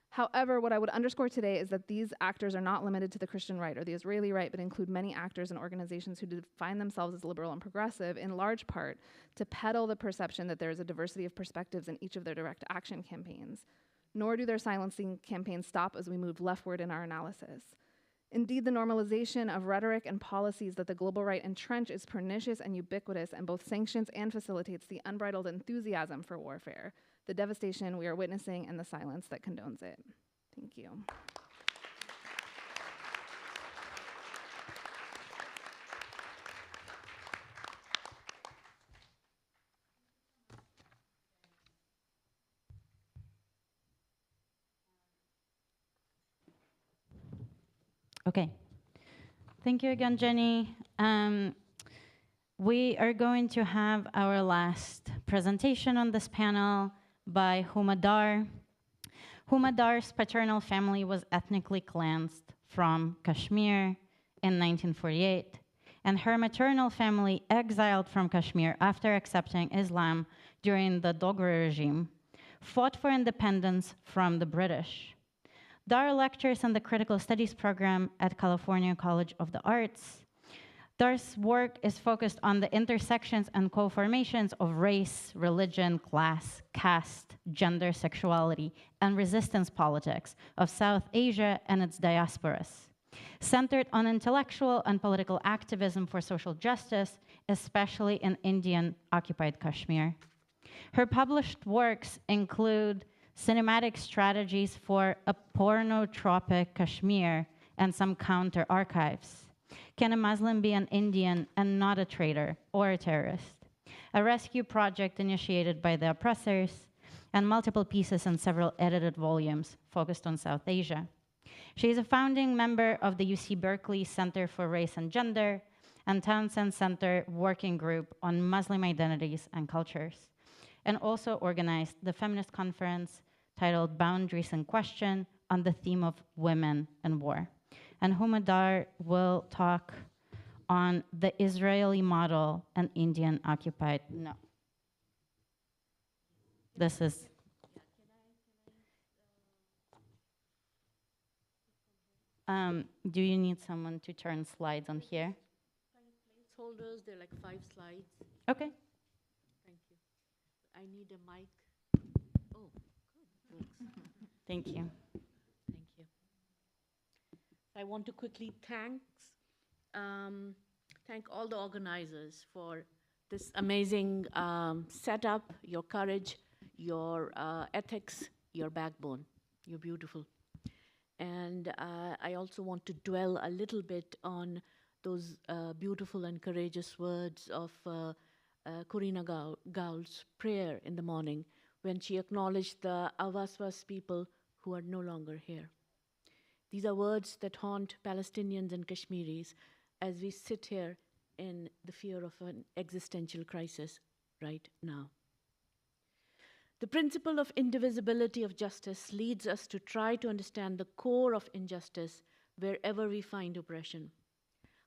However, what I would underscore today is that these actors are not limited to the Christian right or the Israeli right, but include many actors and organizations who define themselves as liberal and progressive, in large part to peddle the perception that there is a diversity of perspectives in each of their direct action campaigns. Nor do their silencing campaigns stop as we move leftward in our analysis. Indeed, the normalization of rhetoric and policies that the global right entrench is pernicious and ubiquitous and both sanctions and facilitates the unbridled enthusiasm for warfare, the devastation we are witnessing, and the silence that condones it." Thank you. Okay. Thank you again, Jenny. We are going to have our last presentation on this panel by Humadar. Humadar's paternal family was ethnically cleansed from Kashmir in 1948, and her maternal family exiled from Kashmir after accepting Islam during the Dogra regime, fought for independence from the British. Dar lectures in the Critical Studies program at California College of the Arts. Dar's work is focused on the intersections and co-formations of race, religion, class, caste, gender, sexuality, and resistance politics of South Asia and its diasporas, centered on intellectual and political activism for social justice, especially in Indian-occupied Kashmir. Her published works include cinematic strategies for a pornotropic Kashmir and some counter-archives. Can a Muslim be an Indian and not a traitor or a terrorist? A rescue project initiated by the oppressors, and multiple pieces in several edited volumes focused on South Asia. She is a founding member of the UC Berkeley Center for Race and Gender and Townsend Center Working Group on Muslim Identities and Cultures, and also organized the feminist conference titled Boundaries in Question on the theme of women and war. And Humadar will talk on the Israeli model and Indian occupied. No. This is. Do you need someone to turn slides on here? Placeholders, they're like 5 slides. Okay. Thank you. I need a mic. Oh, good. Thanks. Thank you. Thank you. I want to quickly thank all the organizers for this amazing setup, your courage, your ethics, your backbone. You're beautiful. And I also want to dwell a little bit on those beautiful and courageous words of Corina Gaul's prayer in the morning when she acknowledged the Avaswas people who are no longer here. These are words that haunt Palestinians and Kashmiris as we sit here in the fear of an existential crisis right now. The principle of indivisibility of justice leads us to try to understand the core of injustice wherever we find oppression.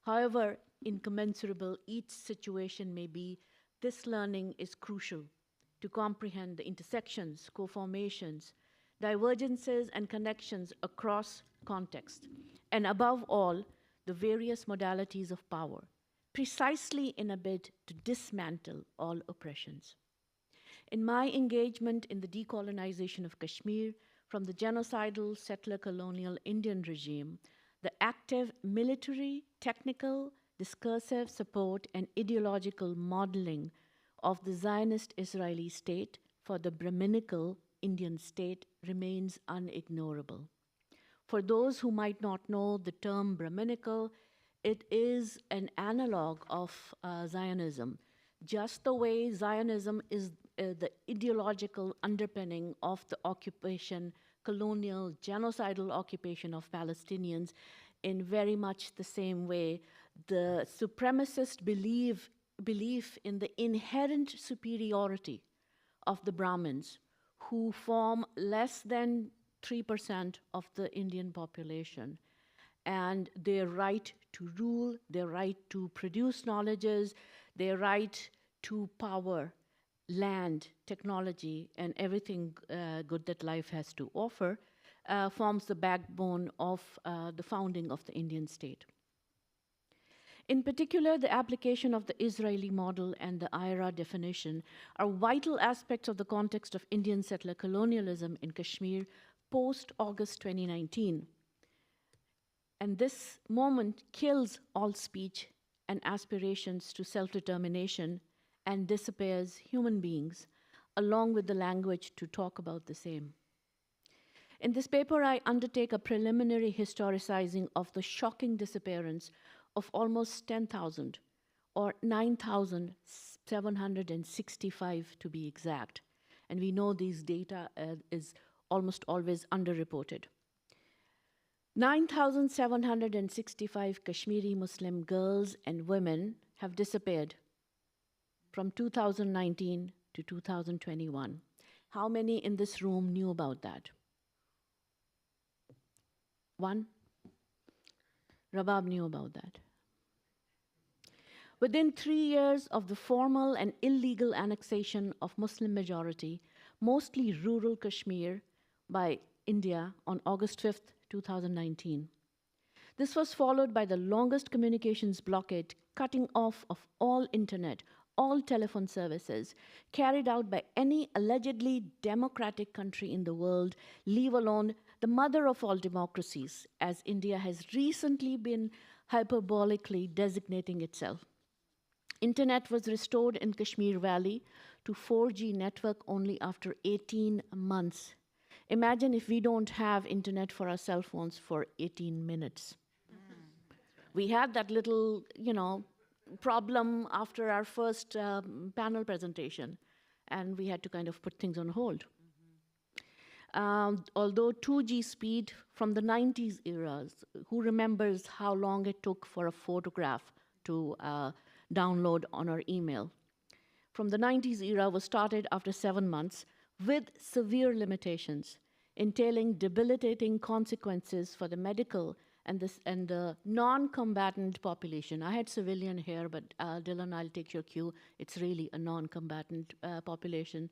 However incommensurable each situation may be, this learning is crucial to comprehend the intersections, co-formations, divergences, and connections across context, and above all, the various modalities of power, precisely in a bid to dismantle all oppressions. In my engagement in the decolonization of Kashmir from the genocidal settler colonial Indian regime, the active military, technical, discursive support and ideological modeling of the Zionist Israeli state for the Brahminical Indian state remains unignorable. For those who might not know the term Brahminical, it is an analog of Zionism, just the way Zionism is the ideological underpinning of the occupation, colonial, genocidal occupation of Palestinians. In very much the same way, the supremacist belief in the inherent superiority of the Brahmins, who form less than 3% of the Indian population, and their right to rule, their right to produce knowledges, their right to power, land, technology, and everything good that life has to offer, forms the backbone of the founding of the Indian state. In particular, the application of the Israeli model and the IRA definition are vital aspects of the context of Indian settler colonialism in Kashmir post-August 2019. And this moment kills all speech and aspirations to self-determination and disappears human beings, along with the language to talk about the same. In this paper, I undertake a preliminary historicizing of the shocking disappearance of almost 10,000, or 9,765 to be exact. And we know these data is almost always underreported. 9,765 Kashmiri Muslim girls and women have disappeared from 2019 to 2021. How many in this room knew about that? One? Rabab knew about that. Within 3 years of the formal and illegal annexation of Muslim majority, mostly rural Kashmir by India on August 5th, 2019. This was followed by the longest communications blockade, cutting off of all internet, all telephone services, carried out by any allegedly democratic country in the world, leave alone the mother of all democracies, as India has recently been hyperbolically designating itself. Internet was restored in Kashmir Valley to 4G network only after 18 months. Imagine if we don't have internet for our cell phones for 18 minutes. We had that little, problem after our first panel presentation, and we had to kind of put things on hold. Although 2G speed from the 90s eras, who remembers how long it took for a photograph to download on our email? From the 90s era was started after 7 months with severe limitations, entailing debilitating consequences for the medical and the non-combatant population. I had civilian here, but Dylan, I'll take your cue. It's really a non-combatant population.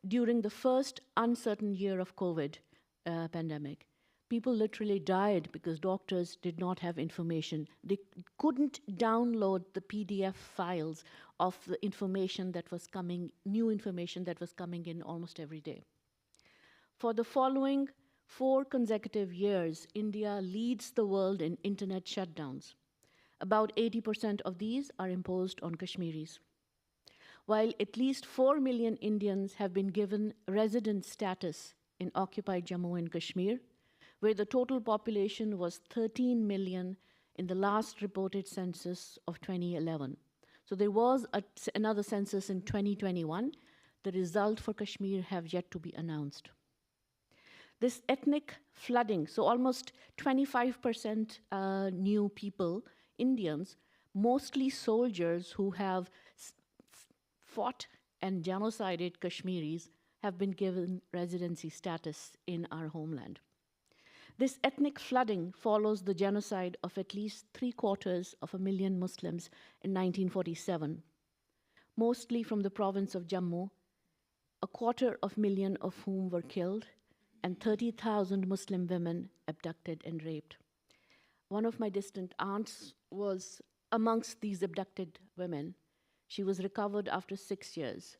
During the first uncertain year of COVID pandemic, people literally died because doctors did not have information. They couldn't download the PDF files of the information that was coming, new information that was coming in almost every day. For the following 4 consecutive years, India leads the world in internet shutdowns. About 80% of these are imposed on Kashmiris. While at least 4 million Indians have been given resident status in occupied Jammu and Kashmir, where the total population was 13 million in the last reported census of 2011. So there was another census in 2021. The result for Kashmir have yet to be announced. This ethnic flooding, so almost 25% new people, Indians, mostly soldiers who have fought and genocided Kashmiris, have been given residency status in our homeland. This ethnic flooding follows the genocide of at least 750,000 Muslims in 1947, mostly from the province of Jammu, 250,000 of whom were killed, and 30,000 Muslim women abducted and raped. One of my distant aunts was amongst these abducted women. She was recovered after 6 years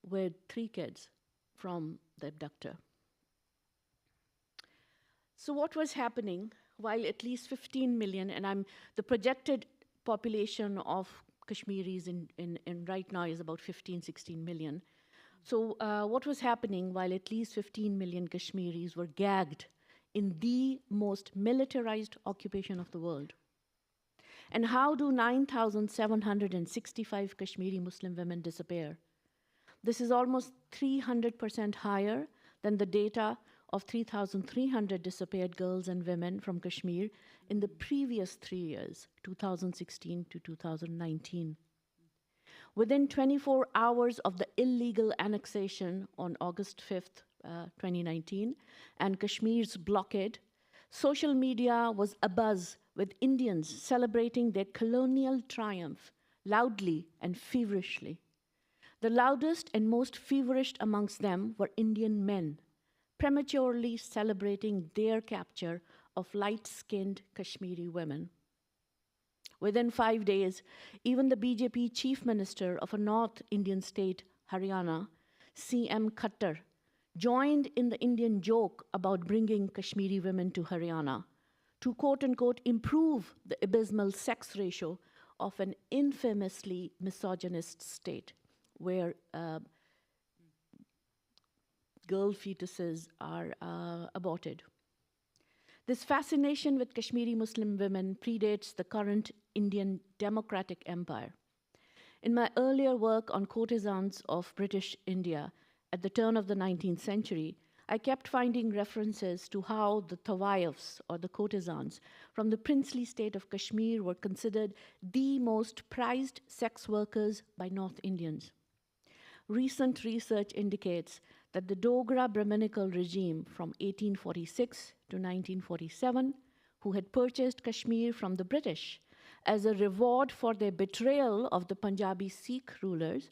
with 3 kids from the abductor. So what was happening while at least 15 million, and the projected population of Kashmiris in right now is about 16 million. So what was happening while at least 15 million Kashmiris were gagged in the most militarized occupation of the world? And how do 9,765 Kashmiri Muslim women disappear? This is almost 300% higher than the data of 3,300 disappeared girls and women from Kashmir in the previous 3 years, 2016 to 2019. Within 24 hours of the illegal annexation on August 5th, 2019, and Kashmir's blockade, social media was abuzz with Indians celebrating their colonial triumph loudly and feverishly. The loudest and most feverish amongst them were Indian men, prematurely celebrating their capture of light-skinned Kashmiri women. Within 5 days, even the BJP chief minister of a North Indian state, Haryana, CM Khattar, joined in the Indian joke about bringing Kashmiri women to Haryana to quote-unquote improve the abysmal sex ratio of an infamously misogynist state where girl fetuses are aborted. This fascination with Kashmiri Muslim women predates the current Indian democratic empire. In my earlier work on courtesans of British India at the turn of the 19th century, I kept finding references to how the Tawaiffs, or the courtesans, from the princely state of Kashmir were considered the most prized sex workers by North Indians. Recent research indicates that the Dogra Brahminical regime from 1846 to 1947, who had purchased Kashmir from the British as a reward for their betrayal of the Punjabi Sikh rulers,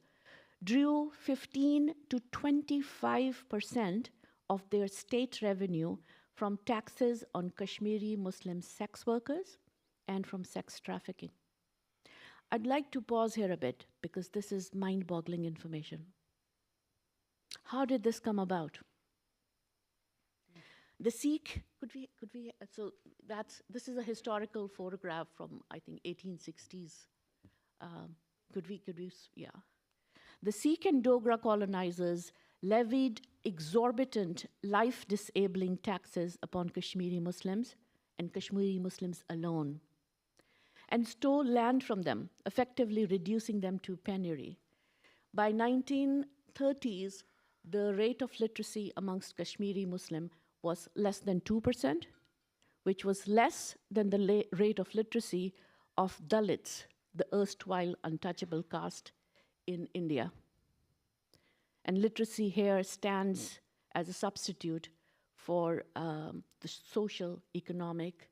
drew 15 to 25% of their state revenue from taxes on Kashmiri Muslim sex workers and from sex trafficking. I'd like to pause here a bit because this is mind-boggling information. How did this come about? The Sikh, this is a historical photograph from, I think, 1860s. Yeah. The Sikh and Dogra colonizers levied exorbitant, life-disabling taxes upon Kashmiri Muslims and Kashmiri Muslims alone, and stole land from them, effectively reducing them to penury. By 1930s, the rate of literacy amongst Kashmiri Muslim was less than 2%, which was less than the rate of literacy of Dalits, the erstwhile untouchable caste in India. And literacy here stands as a substitute for the social, economic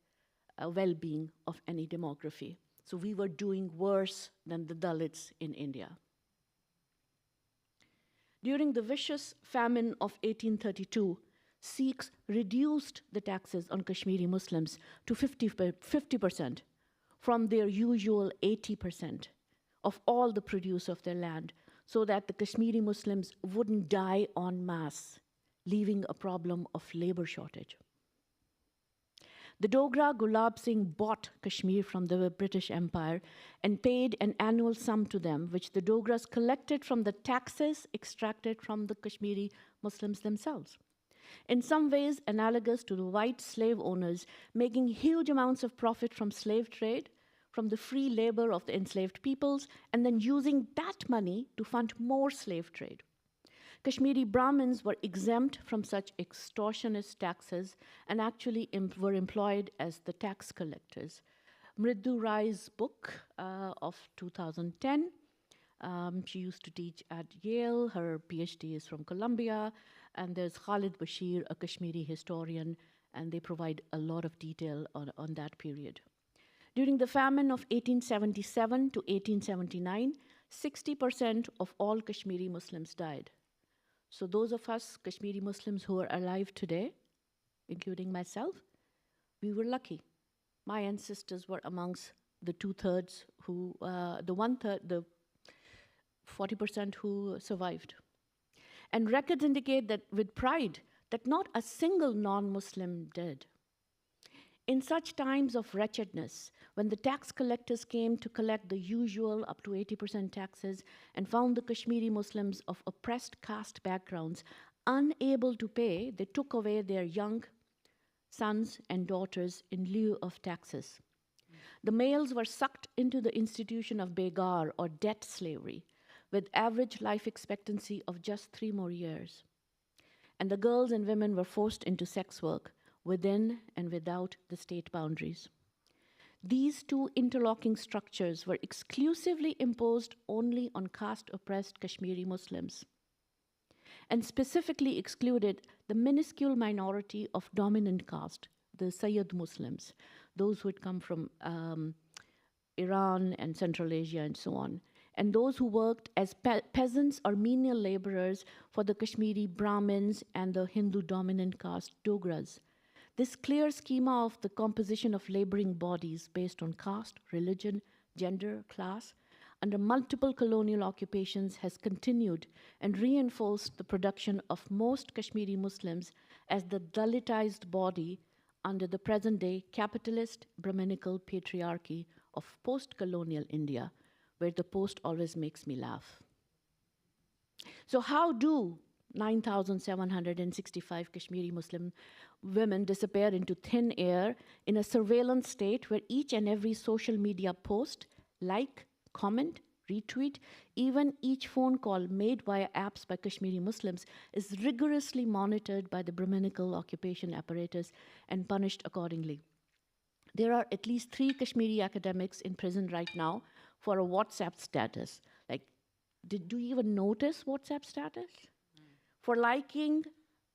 well-being of any demography. So we were doing worse than the Dalits in India. During the vicious famine of 1832, Sikhs reduced the taxes on Kashmiri Muslims to 50% from their usual 80% of all the produce of their land, so that the Kashmiri Muslims wouldn't die en masse, leaving a problem of labor shortage. The Dogra Gulab Singh bought Kashmir from the British Empire and paid an annual sum to them, which the Dogras collected from the taxes extracted from the Kashmiri Muslims themselves. In some ways analogous to the white slave owners making huge amounts of profit from slave trade, from the free labor of the enslaved peoples, and then using that money to fund more slave trade. Kashmiri Brahmins were exempt from such extortionist taxes and actually were employed as the tax collectors. Mridu Rai's book of 2010, she used to teach at Yale, her PhD is from Columbia, and there's Khalid Bashir, a Kashmiri historian, and they provide a lot of detail on that period. During the famine of 1877 to 1879, 60% of all Kashmiri Muslims died. So those of us Kashmiri Muslims who are alive today, including myself, we were lucky. My ancestors were amongst the 2/3 who, the 1/3, the 40% who survived. And records indicate that with pride that not a single non-Muslim did. In such times of wretchedness, when the tax collectors came to collect the usual up to 80% taxes and found the Kashmiri Muslims of oppressed caste backgrounds unable to pay, they took away their young sons and daughters in lieu of taxes. The males were sucked into the institution of begar, or debt slavery, with average life expectancy of just 3 more years. And the girls and women were forced into sex work within and without the state boundaries. These two interlocking structures were exclusively imposed only on caste-oppressed Kashmiri Muslims, and specifically excluded the minuscule minority of dominant caste, the Sayyid Muslims, those who had come from Iran and Central Asia and so on, and those who worked as peasants or menial laborers for the Kashmiri Brahmins and the Hindu dominant caste Dogras. This clear schema of the composition of laboring bodies based on caste, religion, gender, class, under multiple colonial occupations has continued and reinforced the production of most Kashmiri Muslims as the Dalitized body under the present-day capitalist Brahminical patriarchy of post-colonial India, where the post always makes me laugh. So how do 9,765 Kashmiri Muslim women disappear into thin air in a surveillance state where each and every social media post, like, comment, retweet. Even each phone call made via apps by Kashmiri Muslims is rigorously monitored by the Brahminical occupation apparatus and punished accordingly. There are at least 3 Kashmiri academics in prison right now for a WhatsApp status. Like, do you even notice WhatsApp status? For liking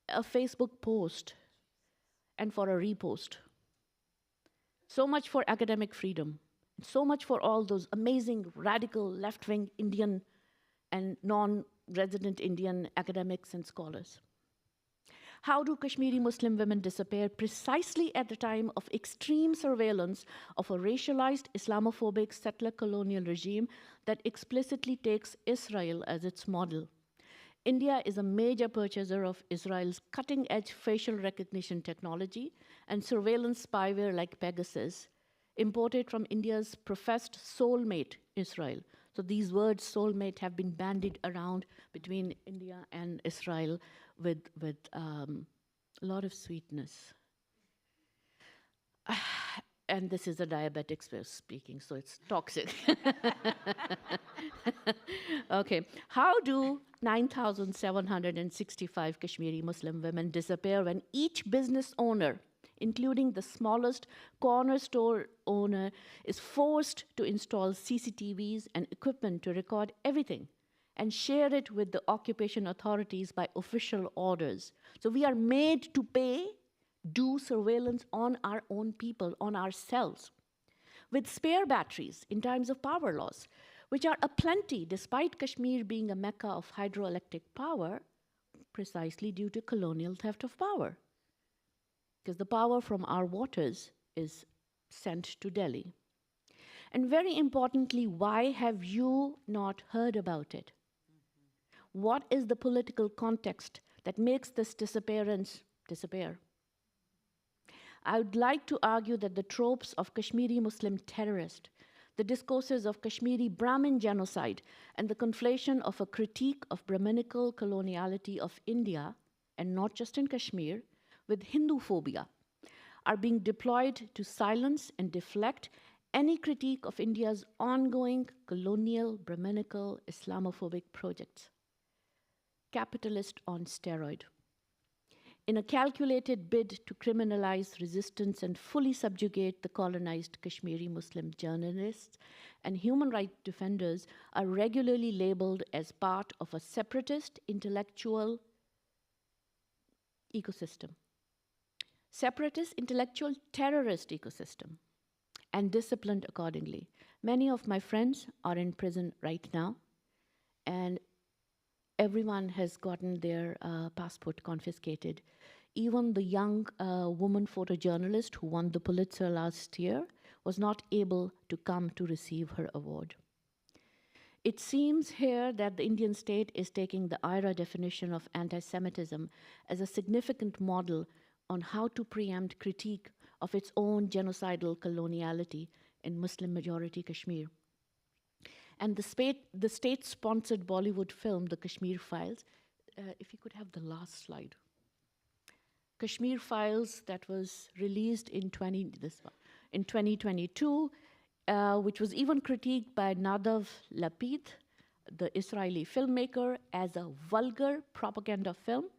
a Facebook post and for a repost. So much for academic freedom. So much for all those amazing, radical, left-wing Indian and non-resident Indian academics and scholars. How do Kashmiri Muslim women disappear precisely at the time of extreme surveillance of a racialized, Islamophobic, settler colonial regime that explicitly takes Israel as its model? India is a major purchaser of Israel's cutting-edge facial recognition technology and surveillance spyware like Pegasus, imported from India's professed soulmate, Israel. So these words, soulmate, have been bandied around between India and Israel with a lot of sweetness. And this is a diabetic speaking, so it's toxic. Okay, how do 9,765 Kashmiri Muslim women disappear when each business owner, including the smallest corner store owner, is forced to install CCTVs and equipment to record everything and share it with the occupation authorities by official orders? So we are made to do surveillance on our own people, on ourselves, with spare batteries in times of power loss, which are aplenty despite Kashmir being a mecca of hydroelectric power, precisely due to colonial theft of power. Because the power from our waters is sent to Delhi. And very importantly, why have you not heard about it? What is the political context that makes this disappearance disappear? I would like to argue that the tropes of Kashmiri Muslim terrorist, the discourses of Kashmiri Brahmin genocide, and the conflation of a critique of Brahminical coloniality of India, and not just in Kashmir, with Hindu phobia, are being deployed to silence and deflect any critique of India's ongoing colonial, Brahminical, Islamophobic projects. Capitalist on steroid. In a calculated bid to criminalize resistance and fully subjugate the colonized Kashmiri Muslim journalists and human rights defenders are regularly labeled as part of a separatist intellectual ecosystem. Separatist intellectual terrorist ecosystem, and disciplined accordingly. Many of my friends are in prison right now, and everyone has gotten their passport confiscated. Even the young woman photojournalist who won the Pulitzer last year was not able to come to receive her award. It seems here that the Indian state is taking the IRA definition of anti-Semitism as a significant model on how to preempt critique of its own genocidal coloniality in Muslim-majority Kashmir. And the state-sponsored Bollywood film, The Kashmir Files, if you could have the last slide. Kashmir Files, that was released in 2022, which was even critiqued by Nadav Lapid, the Israeli filmmaker, as a vulgar propaganda film,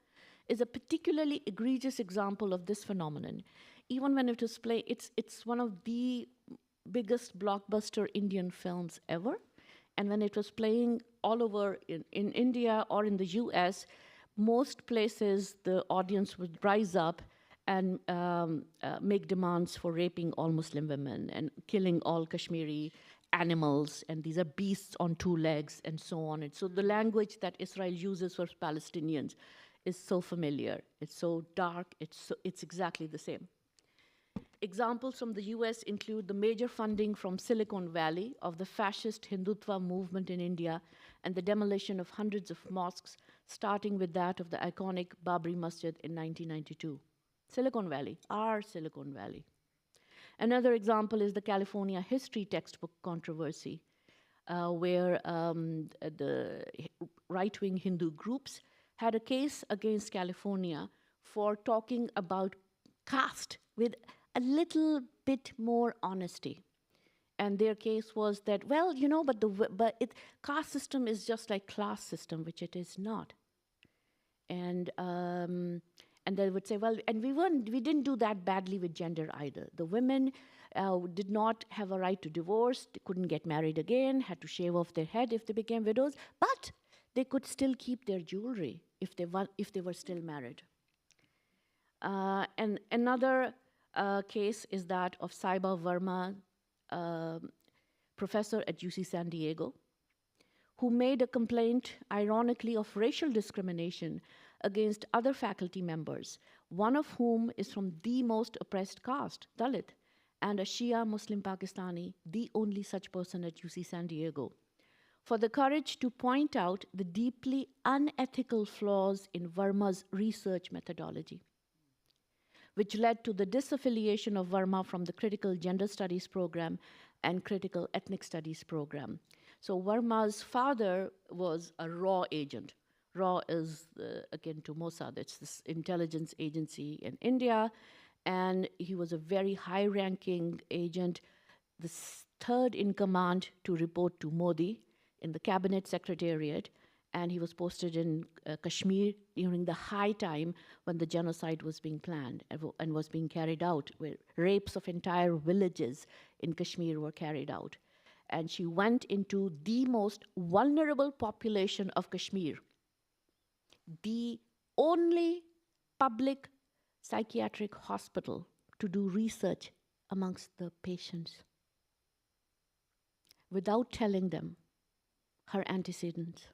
is a particularly egregious example of this phenomenon. Even when it was played, it's one of the biggest blockbuster Indian films ever. And when it was playing all over in India or in the US, most places the audience would rise up and make demands for raping all Muslim women and killing all Kashmiri animals, and these are beasts on 2 legs and so on. And so the language that Israel uses for Palestinians is so familiar, it's so dark, it's exactly the same. Examples from the US include the major funding from Silicon Valley of the fascist Hindutva movement in India and the demolition of hundreds of mosques, starting with that of the iconic Babri Masjid in 1992. Silicon Valley, our Silicon Valley. Another example is the California history textbook controversy, where the right-wing Hindu groups had a case against California for talking about caste with a little bit more honesty. And their case was that, well, caste system is just like class system, which it is not. And they would say, well, and we didn't do that badly with gender either. The women did not have a right to divorce, they couldn't get married again, had to shave off their head if they became widows, but they could still keep their jewelry if they were still married. And another case is that of Saiba Verma, professor at UC San Diego, who made a complaint, ironically, of racial discrimination against other faculty members, one of whom is from the most oppressed caste, Dalit, and a Shia Muslim Pakistani, the only such person at UC San Diego, for the courage to point out the deeply unethical flaws in Verma's research methodology, which led to the disaffiliation of Verma from the critical gender studies program and critical ethnic studies program. So Verma's father was a RAW agent. RAW is akin to Mossad, it's this intelligence agency in India, and he was a very high-ranking agent, the third in command to report to Modi in the cabinet secretariat, and he was posted in Kashmir during the high time when the genocide was being planned and was being carried out, where rapes of entire villages in Kashmir were carried out. And she went into the most vulnerable population of Kashmir, the only public psychiatric hospital to do research amongst the patients, without telling them her antecedents.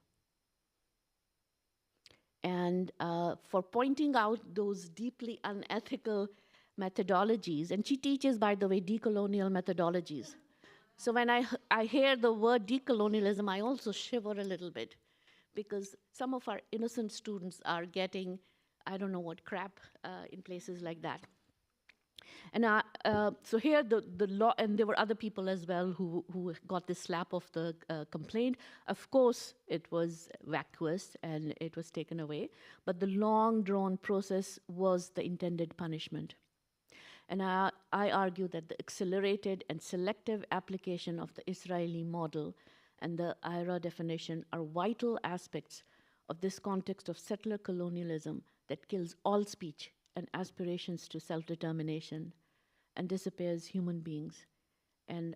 And for pointing out those deeply unethical methodologies, and she teaches, by the way, decolonial methodologies. So when I hear the word decolonialism, I also shiver a little bit, because some of our innocent students are getting, I don't know what crap in places like that. And so here the law, and there were other people as well who got this slap of the complaint. Of course, it was vacuous and it was taken away, but the long drawn process was the intended punishment. And I argue that the accelerated and selective application of the Israeli model and the IRA definition are vital aspects of this context of settler colonialism that kills all speech and aspirations to self-determination and disappears human beings and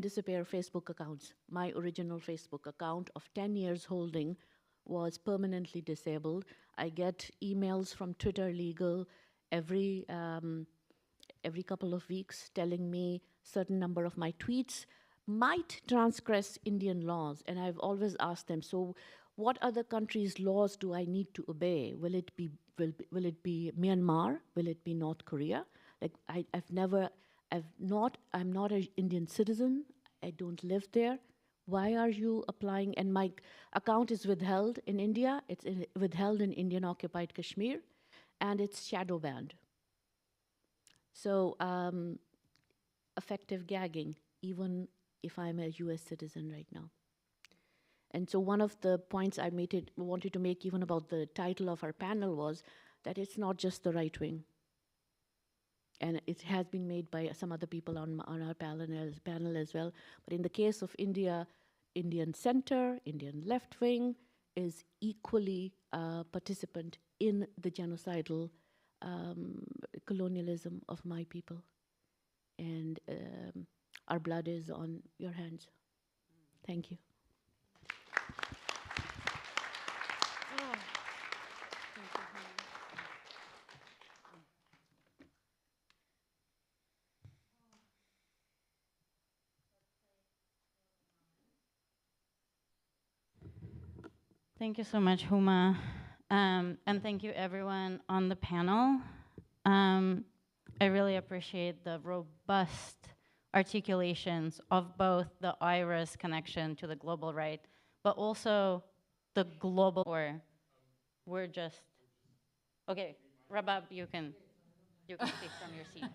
disappear Facebook accounts. My original Facebook account of 10 years holding was permanently disabled. I get emails from Twitter Legal every couple of weeks telling me certain number of my tweets might transgress Indian laws. And I've always asked them, so what other countries' laws do I need to obey? Will it be Myanmar? Will it be North Korea? Like I'm not an Indian citizen. I don't live there. Why are you applying? And my account is withheld in India. It's withheld in Indian occupied Kashmir, and it's shadow banned. So effective gagging, even if I'm a US citizen right now. And so one of the points I wanted to make even about the title of our panel was that it's not just the right wing. And it has been made by some other people on our panel as well. But in the case of India, Indian center, Indian left wing is equally a participant in the genocidal colonialism of my people. And our blood is on your hands. Thank you. Thank you so much, Huma. And thank you everyone on the panel. I really appreciate the robust articulations of both the IRA's connection to the global right, but also the global, or we're just, okay, Rabab, you can speak from your seat.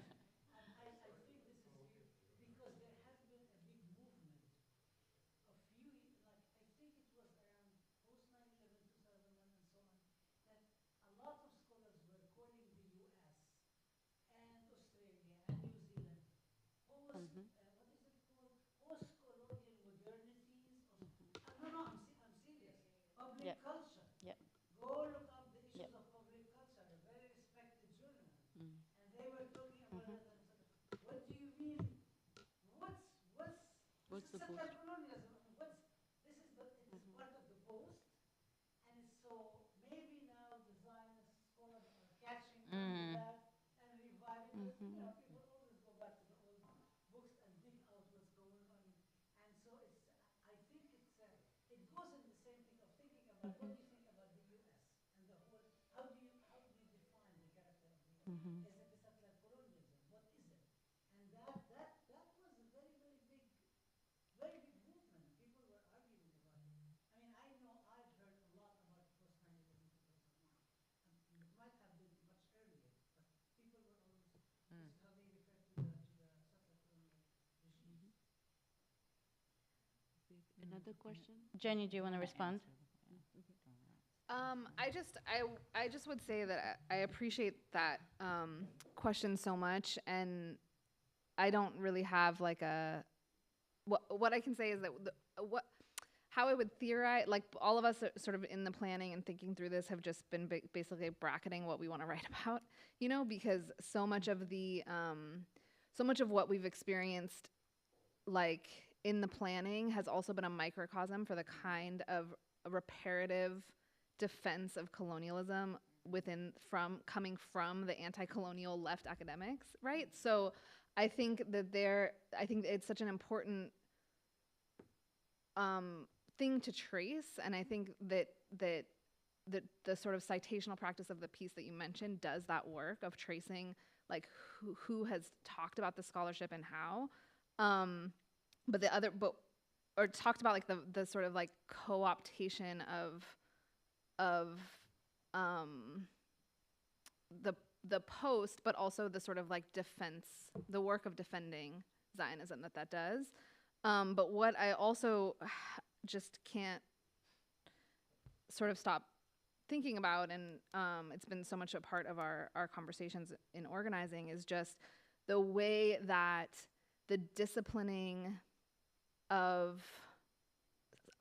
culture. Yeah. Go look up the issues Yeah. of culture, a very respected journal. Mm. And they were talking about Mhm. it and said, what do you mean? What's What's this the is settler post? colonialism? I mean, this is it is part of the post, and so maybe now the Zionist scholars are catching on to Mm. that and reviving it. You know, Mhm. people always go back to the old books and dig out what's going on, and so it's. I think it goes in the same thing of thinking about what do you think about the U.S. and the whole. How do you define the character of the U.S.? Mhm. Is it a settler colonialism? What is it? And that was a very big movement. People were arguing about it. I mean, I know I've heard a lot about post 9/11 2001. It might have been much earlier, but people were always, this is how they refer to the settler colonial regime. Another question? Jenny, do you want to respond? I just would say that I appreciate that question so much, and I don't really have like a what I can say is that how I would theorize, like all of us are sort of in the planning and thinking through this have just been basically bracketing what we want to write about, you know, because so much of what we've experienced, like in the planning, has also been a microcosm for the kind of reparative defense of colonialism coming from the anti-colonial left academics, right? So I think it's such an important thing to trace, and I think that the sort of citational practice of the piece that you mentioned does that work of tracing like who has talked about the scholarship and how, or talked about like the sort of like co-optation of the post, but also the sort of like the work of defending Zionism that does. But what I also just can't sort of stop thinking about, and it's been so much a part of our conversations in organizing, is just the way that the disciplining of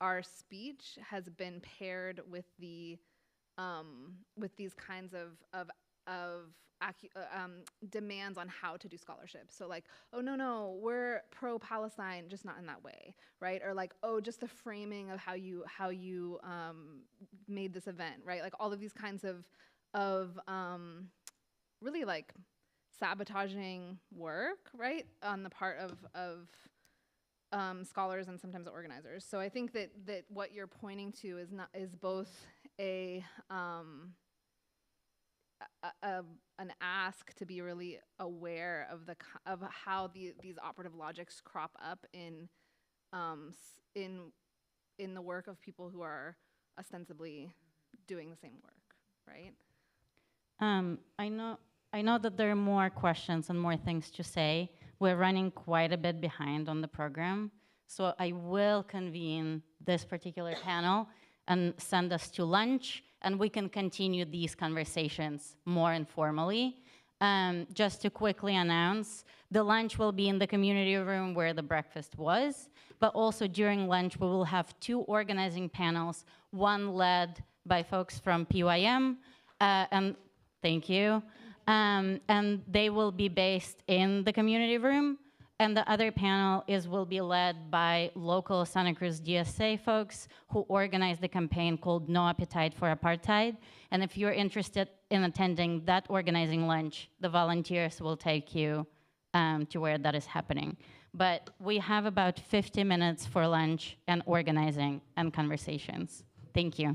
our speech has been paired with these kinds of demands on how to do scholarship. So like, oh no, we're pro-Palestine, just not in that way, right? Or like, oh, just the framing of how you made this event, right? Like all of these kinds of really like sabotaging work, right, on the part of scholars and sometimes organizers. So I think that what you're pointing to is both an ask to be really aware of how these operative logics crop up in the work of people who are ostensibly doing the same work, right? I know that there are more questions and more things to say. We're running quite a bit behind on the program, so I will convene this particular panel and send us to lunch, and we can continue these conversations more informally. Just to quickly announce, the lunch will be in the community room where the breakfast was, but also during lunch we will have 2 organizing panels, one led by folks from PYM, and thank you, and they will be based in the community room. And the other panel will be led by local Santa Cruz DSA folks who organized the campaign called No Appetite for Apartheid. And if you're interested in attending that organizing lunch, the volunteers will take you to where that is happening. But we have about 50 minutes for lunch and organizing and conversations. Thank you.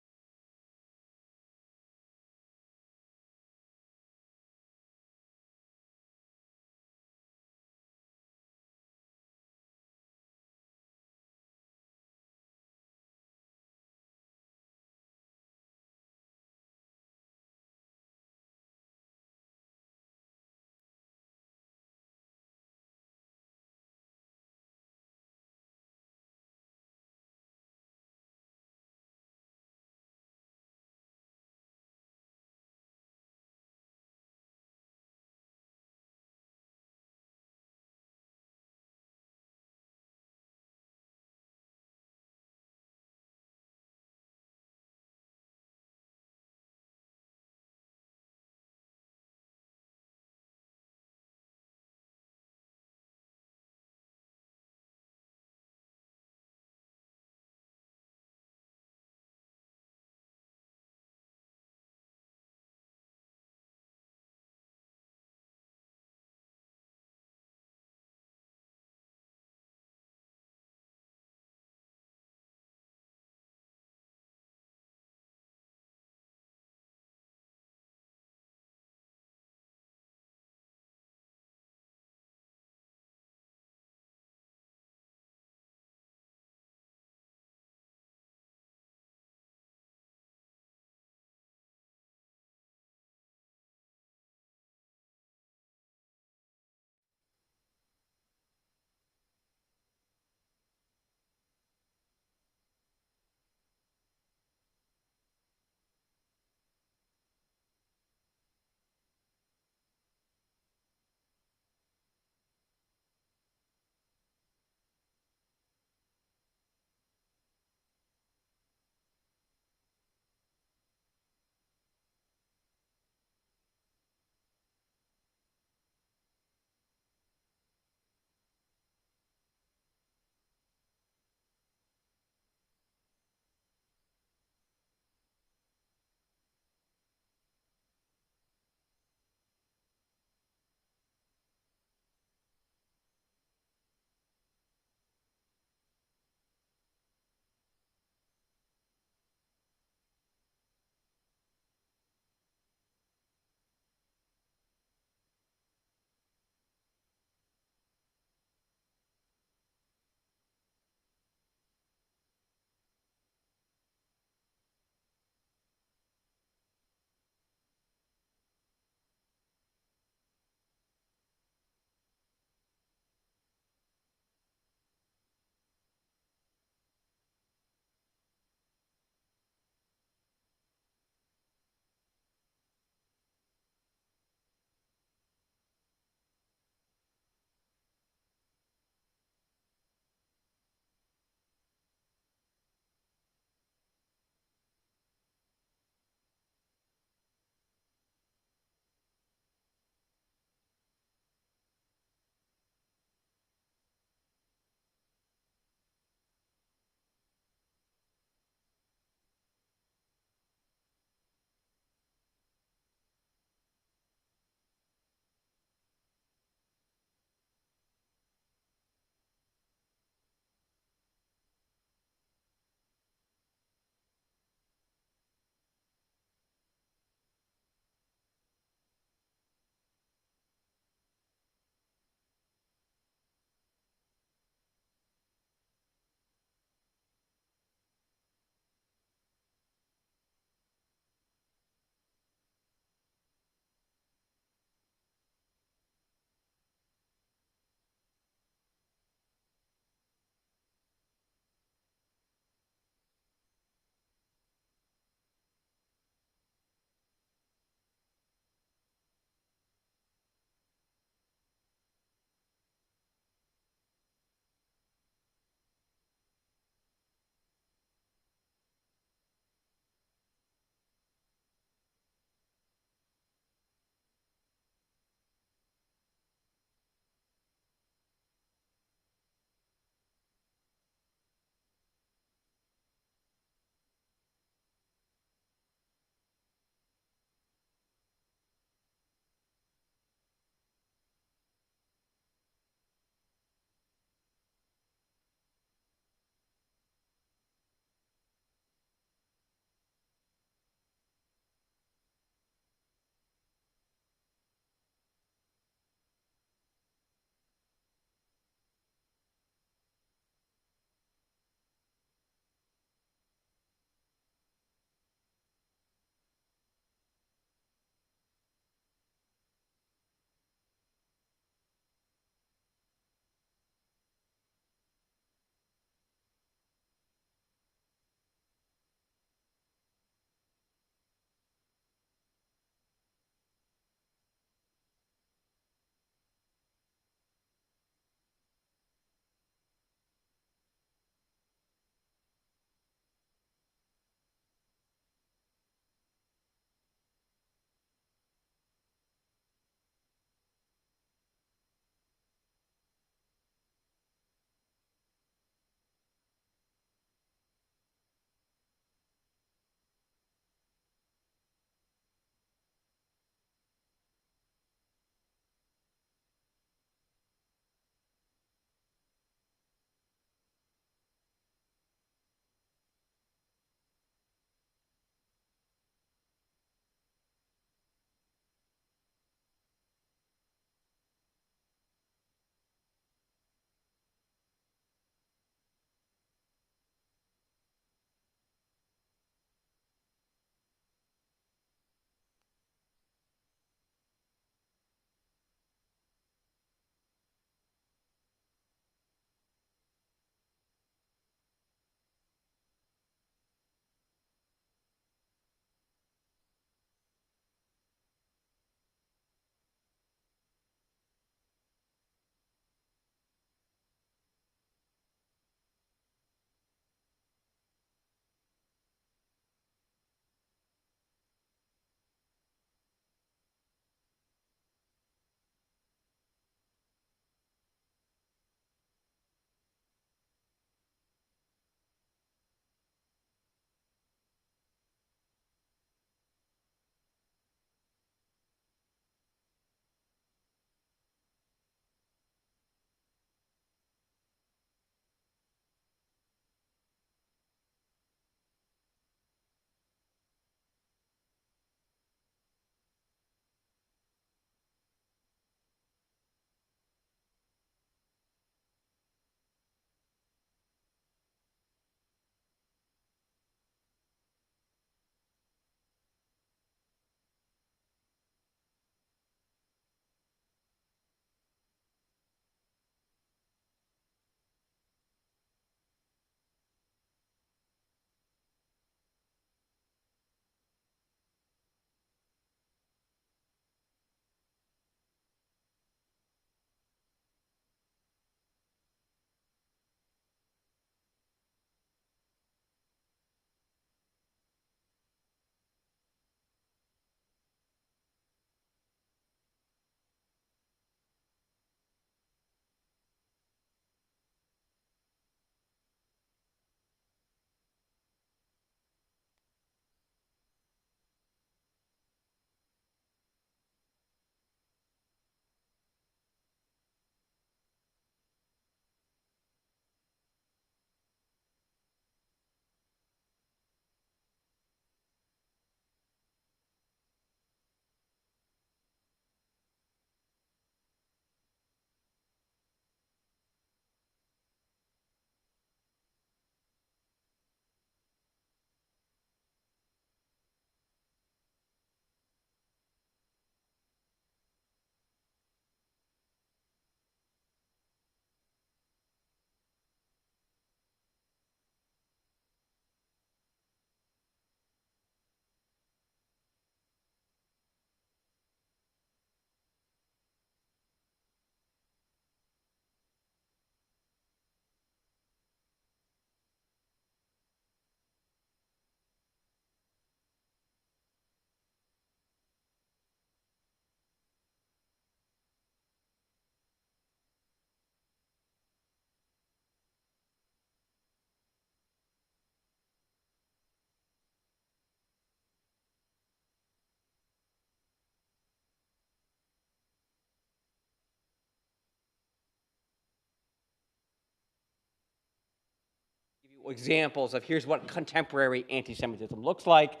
examples of here's what contemporary anti-Semitism looks like.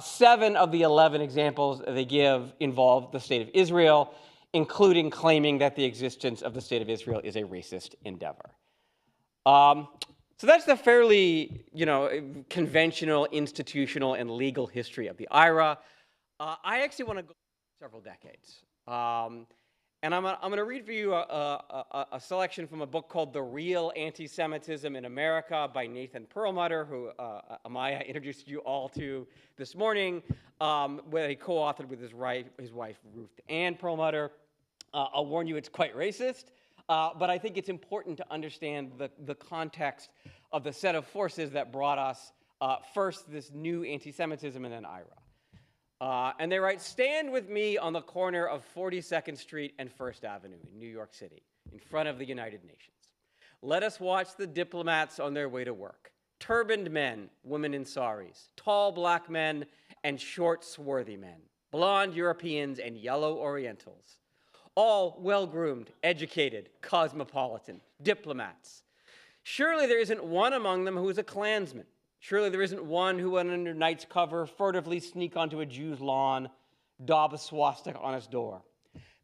7 of the 11 examples they give involve the state of Israel, including claiming that the existence of the state of Israel is a racist endeavor. So that's the fairly, conventional, institutional, and legal history of the IRA. I actually want to go several decades. And I'm going to read for you a selection from a book called The Real Anti-Semitism in America by Nathan Perlmutter, who Amaya introduced you all to this morning, where he co-authored with his wife Ruth Ann Perlmutter. I'll warn you, it's quite racist, but I think it's important to understand the context of the set of forces that brought us first this new anti-Semitism and then IRA. And they write, stand with me on the corner of 42nd Street and First Avenue in New York City, in front of the United Nations. Let us watch the diplomats on their way to work. Turbaned men, women in saris, tall black men and short swarthy men, blonde Europeans and yellow Orientals, all well-groomed, educated, cosmopolitan, diplomats. Surely there isn't one among them who is a Klansman. Surely there isn't one who would, under night's cover, furtively sneak onto a Jew's lawn, daub a swastika on his door.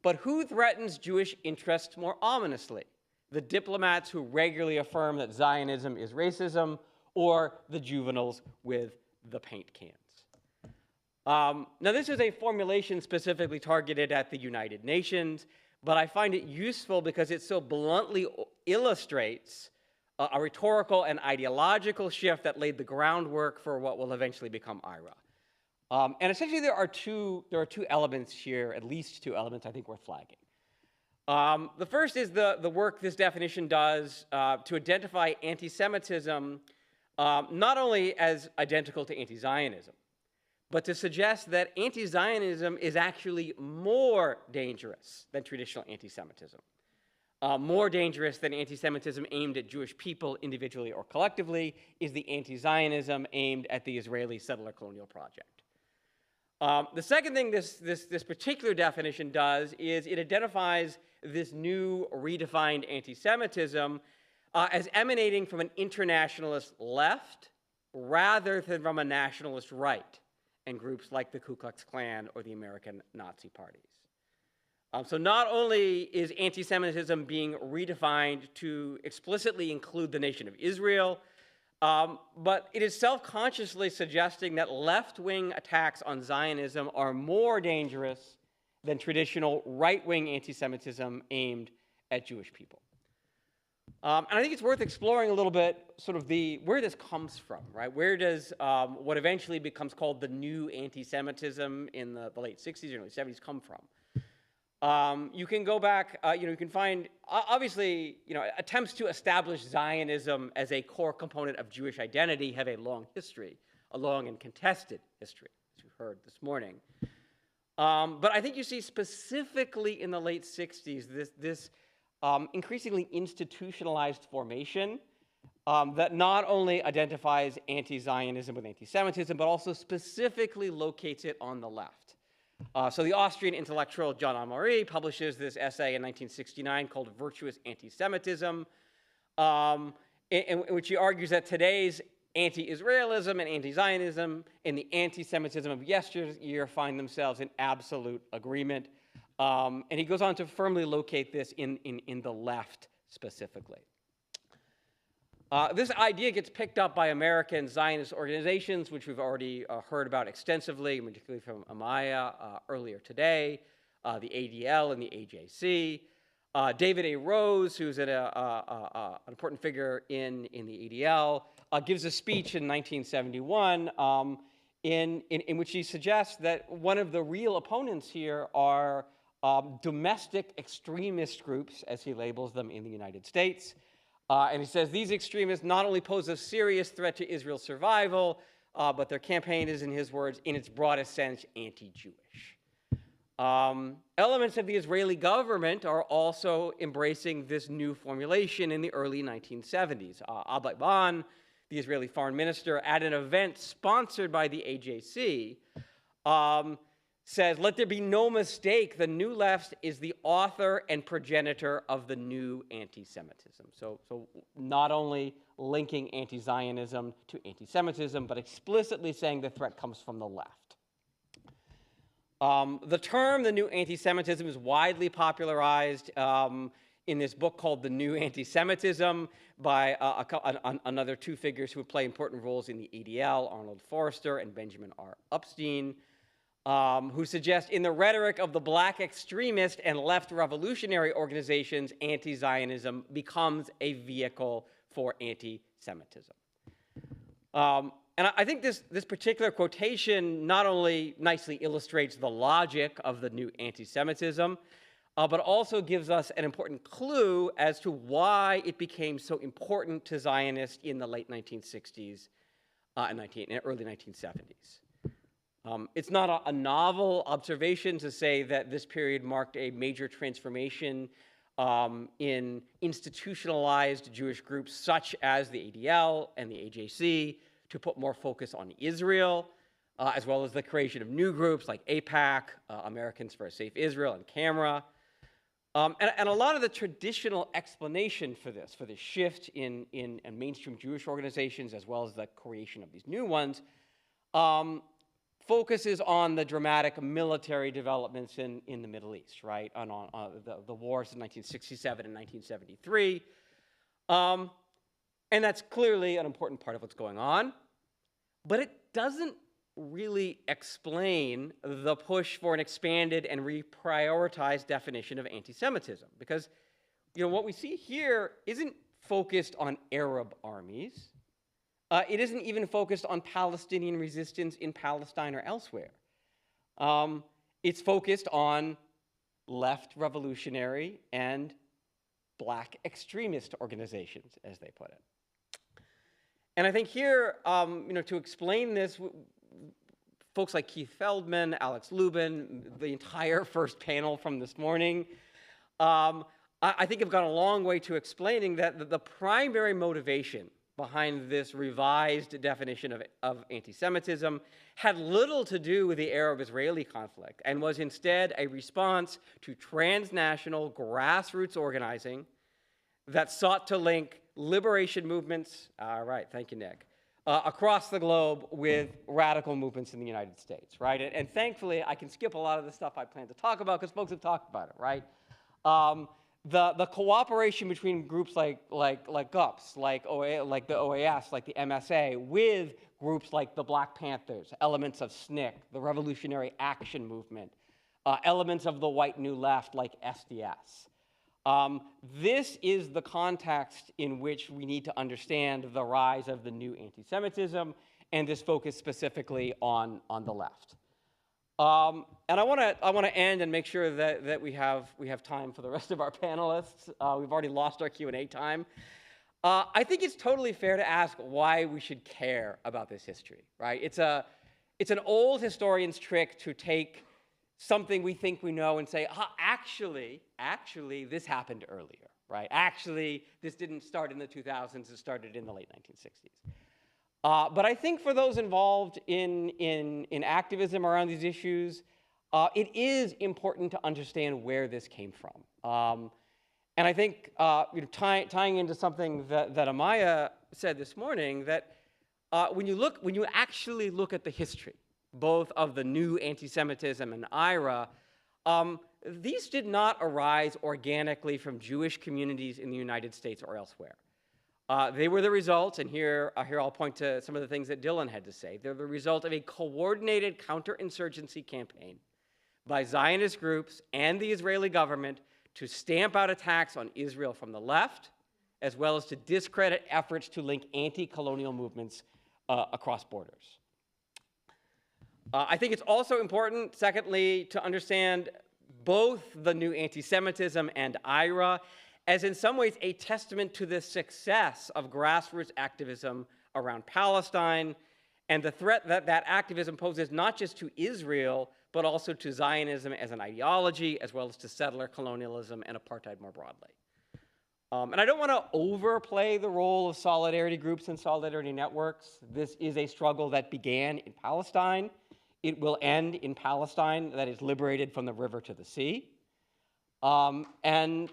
But who threatens Jewish interests more ominously? The diplomats who regularly affirm that Zionism is racism, or the juveniles with the paint cans? Now, this is a formulation specifically targeted at the United Nations, but I find it useful because it so bluntly illustrates a rhetorical and ideological shift that laid the groundwork for what will eventually become IRA. And essentially, there are two elements here, at least 2 elements I think worth flagging. The first is the work this definition does to identify anti-Semitism not only as identical to anti-Zionism, but to suggest that anti-Zionism is actually more dangerous than traditional anti-Semitism. More dangerous than anti-Semitism aimed at Jewish people individually or collectively is the anti-Zionism aimed at the Israeli settler colonial project. The second thing this particular definition does is it identifies this new redefined anti-Semitism as emanating from an internationalist left rather than from a nationalist right and groups like the Ku Klux Klan or the American Nazi parties. So not only is anti-Semitism being redefined to explicitly include the nation of Israel, but it is self-consciously suggesting that left-wing attacks on Zionism are more dangerous than traditional right-wing anti-Semitism aimed at Jewish people. And I think it's worth exploring a little bit sort of where this comes from, right? Where does what eventually becomes called the new anti-Semitism in the late 60s, early 70s come from? You can go back, you can find, obviously, attempts to establish Zionism as a core component of Jewish identity have a long history, a long and contested history, as we heard this morning. But I think you see specifically in the late 60s this increasingly institutionalized formation that not only identifies anti-Zionism with anti-Semitism, but also specifically locates it on the left. So the Austrian intellectual John Amari publishes this essay in 1969 called Virtuous Anti-Semitism, in which he argues that today's anti-Israelism and anti-Zionism and the anti-Semitism of yesteryear find themselves in absolute agreement. And he goes on to firmly locate this in the left specifically. This idea gets picked up by American Zionist organizations, which we've already heard about extensively, particularly from Amaya earlier today, the ADL and the AJC. David A. Rose, who's an important figure in the ADL, gives a speech in 1971 in which he suggests that one of the real opponents here are domestic extremist groups, as he labels them in the United States. And he says these extremists not only pose a serious threat to Israel's survival, but their campaign is, in his words, in its broadest sense, anti-Jewish. Elements of the Israeli government are also embracing this new formulation in the early 1970s. Abba Eban, the Israeli foreign minister, at an event sponsored by the AJC, says, let there be no mistake, the New Left is the author and progenitor of the new anti-Semitism. So not only linking anti-Zionism to anti-Semitism, but explicitly saying the threat comes from the left. The term, the new anti-Semitism, is widely popularized in this book called The New Anti-Semitism by another two figures who play important roles in the ADL, Arnold Forrester and Benjamin R. Upstein, who suggest in the rhetoric of the black extremist and left revolutionary organizations, anti-Zionism becomes a vehicle for anti-Semitism. And I think this particular quotation not only nicely illustrates the logic of the new anti-Semitism, but also gives us an important clue as to why it became so important to Zionists in the late 1960s and early 1970s. It's not a novel observation to say that this period marked a major transformation in institutionalized Jewish groups such as the ADL and the AJC to put more focus on Israel, as well as the creation of new groups like AIPAC, Americans for a Safe Israel, and CAMRA. And a lot of the traditional explanation for this shift in mainstream Jewish organizations, as well as the creation of these new ones, focuses on the dramatic military developments in the Middle East, right? On the wars in 1967 and 1973. And that's clearly an important part of what's going on. But it doesn't really explain the push for an expanded and reprioritized definition of anti-Semitism. Because, what we see here isn't focused on Arab armies. It isn't even focused on Palestinian resistance in Palestine or elsewhere. It's focused on left revolutionary and black extremist organizations, as they put it. And I think here, to explain this, folks like Keith Feldman, Alex Lubin, the entire first panel from this morning, I think have gone a long way to explaining that the primary motivation behind this revised definition of anti-Semitism had little to do with the Arab-Israeli conflict and was instead a response to transnational grassroots organizing that sought to link liberation movements, thank you, Nick, across the globe with radical movements in the United States, right? And thankfully, I can skip a lot of the stuff I plan to talk about because folks have talked about it, right? The cooperation between groups like GUPS, like the OAS, like the MSA, with groups like the Black Panthers, elements of SNCC, the Revolutionary Action Movement, elements of the White New Left like SDS. This is the context in which we need to understand the rise of the new anti-Semitism, and this focus specifically on the left. And I want to end and make sure that we have time for the rest of our panelists. We've already lost our Q&A time. I think it's totally fair to ask why we should care about this history, right? It's an old historian's trick to take something we think we know and say, actually, this happened earlier, right? Actually, this didn't start in the 2000s, it started in the late 1960s. But I think for those involved in activism around these issues, it is important to understand where this came from. And I think tying into something that Amaya said this morning, that when you actually look at the history, both of the new anti-Semitism and IRA, these did not arise organically from Jewish communities in the United States or elsewhere. They were the result, and here I'll point to some of the things that Dylan had to say. They're the result of a coordinated counterinsurgency campaign by Zionist groups and the Israeli government to stamp out attacks on Israel from the left, as well as to discredit efforts to link anti-colonial movements across borders. I think it's also important, secondly, to understand both the new anti-Semitism and IRA as in some ways a testament to the success of grassroots activism around Palestine and the threat that that activism poses not just to Israel, but also to Zionism as an ideology, as well as to settler colonialism and apartheid more broadly. And I don't want to overplay the role of solidarity groups and solidarity networks. This is a struggle that began in Palestine It will end in Palestine that is liberated from the river to the sea. And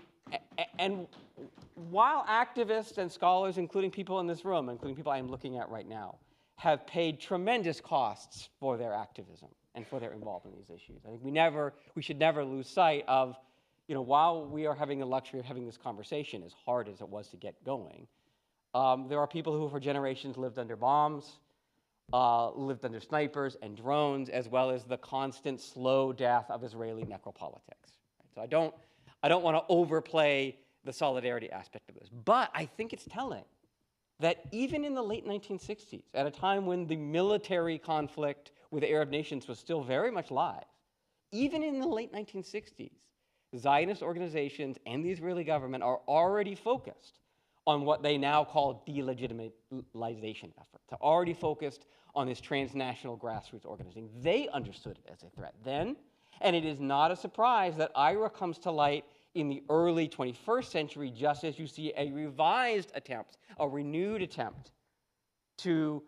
while activists and scholars, including people in this room, including people I am looking at right now, have paid tremendous costs for their activism and for their involvement in these issues, I think we should never lose sight of, while we are having the luxury of having this conversation, as hard as it was to get going, there are people who for generations lived under bombs, lived under snipers and drones, as well as the constant slow death of Israeli necropolitics. So I don't want to overplay the solidarity aspect of this, but I think it's telling that even in the late 1960s, at a time when the military conflict with Arab nations was still very much live, even in the late 1960s, Zionist organizations and the Israeli government are already focused on what they now call delegitimization efforts. They're already focused on this transnational grassroots organizing. They understood it as a threat then, and it is not a surprise that IRA comes to light in the early 21st century, just as you see a revised attempt, a renewed attempt to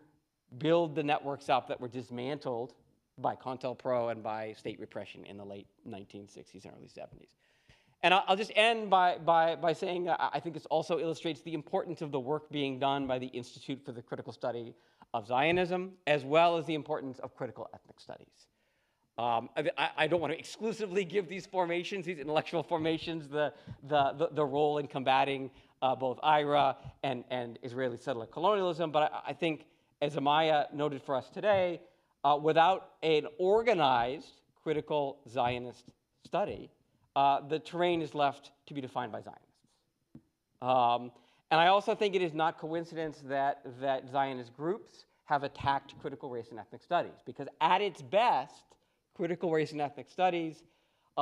build the networks up that were dismantled by CONTELPRO and by state repression in the late 1960s and early 70s. And I'll just end by saying I think this also illustrates the importance of the work being done by the Institute for the Critical Study of Zionism, as well as the importance of critical ethnic studies. I don't want to exclusively give these formations, these intellectual formations, the role in combating both IRA and Israeli settler colonialism, but I think, as Amaya noted for us today, without an organized critical Zionist study, the terrain is left to be defined by Zionists. And I also think it is not coincidence that Zionist groups have attacked critical race and ethnic studies, because at its best, critical race and ethnic studies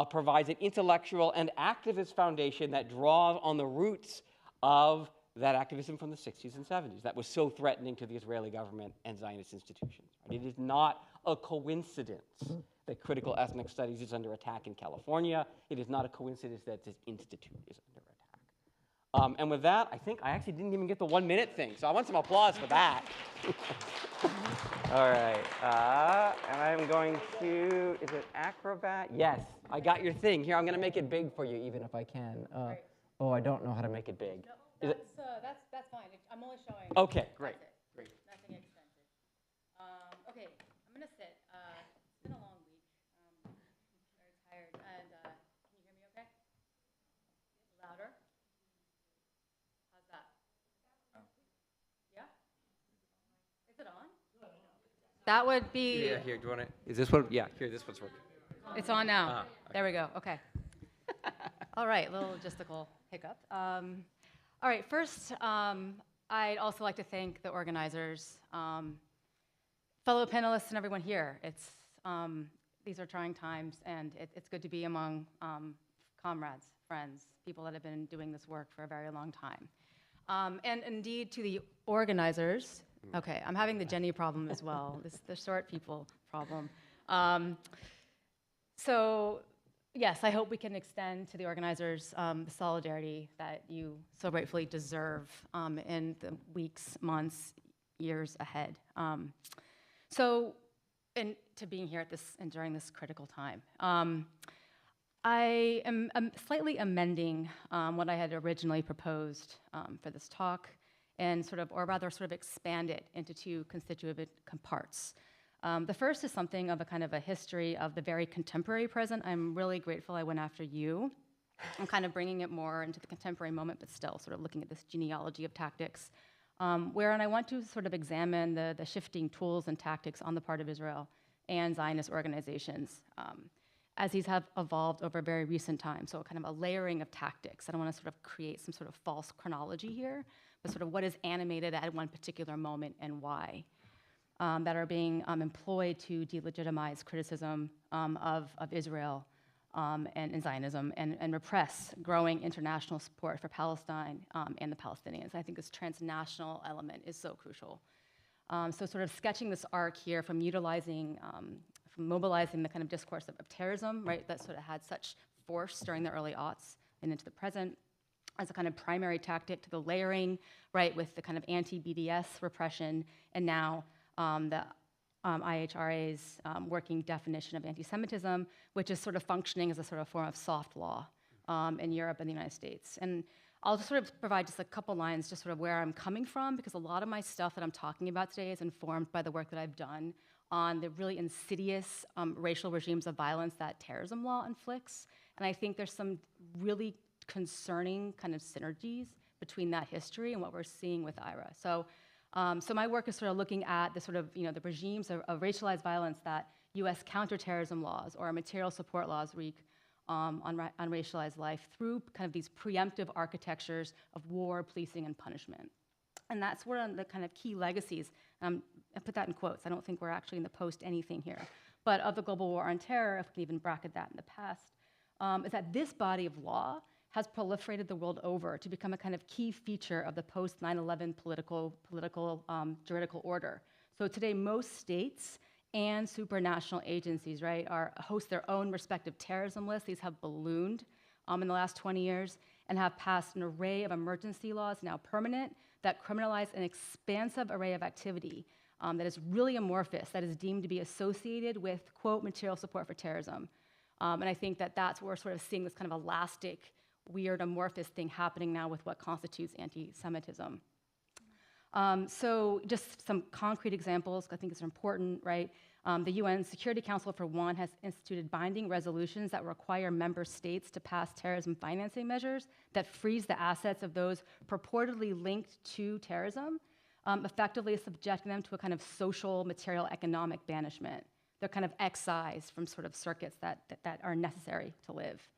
provides an intellectual and activist foundation that draws on the roots of that activism from the 60s and 70s that was so threatening to the Israeli government and Zionist institutions. It is not a coincidence that critical ethnic studies is under attack in California. It is not a coincidence that this institute is under attack. And with that, I think I actually didn't even get the 1 minute thing, so I want some applause for that. All right, and I'm going to, is it Acrobat? Yes, I got your thing. Here, I'm going to make it big for you, even if I can. Oh, I don't know how to make it's big. No, that's fine. I'm only showing. Okay, great. Great. Nothing extensive. Okay, I'm gonna sit. It's been a long week. Very tired. And can you hear me okay? Louder. How's that? Yeah. Is it on? That would be. Yeah, here. Do you want to? Is this one? Yeah, here. This one's working. It's on now. Okay. There we go. Okay. All right, little logistical hiccup. All right, first, I'd also like to thank the organizers, fellow panelists, and everyone here. These are trying times, and it's good to be among comrades, friends, people that have been doing this work for a very long time. And indeed, to the organizers, okay, I'm having the Jenny problem as well, the short people problem. So, yes, I hope we can extend to the organizers the solidarity that you so rightfully deserve in the weeks, months, years ahead. And to being here at this and during this critical time. I am slightly amending what I had originally proposed for this talk, and sort of expand it into two constituent parts. The first is something of a kind of a history of the very contemporary present. I'm really grateful I went after you. I'm kind of bringing it more into the contemporary moment, but still sort of looking at this genealogy of tactics, wherein I want to sort of examine the shifting tools and tactics on the part of Israel and Zionist organizations as these have evolved over very recent time. So kind of a layering of tactics. I don't want to sort of create some sort of false chronology here, but sort of what is animated at one particular moment and why. That are being employed to delegitimize criticism of Israel and Zionism and repress growing international support for Palestine and the Palestinians. I think this transnational element is so crucial. So sort of sketching this arc here from from mobilizing the kind of discourse of terrorism, right, that sort of had such force during the early aughts and into the present, as a kind of primary tactic, to the layering, right, with the kind of anti-BDS repression, and now the IHRA's working definition of anti-Semitism, which is sort of functioning as a sort of form of soft law in Europe and the United States. And I'll just sort of provide just a couple lines, just sort of where I'm coming from, because a lot of my stuff that I'm talking about today is informed by the work that I've done on the really insidious racial regimes of violence that terrorism law inflicts. And I think there's some really concerning kind of synergies between that history and what we're seeing with IRA. So my work is sort of looking at the sort of, the regimes of racialized violence that US counterterrorism laws or material support laws wreak on racialized life through kind of these preemptive architectures of war, policing, and punishment. And that's one of the kind of key legacies, I put that in quotes, I don't think we're actually in the post anything here, but of the global war on terror, if we can even bracket that in the past, is that this body of law has proliferated the world over to become a kind of key feature of the post 9/11 political juridical order. So today, most states and supranational agencies, right, host their own respective terrorism lists. These have ballooned in the last 20 years and have passed an array of emergency laws, now permanent, that criminalize an expansive array of activity that is really amorphous, that is deemed to be associated with, quote, material support for terrorism. And I think that that's what we're sort of seeing, this kind of elastic, weird, amorphous thing happening now with what constitutes anti-Semitism. So just some concrete examples I think is important, right? The UN Security Council, for one, has instituted binding resolutions that require member states to pass terrorism financing measures that freeze the assets of those purportedly linked to terrorism, effectively subjecting them to a kind of social, material, economic banishment. They're kind of excised from sort of circuits that are necessary to live.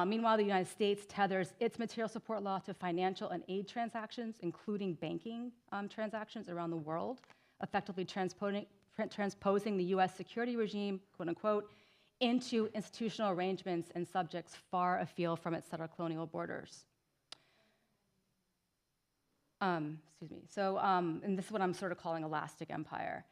Meanwhile, the United States tethers its material support law to financial and aid transactions, including banking transactions around the world, effectively transposing the US security regime, quote unquote, into institutional arrangements and subjects far afield from its settler colonial borders. Excuse me. So, and this is what I'm sort of calling elastic empire.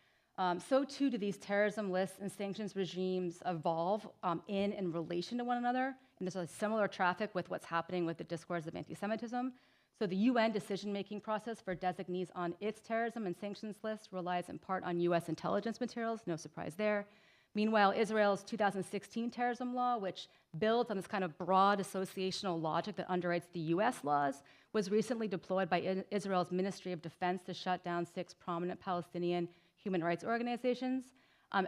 So too do these terrorism lists and sanctions regimes evolve in relation to one another. And there's a similar traffic with what's happening with the discourse of anti-Semitism. So the UN decision-making process for designees on its terrorism and sanctions list relies in part on US intelligence materials, no surprise there. Meanwhile, Israel's 2016 terrorism law, which builds on this kind of broad associational logic that underwrites the US laws, was recently deployed by Israel's Ministry of Defense to shut down 6 prominent Palestinian human rights organizations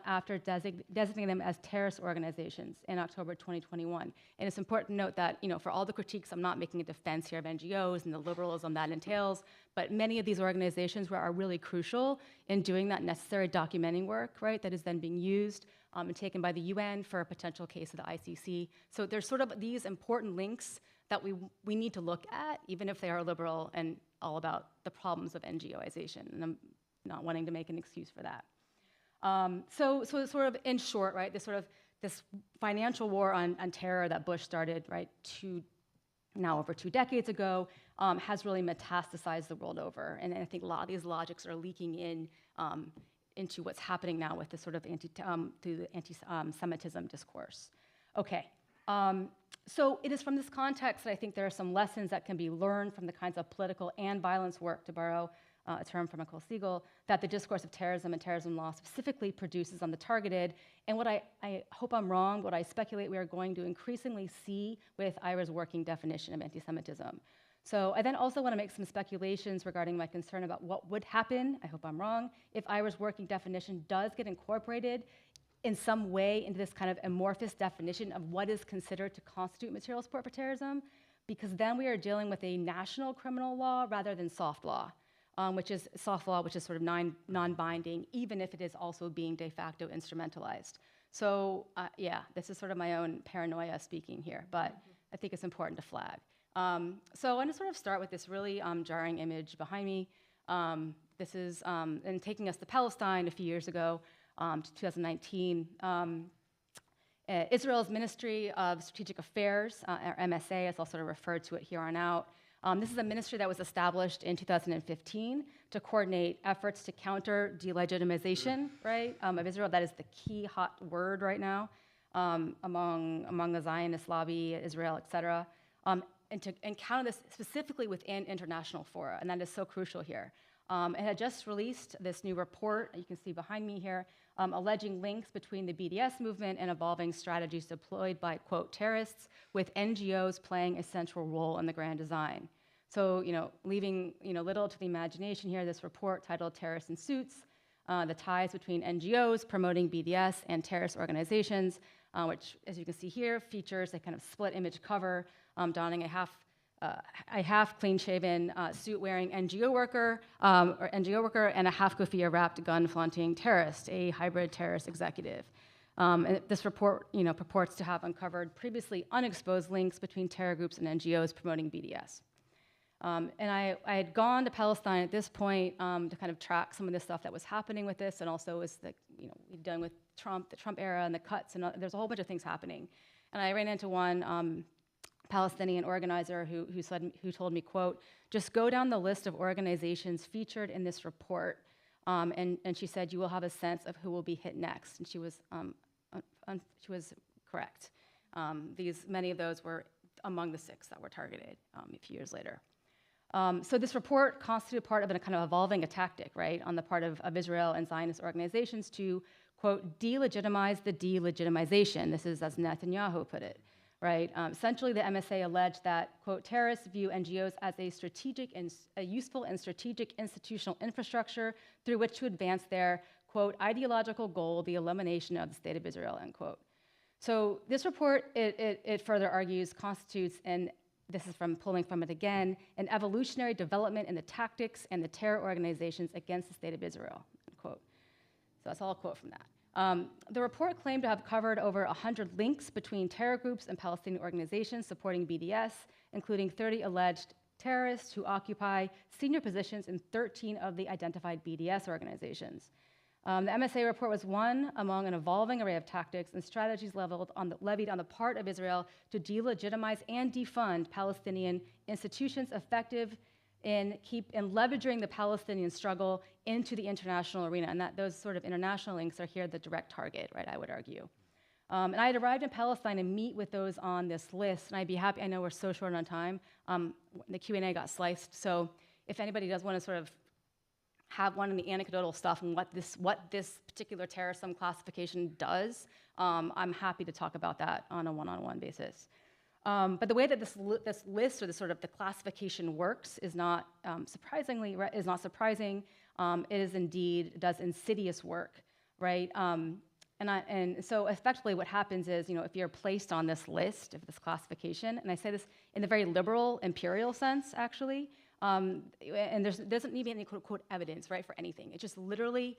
after designating them as terrorist organizations in October 2021. And it's important to note that, for all the critiques, I'm not making a defense here of NGOs and the liberalism that entails, but many of these organizations are really crucial in doing that necessary documenting work, right, that is then being used and taken by the UN for a potential case of the ICC. So there's sort of these important links that we need to look at, even if they are liberal and all about the problems of NGOization. And I'm not wanting to make an excuse for that. So sort of in short, right, this financial war on terror that Bush started, right, now over 2 decades ago, has really metastasized the world over. And I think a lot of these logics are leaking into what's happening now with the sort of anti-Semitism discourse. Okay, so it is from this context that I think there are some lessons that can be learned from the kinds of political and violence work, to borrow a term from Nicole Siegel, that the discourse of terrorism and terrorism law specifically produces on the targeted. And what I hope I'm wrong, what I speculate we are going to increasingly see with IRA's working definition of anti-Semitism. So I then also want to make some speculations regarding my concern about what would happen, I hope I'm wrong, if IRA's working definition does get incorporated in some way into this kind of amorphous definition of what is considered to constitute material support for terrorism, because then we are dealing with a national criminal law rather than soft law. Which is soft law, which is sort of non-binding, even if it is also being de facto instrumentalized. So yeah, this is sort of my own paranoia speaking here, but I think it's important to flag. So I want to sort of start with this really jarring image behind me. This is, and taking us to Palestine a few years ago, to 2019, Israel's Ministry of Strategic Affairs, or MSA, as I'll sort of refer to it here on out. This is a ministry that was established in 2015 to coordinate efforts to counter delegitimization, right, of Israel. That is the key hot word right now among the Zionist lobby, Israel, et cetera, and to counter this specifically within international fora, and that is so crucial here. It had just released this new report, you can see behind me here, alleging links between the BDS movement and evolving strategies deployed by, quote, terrorists, with NGOs playing a central role in the grand design. So, leaving, little to the imagination here, this report titled Terrorists in Suits, the ties between NGOs promoting BDS and terrorist organizations, which, as you can see here, features a kind of split image cover, donning a half clean-shaven suit-wearing NGO worker, and a half kufiya-wrapped gun-flaunting terrorist, a hybrid terrorist executive. And this report, purports to have uncovered previously unexposed links between terror groups and NGOs promoting BDS. And I had gone to Palestine at this point to kind of track some of the stuff that was happening with this, and also was we'd done with Trump, the Trump era, and the cuts, and there's a whole bunch of things happening. And I ran into one Palestinian organizer who told me, quote, "Just go down the list of organizations featured in this report," and she said, "You will have a sense of who will be hit next." And she was correct. Many of those were among the 6 that were targeted a few years later. So this report constituted part of a kind of evolving a tactic, right, on the part of Israel and Zionist organizations to, quote, delegitimize the delegitimization. This is as Netanyahu put it, right? Essentially, the MSA alleged that, quote, terrorists view NGOs as a useful and strategic institutional infrastructure through which to advance their, quote, ideological goal, the elimination of the state of Israel, end quote. So this report, it further argues, constitutes this is pulling from it again, an evolutionary development in the tactics and the terror organizations against the state of Israel, end quote. So that's all a quote from that. The report claimed to have covered over 100 links between terror groups and Palestinian organizations supporting BDS, including 30 alleged terrorists who occupy senior positions in 13 of the identified BDS organizations. The MSA report was one among an evolving array of tactics and strategies levied on the part of Israel to delegitimize and defund Palestinian institutions effective in leveraging the Palestinian struggle into the international arena. And those sort of international links are here the direct target, right, I would argue. And I had arrived in Palestine to meet with those on this list, and I'd be happy, I know we're so short on time, the Q&A got sliced, so if anybody does want to sort of have one of the anecdotal stuff and what this particular terrorism classification does, I'm happy to talk about that on a one-on-one basis. But the way that this list or the sort of the classification works is not surprising. It is indeed does insidious work, right? And so effectively what happens is, if you're placed on this list of this classification, and I say this in the very liberal imperial sense, actually, and there doesn't need to be any quote evidence, right, for anything. It's just literally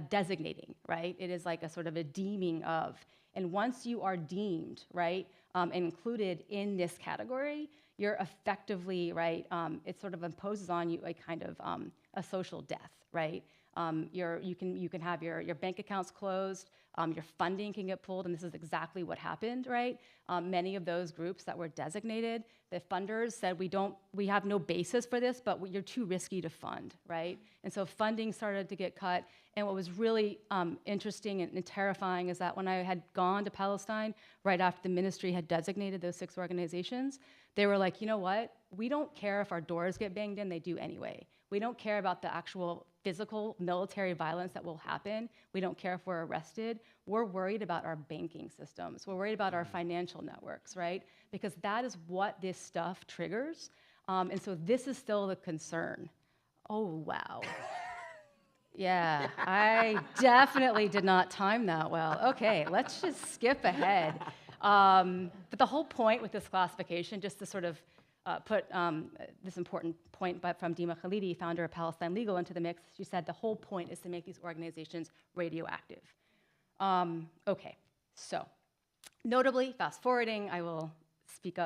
designating, right? It is like a sort of a deeming of. And once you are deemed, right, included in this category, you're effectively, right, it sort of imposes on you a kind of a social death, right? You can have your bank accounts closed, your funding can get pulled, and this is exactly what happened, right? Many of those groups that were designated, the funders said, we have no basis for this, but you're too risky to fund, right? And so funding started to get cut, and what was really interesting and terrifying is that when I had gone to Palestine, right after the ministry had designated those 6 organizations, they were like, you know what? We don't care if our doors get banged in, they do anyway. We don't care about the actual physical military violence that will happen. We don't care if we're arrested. We're worried about our banking systems. We're worried about our financial networks, right? Because that is what this stuff triggers. And so this is still the concern. Oh, wow. Yeah, I definitely did not time that well. Okay, let's just skip ahead. But the whole point with this classification, just to sort of put this important point from Dima Khalidi, founder of Palestine Legal, into the mix. She said the whole point is to make these organizations radioactive. Okay, so notably, fast forwarding, I will speak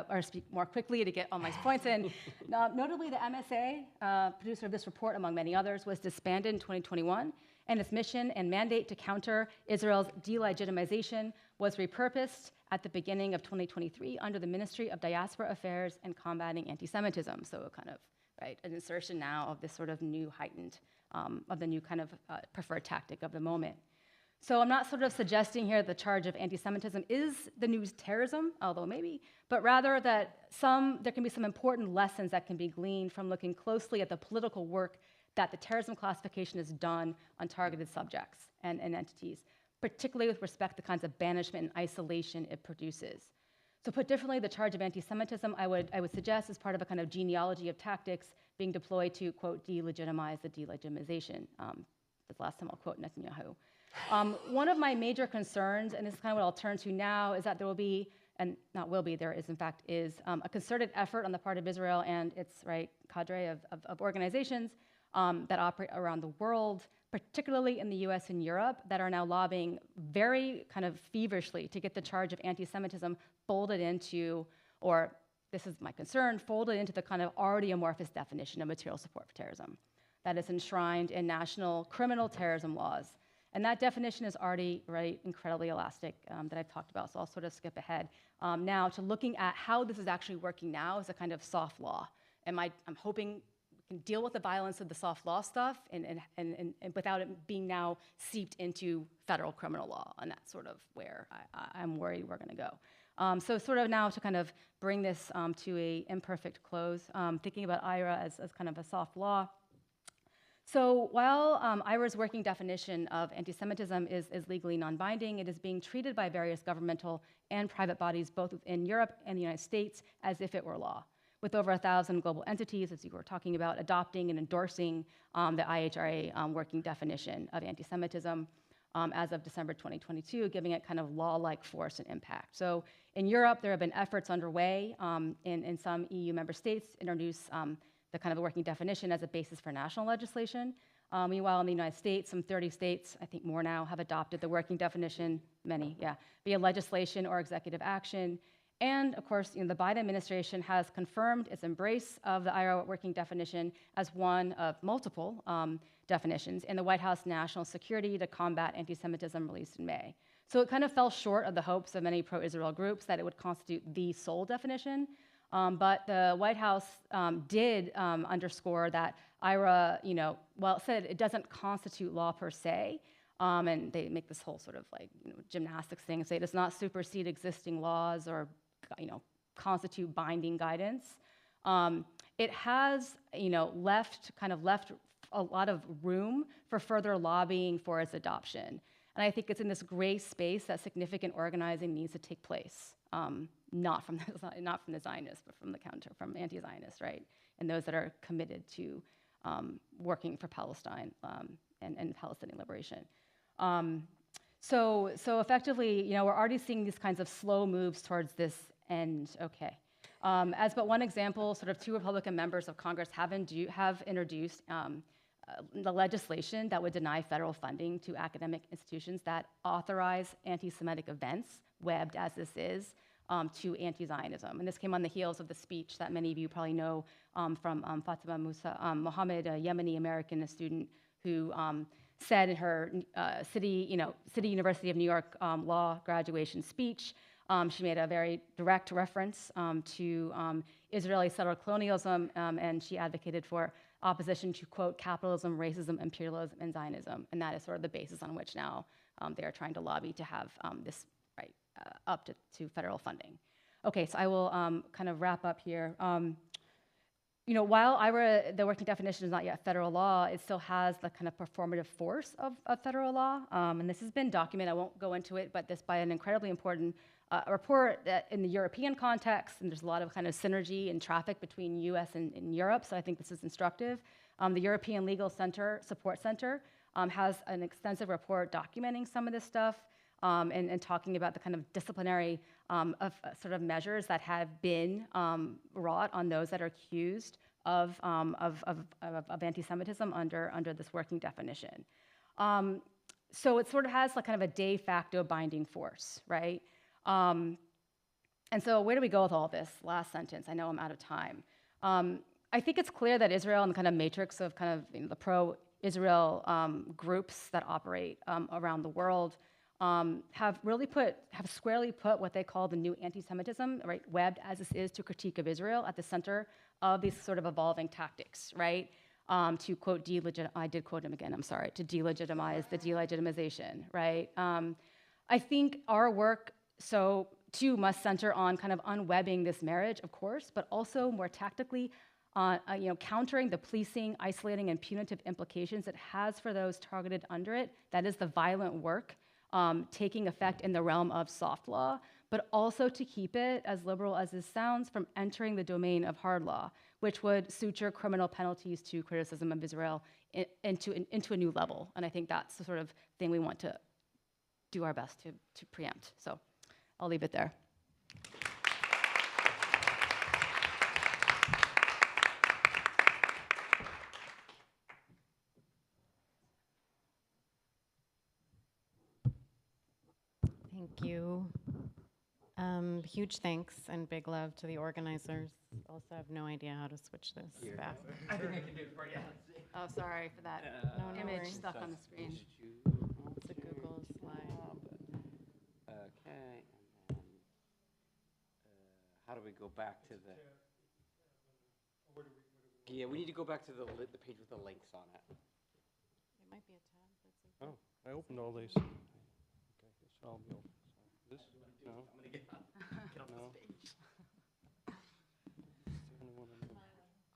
more quickly to get all my points in. Notably, the MSA, producer of this report, among many others, was disbanded in 2021, and its mission and mandate to counter Israel's delegitimization was repurposed at the beginning of 2023 under the Ministry of Diaspora Affairs and Combating Anti-Semitism. So kind of, right, an insertion now of this sort of new heightened, of the new kind of preferred tactic of the moment. So I'm not sort of suggesting here the charge of anti-Semitism is the new terrorism, although maybe, but rather that there can be some important lessons that can be gleaned from looking closely at the political work that the terrorism classification is done on targeted subjects and entities, particularly with respect to the kinds of banishment and isolation it produces. So put differently, the charge of anti-Semitism, I would suggest, is part of a kind of genealogy of tactics being deployed to, quote, delegitimize the delegitimization. This last time I'll quote Netanyahu. One of my major concerns, and this is kind of what I'll turn to now, is that there will be, and not will be, there is in fact is, a concerted effort on the part of Israel and its cadre of organizations that operate around the world, particularly in the US and Europe, that are now lobbying very kind of feverishly to get the charge of anti-Semitism folded into, or this is my concern, folded into the kind of already amorphous definition of material support for terrorism that is enshrined in national criminal terrorism laws. And that definition is already incredibly elastic that I've talked about, so I'll sort of skip ahead now to looking at how this is actually working now as a kind of soft law. I'm hoping we can deal with the violence of the soft law stuff and without it being now seeped into federal criminal law, and that's sort of where I'm worried we're gonna go. So sort of now to kind of bring this to a imperfect close, thinking about IRA as kind of a soft law. So while IRA's working definition of anti-Semitism is legally non-binding, it is being treated by various governmental and private bodies, both in Europe and the United States, as if it were law, with over 1,000 global entities, as you were talking about, adopting and endorsing the IHRA working definition of anti-Semitism as of December 2022, giving it kind of law-like force and impact. So in Europe, there have been efforts underway in some EU member states to introduce the kind of working definition as a basis for national legislation. Meanwhile, in the United States, some 30 states, I think more now, have adopted the working definition, many, yeah, via legislation or executive action. And of course, the Biden administration has confirmed its embrace of the IRA working definition as one of multiple definitions in the White House National Security to Combat Anti-Semitism released in May. So it kind of fell short of the hopes of many pro-Israel groups that it would constitute the sole definition. But the White House did underscore that IRA, while it said it doesn't constitute law per se, and they make this whole sort of gymnastics thing, say it does not supersede existing laws or constitute binding guidance. It has left a lot of room for further lobbying for its adoption. And I think it's in this gray space that significant organizing needs to take place. Not from the Zionists, but from anti-Zionists, right? And those that are committed to working for Palestine and Palestinian liberation. So effectively, we're already seeing these kinds of slow moves towards this end. Okay. As but one example, sort of 2 Republican members of Congress have introduced the legislation that would deny federal funding to academic institutions that authorize anti-Semitic events, webbed as this is, to anti-Zionism. And this came on the heels of the speech that many of you probably know from Fatima Mohammed, a Yemeni American student who said in her City University of New York law graduation speech, she made a very direct reference to Israeli settler colonialism, and she advocated for opposition to, quote, capitalism, racism, imperialism, and Zionism. And that is sort of the basis on which now they are trying to lobby to have this up to federal funding. Okay, so I will kind of wrap up here. While IRA, the working definition is not yet federal law, it still has the kind of performative force of federal law. And this has been documented, I won't go into it, but this by an incredibly important report that in the European context, and there's a lot of kind of synergy and traffic between US and Europe, so I think this is instructive. The European Legal Support Center has an extensive report documenting some of this stuff. And talking about the kind of disciplinary sort of measures that have been wrought on those that are accused of anti-Semitism under this working definition. So it sort of has kind of a de facto binding force, right? And so where do we go with all this? Last sentence, I know I'm out of time. I think it's clear that Israel and the kind of matrix of kind of the pro-Israel groups that operate around the world have squarely put what they call the new anti-Semitism, right, webbed as this is to critique of Israel, at the center of these sort of evolving tactics, right, to quote, I did quote him again, I'm sorry, to delegitimize the delegitimization, right? I think our work, too, must center on kind of unwebbing this marriage, of course, but also more tactically countering the policing, isolating, and punitive implications it has for those targeted under it. That is the violent work taking effect in the realm of soft law, but also to keep it, as liberal as this sounds, from entering the domain of hard law, which would suture criminal penalties to criticism of Israel into a new level. And I think that's the sort of thing we want to do our best to preempt. So I'll leave it there. Thank you. Huge thanks and big love to the organizers. Also have no idea how to switch this back. I think I can do it for you. Oh, sorry for that No image worries. stuck on the screen. It's a Google slide. Okay, and then, how do we go back to the? Yeah, we need to go back to the page with the links on it. It might be a tab that's open. Oh, I opened all these. Okay, so I'll be open. This? No. I'm gonna get off No. the stage.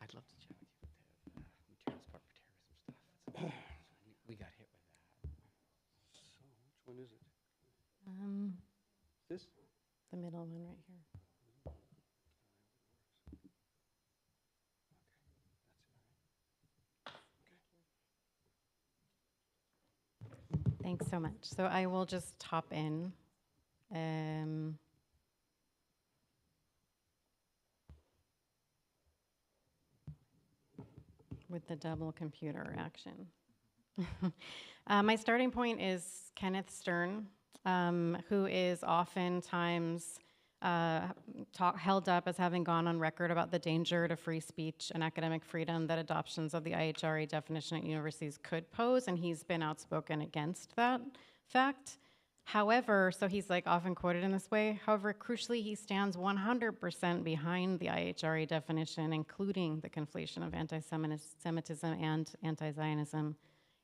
I'd love to chat with you with the materials part for terrorism stuff. We got hit with that. So, which one is it? This? The middle one right here. Thanks so much. So I will just hop in. With the double computer action. My starting point is Kenneth Stern, who is oftentimes held up as having gone on record about the danger to free speech and academic freedom that adoptions of the IHRA definition at universities could pose, and he's been outspoken against that fact. However, so he's like often quoted in this way, however, crucially, he stands 100% behind the IHRA definition, including the conflation of anti-Semitism and anti-Zionism.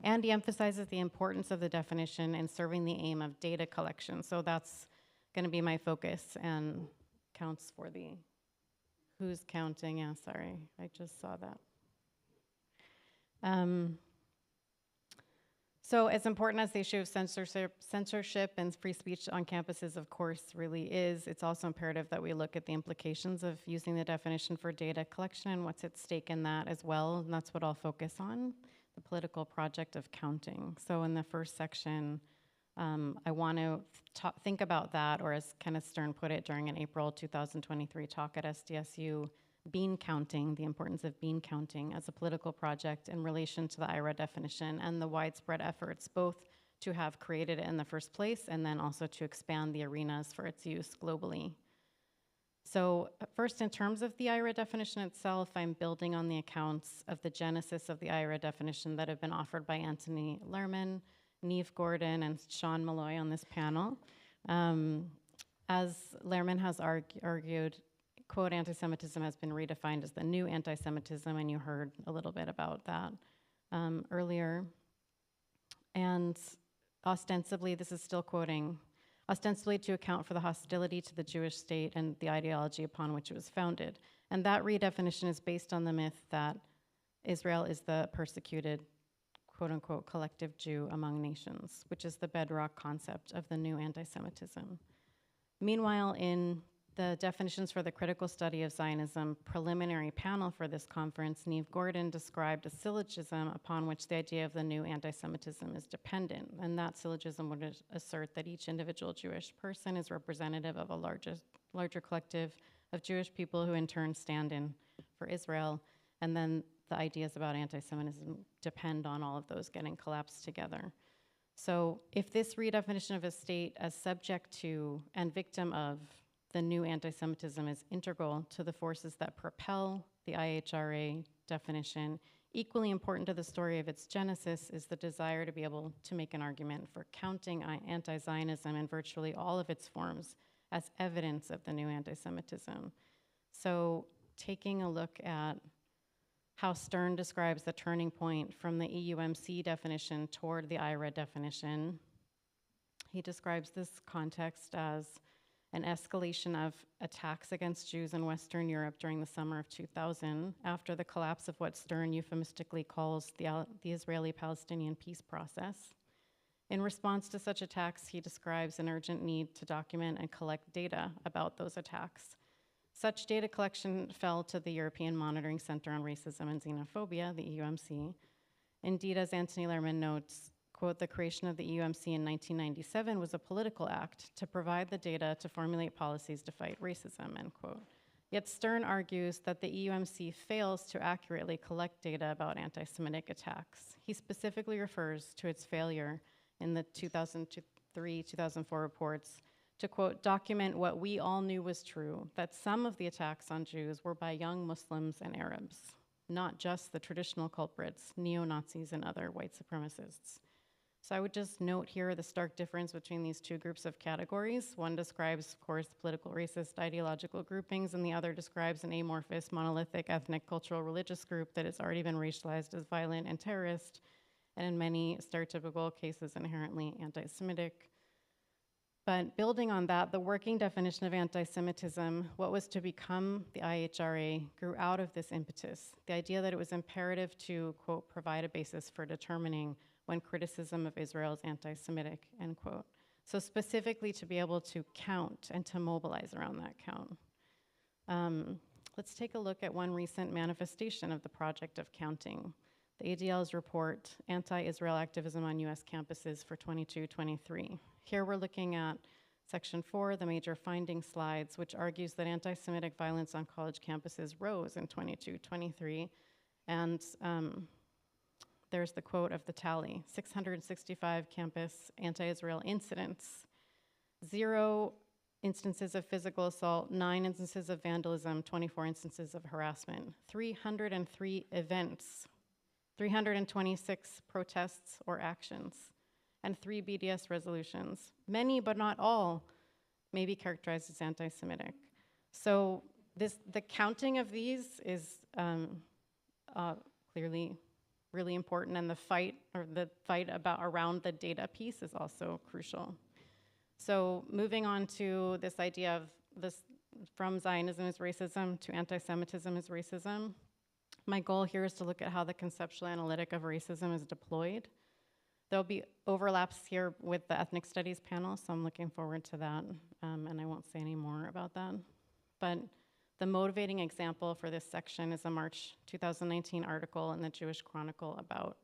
And he emphasizes the importance of the definition in serving the aim of data collection. So that's going to be my focus and counts for the, who's counting? Yeah, sorry, I just saw that. So as important as the issue of censorship and free speech on campuses, of course, really is, it's also imperative that we look at the implications of using the definition for data collection and what's at stake in that as well, and that's what I'll focus on, the political project of counting. So in the first section, I want to think about that, or as Kenneth Stern put it during an April 2023 talk at SDSU, bean counting, the importance of bean counting as a political project in relation to the IHRA definition and the widespread efforts both to have created it in the first place and then also to expand the arenas for its use globally. So first, in terms of the IHRA definition itself, I'm building on the accounts of the genesis of the IHRA definition that have been offered by Anthony Lerman, Neve Gordon, and Sean Malloy on this panel. As Lerman has argued, quote, anti-Semitism has been redefined as the new anti-Semitism, and you heard a little bit about that earlier. And ostensibly, this is still quoting, ostensibly to account for the hostility to the Jewish state and the ideology upon which it was founded. And that redefinition is based on the myth that Israel is the persecuted, quote unquote, collective Jew among nations, which is the bedrock concept of the new anti-Semitism. Meanwhile, in the definitions for the critical study of Zionism preliminary panel for this conference, Neve Gordon described a syllogism upon which the idea of the new anti-Semitism is dependent. And that syllogism would assert that each individual Jewish person is representative of a larger collective of Jewish people who in turn stand in for Israel. And then the ideas about anti-Semitism depend on all of those getting collapsed together. So if this redefinition of a state as subject to and victim of the new anti-Semitism is integral to the forces that propel the IHRA definition, equally important to the story of its genesis is the desire to be able to make an argument for counting anti-Zionism in virtually all of its forms as evidence of the new anti-Semitism. So taking a look at how Stern describes the turning point from the EUMC definition toward the IHRA definition, he describes this context as an escalation of attacks against Jews in Western Europe during the summer of 2000 after the collapse of what Stern euphemistically calls the Israeli-Palestinian peace process. In response to such attacks, he describes an urgent need to document and collect data about those attacks. Such data collection fell to the European Monitoring Center on Racism and Xenophobia, the EUMC. Indeed, as Anthony Lerman notes, quote, the creation of the EUMC in 1997 was a political act to provide the data to formulate policies to fight racism, end quote. Yet Stern argues that the EUMC fails to accurately collect data about anti-Semitic attacks. He specifically refers to its failure in the 2003-2004 reports to, quote, document what we all knew was true, that some of the attacks on Jews were by young Muslims and Arabs, not just the traditional culprits, neo-Nazis and other white supremacists. So I would just note here the stark difference between these two groups of categories. One describes, of course, political racist ideological groupings, and the other describes an amorphous, monolithic, ethnic, cultural, religious group that has already been racialized as violent and terrorist, and in many stereotypical cases inherently anti-Semitic. But building on that, the working definition of anti-Semitism, what was to become the IHRA, grew out of this impetus, the idea that it was imperative to, quote, provide a basis for determining when criticism of Israel is anti-Semitic, end quote. So specifically to be able to count and to mobilize around that count. Let's take a look at one recent manifestation of the project of counting. The ADL's report, Anti-Israel Activism on US Campuses for 22-23. Here we're looking at section 4, the major finding slides, which argues that anti-Semitic violence on college campuses rose in 22-23. And there's the quote of the tally, 665 campus anti-Israel incidents, 0 instances of physical assault, 9 instances of vandalism, 24 instances of harassment, 303 events, 326 protests or actions, and 3 BDS resolutions. Many, but not all, may be characterized as anti-Semitic. So the counting of these is clearly really important, and the fight around the data piece is also crucial. So moving on to this idea of this, from Zionism is racism to anti-Semitism is racism. My goal here is to look at how the conceptual analytic of racism is deployed. There'll be overlaps here with the ethnic studies panel, so I'm looking forward to that, and I won't say any more about that. But the motivating example for this section is a March 2019 article in the Jewish Chronicle about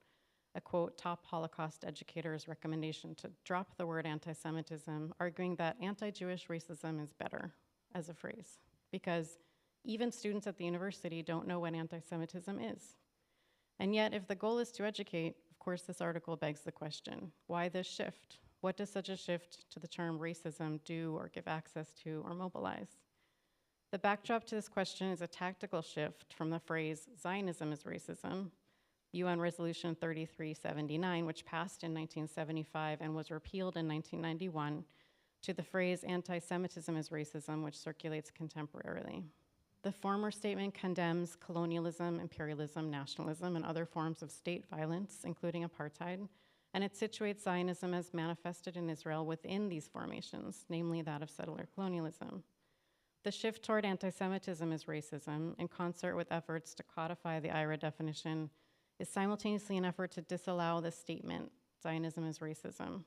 a, quote, top Holocaust educator's recommendation to drop the word anti-Semitism, arguing that anti-Jewish racism is better as a phrase, because even students at the university don't know what anti-Semitism is. And yet, if the goal is to educate, of course, this article begs the question, why this shift? What does such a shift to the term racism do or give access to or mobilize? The backdrop to this question is a tactical shift from the phrase Zionism is racism, UN Resolution 3379, which passed in 1975 and was repealed in 1991, to the phrase anti-Semitism is racism, which circulates contemporarily. The former statement condemns colonialism, imperialism, nationalism, and other forms of state violence, including apartheid, and it situates Zionism as manifested in Israel within these formations, namely that of settler colonialism. The shift toward anti-Semitism is racism, in concert with efforts to codify the IHRA definition, is simultaneously an effort to disallow the statement, Zionism is racism.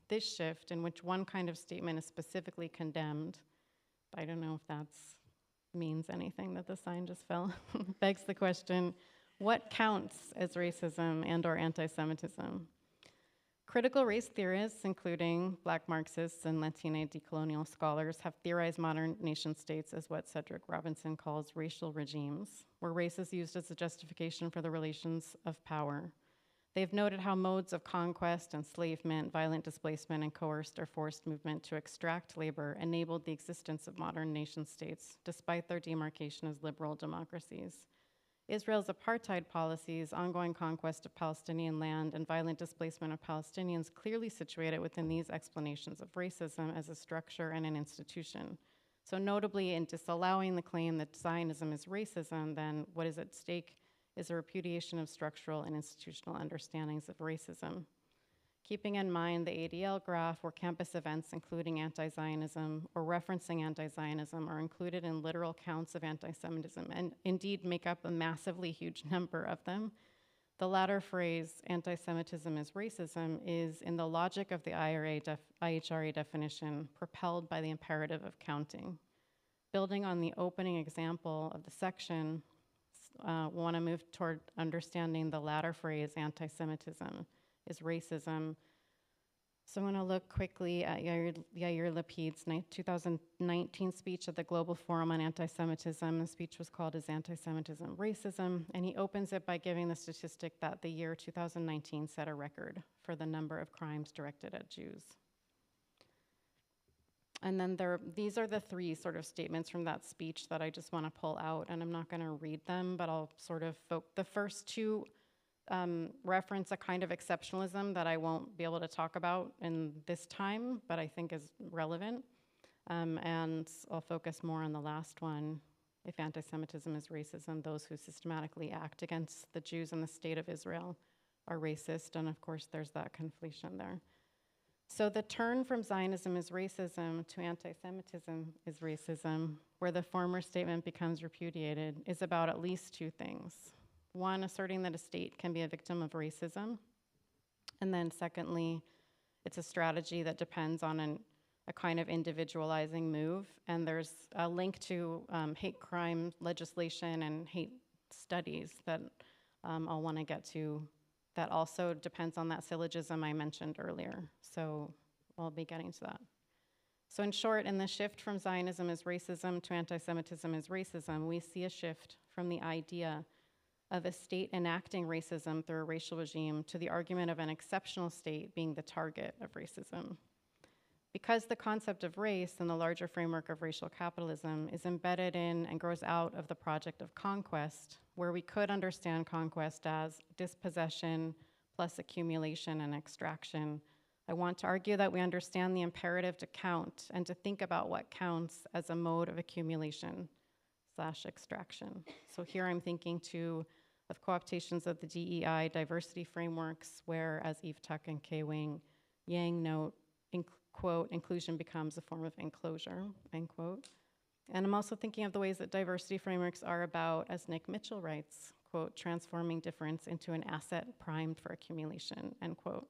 This shift, in which one kind of statement is specifically condemned, I don't know if that means anything that the sign just fell, begs the question, what counts as racism and or anti-Semitism? Critical race theorists, including Black Marxists and Latina decolonial scholars, have theorized modern nation states as what Cedric Robinson calls racial regimes, where race is used as a justification for the relations of power. They've noted how modes of conquest, enslavement, violent displacement, and coerced or forced movement to extract labor enabled the existence of modern nation states, despite their demarcation as liberal democracies. Israel's apartheid policies, ongoing conquest of Palestinian land, and violent displacement of Palestinians clearly situate it within these explanations of racism as a structure and an institution. So notably, in disallowing the claim that Zionism is racism, then what is at stake is a repudiation of structural and institutional understandings of racism. keeping in mind the ADL graph where campus events including anti-Zionism or referencing anti-Zionism are included in literal counts of anti-Semitism and indeed make up a massively huge number of them. The latter phrase, anti-Semitism is racism, is in the logic of the IHRA definition propelled by the imperative of counting. Building on the opening example of the section, want to move toward understanding the latter phrase, anti-Semitism is racism. So I'm going to look quickly at Yair Lapid's 2019 speech at the Global Forum on Anti-Semitism. The speech was called "Is Anti-Semitism Racism?" And he opens it by giving the statistic that the year 2019 set a record for the number of crimes directed at Jews. And then these are the three sort of statements from that speech that I just want to pull out, and I'm not going to read them, but I'll sort of the first two reference a kind of exceptionalism that I won't be able to talk about in this time, but I think is relevant. And I'll focus more on the last one. If anti-Semitism is racism, those who systematically act against the Jews and the state of Israel are racist, and of course there's that conflation there. So the turn from Zionism is racism to anti-Semitism is racism, where the former statement becomes repudiated, is about at least two things. One, asserting that a state can be a victim of racism. And then secondly, it's a strategy that depends on a kind of individualizing move. And there's a link to hate crime legislation and hate studies that I'll want to get to that also depends on that syllogism I mentioned earlier. So I'll be getting to that. So in short, in the shift from Zionism is racism to anti-Semitism is racism, we see a shift from the idea of a state enacting racism through a racial regime to the argument of an exceptional state being the target of racism. Because the concept of race in the larger framework of racial capitalism is embedded in and grows out of the project of conquest, where we could understand conquest as dispossession plus accumulation and extraction, I want to argue that we understand the imperative to count and to think about what counts as a mode of accumulation / extraction. So here I'm thinking too of co-optations of the DEI diversity frameworks where, as Eve Tuck and Kay Wang Yang note, quote, inclusion becomes a form of enclosure, end quote. And I'm also thinking of the ways that diversity frameworks are about, as Nick Mitchell writes, quote, transforming difference into an asset primed for accumulation, end quote.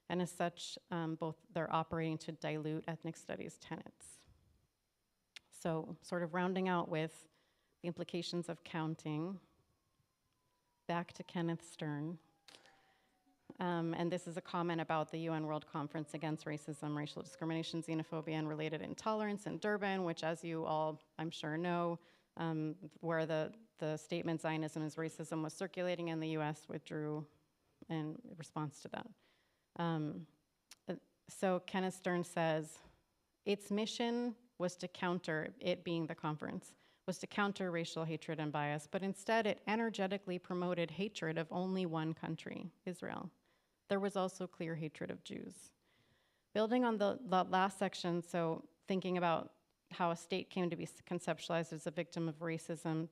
And as such, both they're operating to dilute ethnic studies tenets. So sort of rounding out with the implications of counting, back to Kenneth Stern. And this is a comment about the UN World Conference Against Racism, Racial Discrimination, Xenophobia, and Related Intolerance in Durban, which, as you all, I'm sure, know, where the statement Zionism is racism was circulating in the US, withdrew in response to that. So Kenneth Stern says, its mission was to counter, it being the conference, was to counter racial hatred and bias, but instead it energetically promoted hatred of only one country, Israel. There was also clear hatred of Jews. Building on the last section, so thinking about how a state came to be conceptualized as a victim of racism,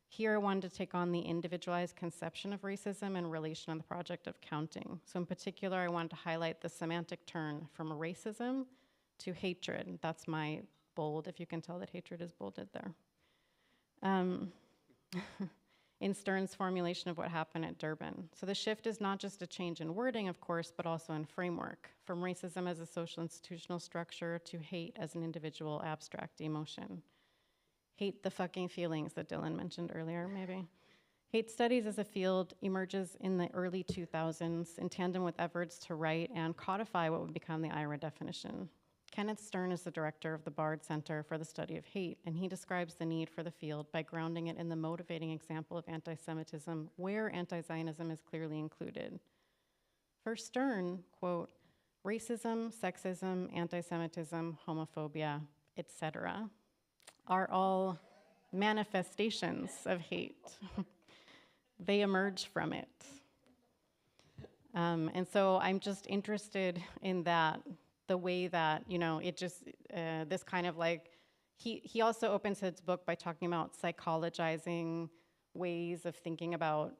here I wanted to take on the individualized conception of racism in relation to the project of counting. So in particular, I wanted to highlight the semantic turn from racism to hatred. That's my bold, if you can tell that hatred is bolded there. In Stern's formulation of what happened at Durban. So the shift is not just a change in wording, of course, but also in framework, from racism as a social institutional structure to hate as an individual abstract emotion. Hate the fucking feelings that Dylan mentioned earlier, maybe. Hate studies as a field emerges in the early 2000s in tandem with efforts to write and codify what would become the IHRA definition. Kenneth Stern is the director of the Bard Center for the Study of Hate, and he describes the need for the field by grounding it in the motivating example of anti-Semitism, where anti-Zionism is clearly included. For Stern, quote, racism, sexism, anti-Semitism, homophobia, etc., are all manifestations of hate. They emerge from it. And so I'm just interested in that, the way that, it just, this kind of like, he also opens his book by talking about psychologizing ways of thinking about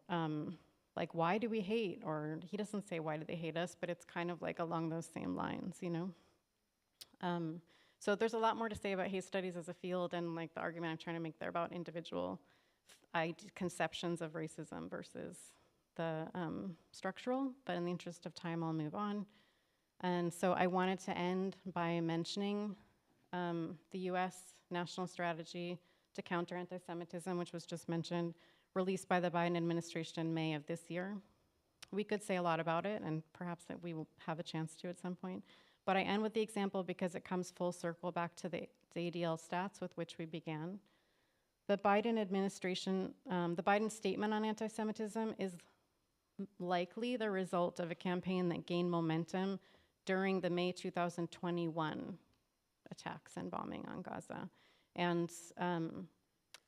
like, why do we hate? Or he doesn't say, why do they hate us? But it's kind of like along those same lines, you know? So there's a lot more to say about hate studies as a field and like the argument I'm trying to make there about individual conceptions of racism versus the structural, but in the interest of time, I'll move on. And so I wanted to end by mentioning the US National Strategy to Counter Anti-Semitism, which was just mentioned, released by the Biden administration in May of this year. We could say a lot about it, and perhaps that we will have a chance to at some point. But I end with the example because it comes full circle back to the ADL stats with which we began. The Biden administration, the Biden statement on anti-Semitism is likely the result of a campaign that gained momentum during the May 2021 attacks and bombing on Gaza. And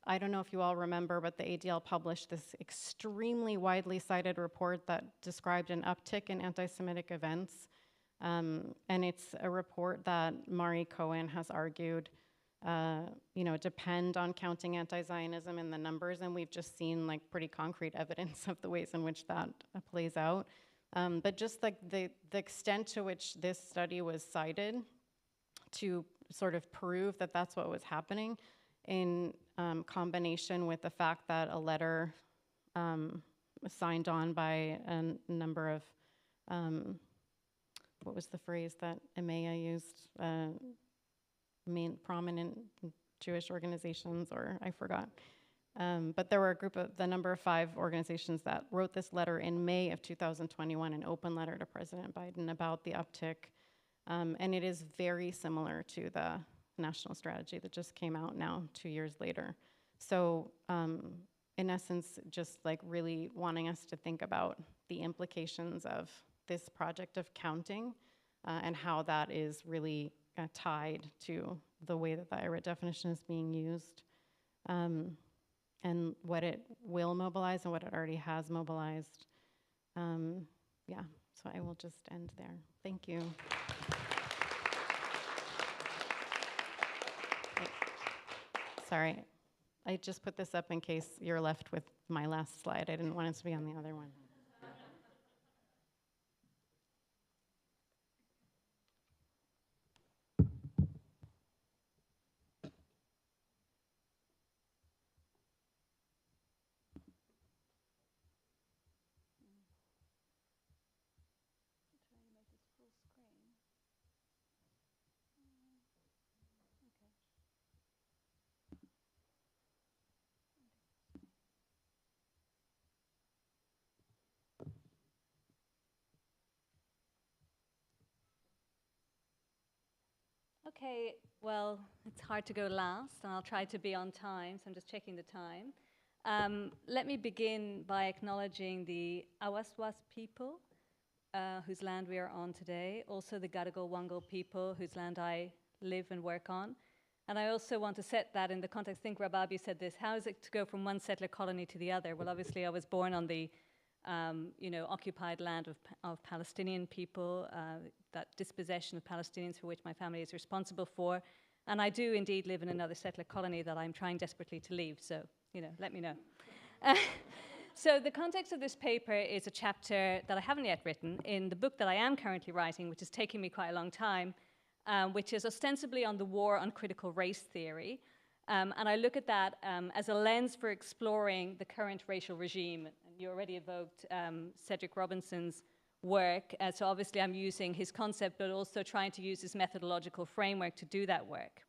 I don't know if you all remember, but the ADL published this extremely widely cited report that described an uptick in anti-Semitic events. And it's a report that Mari Cohen has argued depend on counting anti-Zionism in the numbers, and we've just seen like pretty concrete evidence of the ways in which that plays out. But just like the extent to which this study was cited to sort of prove that that's what was happening in combination with the fact that a letter was signed on by a number of, what was the phrase that Emea used? Main prominent Jewish organizations, or I forgot. But there were a group of, the number of 5 organizations that wrote this letter in May of 2021, an open letter to President Biden about the uptick. And it is very similar to the national strategy that just came out now 2 years later. So in essence, just like really wanting us to think about the implications of this project of counting and how that is really tied to the way that the IRIT definition is being used, and what it will mobilize and what it already has mobilized. Yeah, so I will just end there. Thank you. Sorry, I just put this up in case you're left with my last slide. I didn't want it to be on the other one. Okay, well, it's hard to go last, and I'll try to be on time, so I'm just checking the time. Let me begin by acknowledging the Awaswas people, whose land we are on today, also the Gadigal-Wangal people, whose land I live and work on. And I also want to set that in the context. I think Rababi said this: how is it to go from one settler colony to the other? Well, obviously, I was born on the occupied land of Palestinian people, that dispossession of Palestinians for which my family is responsible for. And I do indeed live in another settler colony that I'm trying desperately to leave, so, let me know. So the context of this paper is a chapter that I haven't yet written in the book that I am currently writing, which is taking me quite a long time, which is ostensibly on the war on critical race theory. And I look at that as a lens for exploring the current racial regime. And you already evoked Cedric Robinson's work. So obviously I'm using his concept, but also trying to use his methodological framework to do that work.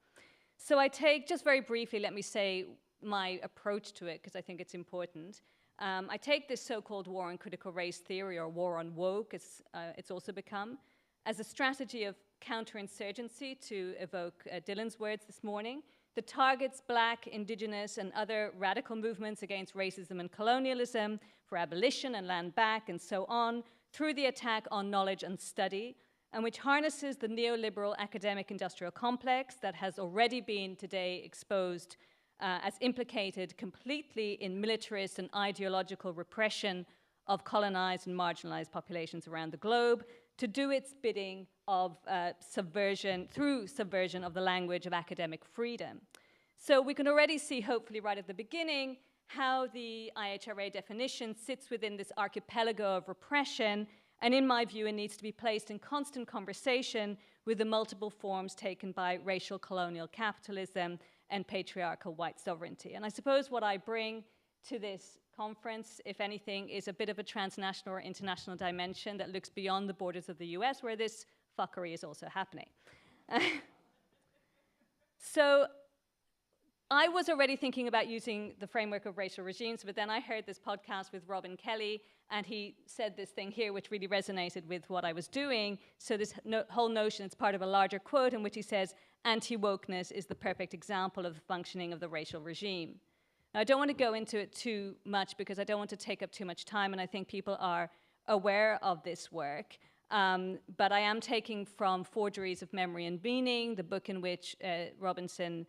So I take, just very briefly, let me say my approach to it, because I think it's important. I take this so-called war on critical race theory, or war on woke, as it's also become, as a strategy of counterinsurgency, to evoke Dylan's words this morning, that targets Black, Indigenous, and other radical movements against racism and colonialism, for abolition and land back, and so on, through the attack on knowledge and study, and which harnesses the neoliberal academic industrial complex that has already been today exposed as implicated completely in militarist and ideological repression of colonized and marginalized populations around the globe, to do its bidding of subversion, through subversion of the language of academic freedom. So we can already see, hopefully right at the beginning, how the IHRA definition sits within this archipelago of repression, and in my view, it needs to be placed in constant conversation with the multiple forms taken by racial colonial capitalism and patriarchal white sovereignty. And I suppose what I bring to this conference, if anything, is a bit of a transnational or international dimension that looks beyond the borders of the US, where this fuckery is also happening. So I was already thinking about using the framework of racial regimes, but then I heard this podcast with Robin Kelly, and he said this thing here which really resonated with what I was doing. So this whole notion, it's part of a larger quote in which he says, anti-wokeness is the perfect example of the functioning of the racial regime. Now, I don't want to go into it too much because I don't want to take up too much time, and I think people are aware of this work. But I am taking from Forgeries of Memory and Meaning, the book in which Robinson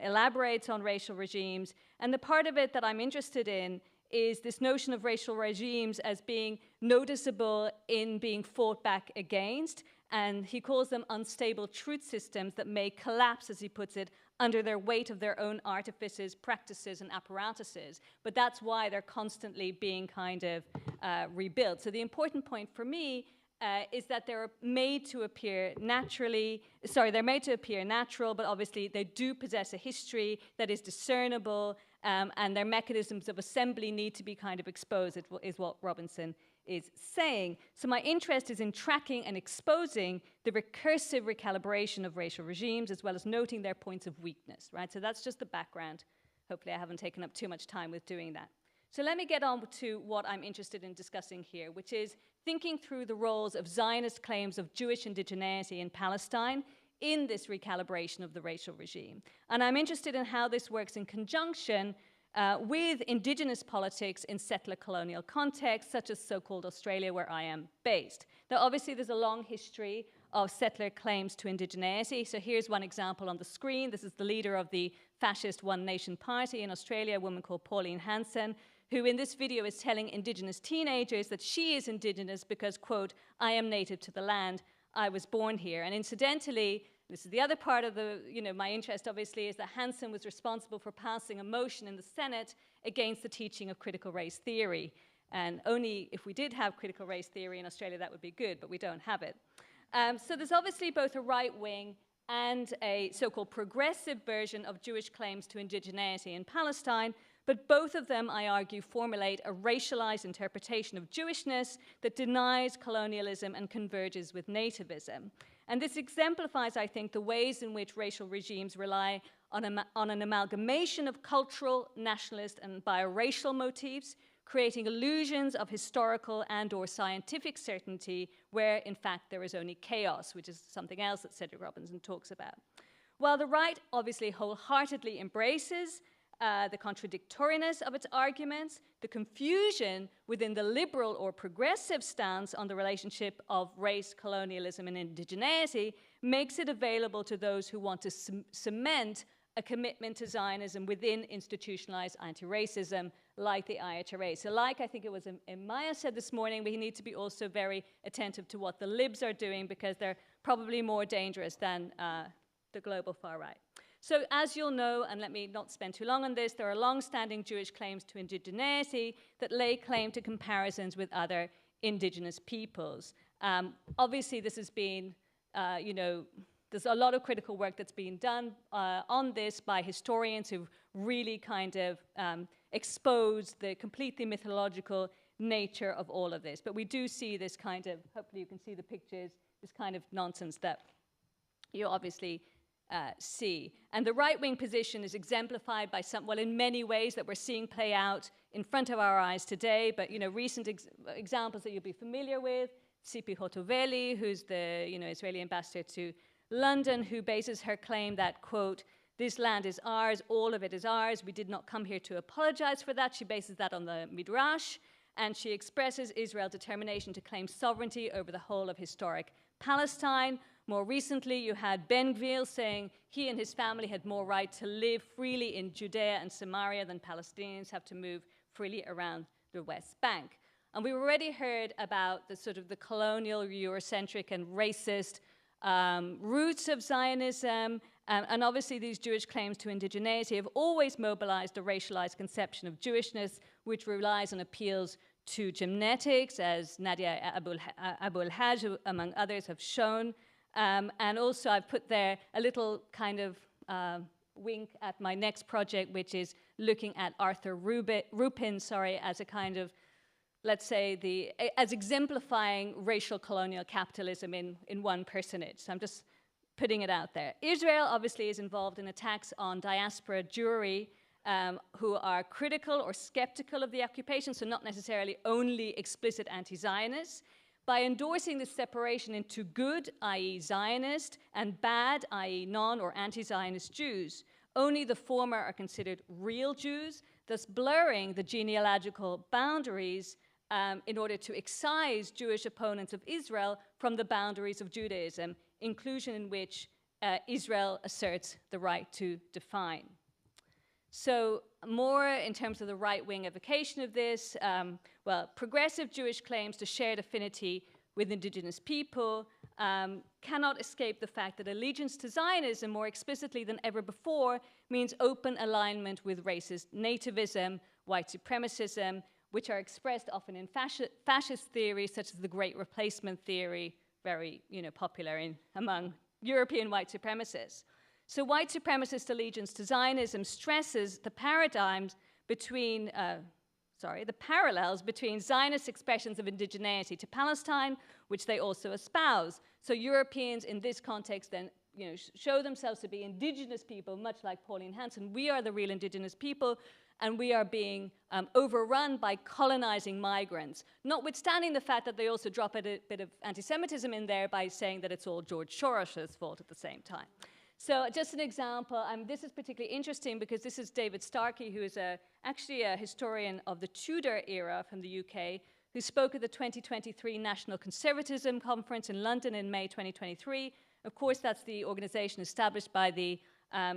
elaborates on racial regimes. And the part of it that I'm interested in is this notion of racial regimes as being noticeable in being fought back against. And he calls them unstable truth systems that may collapse, as he puts it, under their weight of their own artifices, practices, and apparatuses. But that's why they're constantly being kind of rebuilt. So the important point for me is that they're made to appear they're made to appear natural, but obviously they do possess a history that is discernible, and their mechanisms of assembly need to be kind of exposed, is what Robinson is saying. So my interest is in tracking and exposing the recursive recalibration of racial regimes, as well as noting their points of weakness, right? So that's just the background. Hopefully I haven't taken up too much time with doing that. So let me get on to what I'm interested in discussing here, which is thinking through the roles of Zionist claims of Jewish indigeneity in Palestine in this recalibration of the racial regime. And I'm interested in how this works in conjunction with indigenous politics in settler colonial contexts, such as so-called Australia, where I am based. Now, obviously, there's a long history of settler claims to indigeneity. So here's one example on the screen. This is the leader of the fascist One Nation Party in Australia, a woman called Pauline Hanson, who in this video is telling indigenous teenagers that she is indigenous because, quote, I am native to the land, I was born here. And incidentally, this is the other part of my interest, obviously, is that Hanson was responsible for passing a motion in the Senate against the teaching of critical race theory. And only if we did have critical race theory in Australia, that would be good, but we don't have it. So there's obviously both a right wing and a so-called progressive version of Jewish claims to indigeneity in Palestine, but both of them, I argue, formulate a racialized interpretation of Jewishness that denies colonialism and converges with nativism. And this exemplifies, I think, the ways in which racial regimes rely on an amalgamation of cultural, nationalist, and biracial motifs, creating illusions of historical and/or scientific certainty where, in fact, there is only chaos, which is something else that Cedric Robinson talks about. While the right obviously wholeheartedly embraces the contradictoriness of its arguments, the confusion within the liberal or progressive stance on the relationship of race, colonialism, and indigeneity makes it available to those who want to cement a commitment to Zionism within institutionalized anti-racism like the IHRA. So like I think it was Maya said this morning, we need to be also very attentive to what the libs are doing because they're probably more dangerous than the global far right. So as you'll know, and let me not spend too long on this, there are long-standing Jewish claims to indigeneity that lay claim to comparisons with other indigenous peoples. Obviously, this has been, there's a lot of critical work that's been done on this by historians who've really kind of exposed the completely mythological nature of all of this. But we do see this kind of, hopefully you can see the pictures, this kind of nonsense that you obviously see. And the right-wing position is exemplified by in many ways that we're seeing play out in front of our eyes today, but, recent examples that you'll be familiar with, Tzipi Hotovely, who's the, Israeli ambassador to London, who bases her claim that, quote, this land is ours, all of it is ours, we did not come here to apologize for that. She bases that on the Midrash, and she expresses Israel's determination to claim sovereignty over the whole of historic Palestine. More recently, you had Ben Gvir saying he and his family had more right to live freely in Judea and Samaria than Palestinians have to move freely around the West Bank. And we've already heard about the sort of the colonial, Eurocentric, and racist roots of Zionism, and obviously these Jewish claims to indigeneity have always mobilized a racialized conception of Jewishness, which relies on appeals to genetics, as Nadia Abul-Hajj, among others, have shown. And also I've put there a little kind of wink at my next project, which is looking at Arthur Rupin, as a kind of, let's say, as exemplifying racial colonial capitalism in one personage. So I'm just putting it out there. Israel obviously is involved in attacks on diaspora Jewry who are critical or skeptical of the occupation, so not necessarily only explicit anti-Zionists, by endorsing this separation into good, i.e. Zionist, and bad, i.e. non- or anti-Zionist Jews. Only the former are considered real Jews, thus blurring the genealogical boundaries in order to excise Jewish opponents of Israel from the boundaries of Judaism, inclusion in which Israel asserts the right to define. So more in terms of the right-wing evocation of this, well, progressive Jewish claims to shared affinity with indigenous people cannot escape the fact that allegiance to Zionism more explicitly than ever before means open alignment with racist nativism, white supremacism, which are expressed often in fascist theories such as the Great Replacement theory, very popular among European white supremacists. So white supremacist allegiance to Zionism stresses the paradigms between, the parallels between Zionist expressions of indigeneity to Palestine, which they also espouse. So Europeans in this context then show themselves to be indigenous people, much like Pauline Hanson. We are the real indigenous people, and we are being overrun by colonizing migrants, notwithstanding the fact that they also drop a bit of anti-Semitism in there by saying that it's all George Soros's fault at the same time. So just an example, this is particularly interesting because this is David Starkey, who is actually a historian of the Tudor era from the UK, who spoke at the 2023 National Conservatism Conference in London in May 2023. Of course, that's the organization established by the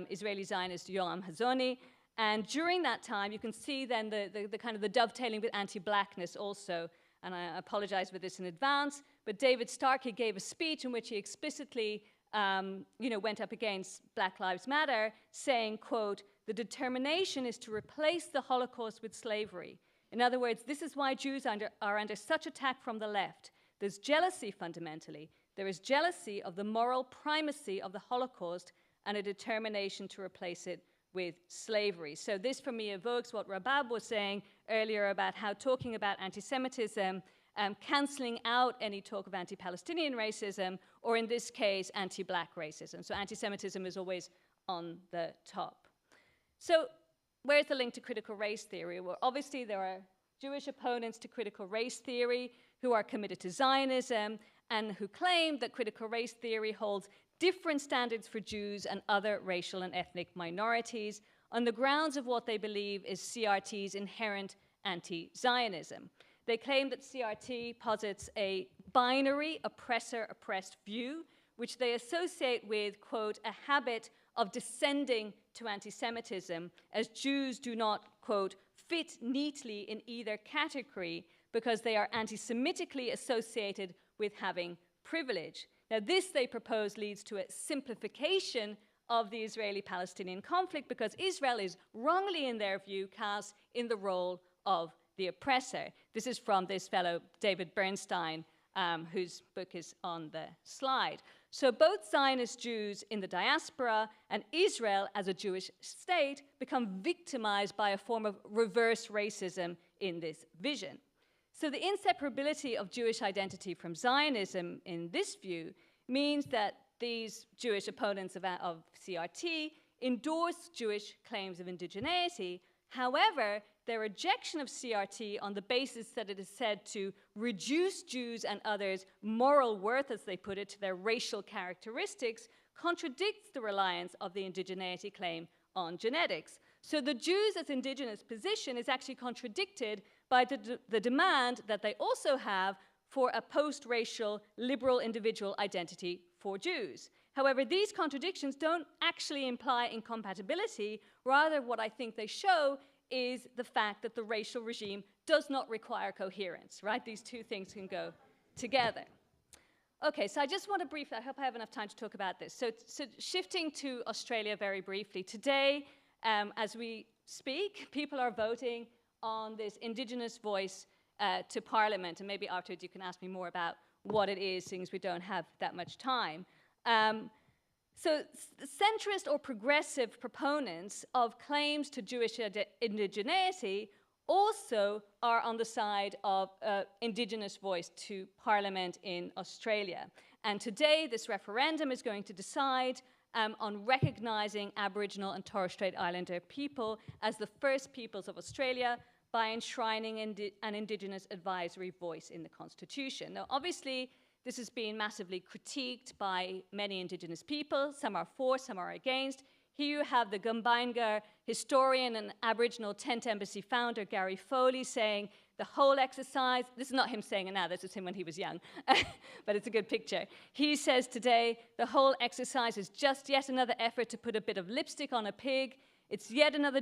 Israeli Zionist Yoam Hazony. And during that time, you can see then the kind of the dovetailing with anti-blackness also. And I apologize for this in advance, but David Starkey gave a speech in which he explicitly went up against Black Lives Matter, saying, quote, "The determination is to replace the Holocaust with slavery. In other words, this is why Jews are under such attack from the left. There's jealousy fundamentally. There is jealousy of the moral primacy of the Holocaust and a determination to replace it with slavery." So this, for me, evokes what Rabab was saying earlier about how talking about anti-Semitism, cancelling out any talk of anti-Palestinian racism, or in this case, anti-black racism. So anti-Semitism is always on the top. So where's the link to critical race theory? Well, obviously there are Jewish opponents to critical race theory who are committed to Zionism and who claim that critical race theory holds different standards for Jews and other racial and ethnic minorities on the grounds of what they believe is CRT's inherent anti-Zionism. They claim that CRT posits a binary oppressor-oppressed view, which they associate with, quote, a habit of descending to anti-Semitism, as Jews do not, quote, fit neatly in either category because they are anti-Semitically associated with having privilege. Now, this, they propose, leads to a simplification of the Israeli-Palestinian conflict because Israel is wrongly, in their view, cast in the role of the oppressor. This is from this fellow, David Bernstein, whose book is on the slide. So both Zionist Jews in the diaspora and Israel as a Jewish state become victimized by a form of reverse racism in this vision. So the inseparability of Jewish identity from Zionism in this view means that these Jewish opponents of CRT endorse Jewish claims of indigeneity. However, their rejection of CRT on the basis that it is said to reduce Jews and others' moral worth, as they put it, to their racial characteristics, contradicts the reliance of the indigeneity claim on genetics. So the Jews as indigenous position is actually contradicted by the demand that they also have for a post-racial liberal individual identity for Jews. However, these contradictions don't actually imply incompatibility. Rather, what I think they show is the fact that the racial regime does not require coherence, right? These two things can go together. Okay, so I just want to briefly, I hope I have enough time to talk about this. So shifting to Australia very briefly. Today, as we speak, people are voting on this Indigenous voice to Parliament, and maybe afterwards you can ask me more about what it is, since we don't have that much time. So centrist or progressive proponents of claims to Jewish indigeneity also are on the side of Indigenous voice to Parliament in Australia. And today, this referendum is going to decide on recognising Aboriginal and Torres Strait Islander people as the first peoples of Australia by enshrining an Indigenous advisory voice in the Constitution. Now, obviously, this has been massively critiqued by many Indigenous people. Some are for, some are against. Here you have the Gumbaynggirr historian and Aboriginal Tent Embassy founder, Gary Foley, saying the whole exercise, this is not him saying it now, this is him when he was young, but it's a good picture. He says today, the whole exercise is just yet another effort to put a bit of lipstick on a pig. It's yet another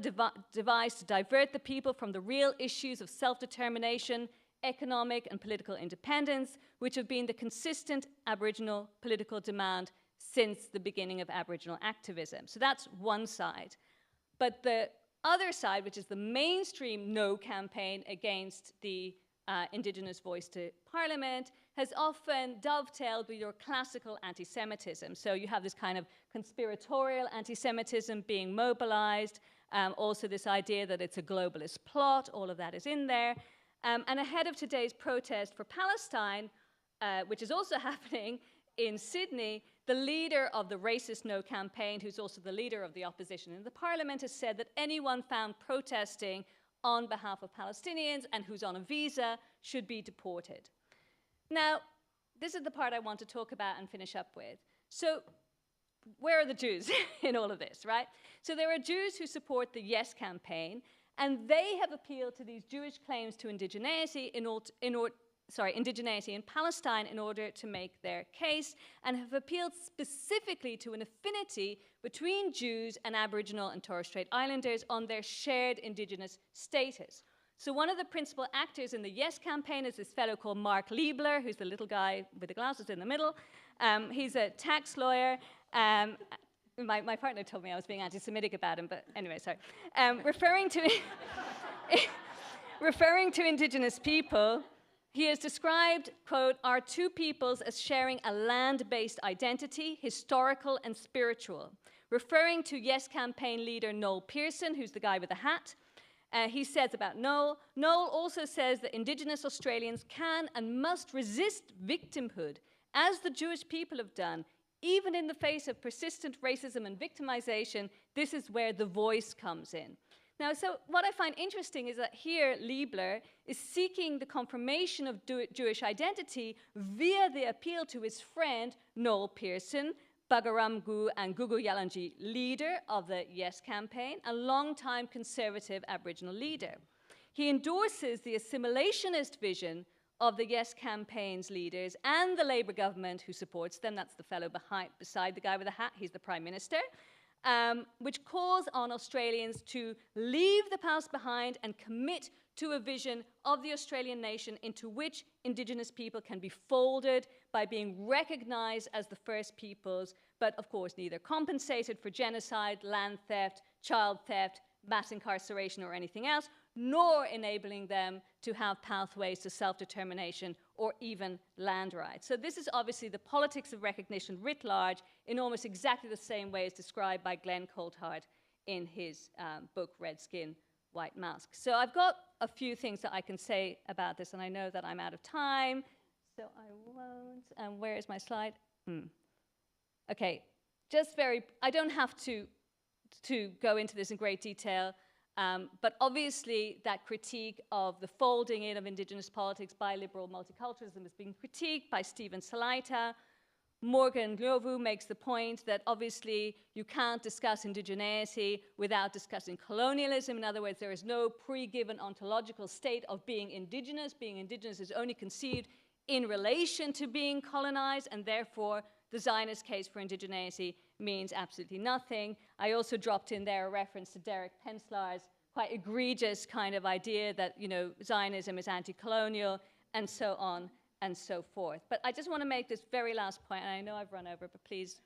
device to divert the people from the real issues of self-determination, economic and political independence, which have been the consistent Aboriginal political demand since the beginning of Aboriginal activism. So that's one side. But the other side, which is the mainstream no campaign against the Indigenous voice to Parliament, has often dovetailed with your classical anti-Semitism. So you have this kind of conspiratorial anti-Semitism being mobilized, also this idea that it's a globalist plot, all of that is in there. And ahead of today's protest for Palestine, which is also happening in Sydney, the leader of the Racist No campaign, who's also the leader of the opposition in the parliament, has said that anyone found protesting on behalf of Palestinians and who's on a visa should be deported. Now, this is the part I want to talk about and finish up with. So, where are the Jews in all of this, right? So there are Jews who support the Yes campaign, and they have appealed to these Jewish claims to indigeneity indigeneity in Palestine in order to make their case, and have appealed specifically to an affinity between Jews and Aboriginal and Torres Strait Islanders on their shared Indigenous status. So one of the principal actors in the Yes campaign is this fellow called Mark Liebler, who's the little guy with the glasses in the middle. He's a tax lawyer. My partner told me I was being anti-Semitic about him, but anyway, sorry. Referring to Indigenous people, he has described, quote, our two peoples as sharing a land-based identity, historical and spiritual. Referring to Yes campaign leader Noel Pearson, who's the guy with the hat, he says about Noel also says that Indigenous Australians can and must resist victimhood, as the Jewish people have done. Even in the face of persistent racism and victimization, this is where the voice comes in. Now, so what I find interesting is that here Liebler is seeking the confirmation of Jewish identity via the appeal to his friend Noel Pearson, Bagaramgu and Gugu Yalanji leader of the Yes campaign, a long-time conservative Aboriginal leader. He endorses the assimilationist vision of the Yes campaign's leaders and the Labour government who supports them. That's the fellow beside the guy with the hat. He's the Prime Minister. Which calls on Australians to leave the past behind and commit to a vision of the Australian nation into which Indigenous people can be folded by being recognised as the first peoples, but of course neither compensated for genocide, land theft, child theft, mass incarceration or anything else, nor enabling them to have pathways to self-determination or even land rights. So this is obviously the politics of recognition writ large in almost exactly the same way as described by Glenn Coulthard in his book, Red Skin, White Mask. So I've got a few things that I can say about this, and I know that I'm out of time, so I won't. And where is my slide? Okay, I don't have to go into this in great detail, but obviously that critique of the folding in of Indigenous politics by liberal multiculturalism is being critiqued by Stephen Salaita. Morgan Glovu makes the point that obviously you can't discuss indigeneity without discussing colonialism. In other words, there is no pre-given ontological state of being indigenous. Being indigenous is only conceived in relation to being colonized, and therefore the Zionist case for indigeneity means absolutely nothing. I also dropped in there a reference to Derek Penslar's quite egregious kind of idea that, you know, Zionism is anti-colonial and so on and so forth. But I just want to make this very last point, and I know I've run over, but please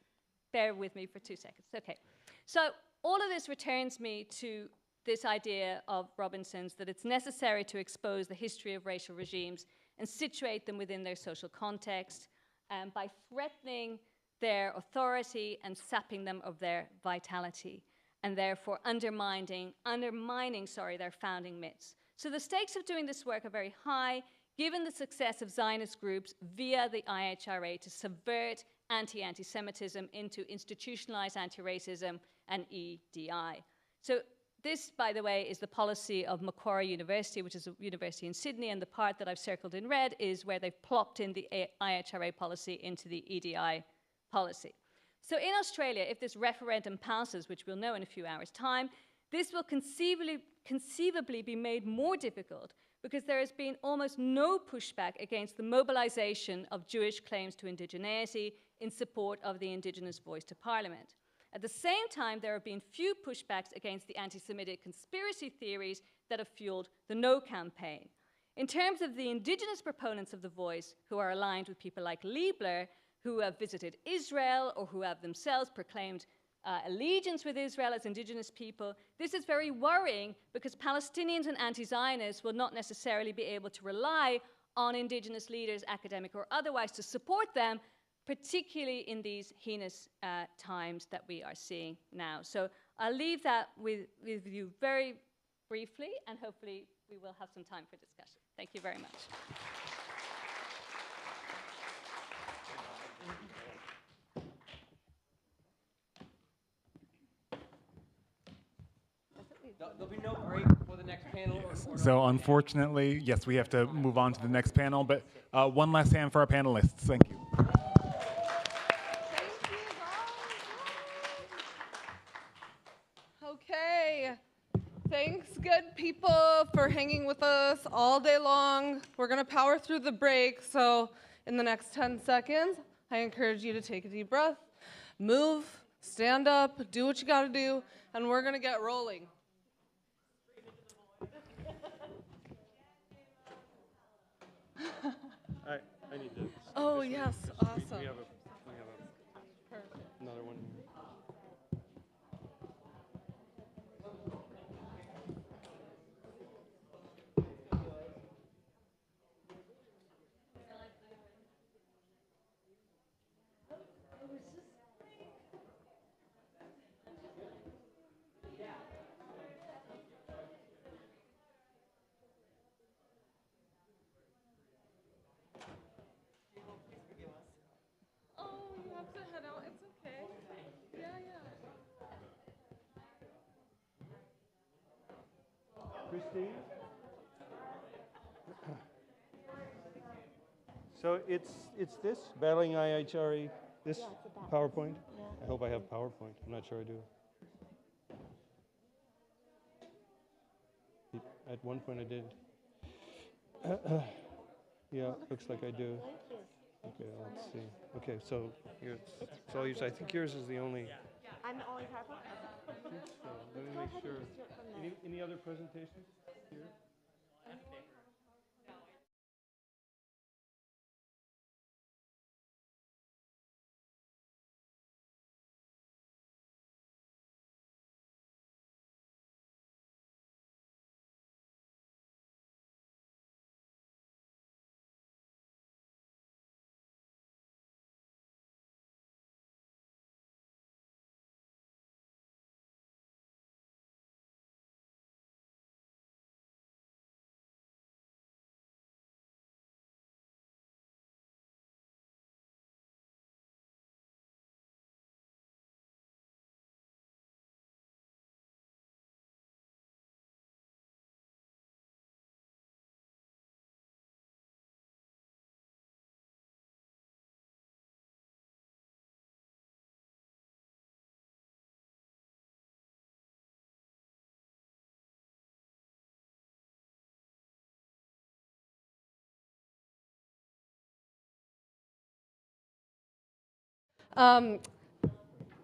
bear with me for 2 seconds. Okay. So all of this returns me to this idea of Robinson's, that it's necessary to expose the history of racial regimes and situate them within their social context by threatening their authority and sapping them of their vitality, and therefore undermining their founding myths. So the stakes of doing this work are very high, given the success of Zionist groups via the IHRA to subvert anti-Semitism into institutionalized anti-racism and EDI. So this, by the way, is the policy of Macquarie University, which is a university in Sydney, and the part that I've circled in red is where they've plopped in the IHRA policy into the EDI policy. So in Australia, if this referendum passes, which we'll know in a few hours' time, this will conceivably be made more difficult because there has been almost no pushback against the mobilization of Jewish claims to indigeneity in support of the Indigenous voice to Parliament. At the same time, there have been few pushbacks against the anti-Semitic conspiracy theories that have fueled the No campaign. In terms of the Indigenous proponents of the voice, who are aligned with people like Liebler, who have visited Israel or who have themselves proclaimed allegiance with Israel as Indigenous people, this is very worrying because Palestinians and anti-Zionists will not necessarily be able to rely on Indigenous leaders, academic or otherwise, to support them, particularly in these heinous times that we are seeing now. So I'll leave that with you very briefly, and hopefully we will have some time for discussion. Thank you very much. There'll be no break for the next panel. So unfortunately, yes, we have to move on to the next panel, but one last hand for our panelists. Thank you. Okay. Thanks, good people, for hanging with us all day long. We're going to power through the break, so in the next 10 seconds, I encourage you to take a deep breath, move, stand up, do what you got to do, and we're going to get rolling. I need this. Oh, yes, awesome. We have another one here. Christine? So it's this, Battling IHRA, this PowerPoint? I hope I have PowerPoint. I'm not sure I do. At one point I did. Yeah, looks like I do. Okay, let's see. Okay, so here's, it's all yours. I think yours is the only. I'm the only PowerPoint? So let me make sure. Any other presentations here?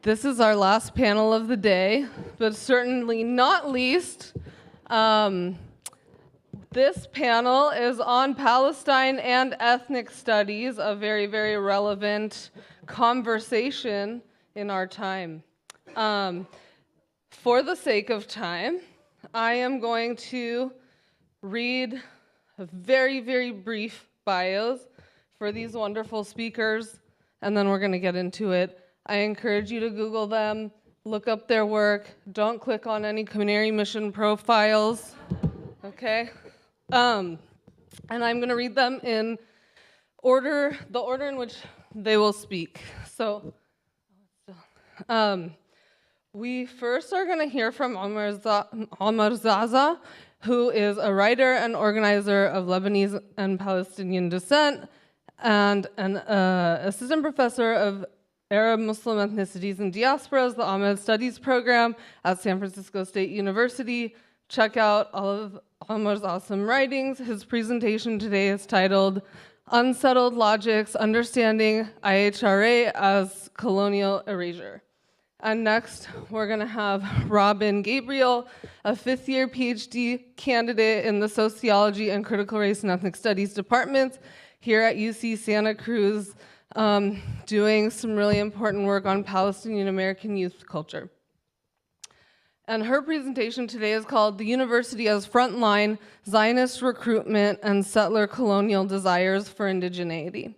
This is our last panel of the day, but certainly not least. This panel is on Palestine and ethnic studies, a very, very relevant conversation in our time. For the sake of time, I am going to read a very, very brief bios for these wonderful speakers, and then we're going to get into it. I encourage you to Google them, look up their work. Don't click on any Canary Mission profiles, okay? And I'm going to read them in order, the order in which they will speak. So, we first are going to hear from Omar Zaza, who is a writer and organizer of Lebanese and Palestinian descent, and an assistant professor of Arab Muslim ethnicities and diasporas, the Ahmed Studies program at San Francisco State University. Check out all of Omar's awesome writings. His presentation today is titled Unsettled Logics, Understanding IHRA as Colonial Erasure. And next, we're going to have Robin Gabriel, a fifth-year PhD candidate in the Sociology and Critical Race and Ethnic Studies departments here at UC Santa Cruz, doing some really important work on Palestinian American youth culture. And her presentation today is called The University as Frontline, Zionist Recruitment and Settler Colonial Desires for Indigeneity.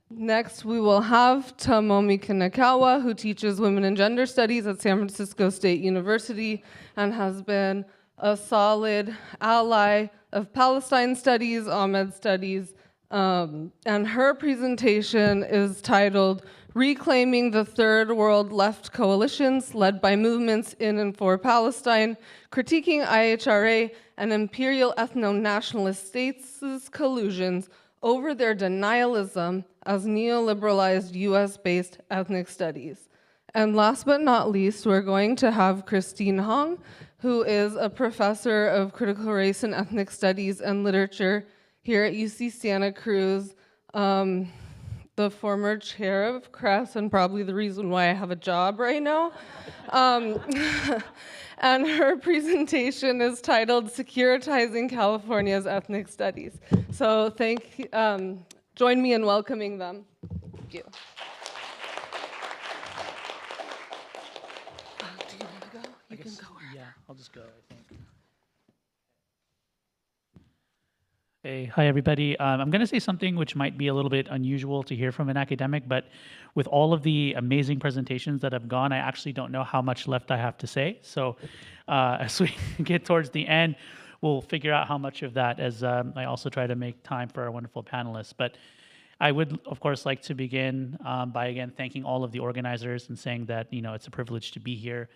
Next, we will have Tomomi Kanekawa, who teaches women and gender studies at San Francisco State University and has been a solid ally of Palestine studies, Ahmed studies, and her presentation is titled Reclaiming the Third World Left Coalitions Led by Movements in and for Palestine, Critiquing IHRA and Imperial Ethno-Nationalist States' Collusions over their denialism as neoliberalized US-based ethnic studies. And last but not least, we're going to have Christine Hong, who is a professor of critical race and ethnic studies and literature here at UC Santa Cruz, the former chair of CRES, and probably the reason why I have a job right now. And her presentation is titled Securitizing California's Ethnic Studies. So join me in welcoming them. Thank you. Do you want to go? You can go. Yeah, I'll just go, I think. Hey, hi everybody. I'm going to say something which might be a little bit unusual to hear from an academic, but with all of the amazing presentations that have gone, I actually don't know how much left I have to say. So as we get towards the end, we'll figure out how much of that, as I also try to make time for our wonderful panelists. But I would, of course, like to begin by again thanking all of the organizers and saying that it's a privilege to be here.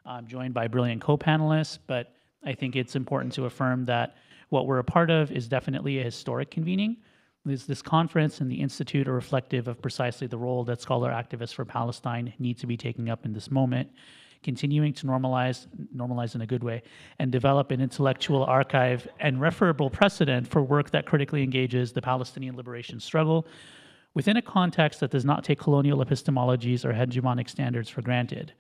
I'm joined by brilliant co-panelists, but I think it's important to affirm that what we're a part of is definitely a historic convening. This conference and the Institute are reflective of precisely the role that scholar activists for Palestine need to be taking up in this moment, continuing to normalize in a good way, and develop an intellectual archive and referable precedent for work that critically engages the Palestinian liberation struggle within a context that does not take colonial epistemologies or hegemonic standards for granted.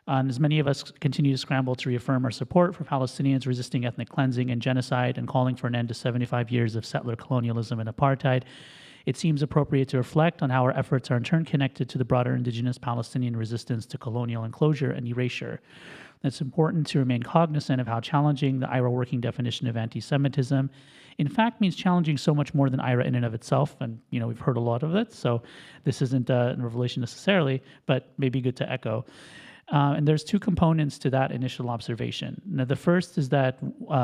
As many of us continue to scramble to reaffirm our support for Palestinians resisting ethnic cleansing and genocide and calling for an end to 75 years of settler colonialism and apartheid, it seems appropriate to reflect on how our efforts are in turn connected to the broader indigenous Palestinian resistance to colonial enclosure and erasure. It's important to remain cognizant of how challenging the IHRA working definition of anti-Semitism in fact means challenging so much more than IHRA in and of itself, and we've heard a lot of it, so this isn't a revelation necessarily, but maybe good to echo. And there's two components to that initial observation. Now, the first is that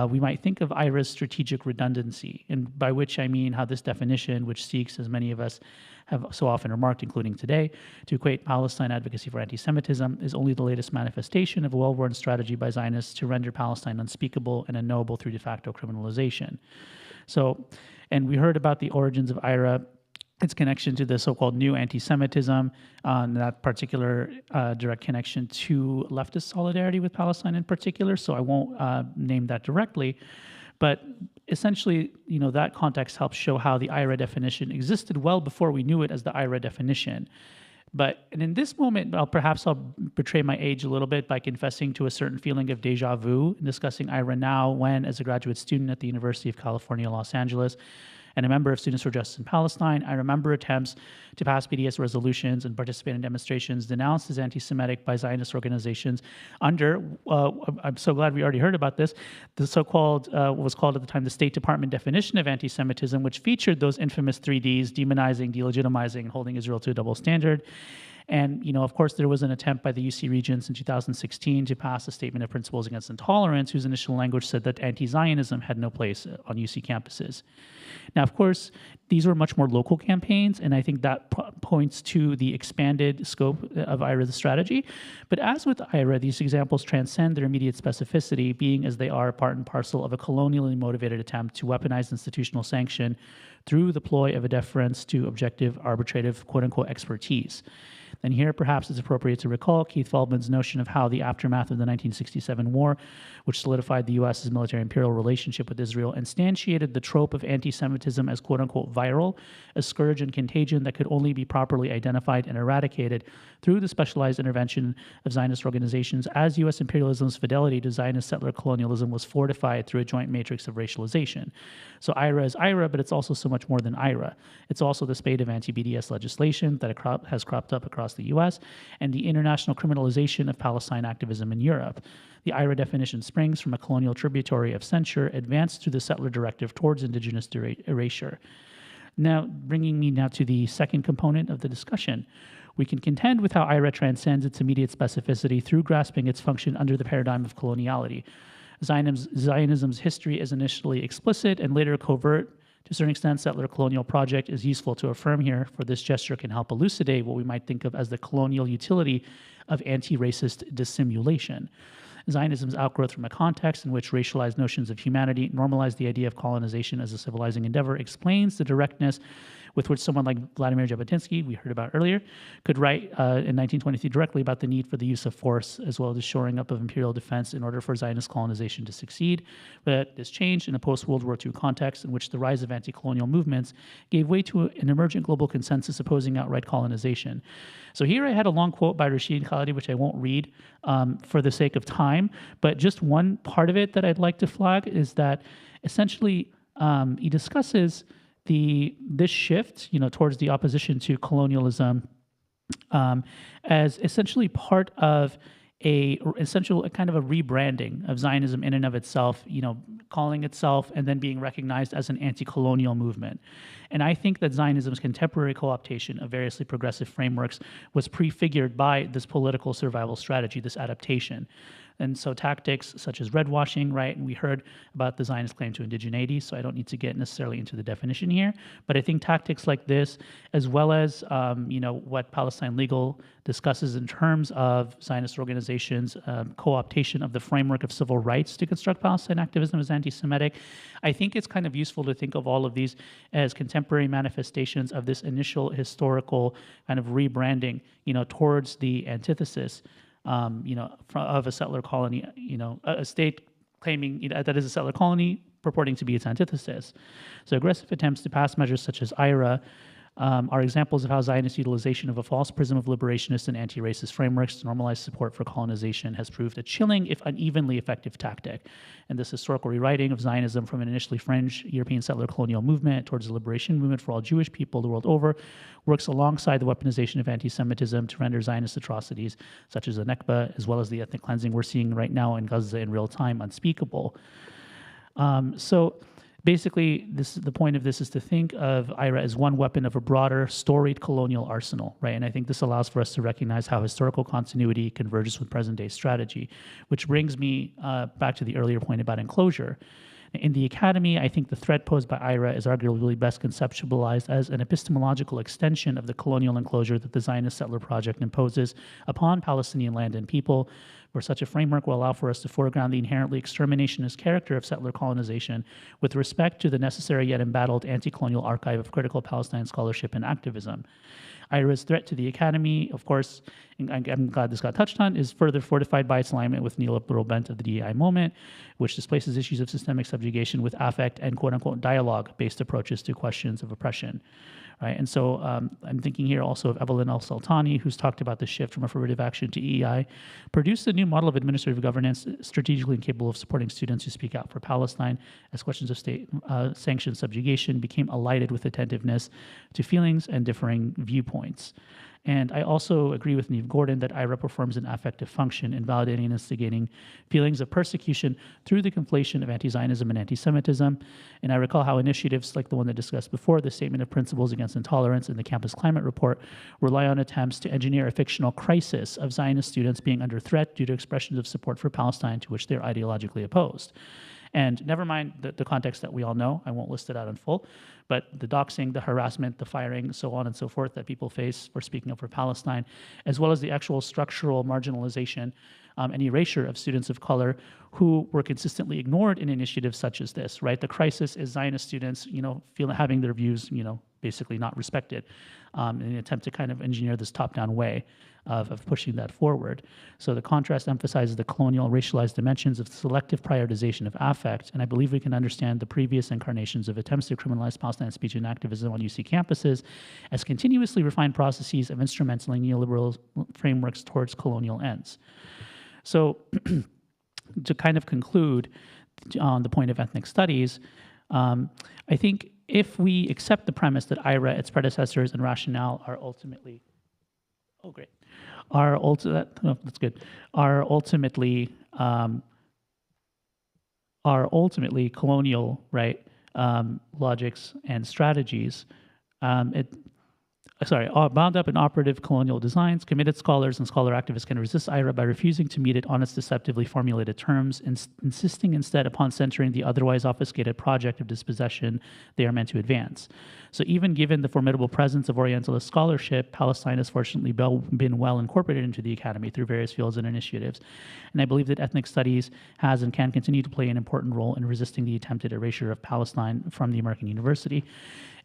we might think of IHRA's strategic redundancy, and by which I mean how this definition, which seeks, as many of us have so often remarked, including today, to equate Palestine advocacy for anti-Semitism, is only the latest manifestation of a well-worn strategy by Zionists to render Palestine unspeakable and unknowable through de facto criminalization. So, and we heard about the origins of IHRA, its connection to the so-called new anti-Semitism, that particular direct connection to leftist solidarity with Palestine in particular, so I won't name that directly. But essentially, that context helps show how the IHRA definition existed well before we knew it as the IHRA definition. And in this moment, perhaps I'll betray my age a little bit by confessing to a certain feeling of deja vu in discussing IRA now when, as a graduate student at the University of California, Los Angeles, and a member of Students for Justice in Palestine, I remember attempts to pass BDS resolutions and participate in demonstrations denounced as anti-Semitic by Zionist organizations under, I'm so glad we already heard about this, the so-called, what was called at the time the State Department definition of anti-Semitism, which featured those infamous 3Ds, demonizing, delegitimizing, and holding Israel to a double standard. And, you know, of course, there was an attempt by the UC Regents in 2016 to pass a statement of principles against intolerance, whose initial language said that anti-Zionism had no place on UC campuses. Now, of course, these were much more local campaigns, and I think that points to the expanded scope of IRA's strategy. But as with IRA, these examples transcend their immediate specificity, being as they are part and parcel of a colonially motivated attempt to weaponize institutional sanction through the ploy of a deference to objective, arbitrative, quote-unquote, expertise. And here, perhaps it's appropriate to recall Keith Feldman's notion of how the aftermath of the 1967 war, which solidified the U.S.'s military-imperial relationship with Israel, instantiated the trope of anti-Semitism as quote-unquote viral, a scourge and contagion that could only be properly identified and eradicated through the specialized intervention of Zionist organizations, as U.S. imperialism's fidelity to Zionist settler colonialism was fortified through a joint matrix of racialization. So IRA is IRA, but it's also so much more than IRA. It's also the spate of anti-BDS legislation that has cropped up across the U.S., and the international criminalization of Palestine activism in Europe. The IRA definition springs from a colonial tributary of censure advanced through the settler directive towards indigenous erasure. Now, bringing me now to the second component of the discussion, we can contend with how IRA transcends its immediate specificity through grasping its function under the paradigm of coloniality. Zionism's history is initially explicit and later covert. To a certain extent, settler colonial project is useful to affirm here, for this gesture can help elucidate what we might think of as the colonial utility of anti-racist dissimulation. Zionism's outgrowth from a context in which racialized notions of humanity normalize the idea of colonization as a civilizing endeavor explains the directness with which someone like Vladimir Jabotinsky, we heard about earlier, could write in 1923 directly about the need for the use of force as well as the shoring up of imperial defense in order for Zionist colonization to succeed. But this changed in a post-World War II context in which the rise of anti-colonial movements gave way to an emergent global consensus opposing outright colonization. So here I had a long quote by Rashid Khalidi, which I won't read for the sake of time, but just one part of it that I'd like to flag is that essentially he discusses this shift, towards the opposition to colonialism as essentially part of a kind of a rebranding of Zionism in and of itself, calling itself and then being recognized as an anti-colonial movement. And I think that Zionism's contemporary co-optation of variously progressive frameworks was prefigured by this political survival strategy, this adaptation. And so tactics such as redwashing, right? And we heard about the Zionist claim to indigeneity, so I don't need to get necessarily into the definition here. But I think tactics like this, as well as what Palestine Legal discusses in terms of Zionist organizations' co-optation of the framework of civil rights to construct Palestine activism as anti-Semitic, I think it's kind of useful to think of all of these as contemporary manifestations of this initial historical kind of rebranding, towards the antithesis of a settler colony, a state claiming that is a settler colony purporting to be its antithesis. So aggressive attempts to pass measures such as IRA are examples of how Zionist utilization of a false prism of liberationist and anti-racist frameworks to normalize support for colonization has proved a chilling, if unevenly effective tactic. And this historical rewriting of Zionism from an initially fringe European settler colonial movement towards a liberation movement for all Jewish people the world over works alongside the weaponization of anti-Semitism to render Zionist atrocities, such as the Nakba, as well as the ethnic cleansing we're seeing right now in Gaza in real time, unspeakable. So basically, the point of this is to think of IRA as one weapon of a broader, storied colonial arsenal, right? And I think this allows for us to recognize how historical continuity converges with present-day strategy, which brings me back to the earlier point about enclosure. In the academy, I think the threat posed by IRA is arguably best conceptualized as an epistemological extension of the colonial enclosure that the Zionist settler project imposes upon Palestinian land and people, where such a framework will allow for us to foreground the inherently exterminationist character of settler colonization with respect to the necessary yet embattled anti-colonial archive of critical Palestine scholarship and activism. IRA's threat to the academy, of course, and I'm glad this got touched on, is further fortified by its alignment with neoliberal bent of the DEI moment, which displaces issues of systemic subjugation with affect and quote-unquote dialogue-based approaches to questions of oppression. right? And so I'm thinking here also of Evelyn Al-Sultani, who's talked about the shift from affirmative action to EEI, produced a new model of administrative governance strategically incapable of supporting students who speak out for Palestine as questions of state sanctioned subjugation became alighted with attentiveness to feelings and differing viewpoints. And I also agree with Neve Gordon that IRA performs an affective function in validating and instigating feelings of persecution through the conflation of anti-Zionism and anti-Semitism. And I recall how initiatives like the one that discussed before, the Statement of Principles Against Intolerance and the Campus Climate Report, rely on attempts to engineer a fictional crisis of Zionist students being under threat due to expressions of support for Palestine to which they're ideologically opposed. And never mind the context that we all know, I won't list it out in full, but the doxing, the harassment, the firing, so on and so forth that people face for speaking up for Palestine, as well as the actual structural marginalization and erasure of students of color who were consistently ignored in initiatives such as this, right? The crisis is Zionist students, having their views, basically not respected in an attempt to kind of engineer this top-down way of pushing that forward. So the contrast emphasizes the colonial racialized dimensions of selective prioritization of affect, and I believe we can understand the previous incarnations of attempts to criminalize Palestine speech and activism on UC campuses as continuously refined processes of instrumentalizing neoliberal frameworks towards colonial ends. So to kind of conclude on the point of ethnic studies, I think if we accept the premise that IRA, its predecessors, and rationale are ultimately, are ultimately colonial, right, logics and strategies, are bound up in operative colonial designs. Committed scholars and scholar activists can resist IRA by refusing to meet it on its deceptively formulated terms, insisting instead upon centering the otherwise obfuscated project of dispossession they are meant to advance. So even given the formidable presence of Orientalist scholarship, Palestine has fortunately been well incorporated into the academy through various fields and initiatives. And I believe that ethnic studies has and can continue to play an important role in resisting the attempted erasure of Palestine from the American university.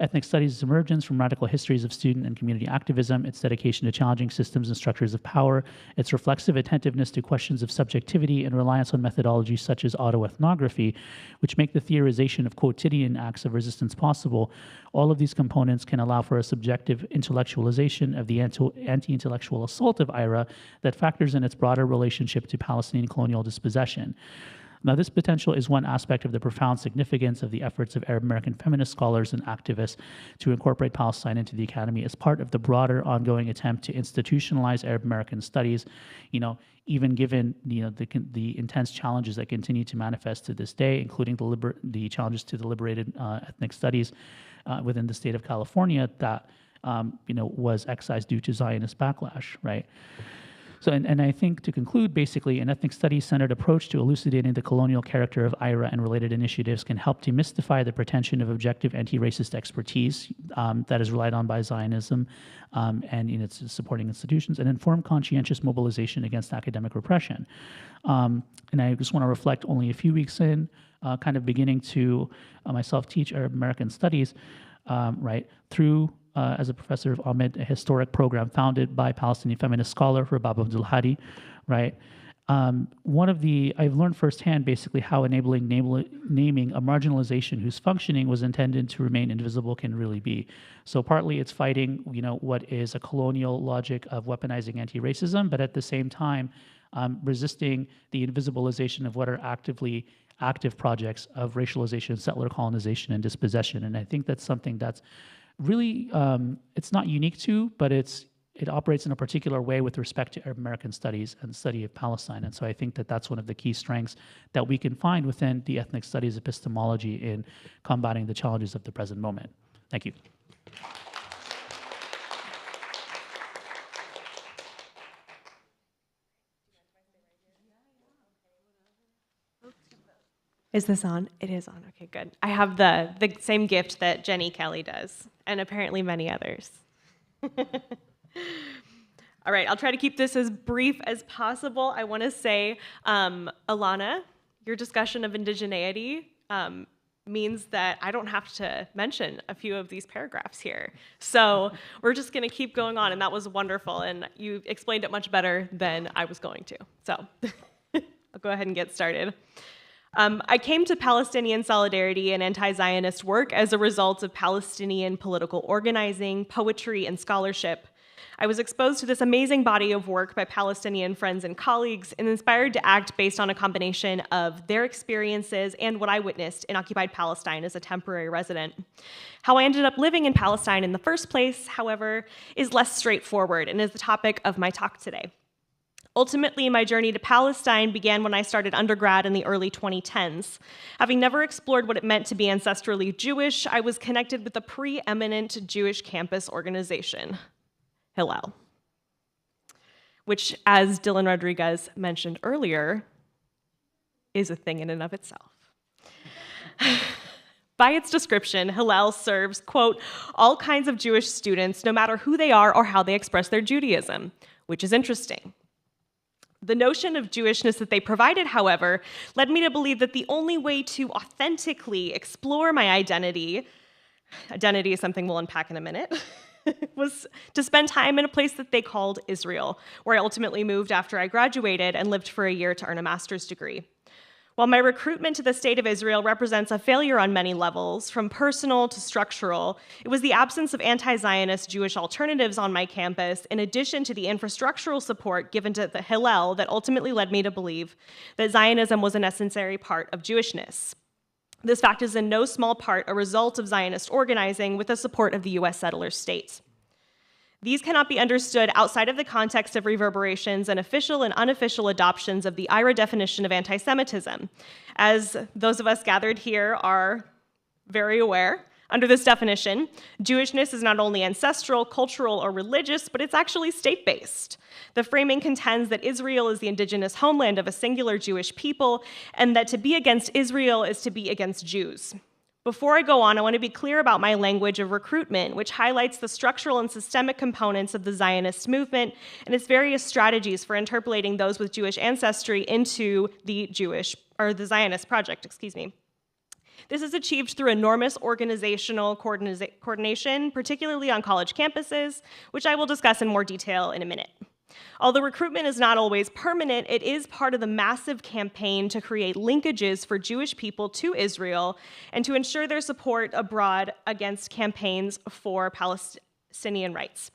Ethnic studies' emergence from radical histories of student and community activism, its dedication to challenging systems and structures of power, its reflexive attentiveness to questions of subjectivity and reliance on methodologies such as autoethnography, which make the theorization of quotidian acts of resistance possible. All of these components can allow for a subjective intellectualization of the anti-intellectual assault of IRA that factors in its broader relationship to Palestinian colonial dispossession. Now, this potential is one aspect of the profound significance of the efforts of Arab American feminist scholars and activists to incorporate Palestine into the academy as part of the broader ongoing attempt to institutionalize Arab American studies, even given the intense challenges that continue to manifest to this day, including the challenges to the liberated ethnic studies within the state of California that was excised due to Zionist backlash, right? So, and I think to conclude, basically, an ethnic studies-centered approach to elucidating the colonial character of IRA and related initiatives can help demystify the pretension of objective anti-racist expertise that is relied on by Zionism and in its supporting institutions, and inform conscientious mobilization against academic repression. And I just want to reflect only a few weeks in, kind of beginning to myself teach Arab American studies, right, through as a professor of Ahmed, a historic program founded by Palestinian feminist scholar Rabab Abdul Hadi, right? I've learned firsthand basically how enabling naming a marginalization whose functioning was intended to remain invisible can really be. So partly it's fighting, what is a colonial logic of weaponizing anti-racism, but at the same time, resisting the invisibilization of what are active projects of racialization, settler colonization, and dispossession. And I think that's something that's really, it's not unique to, but it operates in a particular way with respect to Arab American studies and the study of Palestine. And so I think that that's one of the key strengths that we can find within the ethnic studies epistemology in combating the challenges of the present moment. Thank you. Is this on? It is on. Okay, good. I have the same gift that Jenny Kelly does, and apparently many others. All right, I'll try to keep this as brief as possible. I want to say, Alana, your discussion of indigeneity means that I don't have to mention a few of these paragraphs here. So we're just going to keep going on, and that was wonderful, and you explained it much better than I was going to. So I'll go ahead and get started. I came to Palestinian solidarity and anti-Zionist work as a result of Palestinian political organizing, poetry, and scholarship. I was exposed to this amazing body of work by Palestinian friends and colleagues and inspired to act based on a combination of their experiences and what I witnessed in occupied Palestine as a temporary resident. How I ended up living in Palestine in the first place, however, is less straightforward and is the topic of my talk today. Ultimately, my journey to Palestine began when I started undergrad in the early 2010s. Having never explored what it meant to be ancestrally Jewish, I was connected with a preeminent Jewish campus organization, Hillel, which, as Dylan Rodriguez mentioned earlier, is a thing in and of itself. By its description, Hillel serves, quote, all kinds of Jewish students, no matter who they are or how they express their Judaism, which is interesting. The notion of Jewishness that they provided, however, led me to believe that the only way to authentically explore my identity is something we'll unpack in a minute, was to spend time in a place that they called Israel, where I ultimately moved after I graduated and lived for a year to earn a master's degree. While my recruitment to the state of Israel represents a failure on many levels, from personal to structural, it was the absence of anti-Zionist Jewish alternatives on my campus, in addition to the infrastructural support given to the Hillel, that ultimately led me to believe that Zionism was a necessary part of Jewishness. This fact is in no small part a result of Zionist organizing with the support of the US settler states. These cannot be understood outside of the context of reverberations and official and unofficial adoptions of the IRA definition of anti-Semitism. As those of us gathered here are very aware, under this definition, Jewishness is not only ancestral, cultural, or religious, but it's actually state-based. The framing contends that Israel is the indigenous homeland of a singular Jewish people, and that to be against Israel is to be against Jews. Before I go on, I want to be clear about my language of recruitment, which highlights the structural and systemic components of the Zionist movement and its various strategies for interpolating those with Jewish ancestry into the Zionist project, This is achieved through enormous organizational coordination, particularly on college campuses, which I will discuss in more detail in a minute. Although recruitment is not always permanent, it is part of the massive campaign to create linkages for Jewish people to Israel and to ensure their support abroad against campaigns for Palestinian rights.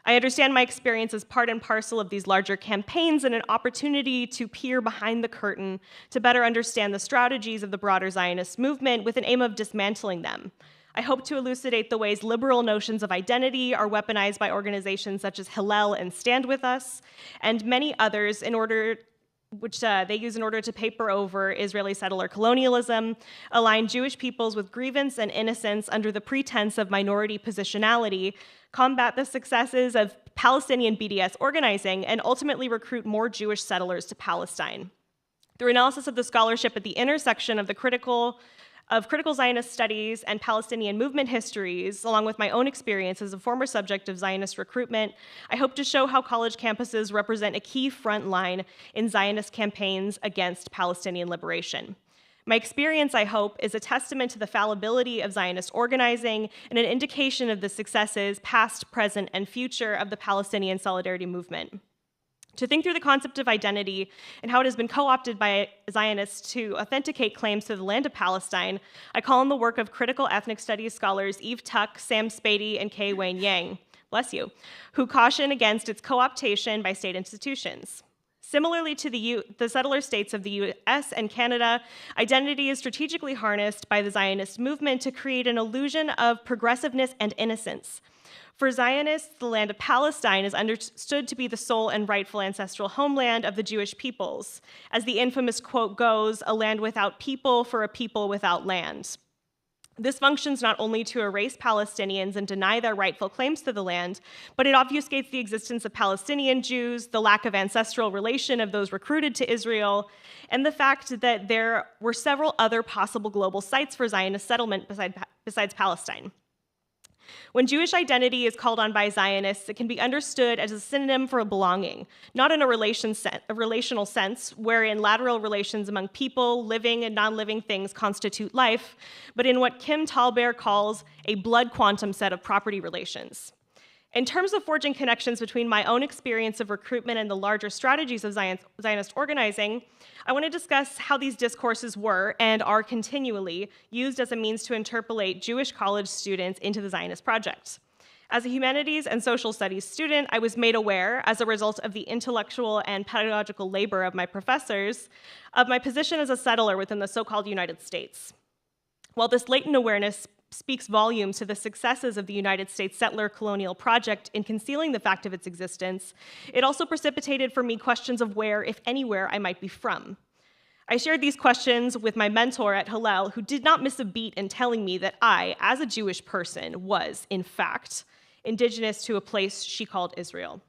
I understand my experience as part and parcel of these larger campaigns and an opportunity to peer behind the curtain to better understand the strategies of the broader Zionist movement with an aim of dismantling them. I hope to elucidate the ways liberal notions of identity are weaponized by organizations such as Hillel and Stand With Us, and many others which they use in order to paper over Israeli settler colonialism, align Jewish peoples with grievance and innocence under the pretense of minority positionality, combat the successes of Palestinian BDS organizing, and ultimately recruit more Jewish settlers to Palestine. Through analysis of the scholarship at the intersection of critical Zionist studies and Palestinian movement histories, along with my own experience as a former subject of Zionist recruitment, I hope to show how college campuses represent a key front line in Zionist campaigns against Palestinian liberation. My experience, I hope, is a testament to the fallibility of Zionist organizing and an indication of the successes, past, present, and future of the Palestinian solidarity movement. To think through the concept of identity and how it has been co-opted by Zionists to authenticate claims to the land of Palestine, I call on the work of critical ethnic studies scholars Eve Tuck, Sam Spady, and Kay Wayne Yang, bless you, who caution against its co-optation by state institutions. Similarly to the settler states of the US and Canada, identity is strategically harnessed by the Zionist movement to create an illusion of progressiveness and innocence. For Zionists, the land of Palestine is understood to be the sole and rightful ancestral homeland of the Jewish peoples. As the infamous quote goes, a land without people for a people without land. This functions not only to erase Palestinians and deny their rightful claims to the land, but it obfuscates the existence of Palestinian Jews, the lack of ancestral relation of those recruited to Israel, and the fact that there were several other possible global sites for Zionist settlement besides Palestine. When Jewish identity is called on by Zionists, it can be understood as a synonym for a belonging, not in a relational sense, wherein lateral relations among people, living and non-living things constitute life, but in what Kim Thalberg calls a blood quantum set of property relations. In terms of forging connections between my own experience of recruitment and the larger strategies of Zionist organizing, I want to discuss how these discourses were and are continually used as a means to interpolate Jewish college students into the Zionist project. As a humanities and social studies student, I was made aware, as a result of the intellectual and pedagogical labor of my professors, of my position as a settler within the so-called United States. While this latent awareness speaks volumes to the successes of the United States settler colonial project in concealing the fact of its existence, it also precipitated for me questions of where, if anywhere, I might be from. I shared these questions with my mentor at Hillel, who did not miss a beat in telling me that I, as a Jewish person, was, in fact, indigenous to a place she called Israel.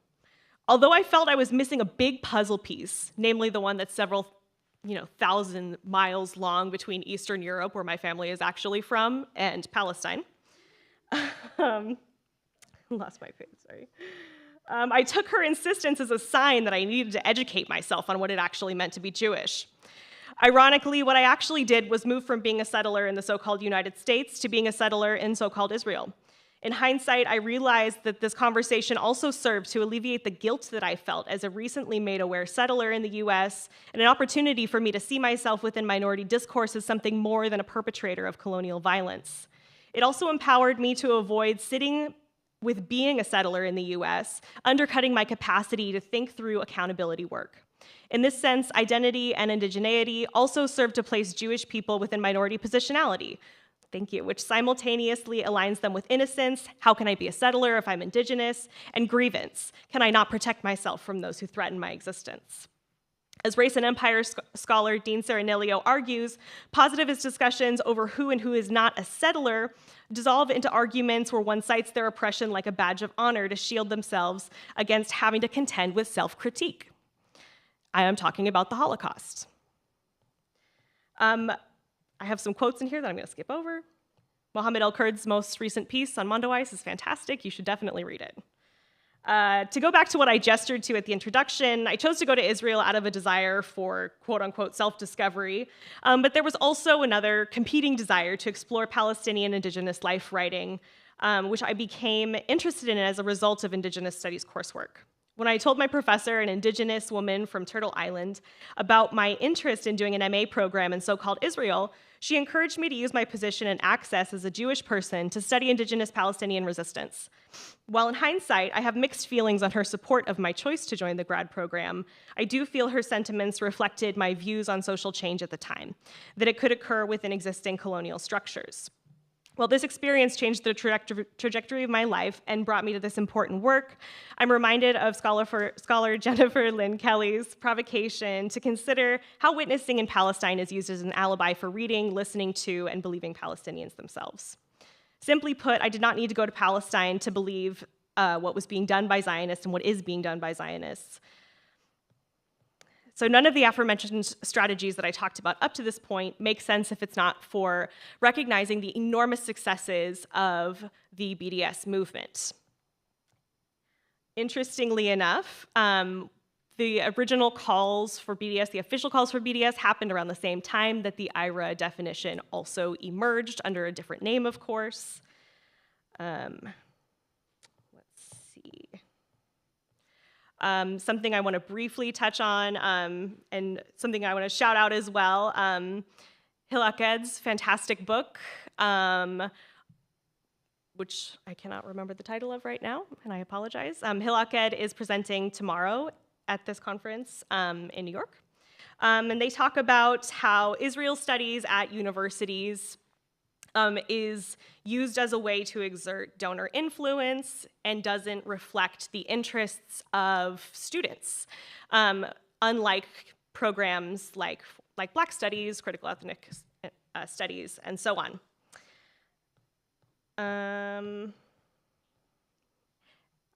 Although I felt I was missing a big puzzle piece, namely the one that's several thousand miles long between Eastern Europe, where my family is actually from, and Palestine. Lost my page, sorry. I took her insistence as a sign that I needed to educate myself on what it actually meant to be Jewish. Ironically, what I actually did was move from being a settler in the so-called United States to being a settler in so-called Israel. In hindsight, I realized that this conversation also served to alleviate the guilt that I felt as a recently made aware settler in the US, and an opportunity for me to see myself within minority discourse as something more than a perpetrator of colonial violence. It also empowered me to avoid sitting with being a settler in the US, undercutting my capacity to think through accountability work. In this sense, identity and indigeneity also serve to place Jewish people within minority positionality. Thank you, which simultaneously aligns them with innocence, how can I be a settler if I'm indigenous, and grievance, can I not protect myself from those who threaten my existence? As race and empire scholar Dean Serenilio argues, positivist discussions over who and who is not a settler dissolve into arguments where one cites their oppression like a badge of honor to shield themselves against having to contend with self-critique. I am talking about the Holocaust. I have some quotes in here that I'm going to skip over. Mohammed El-Kurd's most recent piece on Mondoweiss is fantastic. You should definitely read it. To go back to what I gestured to at the introduction, I chose to go to Israel out of a desire for quote-unquote self-discovery, but there was also another competing desire to explore Palestinian indigenous life writing, which I became interested in as a result of indigenous studies coursework. When I told my professor, an indigenous woman from Turtle Island, about my interest in doing an MA program in so-called Israel, she encouraged me to use my position and access as a Jewish person to study indigenous Palestinian resistance. While in hindsight, I have mixed feelings on her support of my choice to join the grad program, I do feel her sentiments reflected my views on social change at the time, that it could occur within existing colonial structures. While this experience changed the trajectory of my life and brought me to this important work, I'm reminded of scholar Jennifer Lynn Kelly's provocation to consider how witnessing in Palestine is used as an alibi for reading, listening to, and believing Palestinians themselves. Simply put, I did not need to go to Palestine to believe what was being done by Zionists and what is being done by Zionists. So none of the aforementioned strategies that I talked about up to this point make sense if it's not for recognizing the enormous successes of the BDS movement. Interestingly enough, the original calls for BDS, the official calls for BDS, happened around the same time that the IRA definition also emerged under a different name, of course. Something I want to briefly touch on, and something I want to shout out as well, Hilaked's fantastic book, which I cannot remember the title of right now, and I apologize. Hilaked is presenting tomorrow at this conference in New York. And they talk about how Israel studies at universities is used as a way to exert donor influence and doesn't reflect the interests of students, unlike programs like Black Studies, critical ethnic studies, and so on.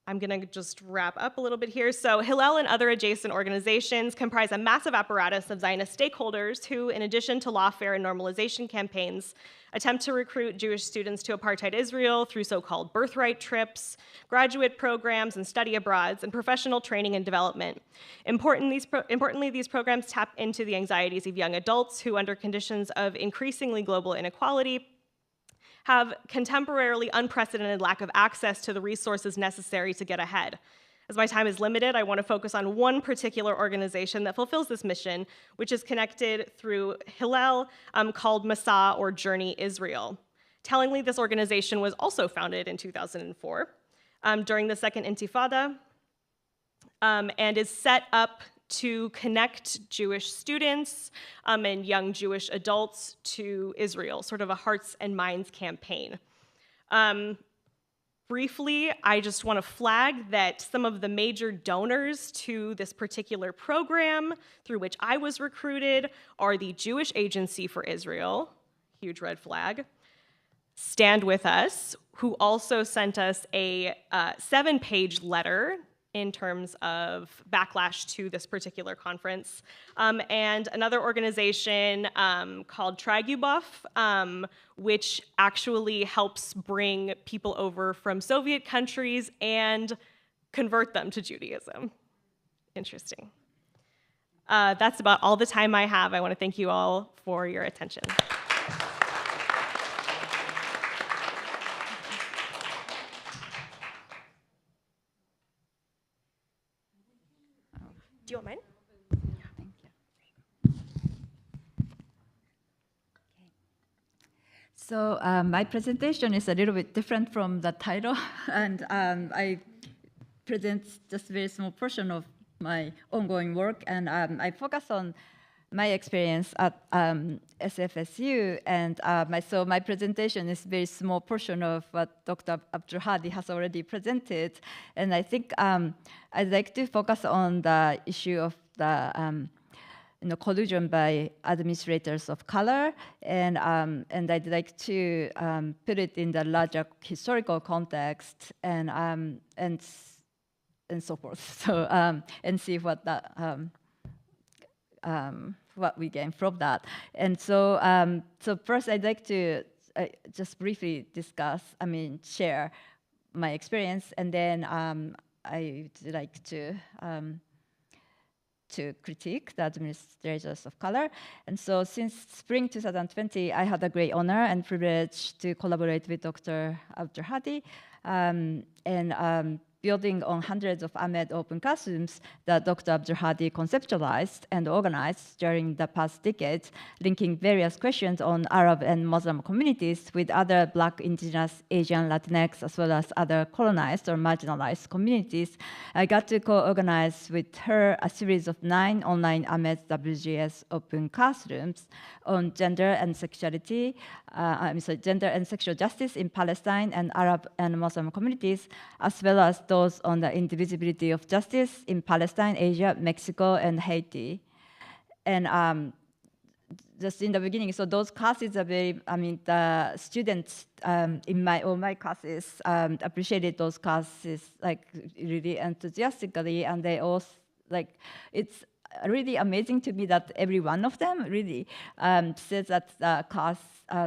I'm gonna just wrap up a little bit here. So Hillel and other adjacent organizations comprise a massive apparatus of Zionist stakeholders who, in addition to lawfare and normalization campaigns, attempt to recruit Jewish students to apartheid Israel through so-called birthright trips, graduate programs, and study abroads, and professional training and development. Importantly, these programs tap into the anxieties of young adults who, under conditions of increasingly global inequality, have contemporarily unprecedented lack of access to the resources necessary to get ahead. As my time is limited, I want to focus on one particular organization that fulfills this mission, which is connected through Hillel, called Masa, or Journey Israel. Tellingly, this organization was also founded in 2004 during the Second Intifada, and is set up to connect Jewish students and young Jewish adults to Israel, sort of a hearts and minds campaign. Briefly, I just want to flag that some of the major donors to this particular program, through which I was recruited, are the Jewish Agency for Israel, huge red flag, Stand With Us, who also sent us a 7-page letter in terms of backlash to this particular conference, and another organization called Tragubov, which actually helps bring people over from Soviet countries and convert them to Judaism. Interesting. That's about all the time I have. I want to thank you all for your attention. Do you want mine? So my presentation is a little bit different from the title, and I present just a very small portion of my ongoing work, and I focus on my experience at SFSU, and so my presentation is a very small portion of what Dr. Abdulhadi has already presented, and I think I'd like to focus on the issue of the collusion by administrators of color, and I'd like to put it in the larger historical context, and so forth. So and see what that. What we gain from that. And so, so first I'd like to just briefly share my experience, and then I'd like to critique the administrators of color. And so since spring 2020, I had a great honor and privilege to collaborate with Dr. Abdulhadi, and building on hundreds of Ahmed open classrooms that Dr. Abdulhadi conceptualized and organized during the past decades, linking various questions on Arab and Muslim communities with other Black, Indigenous, Asian, Latinx, as well as other colonized or marginalized communities. I got to co-organize with her a series of 9 online Ahmed WGS open classrooms on gender and sexuality, gender and sexual justice in Palestine and Arab and Muslim communities, as well as those on the indivisibility of justice in Palestine, Asia, Mexico, and Haiti. And just in the beginning, so those classes are very, the students in my classes appreciated those classes like really enthusiastically, and they all, it's really amazing to me that every one of them really says that the class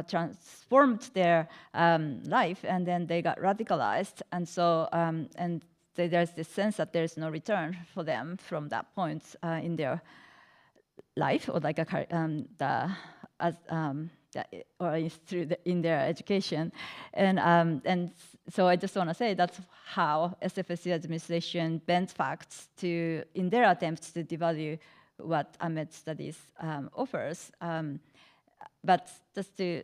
transformed their life, and then they got radicalized, and so there's this sense that there's no return for them from that point in their life, or like in their education, and so I just want to say that's how SFSU administration bends facts in their attempts to devalue what Ahmed Studies offers. But just to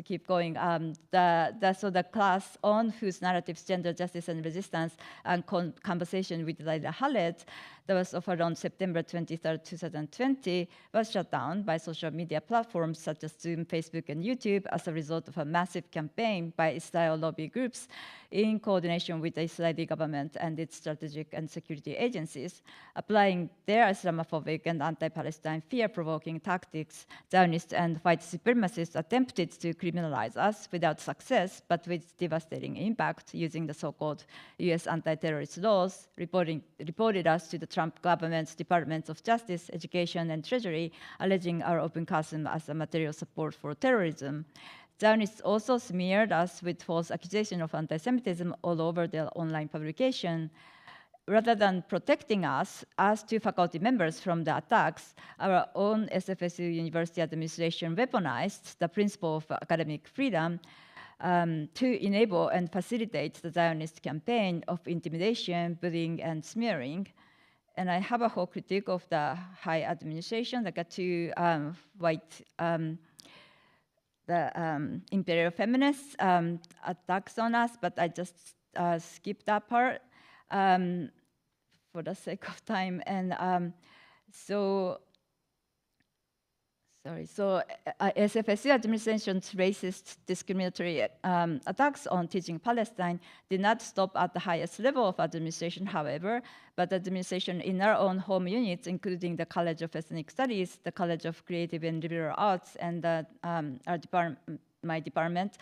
keep going, so the class on whose narratives, gender, justice, and resistance, and conversation with Laila Khaled, that was offered on September 23rd, 2020, was shut down by social media platforms such as Zoom, Facebook, and YouTube as a result of a massive campaign by Israel lobby groups in coordination with the Israeli government and its strategic and security agencies, applying their Islamophobic and anti-Palestine fear-provoking tactics. Zionists and white supremacists attempted to criminalize us without success, but with devastating impact, using the so-called US anti-terrorist laws, reported us to the Trump government's Departments of Justice, Education, and Treasury, alleging our open classroom as a material support for terrorism. Zionists also smeared us with false accusations of anti-Semitism all over their online publication. Rather than protecting us as 2 faculty members from the attacks, our own SFSU University administration weaponized the principle of academic freedom to enable and facilitate the Zionist campaign of intimidation, bullying, and smearing. And I have a whole critique of the high administration, like two white imperial feminists attacks on us, but I just skipped that part for the sake of time. And so SFSU administration's racist, discriminatory attacks on teaching Palestine did not stop at the highest level of administration, however, but the administration in our own home units, including the College of Ethnic Studies, the College of Creative and Liberal Arts, and my department,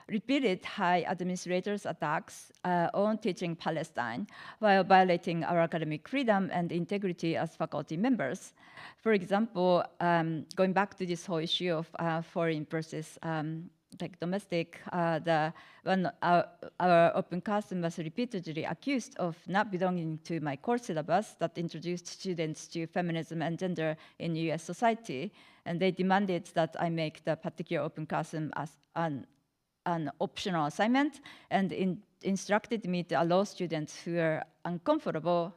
repeated high administrators' attacks on teaching Palestine while violating our academic freedom and integrity as faculty members. For example, going back to this whole issue of foreign versus domestic, when our open classroom was repeatedly accused of not belonging to my core syllabus that introduced students to feminism and gender in US society, and they demanded that I make the particular open classroom as an optional assignment, and instructed me to allow students who are uncomfortable,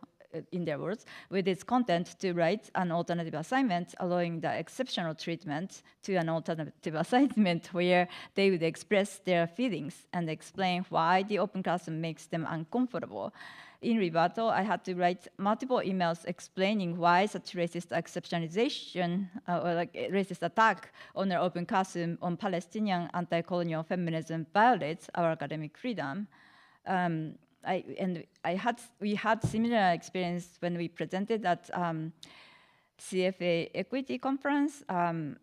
in their words, with its content to write an alternative assignment, allowing the exceptional treatment to an alternative assignment where they would express their feelings and explain why the open classroom makes them uncomfortable. In rebuttal, I had to write multiple emails explaining why such racist exceptionalization or racist attack on our open classroom on Palestinian anti-colonial feminism violates our academic freedom. We had similar experience when we presented at CFA Equity Conference. In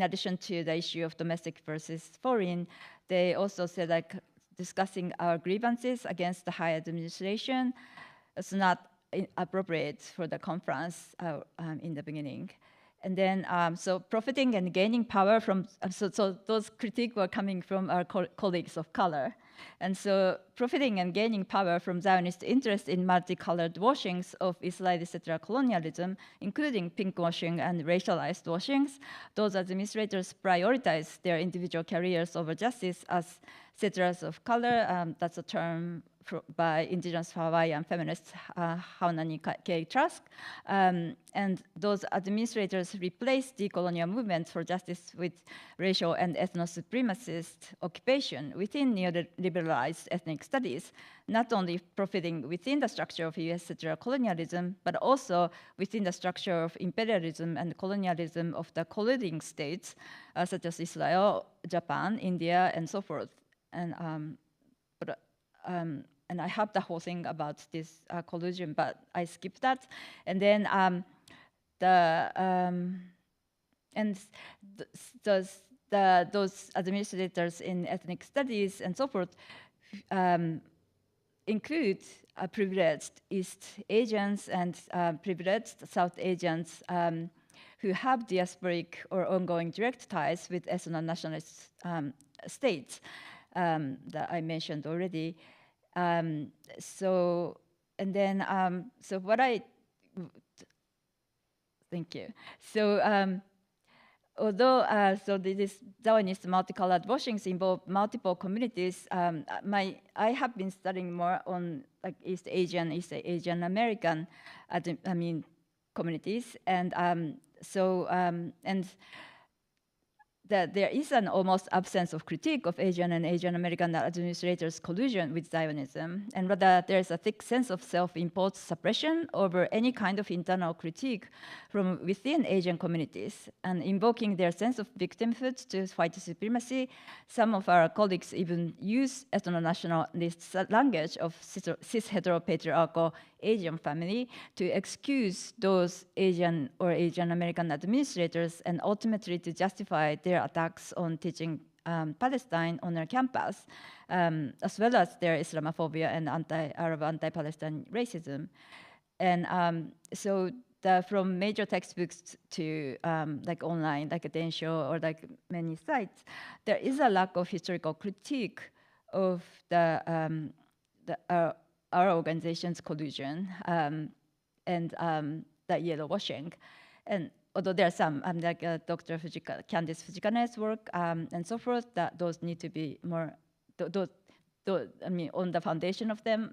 addition to the issue of domestic versus foreign, they also said discussing our grievances against the high administration is not appropriate for the conference in the beginning. And then, so profiting and gaining power from, so those critiques were coming from our colleagues of color. And so profiting and gaining power from Zionist interest in multicolored washings of Israeli settler colonialism, including pink washing and racialized washings, those administrators prioritize their individual careers over justice as settlers of color. That's a term by indigenous Hawaiian feminist Haunani K. Trask. And those administrators replaced decolonial movements for justice with racial and ethno-supremacist occupation within neoliberalized ethnic studies, not only profiting within the structure of US settler colonialism, but also within the structure of imperialism and colonialism of the colluding states, such as Israel, Japan, India, and so forth. And I have the whole thing about this collusion, but I skipped that. And then those administrators in ethnic studies and so forth include privileged East Asians and privileged South Asians who have diasporic or ongoing direct ties with ethno-nationalist states that I mentioned already. So thank you. So although this Zionist multicolored washings involve multiple communities, I have been studying more on East Asian American, communities, and that there is an almost absence of critique of Asian and Asian American administrators' collusion with Zionism, and rather there is a thick sense of self-imposed suppression over any kind of internal critique from within Asian communities, and invoking their sense of victimhood to white supremacy. Some of our colleagues even use ethno-nationalist language of cis-heteropatriarchal Asian family to excuse those Asian or Asian American administrators and ultimately to justify their attacks on teaching Palestine on their campus, as well as their Islamophobia and anti-Arab, anti-Palestine racism. And so from major textbooks to online, like a Densho or many sites, there is a lack of historical critique of our organization's collusion and the yellow washing. And although there are some, like Dr. Candice Fujikane's work and so forth, that those need to be more, I mean, on the foundation of them,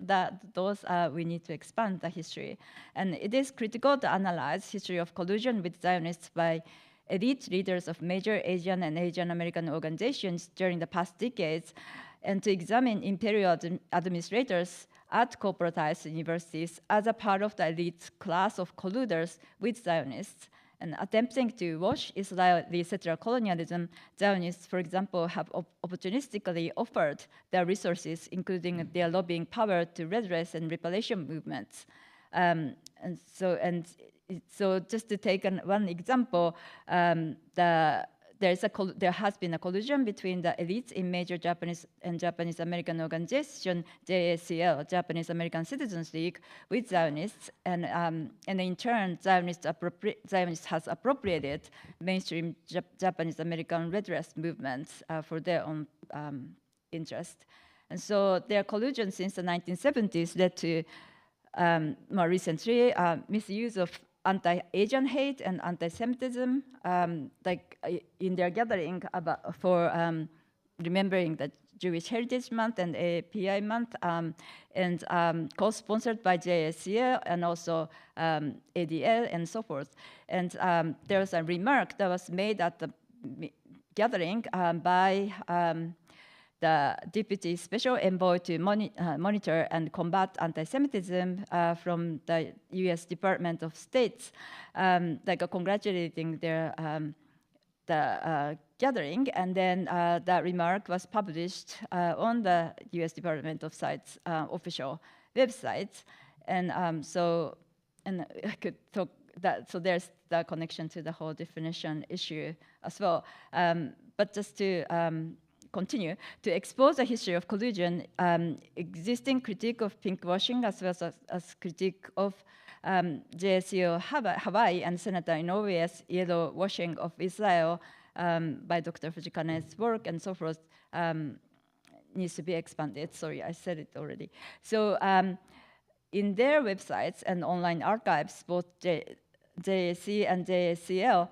those we need to expand the history. And it is critical to analyze history of collusion with Zionists by elite leaders of major Asian and Asian American organizations during the past decades, and to examine imperial administrators at corporatized universities as a part of the elite class of colluders with Zionists. And attempting to wash Israeli settler colonialism, Zionists, for example, have opportunistically offered their resources, including their lobbying power, to redress and reparation movements. So just to take one example, there has been a collusion between the elites in major Japanese and Japanese American organization, JACL, Japanese American Citizens League, with Zionists, and in turn, Zionists has appropriated mainstream Japanese American redress movements for their own interest. And so their collusion since the 1970s led to more recently misuse of anti-Asian hate and anti-Semitism, like in their gathering for remembering the Jewish Heritage Month and API Month, and co-sponsored by JSCL and also ADL and so forth. And there was a remark that was made at the gathering by the Deputy Special Envoy to monitor and combat anti-Semitism from the U.S. Department of State, like congratulating their the gathering, and then that remark was published on the U.S. Department of State's official website, and I could talk that. So there's the connection to the whole definition issue as well, but just to continue to expose the history of collusion, existing critique of pinkwashing as well as critique of JSCO Hawaii and Senator Inouye's yellow washing of Israel by Dr. Fujikane's work and so forth needs to be expanded. Sorry, I said it already. So in their websites and online archives, both JSC and JSCL,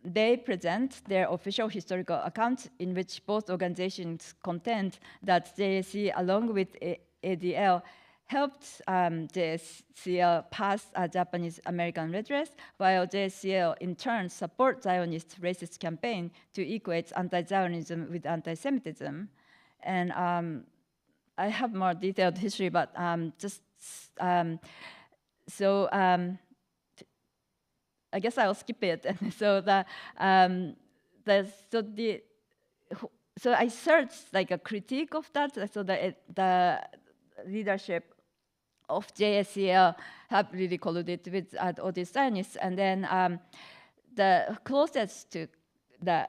they present their official historical account in which both organizations contend that JSC, along with ADL, helped JSCL pass a Japanese American redress, while JSCL in turn support Zionist racist campaign to equate anti-Zionism with anti-Semitism. And I have more detailed history, but I guess I'll skip it. And so so I searched like a critique of that. So the leadership of JSCL have really colluded with all these Zionists. And then the closest to the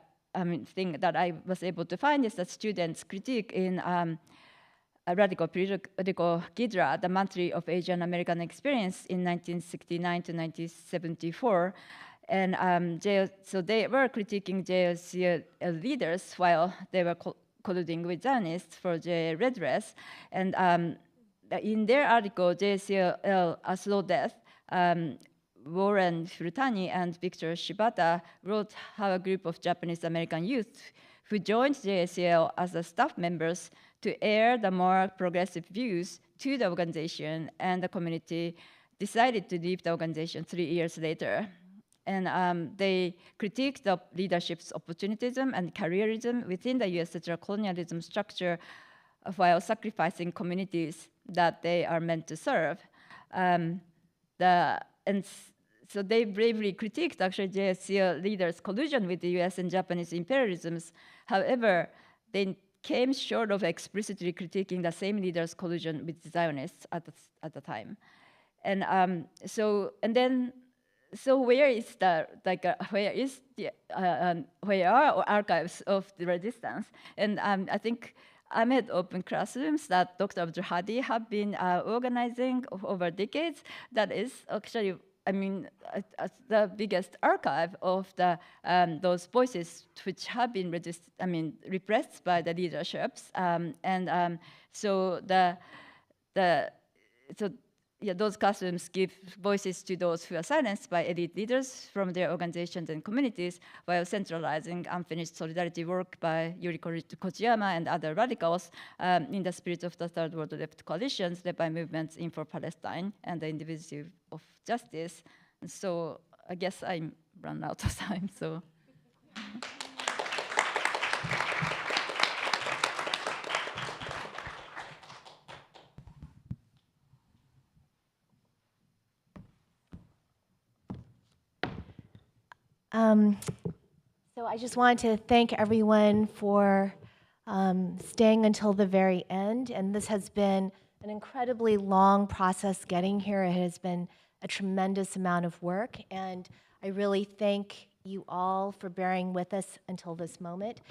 thing that I was able to find is the students' critique in a radical periodical Gidra, the monthly of Asian American experience in 1969 to 1974. And so they were critiquing JSCL leaders while they were colluding with Zionists for the redress. And in their article, JSCL A Slow Death, Warren Furutani and Victor Shibata wrote how a group of Japanese American youth who joined JSCL as the staff members to air the more progressive views to the organization, and the community decided to leave the organization 3 years later. And they critiqued the leadership's opportunism and careerism within the US settler colonialism structure while sacrificing communities that they are meant to serve. So they bravely critiqued actually JSCL leaders' collusion with the US and Japanese imperialisms. However, they came short of explicitly critiquing the same leaders' collusion with Zionists at the time. And so where is the where are archives of the resistance? And I think Ahmed Open Classrooms that Dr. Abdul Hadi have been organizing over decades, that is actually, I mean, the biggest archive of the those voices which have been repressed by the leaderships, so those classrooms give voices to those who are silenced by elite leaders from their organizations and communities, while centralizing unfinished solidarity work by Yuri Kochiyama and other radicals in the spirit of the Third World Left coalitions led by movements in for Palestine and the indivisible of justice. And so I guess I'm run out of time. So. So I just wanted to thank everyone for staying until the very end. And this has been an incredibly long process getting here. It has been a tremendous amount of work. And I really thank you all for bearing with us until this moment.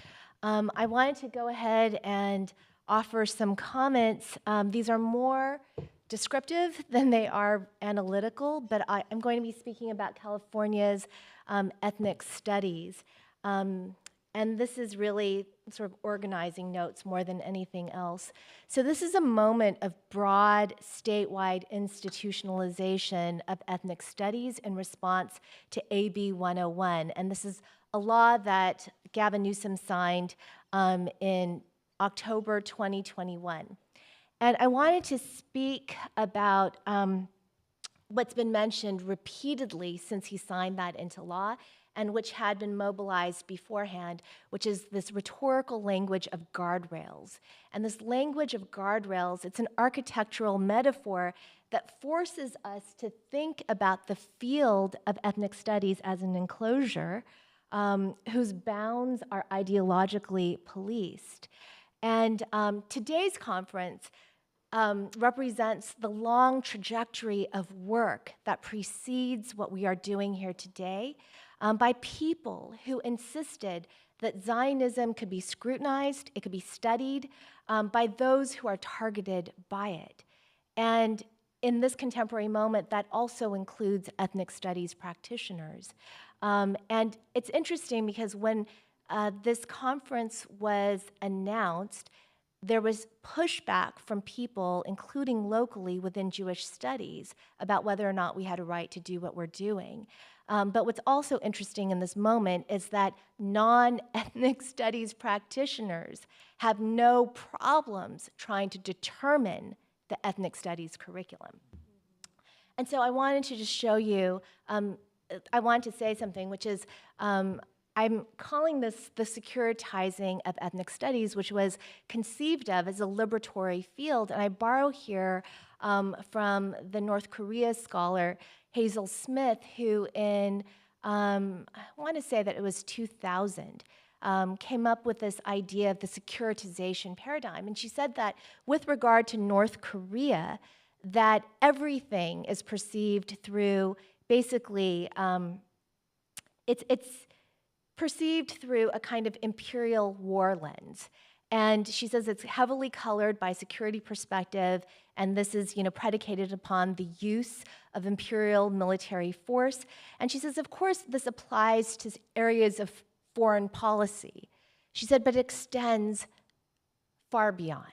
I wanted to go ahead and offer some comments. These are more descriptive than they are analytical, but I'm going to be speaking about California's ethnic studies. And this is really sort of organizing notes more than anything else. So this is a moment of broad statewide institutionalization of ethnic studies in response to AB 101. And this is a law that Gavin Newsom signed in October 2021. And I wanted to speak about what's been mentioned repeatedly since he signed that into law, and which had been mobilized beforehand, which is this rhetorical language of guardrails. And this language of guardrails, it's an architectural metaphor that forces us to think about the field of ethnic studies as an enclosure whose bounds are ideologically policed. And today's conference represents the long trajectory of work that precedes what we are doing here today by people who insisted that Zionism could be scrutinized, it could be studied by those who are targeted by it. And in this contemporary moment, that also includes ethnic studies practitioners. And it's interesting because when this conference was announced, there was pushback from people, including locally within Jewish studies, about whether or not we had a right to do what we're doing. But what's also interesting in this moment is that non-ethnic studies practitioners have no problems trying to determine the ethnic studies curriculum. And so I wanted to just show you, I wanted to say something, which is, I'm calling this the securitizing of ethnic studies, which was conceived of as a liberatory field. And I borrow here from the North Korea scholar Hazel Smith, who in, I want to say that it was 2000, came up with this idea of the securitization paradigm. And she said that with regard to North Korea, that everything is perceived through basically, it's perceived through a kind of imperial war lens. And she says it's heavily colored by security perspective, and this is, predicated upon the use of imperial military force. And she says, of course, this applies to areas of foreign policy. She said, but it extends far beyond.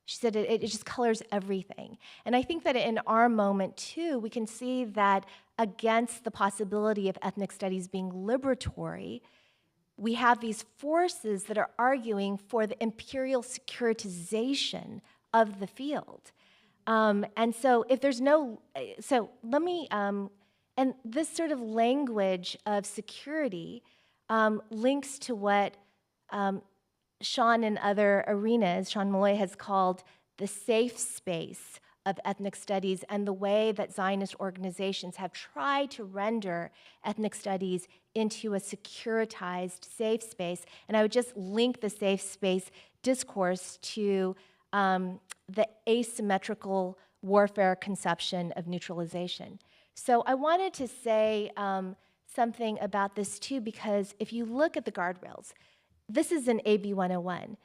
She said it just colors everything. And I think that in our moment, too, we can see that against the possibility of ethnic studies being liberatory, we have these forces that are arguing for the imperial securitization of the field. And so if there's no, so let me, and this sort of language of security links to what Sean in other arenas, Sean Malloy has called the safe space of ethnic studies and the way that Zionist organizations have tried to render ethnic studies into a securitized safe space. And I would just link the safe space discourse to the asymmetrical warfare conception of neutralization. So I wanted to say something about this too, because if you look at the guardrails, this is in AB 101.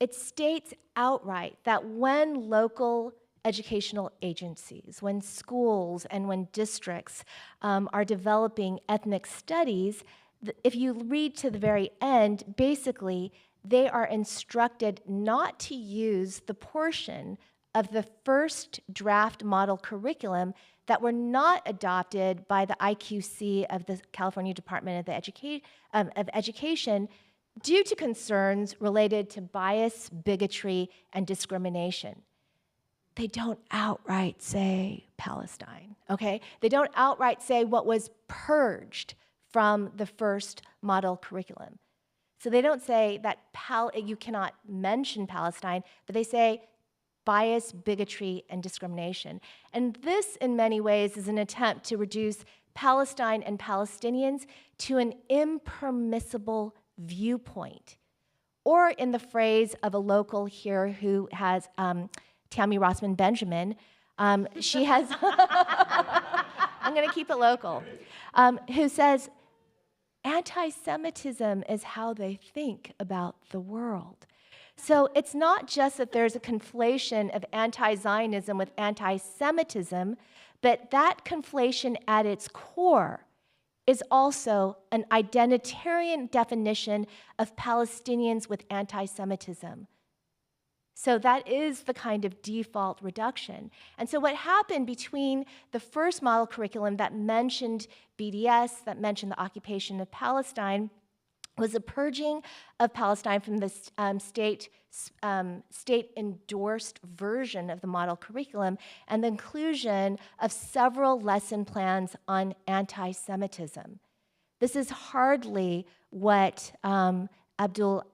It states outright that when local educational agencies, when schools and when districts are developing ethnic studies, if you read to the very end, basically they are instructed not to use the portion of the first draft model curriculum that were not adopted by the IQC of the California Department of Education due to concerns related to bias, bigotry, and discrimination. They don't outright say Palestine, okay? They don't outright say what was purged from the first model curriculum. So they don't say that you cannot mention Palestine, but they say bias, bigotry, and discrimination. And this, in many ways, is an attempt to reduce Palestine and Palestinians to an impermissible viewpoint. Or in the phrase of a local here who has Tammy Rossman Benjamin, she has, I'm gonna keep it local, who says, anti-Semitism is how they think about the world. So it's not just that there's a conflation of anti-Zionism with anti-Semitism, but that conflation at its core is also an identitarian definition of Palestinians with anti-Semitism. So that is the kind of default reduction. And so what happened between the first model curriculum that mentioned BDS, that mentioned the occupation of Palestine, was a purging of Palestine from the state-endorsed version of the model curriculum and the inclusion of several lesson plans on anti-Semitism. This is hardly what Abdul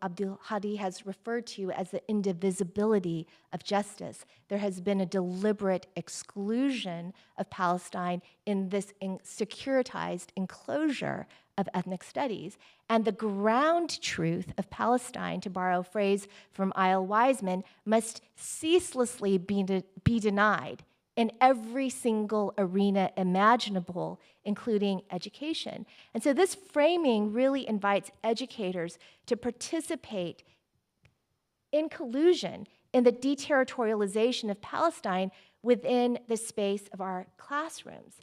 Hadi has referred to as the indivisibility of justice. There has been a deliberate exclusion of Palestine in this securitized enclosure of ethnic studies. And the ground truth of Palestine, to borrow a phrase from I.L. Wiseman, must ceaselessly be denied in every single arena imaginable, including education. And so this framing really invites educators to participate in collusion in the deterritorialization of Palestine within the space of our classrooms.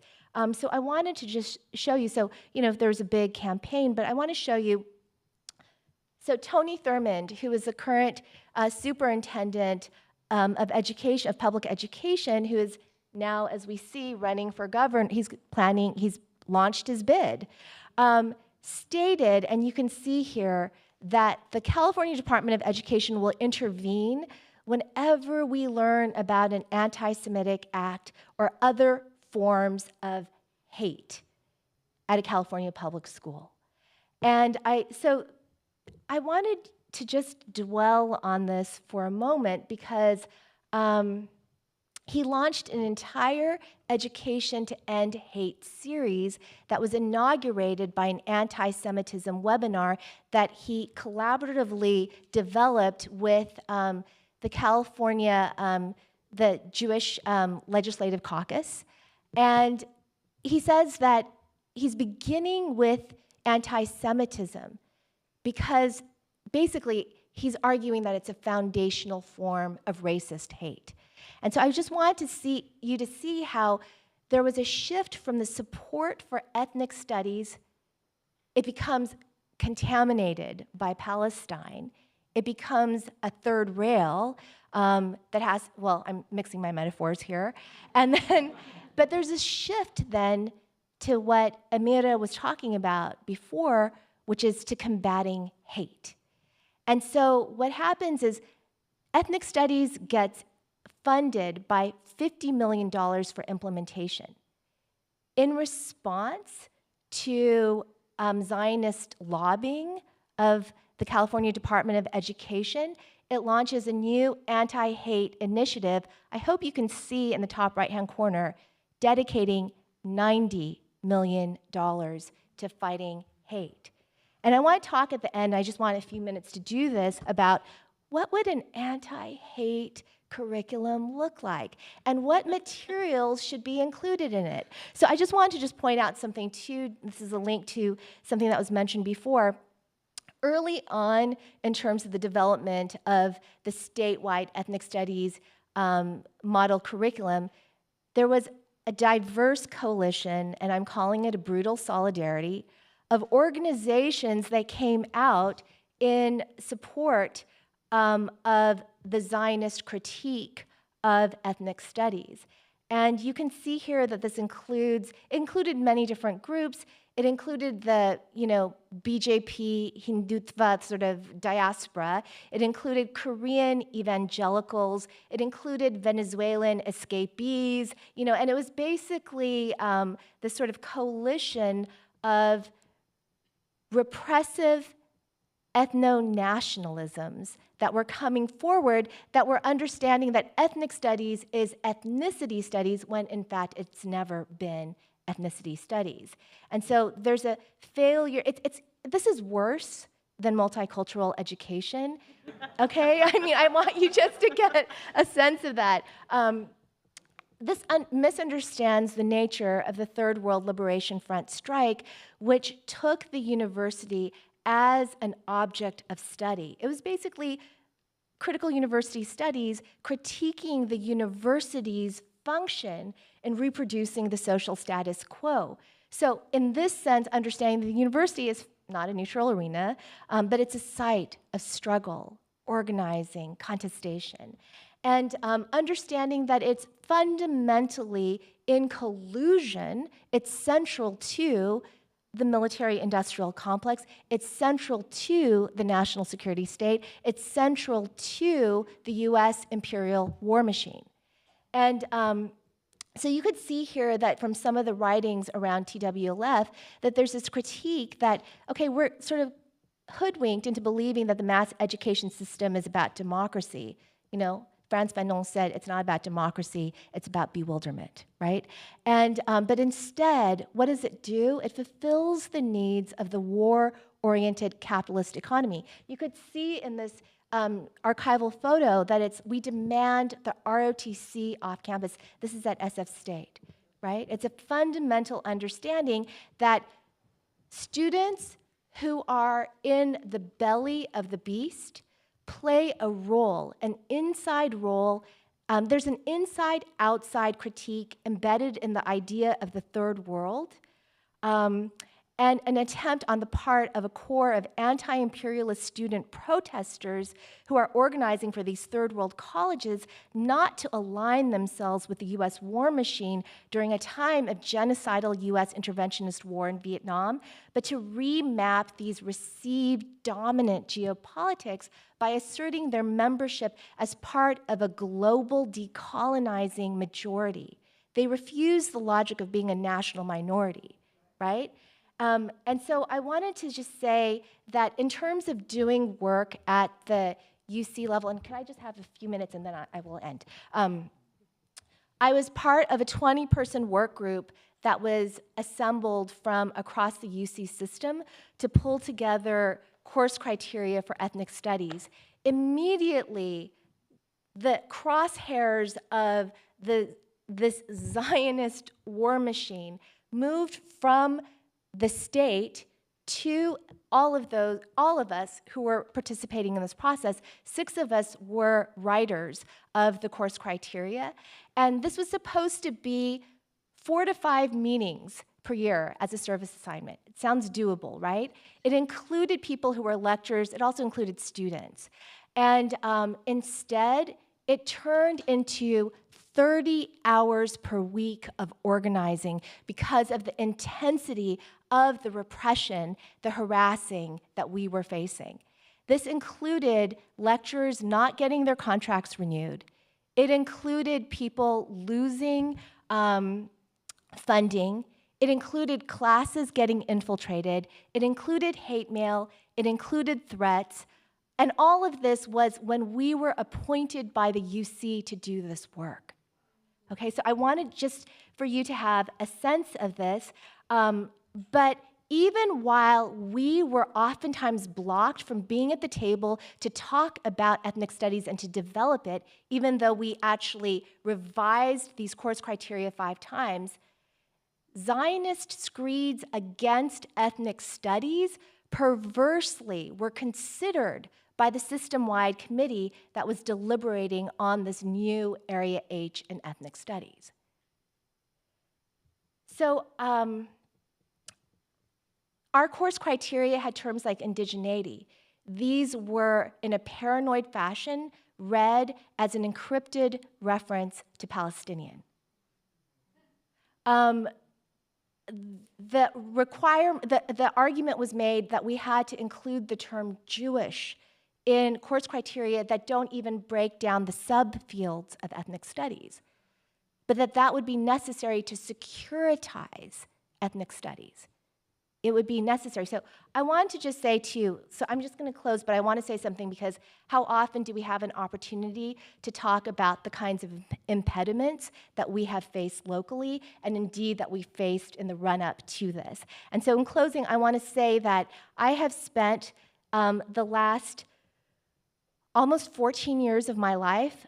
So I wanted to just show you, so, there's a big campaign, but I want to show you, so Tony Thurmond, who is the current superintendent of education, of public education, who is now, as we see, running for governor, he's launched his bid, stated, and you can see here, that the California Department of Education will intervene whenever we learn about an anti-Semitic act or other forms of hate at a California public school. And so I wanted to just dwell on this for a moment because he launched an entire Education to End Hate series that was inaugurated by an anti-Semitism webinar that he collaboratively developed with the California, the Jewish Legislative Caucus. And he says that he's beginning with anti-Semitism because basically he's arguing that it's a foundational form of racist hate. And so I just wanted you to see how there was a shift from the support for ethnic studies. It becomes contaminated by Palestine. It becomes a third rail that has, well, I'm mixing my metaphors here. And then, but there's a shift then to what Amira was talking about before, which is to combating hate. And so what happens is ethnic studies gets funded by $50 million for implementation. In response to Zionist lobbying of the California Department of Education, it launches a new anti-hate initiative. I hope you can see in the top right-hand corner, dedicating $90 million to fighting hate. And I want to talk at the end, I just want a few minutes to do this, about what would an anti-hate curriculum look like and what materials should be included in it. So I just wanted to just point out something too. This is a link to something that was mentioned before. Early on, in terms of the development of the statewide ethnic studies model curriculum, there was a diverse coalition, and I'm calling it a brutal solidarity, of organizations that came out in support of the Zionist critique of ethnic studies. And you can see here that this included many different groups. It included the, BJP Hindutva sort of diaspora. It included Korean evangelicals. It included Venezuelan escapees, and it was basically this sort of coalition of repressive ethno-nationalisms that were coming forward, that were understanding that ethnic studies is ethnicity studies when in fact it's never been ethnicity studies. And so there's a failure. This is worse than multicultural education, okay? I mean, I want you just to get a sense of that. This misunderstands the nature of the Third World Liberation Front strike, which took the university as an object of study. It was basically critical university studies critiquing the university's function in reproducing the social status quo. So in this sense, understanding the university is not a neutral arena, but it's a site of struggle, organizing, contestation, and understanding that it's fundamentally in collusion, it's central to the military-industrial complex, it's central to the national security state, it's central to the US imperial war machine. And so you could see here that from some of the writings around TWLF, that there's this critique that, okay, we're sort of hoodwinked into believing that the mass education system is about democracy. Frantz Fanon said it's not about democracy, it's about bewilderment, right? And, but instead, what does it do? It fulfills the needs of the war-oriented capitalist economy. You could see in this archival photo that we demand the ROTC off campus. This is at SF State, right? It's a fundamental understanding that students who are in the belly of the beast play a role, an inside role. There's an inside-outside critique embedded in the idea of the third world, and an attempt on the part of a core of anti-imperialist student protesters who are organizing for these third world colleges not to align themselves with the US war machine during a time of genocidal US interventionist war in Vietnam, but to remap these received dominant geopolitics by asserting their membership as part of a global decolonizing majority. They refuse the logic of being a national minority, right? And so I wanted to just say that in terms of doing work at the UC level, and can I just have a few minutes and then I will end. I was part of a 20-person work group that was assembled from across the UC system to pull together course criteria for ethnic studies. Immediately, the crosshairs of this Zionist war machine moved from the state to all of us who were participating in this process. 6 of us were writers of the course criteria, and this was supposed to be 4 to 5 meetings per year as a service assignment. It sounds doable, right? It included people who were lecturers. It also included students. And instead, it turned into 30 hours per week of organizing because of the intensity of the repression, the harassing that we were facing. This included lecturers not getting their contracts renewed. It included people losing funding. It included classes getting infiltrated. It included hate mail. It included threats. And all of this was when we were appointed by the UC to do this work. Okay, so I wanted just for you to have a sense of this. But even while we were oftentimes blocked from being at the table to talk about ethnic studies and to develop it, even though we actually revised these course criteria 5 times, Zionist screeds against ethnic studies perversely were considered by the system-wide committee that was deliberating on this new Area H in ethnic studies. So our course criteria had terms like indigeneity. These were, in a paranoid fashion, read as an encrypted reference to Palestinian. The argument was made that we had to include the term Jewish in course criteria that don't even break down the subfields of ethnic studies, but that would be necessary to securitize ethnic studies. It would be necessary. So I want to just say too, so I'm just going to close, but I want to say something because how often do we have an opportunity to talk about the kinds of impediments that we have faced locally and indeed that we faced in the run-up to this. And so in closing, I want to say that I have spent the last almost 14 years of my life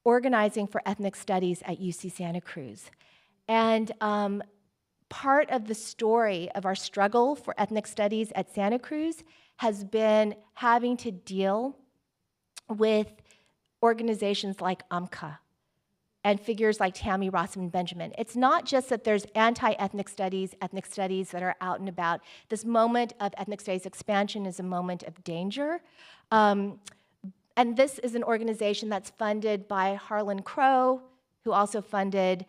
organizing for ethnic studies at UC Santa Cruz. And part of the story of our struggle for ethnic studies at Santa Cruz has been having to deal with organizations like AMCA and figures like Tammy Rossman Benjamin. It's not just that there's anti-ethnic studies that are out and about. This moment of ethnic studies expansion is a moment of danger. And this is an organization that's funded by Harlan Crow, who also funded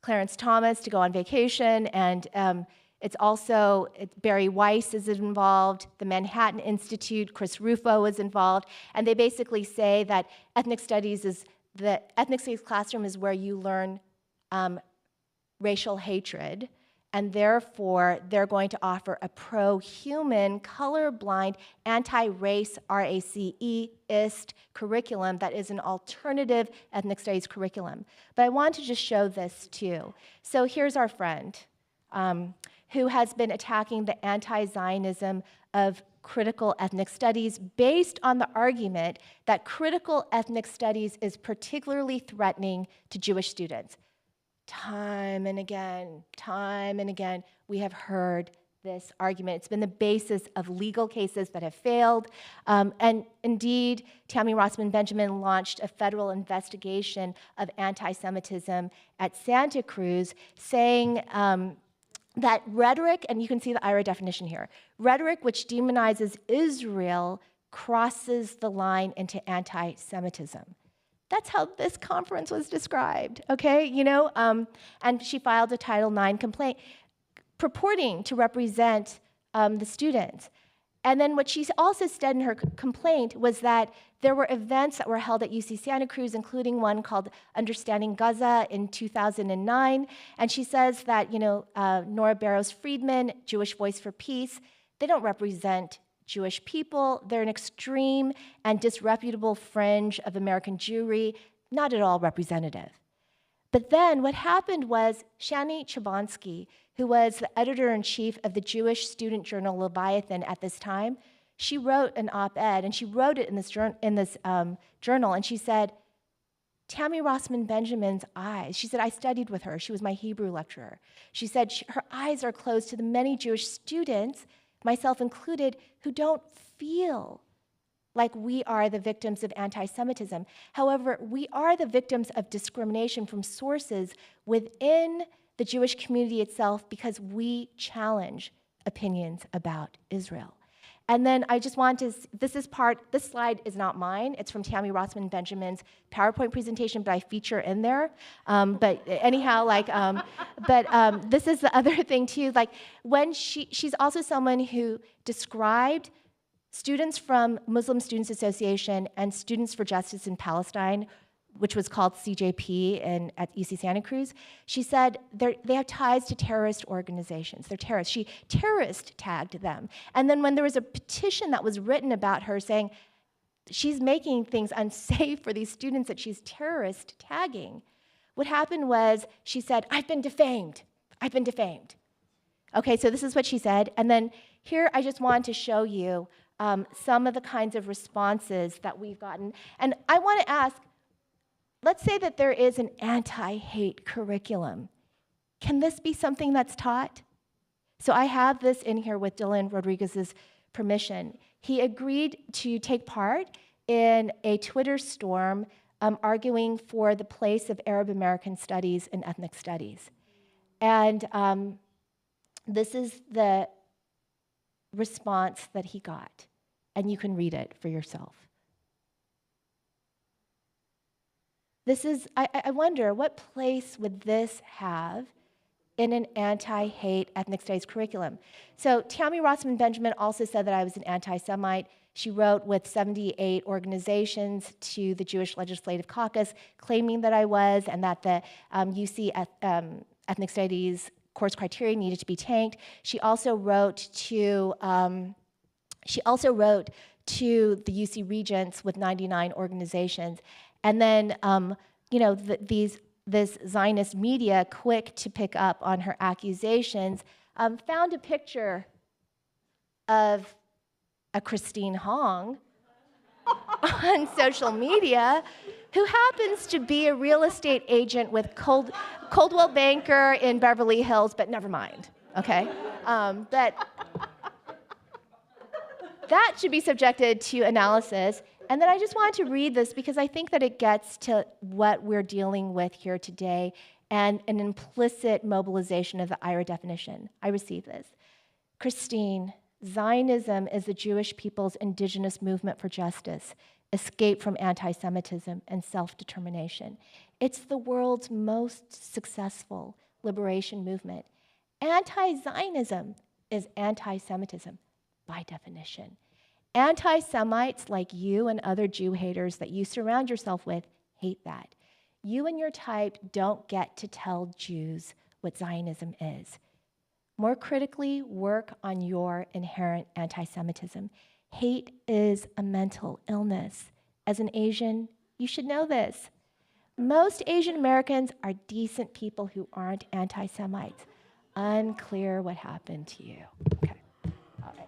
Clarence Thomas to go on vacation, and Barry Weiss is involved, the Manhattan Institute, Chris Rufo is involved, and they basically say that ethnic studies classroom is where you learn racial hatred, and therefore they're going to offer a pro-human, colorblind, anti-race, RACE-ist curriculum that is an alternative ethnic studies curriculum. But I want to just show this too. So here's our friend who has been attacking the anti-Zionism of critical ethnic studies based on the argument that critical ethnic studies is particularly threatening to Jewish students. Time and again, we have heard this argument. It's been the basis of legal cases that have failed. And indeed, Tammy Rossman Benjamin launched a federal investigation of anti-Semitism at Santa Cruz, saying that rhetoric, and you can see the IRA definition here, rhetoric which demonizes Israel crosses the line into anti-Semitism. That's how this conference was described, okay? And she filed a Title IX complaint purporting to represent the students. And then what she also said in her complaint was that there were events that were held at UC Santa Cruz, including one called Understanding Gaza in 2009. And she says that, Nora Barrows-Friedman, Jewish Voice for Peace, they don't represent Jewish people. They're an extreme and disreputable fringe of American Jewry, not at all representative. But then what happened was Shani Chabansky, who was the editor-in-chief of the Jewish student journal Leviathan at this time, she wrote an op-ed, and she wrote it in this journal, and she said, Tammy Rossman Benjamin's eyes, she said, I studied with her. She was my Hebrew lecturer. She said her eyes are closed to the many Jewish students, myself included, who don't feel like we are the victims of anti-Semitism. However, we are the victims of discrimination from sources within the Jewish community itself because we challenge opinions about Israel. And then I just want to, this slide is not mine. It's from Tammy Rossman Benjamin's PowerPoint presentation, but I feature in there. But anyhow, this is the other thing too. When she's also someone who described students from Muslim Students Association and Students for Justice in Palestine, which was called CJP at UC Santa Cruz. She said they have ties to terrorist organizations. They're terrorists. She terrorist tagged them. And then when there was a petition that was written about her saying she's making things unsafe for these students that she's terrorist tagging, what happened was she said, I've been defamed. I've been defamed. Okay, so this is what she said. And then here I just want to show you some of the kinds of responses that we've gotten. And I want to ask, let's say that there is an anti-hate curriculum. Can this be something that's taught? So I have this in here with Dylan Rodriguez's permission. He agreed to take part in a Twitter storm arguing for the place of Arab American studies in ethnic studies. And this is the response that he got. And you can read it for yourself. This is, I wonder, what place would this have in an anti-hate ethnic studies curriculum? So Tammy Rossman Benjamin also said that I was an anti-Semite. She wrote with 78 organizations to the Jewish Legislative Caucus claiming that I was, and that the UC ethnic studies course criteria needed to be tanked. She also wrote to the UC Regents with 99 organizations. And then, this Zionist media, quick to pick up on her accusations, found a picture of a Christine Hong on social media, who happens to be a real estate agent with Coldwell Banker in Beverly Hills, but never mind, okay? But that should be subjected to analysis. And then I just wanted to read this because I think that it gets to what we're dealing with here today and an implicit mobilization of the IRA definition. I received this. Christine, Zionism is the Jewish people's indigenous movement for justice, escape from anti-Semitism and self-determination. It's the world's most successful liberation movement. Anti-Zionism is anti-Semitism by definition. Anti-Semites like you and other Jew haters that you surround yourself with hate that. You and your type don't get to tell Jews what Zionism is. More critically, work on your inherent anti-Semitism. Hate is a mental illness. As an Asian, you should know this. Most Asian Americans are decent people who aren't anti-Semites. Unclear what happened to you. Okay. All right.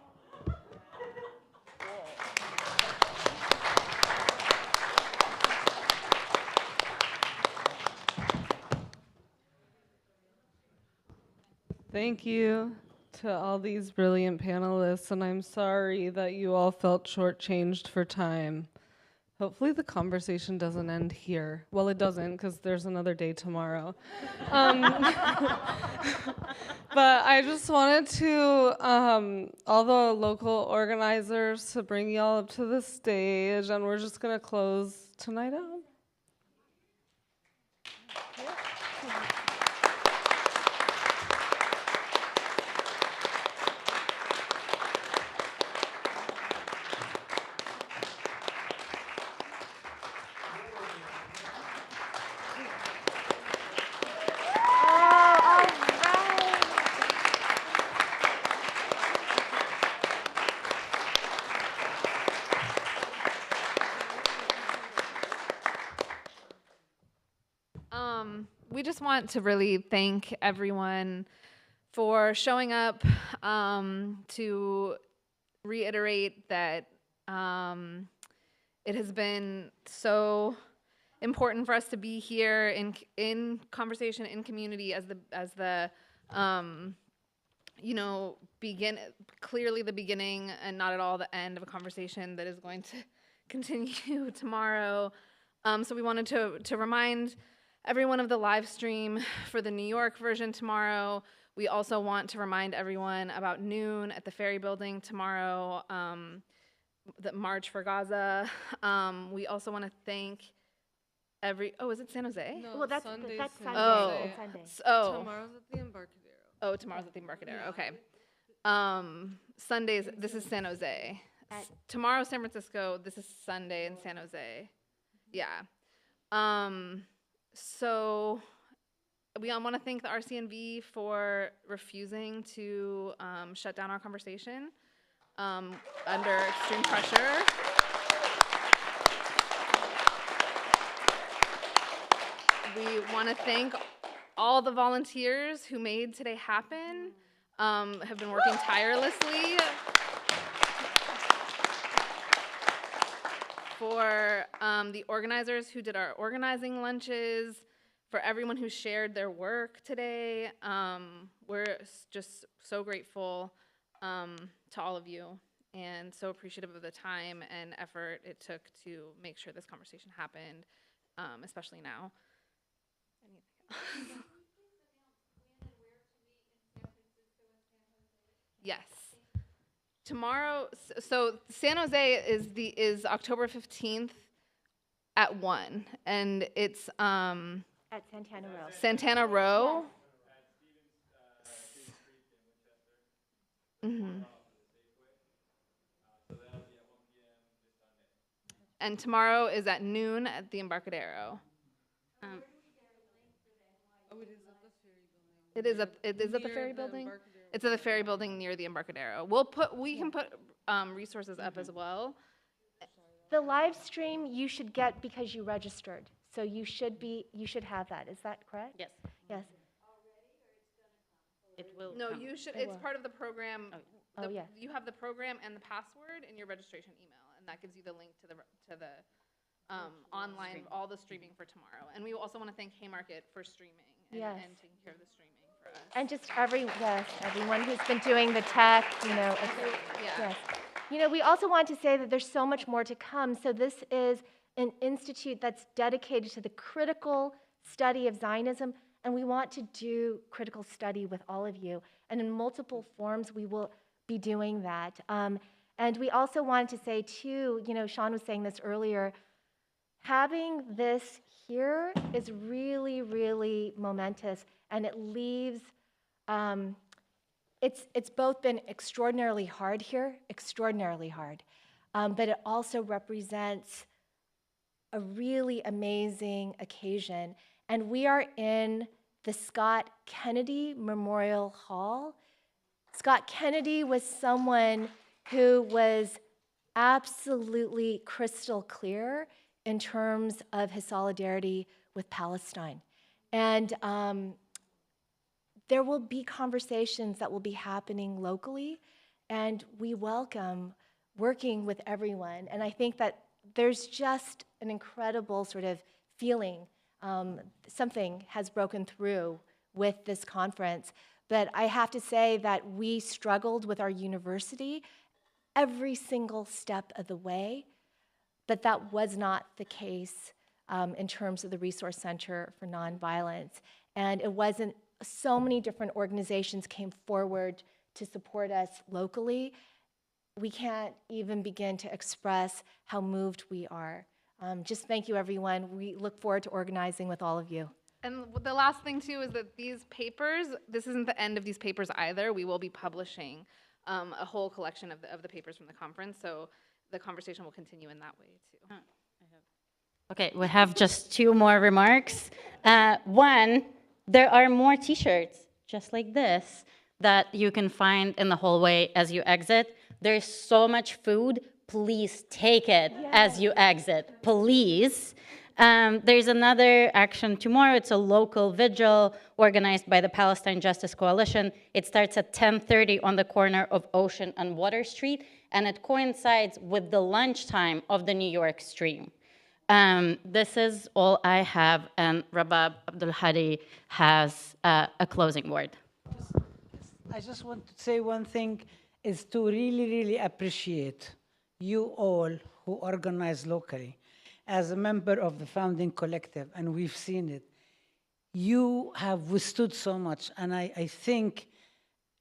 Thank you to all these brilliant panelists, and I'm sorry that you all felt shortchanged for time. Hopefully the conversation doesn't end here. Well, it doesn't, because there's another day tomorrow. But I just wanted to, all the local organizers, to bring y'all up to the stage, and we're just gonna close tonight out. We just want to really thank everyone for showing up, to reiterate that it has been so important for us to be here in conversation, in community, as the clearly the beginning and not at all the end of a conversation that is going to continue tomorrow. So we wanted to remind everyone of the live stream for the New York version tomorrow. We also want to remind everyone about noon at the Ferry Building tomorrow, the March for Gaza. We also want to thank is it San Jose? No, Well, that's Sunday. Sunday. Tomorrow's at the Embarcadero. Oh, tomorrow's at the Embarcadero. Okay. Sundays. This is San Jose. Tomorrow, San Francisco. This is Sunday in San Jose. Yeah. So we want to thank the RCNV for refusing to shut down our conversation under extreme pressure. We want to thank all the volunteers who made today happen, have been working tirelessly for the organizers who did our organizing lunches, for everyone who shared their work today. We're just so grateful to all of you and so appreciative of the time and effort it took to make sure this conversation happened, especially now. Yes. Tomorrow, so San Jose is October 15th. at 1, and it's At Santana Row. Santana Row. And tomorrow is at noon at the Embarcadero. It is at the ferry building. It's at the ferry building near the Embarcadero. We can put resources up as well. The live stream you should get because you registered. So you should have that. Is that correct? Yes. Yes. It will. No, come. you should. It It's will. part of the program. Oh, yeah. You have the program and the password in your registration email, and that gives you the link to the online all the streaming for tomorrow. And we also want to thank Haymarket for streaming and, Yes. and taking care of the streaming for us. And just everyone who's been doing the tech, Yeah. Yes. You know, we also want to say that there's so much more to come. So this is an institute that's dedicated to the critical study of Zionism, and we want to do critical study with all of you. And in multiple forms, we will be doing that. And we also wanted to say, too, you know, Sean was saying this earlier, having this here is really, really momentous, and it leaves, it's both been extraordinarily hard here, extraordinarily hard, but it also represents a really amazing occasion. And we are in the Scott Kennedy Memorial Hall. Scott Kennedy was someone who was absolutely crystal clear in terms of his solidarity with Palestine. And there will be conversations that will be happening locally, and we welcome working with everyone. And I think that there's just an incredible sort of feeling. Something has broken through with this conference. But I have to say that we struggled with our university every single step of the way, but that was not the case in terms of the Resource Center for Nonviolence. And it wasn't, so many different organizations came forward to support us locally. We can't even begin to express how moved we are. Just thank you, everyone. We look forward to organizing with all of you. And the last thing, too, is that these papers, this isn't the end of these papers either. We will be publishing a whole collection of the papers from the conference, so the conversation will continue in that way, too. Okay, we have just 2 more remarks. One, there are more T-shirts just like this that you can find in the hallway as you exit. There's so much food. Please take it as you exit, please. There's another action tomorrow. It's a local vigil organized by the Palestine Justice Coalition. It starts at 10:30 on the corner of Ocean and Water Street, and it coincides with the lunchtime of the New York stream. This is all I have, and Rabab Abdul Hadi has a closing word. I just want to say one thing, is to really, really appreciate you all who organize locally. As a member of the founding collective, and we've seen it, you have withstood so much, and I think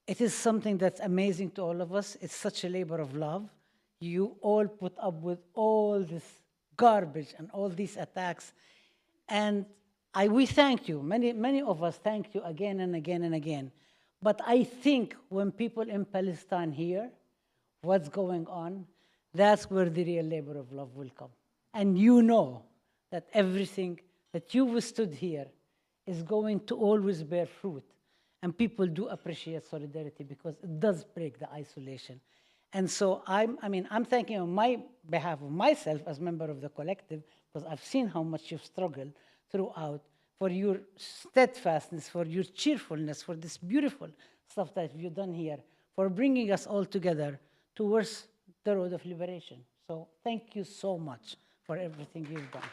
it is something that's amazing to all of us. It's such a labor of love. You all put up with all this garbage and all these attacks, and we thank you. Many of us thank you again and again and again. But I think when people in Palestine hear what's going on, that's where the real labor of love will come. And you know that everything that you withstood here is going to always bear fruit. And people do appreciate solidarity because it does break the isolation. And so I'm thanking on my behalf of myself as member of the collective, because I've seen how much you've struggled throughout, for your steadfastness, for your cheerfulness, for this beautiful stuff that you've done here, for bringing us all together towards the road of liberation. So thank you so much for everything you've done.